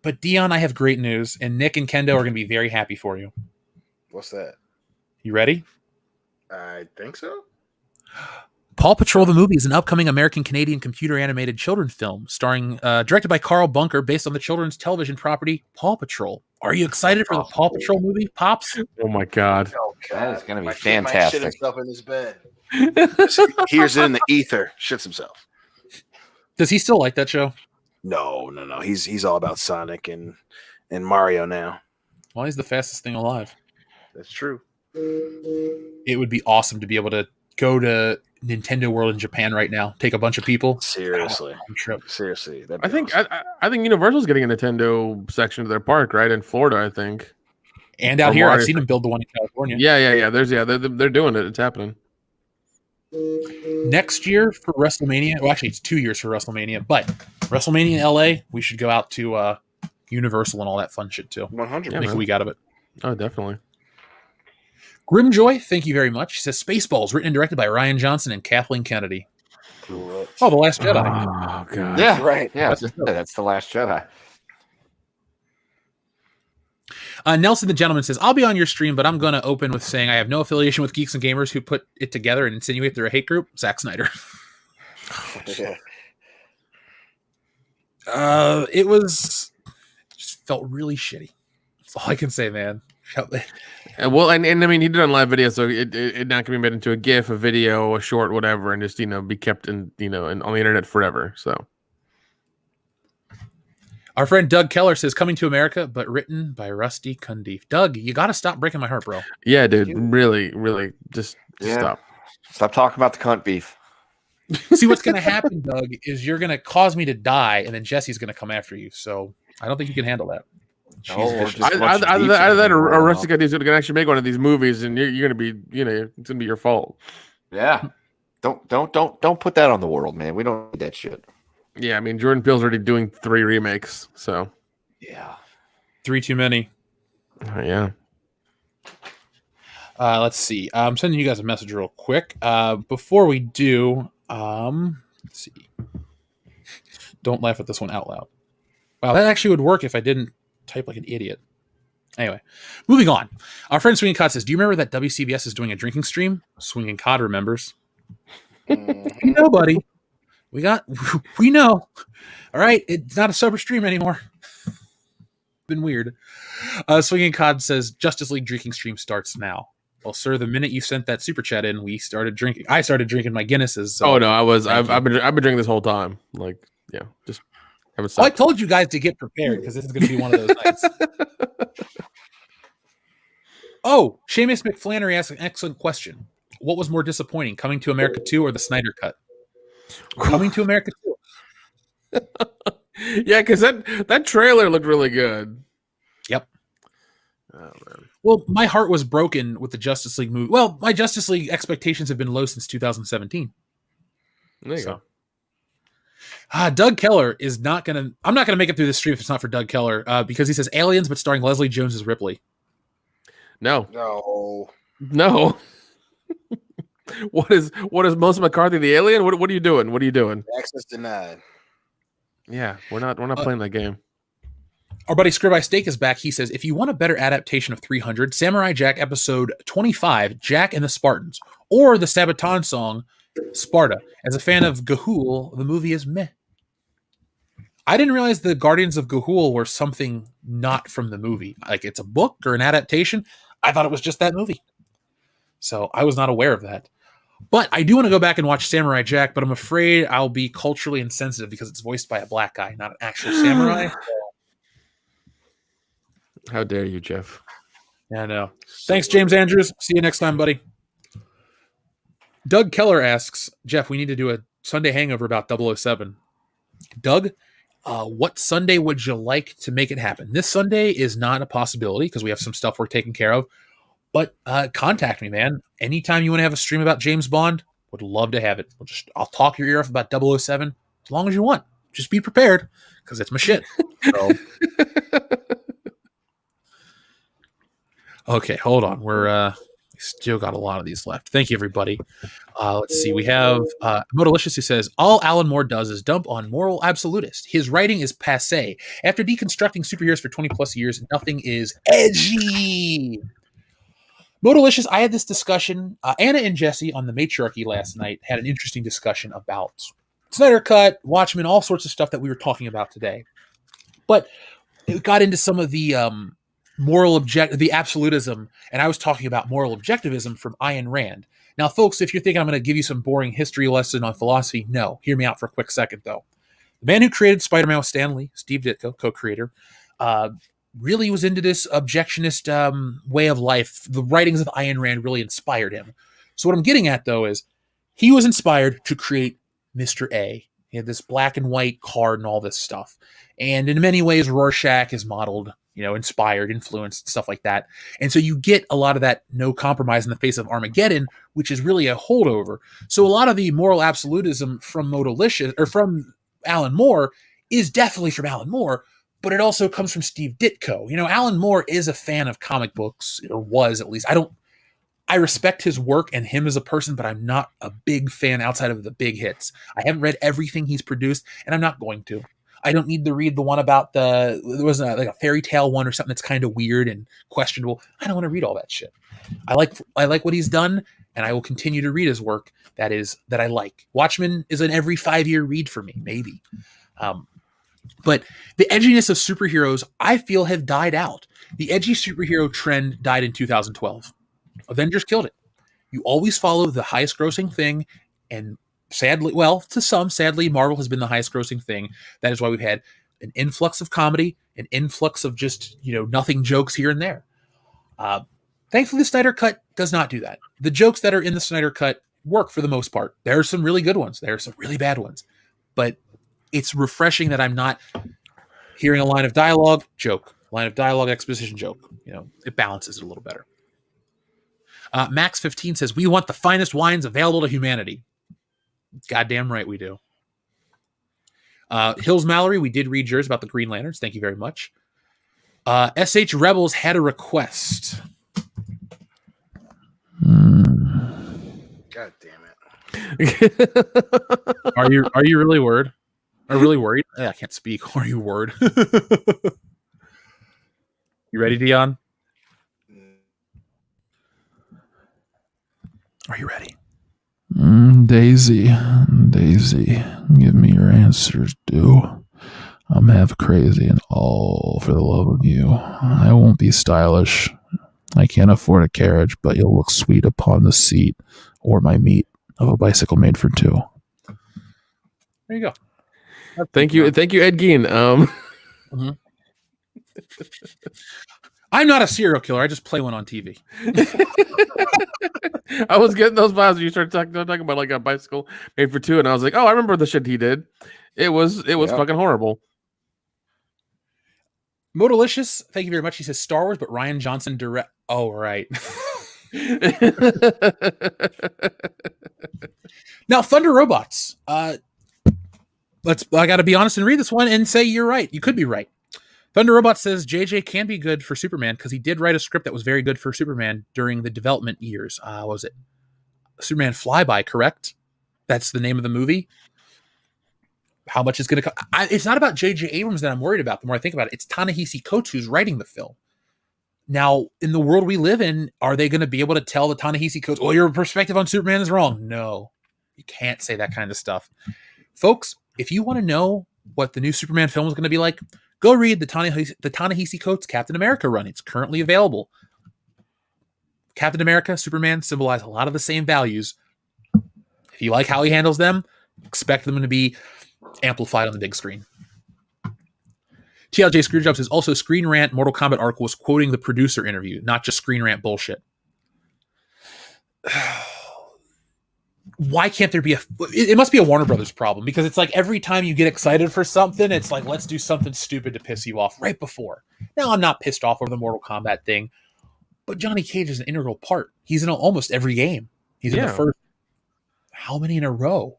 but Dion, I have great news, and Nick and Kendo are going to be very happy for you. What's that? You ready? I think so. Paw Patrol the movie is an upcoming American-Canadian computer animated children's film starring directed by Carl Bunker based on the children's television property Paw Patrol. Are you excited for the Paw Patrol movie, Pops? Oh my god. Oh, That is going to be my kid might shit fantastic. himself in his bed. Hears it in the ether, shits himself. Does he still like that show? No. He's all about Sonic and Mario now. Well, he's the fastest thing alive. That's true. It would be awesome to be able to go to Nintendo World in Japan right now, take a bunch of people. Seriously. Trip. Seriously. I think Universal's getting a Nintendo section of their park, right? In Florida, I think. And out Or here, Mario. I've seen them build the one in California. Yeah. They're doing it. It's happening. Next year for WrestleMania, well, actually, it's 2 years for WrestleMania, but WrestleMania in LA, we should go out to Universal and all that fun shit too. 100. Make a week out of it. Oh, definitely. Grimjoy, thank you very much. He says Spaceballs, written and directed by Ryan Johnson and Kathleen Kennedy. Oh, The Last Jedi. Oh god. Yeah, Right. Yeah, that's the Last Jedi. Nelson the Gentleman says, I'll be on your stream, but I'm going to open with saying I have no affiliation with Geeks and Gamers who put it together and insinuate they're a hate group. Zack Snyder. Yeah. It just felt really shitty. That's all I can say, man. Well, and I mean, he did it on live video, so it not gonna be made into a GIF, a video, a short, whatever, and just be kept in on the internet forever. So, our friend Doug Keller says, coming to America, but written by Rusty Cundiff. Doug, you got to stop breaking my heart, bro. yeah, dude, really, just stop. Stop talking about the cunt beef. See, what's going to happen, Doug, is you're going to cause me to die, and then Jesse's going to come after you. So I don't think you can handle that. Either that or Rusty Cut is going to actually make one of these movies, and you're going to be, it's going to be your fault. Yeah. Don't put that on the world, man. We don't need that shit. Yeah, I mean, Jordan Peele's already doing 3 remakes, so. Yeah. 3 too many. Yeah. Let's see. I'm sending you guys a message real quick. Before we do, let's see. Don't laugh at this one out loud. Wow, that actually would work if I didn't type like an idiot. Anyway, moving on. Our friend Swinging Cod says, do you remember that WCBS is doing a drinking stream? Swinging Cod remembers. No, buddy. We know. All right, it's not a sober stream anymore. Been weird. Swinging Cod says, Justice League drinking stream starts now. Well, sir, the minute you sent that super chat in, we started drinking. I started drinking my Guinnesses. So Oh no, I've been drinking this whole time. Like, yeah, just haven't I stopped. told you guys to get prepared because this is going to be one of those nights. Oh, Seamus McFlannery asked an excellent question. What was more disappointing, Coming to America 2 or the Snyder Cut? Coming to America 2. Yeah, because that trailer looked really good. Yep. Oh man. Well, my heart was broken with the Justice League movie. Well, my Justice League expectations have been low since 2017. There you go. Doug Keller is not going to... I'm not going to make it through this stream if it's not for Doug Keller because he says Aliens, but starring Leslie Jones as Ripley. No. No. What is Melissa McCarthy the alien? What are you doing? What are you doing? Access denied. Yeah, we're not playing that game. Our buddy Scribby Steak is back. He says, if you want a better adaptation of 300, Samurai Jack episode 25, Jack and the Spartans, or the Sabaton song, Sparta. As a fan of Ga'Hoole, the movie is meh. I didn't realize the Guardians of Ga'Hoole were something not from the movie. Like it's a book or an adaptation. I thought it was just that movie. So I was not aware of that. But I do want to go back and watch Samurai Jack, but I'm afraid I'll be culturally insensitive because it's voiced by a black guy, not an actual samurai. How dare you, Jeff? Yeah, I know. Thanks, James Andrews. See you next time, buddy. Doug Keller asks, Jeff, we need to do a Sunday hangover about 007. Doug, what Sunday would you like to make it happen? This Sunday is not a possibility because we have some stuff we're taking care of. But contact me, man. Anytime you want to have a stream about James Bond, would love to have it. I'll talk your ear off about 007 as long as you want. Just be prepared because it's my shit. So. Okay, hold on. We're still got a lot of these left. Thank you, everybody. Let's see. We have Modalicious who says, all Alan Moore does is dump on moral absolutist. His writing is passé. After deconstructing superheroes for 20 plus years, nothing is edgy. Modalicious, I had this discussion. Anna and Jesse on the Matriarchy last night had an interesting discussion about Snyder Cut, Watchmen, all sorts of stuff that we were talking about today. But it got into some of the the absolutism, and I was talking about moral objectivism from Ayn Rand. Now, folks, if you're thinking I'm going to give you some boring history lesson on philosophy, no. Hear me out for a quick second, though. The man who created Spider-Man with Stan Lee, Steve Ditko, co-creator, really was into this objectionist way of life. The writings of Ayn Rand really inspired him. So what I'm getting at, though, is he was inspired to create Mr. A. He had this black and white card and all this stuff. And in many ways, Rorschach is modeled, inspired, influenced, stuff like that. And so you get a lot of that no compromise in the face of Armageddon, which is really a holdover. So a lot of the moral absolutism from Modalicious, or from Alan Moore, is definitely from Alan Moore, but it also comes from Steve Ditko. Alan Moore is a fan of comic books, or was at least. I respect his work and him as a person, but I'm not a big fan outside of the big hits. I haven't read everything he's produced, and I'm not going to. I don't need to read the one about there was like a fairy tale one or something that's kind of weird and questionable. I don't want to read all that shit. I like what he's done, and I will continue to read his work that I like. Watchmen is an every 5-year read for me, maybe. But the edginess of superheroes, I feel, have died out. The edgy superhero trend died in 2012. Avengers killed it. You always follow the highest grossing thing, and sadly, Marvel has been the highest grossing thing. That is why we've had an influx of comedy, an influx of just, nothing jokes here and there. Thankfully, the Snyder Cut does not do that. The jokes that are in the Snyder Cut work for the most part. There are some really good ones. There are some really bad ones. But it's refreshing that I'm not hearing a line of dialogue, joke. Line of dialogue, exposition, joke. It balances it a little better. Max15 says, we want the finest wines available to humanity. Goddamn right we do. Hills Mallory, we did read yours about the Green Lanterns. Thank you very much. SH Rebels had a request. God damn it. Are you really worried? Are really worried? I can't speak. Are you worried? You ready, Dion? Are you ready? Daisy, give me your answers, do. I'm half crazy and all for the love of you. I won't be stylish. I can't afford a carriage, but you'll look sweet upon the seat or my meat of a bicycle made for two. There you go. Thank you, Ed Gein. Mm-hmm. I'm not a serial killer. I just play one on TV. I was getting those vibes when you started talking about like a bicycle made for two, and I was like, oh, I remember the shit he did. It was fucking horrible. Modalicious, thank you very much. He says Star Wars, but Rian Johnson direct. Oh, right. Now, Thunder Robots. I got to be honest and read this one and say you're right. You could be right. Thunder Robot says JJ can be good for Superman because he did write a script that was very good for Superman during the development years. What was it? Superman Flyby, correct? That's the name of the movie. How much is going to come? It's not about J.J. Abrams that I'm worried about. The more I think about it, it's Ta-Nehisi Coates who's writing the film. Now, in the world we live in, are they going to be able to tell the Ta-Nehisi Coates, well, your perspective on Superman is wrong? No, you can't say that kind of stuff. Folks, if you want to know what the new Superman film is going to be like, go read the Ta-Nehisi Coates Captain America run. It's currently available. Captain America, Superman symbolize a lot of the same values. If you like how he handles them, expect them to be amplified on the big screen. TLJ Screwjob says, also Screen Rant Mortal Kombat arc was quoting the producer interview, not just Screen Rant bullshit. why can't there be it must be a Warner Brothers problem, because it's like every time you get excited for something, it's like, let's do something stupid to piss you off right before. Now, I'm not pissed off over the Mortal Kombat thing, but Johnny Cage is an integral part. He's in almost every game. He's in the first, how many in a row?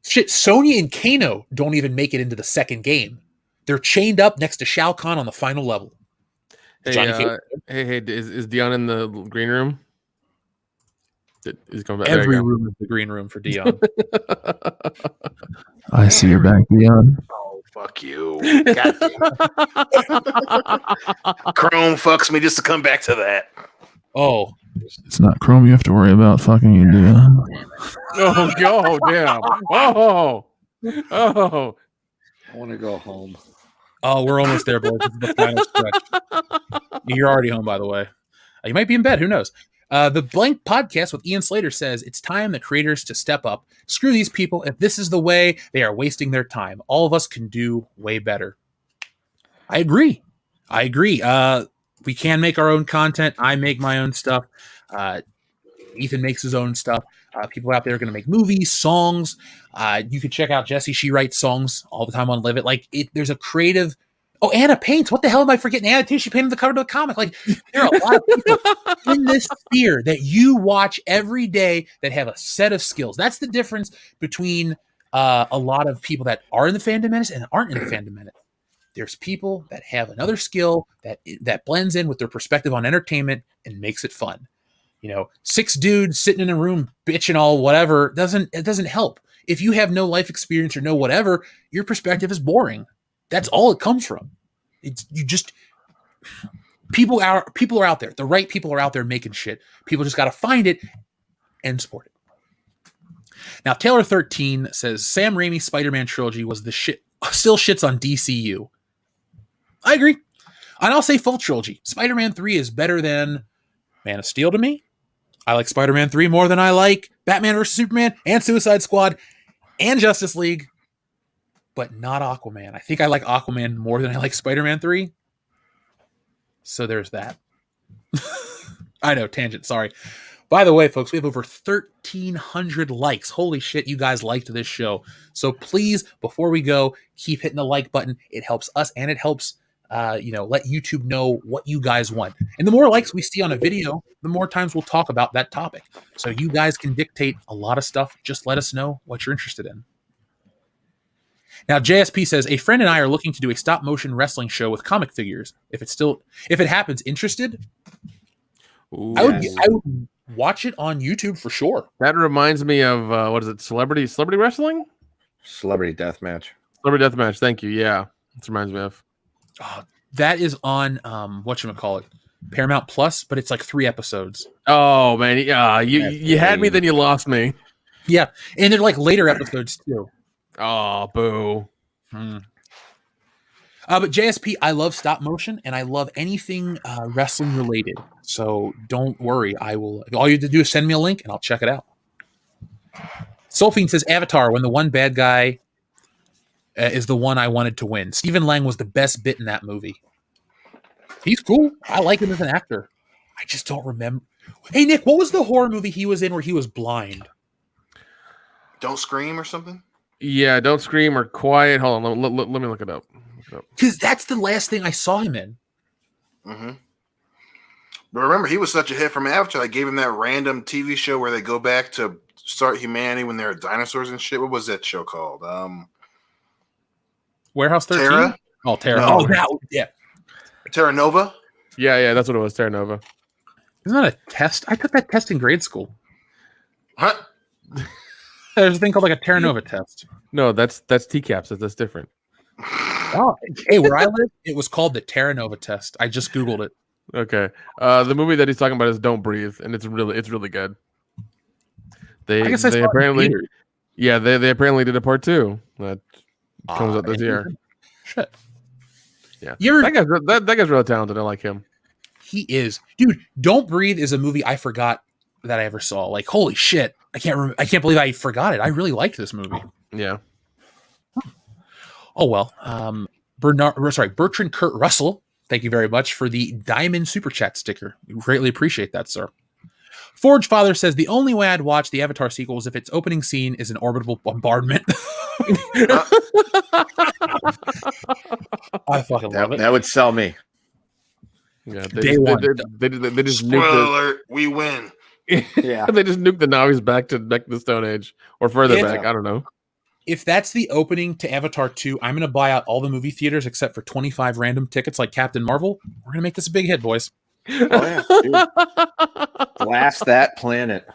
Shit, Sonya and Kano don't even make it into the second game. They're chained up next to Shao Kahn on the final level. Hey, is Dion in the green room? He's coming back. Every room is the green room for Dion. I see your back, Dion. Oh, fuck you. God damn. Chrome fucks me just to come back to that. Oh. It's not Chrome you have to worry about fucking you, Dion. Oh, damn. Oh. I want to go home. Oh, we're almost there, boys. This is the final stretch. You're already home, by the way. You might be in bed. Who knows? The Blank Podcast with Ian Slater says it's time the creators to step up. Screw these people. If this is the way, they are wasting their time. All of us can do way better. I agree. We can make our own content. I make my own stuff. Ethan makes his own stuff. People out there are going to make movies, songs. You can check out Jessie. She writes songs all the time on Live It. Like, there's a creative. Oh, Anna paints. What the hell am I forgetting? Anna too. She painted the cover of the comic. Like, there are a lot of people in this sphere that you watch every day that have a set of skills. That's the difference between a lot of people that are in the Fandom Menace and aren't in the Fandom Menace. There's people that have another skill that blends in with their perspective on entertainment and makes it fun. 6 dudes sitting in a room bitching all whatever it doesn't help. If you have no life experience or no whatever, your perspective is boring. That's all it comes from. People are out there. The right people are out there making shit. People just got to find it and support it. Now, Taylor 13 says Sam Raimi's Spider-Man trilogy was the shit. Still shits on DCU. I agree. And I'll say full trilogy. Spider-Man 3 is better than Man of Steel to me. I like Spider-Man 3 more than I like Batman vs. Superman and Suicide Squad and Justice League, but not Aquaman. I think I like Aquaman more than I like Spider-Man 3. So there's that. I know, tangent, sorry. By the way, folks, we have over 1,300 likes. Holy shit, you guys liked this show. So please, before we go, keep hitting the like button. It helps us and it helps let YouTube know what you guys want. And the more likes we see on a video, the more times we'll talk about that topic. So you guys can dictate a lot of stuff. Just let us know what you're interested in. Now, JSP says, a friend and I are looking to do a stop motion wrestling show with comic figures. If it happens, interested? Ooh, I would watch it on YouTube for sure. That reminds me of what is it? Celebrity wrestling? Celebrity Deathmatch. Celebrity Deathmatch. Thank you. Yeah, this reminds me of. Oh, that is on whatchamacallit, Paramount Plus, but it's like 3 episodes. Oh man, yeah, you had me, then you lost me. Yeah, and they're like later episodes too. Oh, boo. But JSP, I love stop motion and I love anything wrestling related. So don't worry, I will. All you have to do is send me a link and I'll check it out. Solfiend says Avatar, when the one bad guy is the one I wanted to win. Stephen Lang was the best bit in that movie. He's cool. I like him as an actor. I just don't remember. Hey, Nick, what was the horror movie he was in where he was blind? Don't Scream or something? Yeah, Don't Scream or Quiet. Hold on, let me look it up. Because that's the last thing I saw him in. Mm-hmm. But remember, he was such a hit from Avatar. I gave him that random TV show where they go back to start humanity when they're dinosaurs and shit. What was that show called? Warehouse 13? Terra? Oh, Terra. No. Oh, that, yeah. Terra Nova? Yeah, that's what it was. Terra Nova. Isn't that a test? I took that test in grade school. Huh? There's a thing called like a Terra Nova test. No, that's TCAPS. That's different. Oh, hey, where I live, it was called the Terra Nova test. I just Googled it. Okay. The movie that he's talking about is Don't Breathe, and it's really good. They apparently they apparently did a part 2 that comes out this year. Shit. Yeah. That guy's really talented. I like him. He is. Dude, Don't Breathe is a movie I forgot that I ever saw. Like, holy shit. I can't believe I forgot it. I really liked this movie. Yeah. Oh well. Bertrand Kurt Russell, thank you very much for the Diamond Super Chat sticker. We greatly appreciate that, sir. Forge Father says the only way I'd watch the Avatar sequel is if its opening scene is an orbital bombardment. I fucking love it. That would sell me. Yeah, Day one. They just Spoiler nuked alert, we win. Yeah. they just nuked the Navis back to the Stone Age or further Yeah. back. I don't know. If that's the opening to Avatar 2, I'm going to buy out all the movie theaters except for 25 random tickets like Captain Marvel. We're going to make this a big hit, boys. Oh, yeah. Dude. Blast that planet.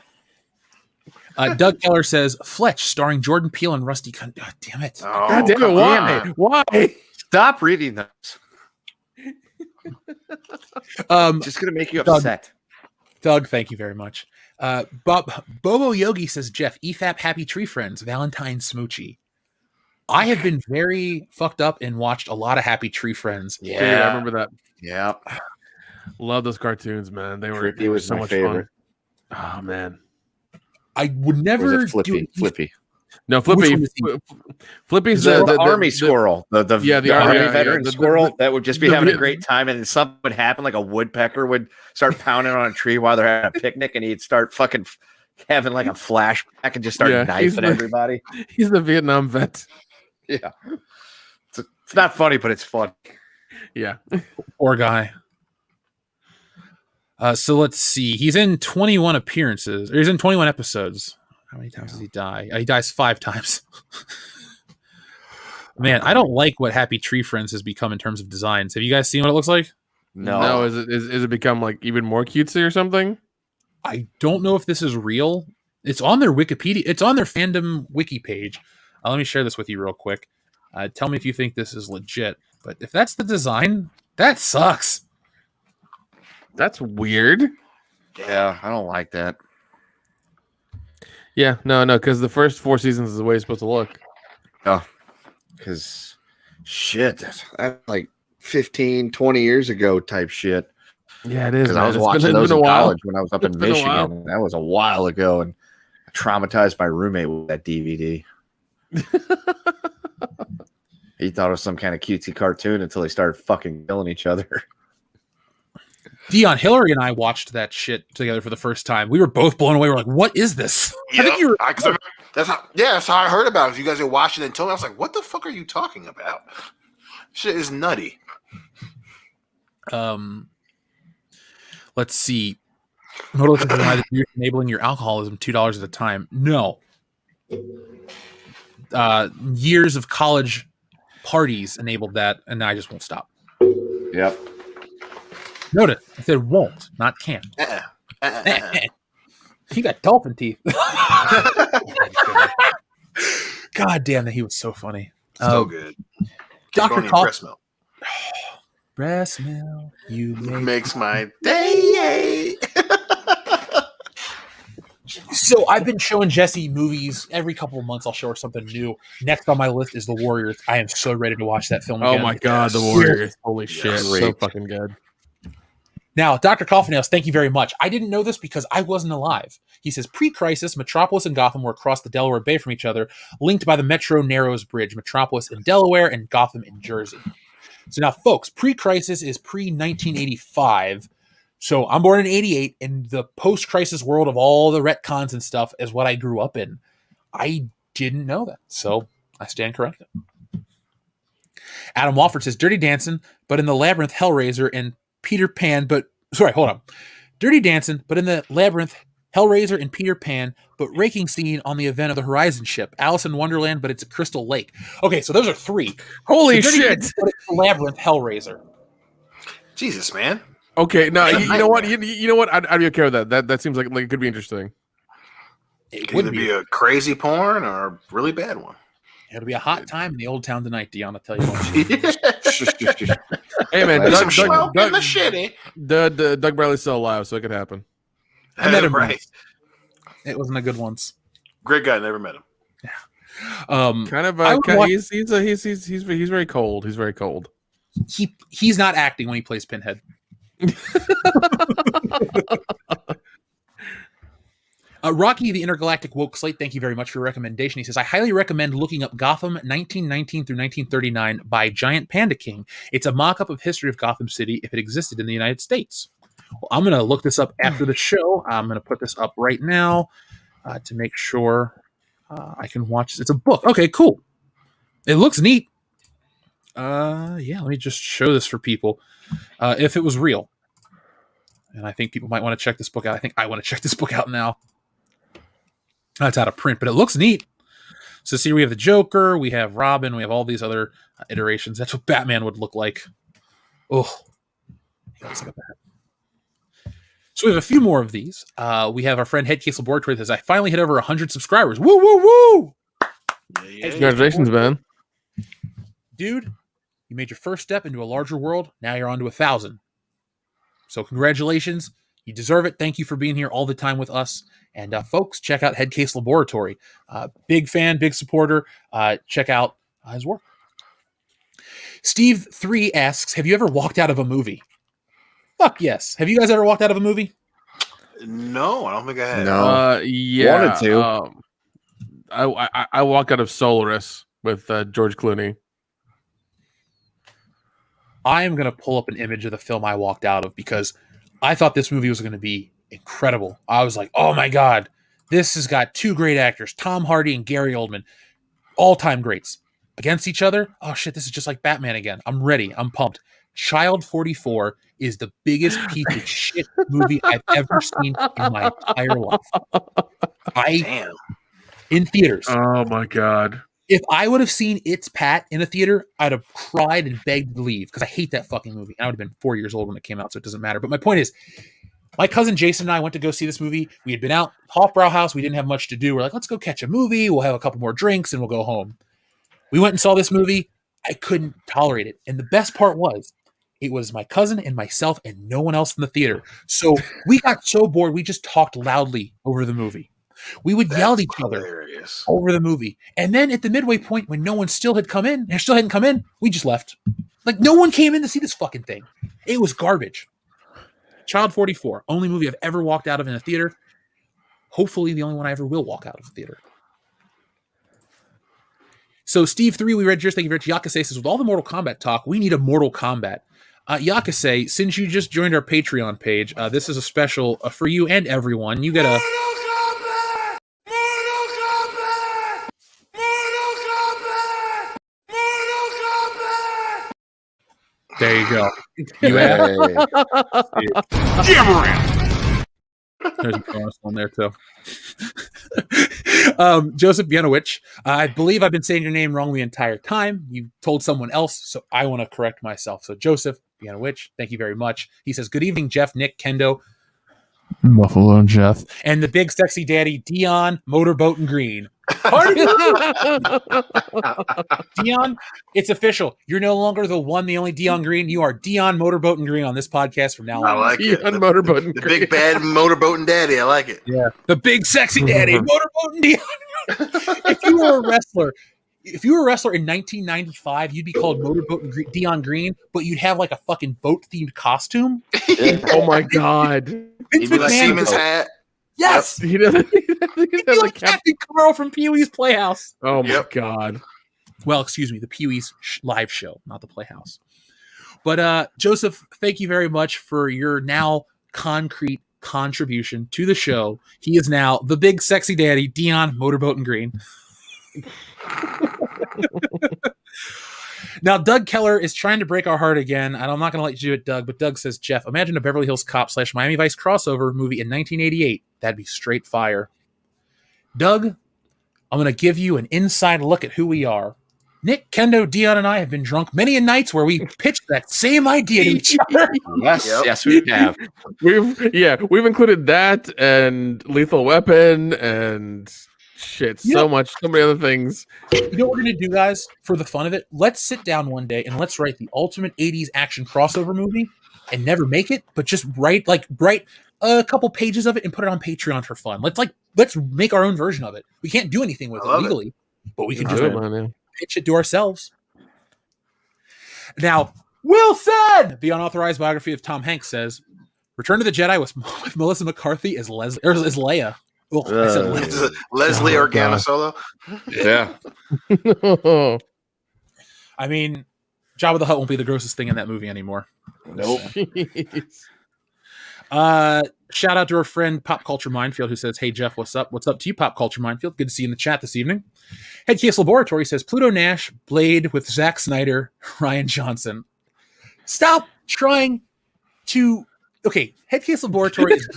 Doug Keller says, Fletch, starring Jordan Peele and Rusty God damn it. Oh, God damn it! come Why? on. Why? Stop reading those. Um, Just going to make you Doug. upset. Doug, thank you very much. Bobo Yogi says, Jeff, EFAP Happy Tree Friends, Valentine Smoochie. I have been very fucked up and watched a lot of Happy Tree Friends. Dude, I remember that. Yeah. Love those cartoons, man. They were Flippy was so my much favorite. fun. Oh man. I would Or never was it Flippy? do Flippy. No, Which Flippy. one is he? Flippy's The army squirrel. The the army army- veteran the- squirrel that would just be the- having a great time, and then something would happen, like a woodpecker would start pounding on a tree while they're having a picnic, and he'd start fucking having like a flashback and just start Yeah, he's knifing the- everybody. He's the Vietnam vet. Yeah. It's not funny, but it's fun. Yeah. Poor guy. So let's see. He's in 21 appearances. Or he's in 21 episodes. How many times does he die? He dies 5 times. Man, I don't like what Happy Tree Friends has become in terms of designs. Have you guys seen what it looks like? No, is it become like even more cutesy or something? I don't know if this is real. It's on their Wikipedia. It's on their fandom wiki page. Let me share this with you real quick. Tell me if you think this is legit. But if that's the design, that sucks. That's weird. Yeah, I don't like that. Yeah, no, because the first 4 seasons is the way it's supposed to look. Because shit, that's like 15, 20 years ago type shit. Yeah, it is. Because I was man. watching It's those been in a while. college when I was up in It's been a while. Michigan. That was a while ago, and I traumatized my roommate with that DVD. He thought it was some kind of cutesy cartoon until they started fucking killing each other. Dion Hillary and I watched that shit together for the first time. We were both blown away. We're like, what is this? I think you were. That's how I heard about it. You guys were watching it and told me. I was like, what the fuck are you talking about? Shit is nutty. Let's see. Motorist denied that you're enabling your alcoholism $2 at a time. No. Years of college parties enabled that, and I just won't stop. Yep. Notice I said won't, not can. He got dolphin teeth. God damn that he was so funny. So good. Dr. Pepperoni and Cough. breast milk Breast milk, you make. makes my day. So I've been showing Jessie movies every couple of months. I'll show her something new. Next on my list is The Warriors. I am so ready to watch that film Oh again. my god, the Warriors! Holy shit, so Great. fucking good. Now, Dr. Coffinails, thank you very much. I didn't know this because I wasn't alive. He says, pre-crisis, Metropolis and Gotham were across the Delaware Bay from each other, linked by the Metro Narrows Bridge, Metropolis in Delaware and Gotham in Jersey. So now, folks, pre-crisis is pre-1985. So I'm born in 88, and the post-crisis world of all the retcons and stuff is what I grew up in. I didn't know that, so I stand corrected. Adam Walford says, Dirty Dancing, but in the Labyrinth, Hellraiser, and Peter Pan, Dirty Dancing, but in the Labyrinth, Hellraiser, and Peter Pan, but raking scene on the event of the Horizon ship, Alice in Wonderland, but it's a Crystal Lake. Okay, so those are 3. Holy So Dirty shit! Dancing, but it's the Labyrinth, Hellraiser. Jesus, man. Okay, no, It's a you know what? nightmare. You know what? I'd be okay with that. That seems like it could be interesting. It Could would either be. be a crazy porn or a really bad one. It'll be a hot time in the old town tonight, Dion. I'll tell you what. Hey man, Like Some Doug- schwelp in the shitty. Doug Bradley's still alive, so it could happen. I met him Right. once. It wasn't a good once. Great guy. Never met him. Kind of. I would watch- He's very cold. He's very cold. He's not acting when he plays Pinhead. Rocky, the Intergalactic Woke Slate, thank you very much for your recommendation. He says, I highly recommend looking up Gotham 1919 through 1939 by Giant Panda King. It's a mock-up of history of Gotham City if it existed in the United States. I'm going to look this up after the show. I'm going to put this up right now to make sure I can watch this. It's a book. Okay, cool. It looks neat. Let me just show this for people. If it was real. And I think people might want to check this book out. I think I want to check this book out now. It's out of print, but it looks neat. So see, we have the Joker, we have Robin, we have all these other iterations. That's what Batman would look like. Oh, let's look at that. So we have a few more of these. We have our friend Headcase Laboratory that says, I finally hit over 100 subscribers. Woo, woo, woo! Congratulations, man. Dude, you made your first step into a larger world. Now you're on to 1,000. So congratulations. You deserve it. Thank you for being here all the time with us. And folks, check out Headcase Laboratory. Big fan, big supporter. Check out his work. Steve 3 asks, have you ever walked out of a movie? Fuck yes. Have you guys ever walked out of a movie? No, I don't think I have. No. Yeah. Wanted to. I walked out of Solaris with George Clooney. I am going to pull up an image of the film I walked out of because I thought this movie was going to be incredible. I was like, oh my God, this has got two great actors, Tom Hardy and Gary Oldman, all-time greats against each other. Oh shit, this is just like Batman again. I'm ready. I'm pumped. Child 44 is the biggest piece of shit movie I've ever seen in my entire life. Damn. In theaters. Oh my God. If I would have seen It's Pat in a theater, I'd have cried and begged to leave because I hate that fucking movie. I would have been 4 years old when it came out, so it doesn't matter. But my point is, my cousin Jason and I went to go see this movie. We had been out Hofbrauhaus. We didn't have much to do. We're like, let's go catch a movie. We'll have a couple more drinks and we'll go home. We went and saw this movie. I couldn't tolerate it. And the best part was, it was my cousin and myself and no one else in the theater. So we got so bored, we just talked loudly over the movie. We would yell at each other over the movie. And then at the midway point, when no one still hadn't come in, we just left. Like, no one came in to see this fucking thing. It was garbage. Child 44, only movie I've ever walked out of in a theater. Hopefully the only one I ever will walk out of the theater. So Steve 3, we read yours. Thank you very much. Yakase says, with all the Mortal Kombat talk, we need a Mortal Kombat. Yakase, since you just joined our Patreon page, this is a special for you and everyone. You get a... There you go. You There's a bonus one there too. Joseph Bianowicz, I believe I've been saying your name wrong the entire time. You told someone else, so I want to correct myself. So Joseph Bianowicz, thank you very much. He says, good evening, Jeff, Nick, Kendo, Buffalo Jeff, and the big sexy daddy, Dion, Motorboat and Green. Dion, it's official. You're no longer the one, the only Dion Green. You are Dion Motorboat and Green on this podcast from now on. I like it. Dion Motorboat and The Green. big bad motorboat and daddy. I like it. Yeah, the big sexy daddy, Motorboat and Dion. If you were a wrestler in 1995, you'd be called Motorboat and Dion Green, but you'd have like a fucking boat themed costume. Oh my God. He'd be like Siemens hat. Yes, He doesn't. he'd be like Captain Carl from Pee Wee's Playhouse. Oh my Yep. God. Well, excuse me, the Pee Wee's live show, not the Playhouse. But Joseph, thank you very much for your now concrete contribution to the show. He is now the big sexy daddy, Dion Motorboat and Green. Now, Doug Keller is trying to break our heart again, and I'm not going to let you do it, Doug, but Doug says, Jeff, imagine a Beverly Hills Cop / Miami Vice crossover movie in 1988. That'd be straight fire. Doug, I'm going to give you an inside look at who we are. Nick, Kendo, Dion, and I have been drunk many a nights where we pitched that same idea to each other. Yes, Yep. yes, we have. We've included that and Lethal Weapon and shit, so many other things. You know what we're going to do, guys, for the fun of it? Let's sit down one day and let's write the ultimate 80s action crossover movie and never make it, but just write a couple pages of it and put it on Patreon for fun. Let's make our own version of it. We can't do anything with it legally, but we can just pitch it to ourselves. Now, Wilson, the unauthorized biography of Tom Hanks says, Return to the Jedi with Melissa McCarthy as Leia. Oh, I said Leia. Leslie Organa Solo. Yeah. I mean, Jabba the Hutt won't be the grossest thing in that movie anymore. Nope. Shout out to our friend Pop Culture Minefield who says, "Hey Jeff, what's up? What's up to you, Pop Culture Minefield? Good to see you in the chat this evening." Headcase Laboratory says, "Pluto Nash, Blade with Zack Snyder, Ryan Johnson." Stop trying to. Okay, Headcase Laboratory is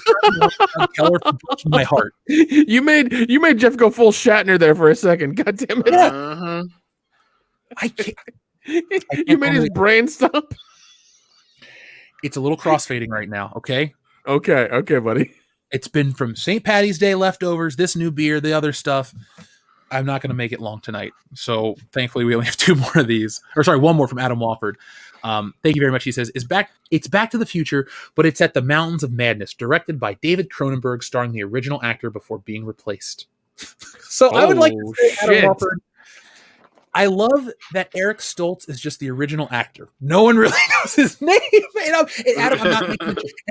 Keller from my heart. You made Jeff go full Shatner there for a second. God damn it! Uh-huh. I can't. You made his brain stop. It's a little crossfading right now. Okay. Okay, buddy. It's been from St. Patty's Day leftovers, this new beer, the other stuff. I'm not going to make it long tonight. So thankfully we only have 2 more of these. Or sorry, 1 more from Adam Wofford. Thank you very much. He says, it's Back to the Future, but it's at the Mountains of Madness, directed by David Cronenberg, starring the original actor before being replaced. So I would like to say, Adam Wofford, I love that Eric Stoltz is just the original actor. No one really knows his name. Adam,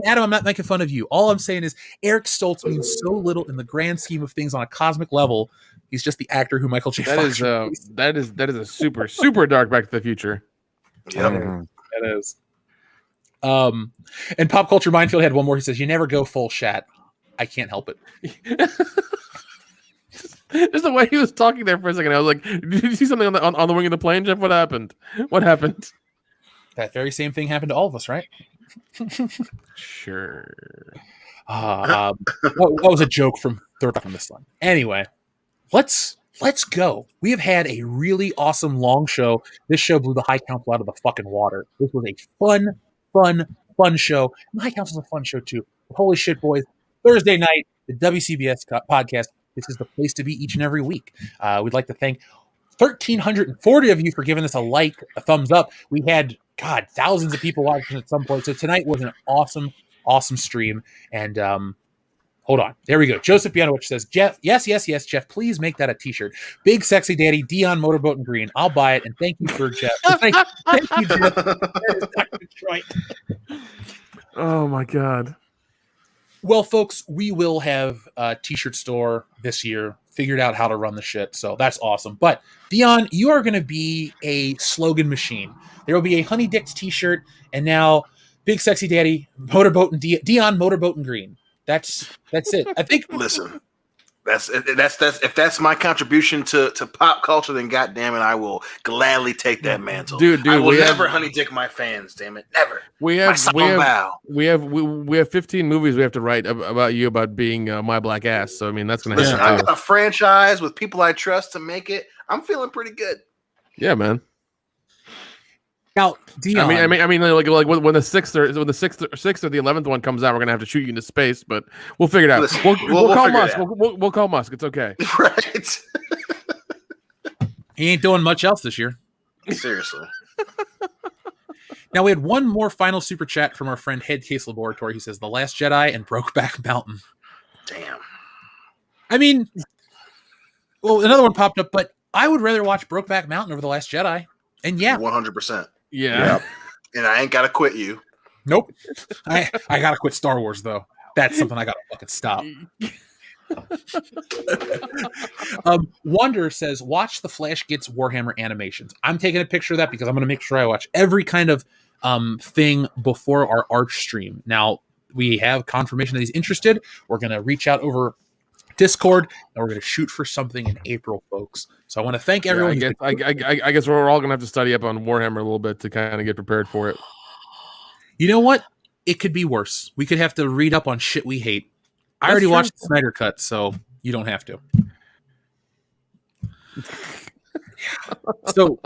I'm not making fun of you. All I'm saying is Eric Stoltz means so little in the grand scheme of things on a cosmic level. He's just the actor who Michael J. Fox that is a super dark Back to the Future. Yep. That is. And Pop Culture Minefield had one more. He says, "You never go full Shat." I can't help it. Just the way he was talking there for a second, I was like, "Did you see something on the wing of the plane, Jeff? What happened? What happened?" That very same thing happened to all of us, right? Sure. What was a joke from Third Rock from the Sun? Anyway, let's go. We have had a really awesome long show. This show blew the High Council out of the fucking water. This was a fun show. And the High Council's a fun show too. But holy shit, boys! Thursday night, the WCBS podcast. This is the place to be each and every week. We'd like to thank 1,340 of you for giving us a thumbs up. We had, thousands of people watching at some point. So tonight was an awesome stream. And hold on. There we go. Joseph Bianowicz says, "Jeff, yes, Jeff, please make that a t-shirt. Big Sexy Daddy, Dion Motorboat and Green. I'll buy it. And thank you for Jeff." Thank you, Jeff. That is Dr. Detroit. Oh, my God. Well, folks, we will have a t-shirt store this year. Figured out how to run the shit, so that's awesome. But Dion, you are going to be a slogan machine. There will be a Honey Dicks t-shirt, and now Big Sexy Daddy, Motorboat and Dion Motorboat and Green. That's it. I think. Listen, that's if that's my contribution to pop culture, then goddamn it, I will gladly take that mantle. Dude, I will never honey dick my fans. Damn it, never. We have 15 movies we have to write about you about being my black ass. So I mean, that's gonna happen. I got a franchise with people I trust to make it. I'm feeling pretty good. Yeah, man. Now, Dion. I mean, like when the sixth or the 11th one comes out, we're gonna have to shoot you into space, but we'll figure it out. Listen, we'll call Musk. We'll call Musk. It's okay. Right. He ain't doing much else this year. Seriously. Now, we had one more final super chat from our friend Headcase Laboratory. He says, "The Last Jedi and Brokeback Mountain." Damn. I mean, well, another one popped up, but I would rather watch Brokeback Mountain over The Last Jedi. And yeah, 100%. Yeah. And I ain't got to quit you. Nope. I got to quit Star Wars, though. That's something I got to fucking stop. Wander says, "Watch the Flash Gets Warhammer animations." I'm taking a picture of that because I'm going to make sure I watch every kind of thing before our Arch stream. Now, we have confirmation that he's interested. We're going to reach out over Discord, and we're going to shoot for something in April, folks. So I want to thank everyone. Yeah, I guess we're all going to have to study up on Warhammer a little bit to kind of get prepared for it. You know what? It could be worse. We could have to read up on shit we hate. I already watched the Snyder Cut, so you don't have to. So,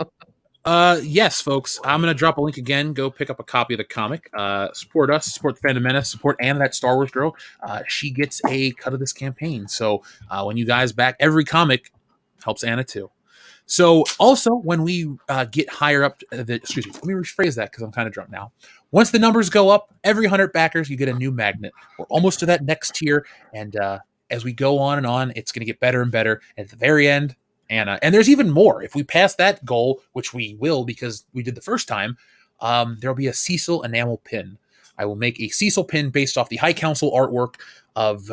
yes, folks, I'm going to drop a link again. Go pick up a copy of the comic. Support us, support the Phantom Menace, support Anna, that Star Wars girl. She gets a cut of this campaign. So when you guys back every comic, helps Anna too. So also when we get higher up, let me rephrase that because I'm kind of drunk now. Once the numbers go up, every 100 backers, you get a new magnet. We're almost to that next tier. And as we go on and on, it's going to get better and better. And at the very end, Anna, and there's even more. If we pass that goal, which we will because we did the first time, there'll be a Cecil enamel pin. I will make a Cecil pin based off the High Council artwork of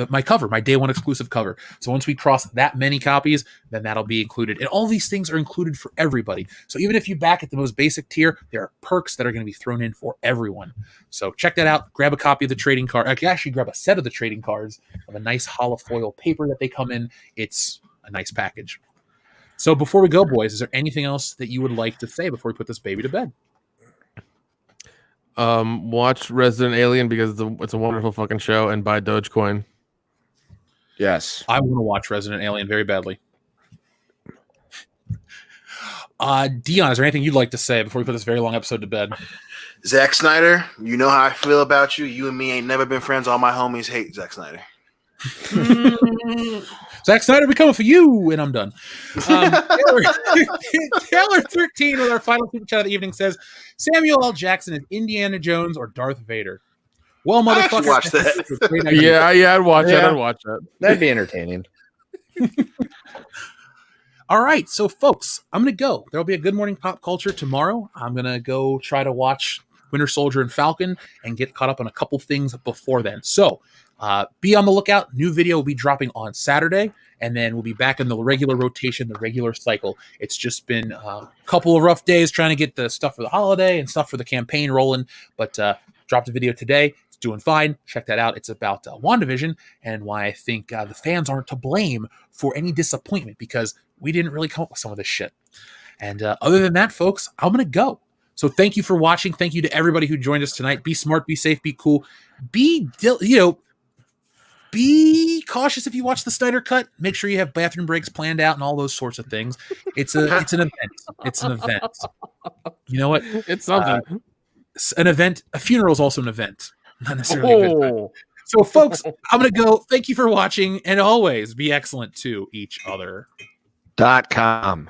my cover, my day one exclusive cover. So once we cross that many copies, then that'll be included. And all these things are included for everybody. So even if you back at the most basic tier, there are perks that are going to be thrown in for everyone. So check that out. Grab a copy of the trading card. Actually, grab a set of the trading cards of a nice holofoil paper that they come in. It's a nice package. So before we go, boys, is there anything else that you would like to say before we put this baby to bed? Watch Resident Alien because it's a wonderful fucking show, and buy Dogecoin. Yes. I want to watch Resident Alien very badly. Dion, is there anything you'd like to say before we put this very long episode to bed? Zack Snyder, you know how I feel about you. You and me ain't never been friends. All my homies hate Zack Snyder. Zack Snyder, we coming for you, and I'm done. Taylor 13 with our final super chat of the evening says, Samuel L. Jackson is Indiana Jones or Darth Vader. Well, I actually motherfucker, watched that. Yeah, I'd watch that. I'd watch that. That'd be entertaining. All right, so folks, I'm gonna go. There'll be a Good Morning Pop Culture tomorrow. I'm gonna go try to watch Winter Soldier and Falcon and get caught up on a couple things before then. So be on the lookout. New video will be dropping on Saturday, and then we'll be back in the regular rotation, the regular cycle. It's just been a couple of rough days trying to get the stuff for the holiday and stuff for the campaign rolling, but dropped a video today. It's doing fine. Check that out. It's about WandaVision and why I think the fans aren't to blame for any disappointment, because we didn't really come up with some of this shit. And other than that, folks, I'm going to go. So thank you for watching. Thank you to everybody who joined us tonight. Be smart, be safe, be cool. Be cautious if you watch the Snyder Cut. Make sure you have bathroom breaks planned out and all those sorts of things. It's an event. It's an event. You know what? It's something. An event. A funeral is also an event. Not necessarily a good time. So, folks, I'm going to go. Thank you for watching, and always be excellent to each other. .com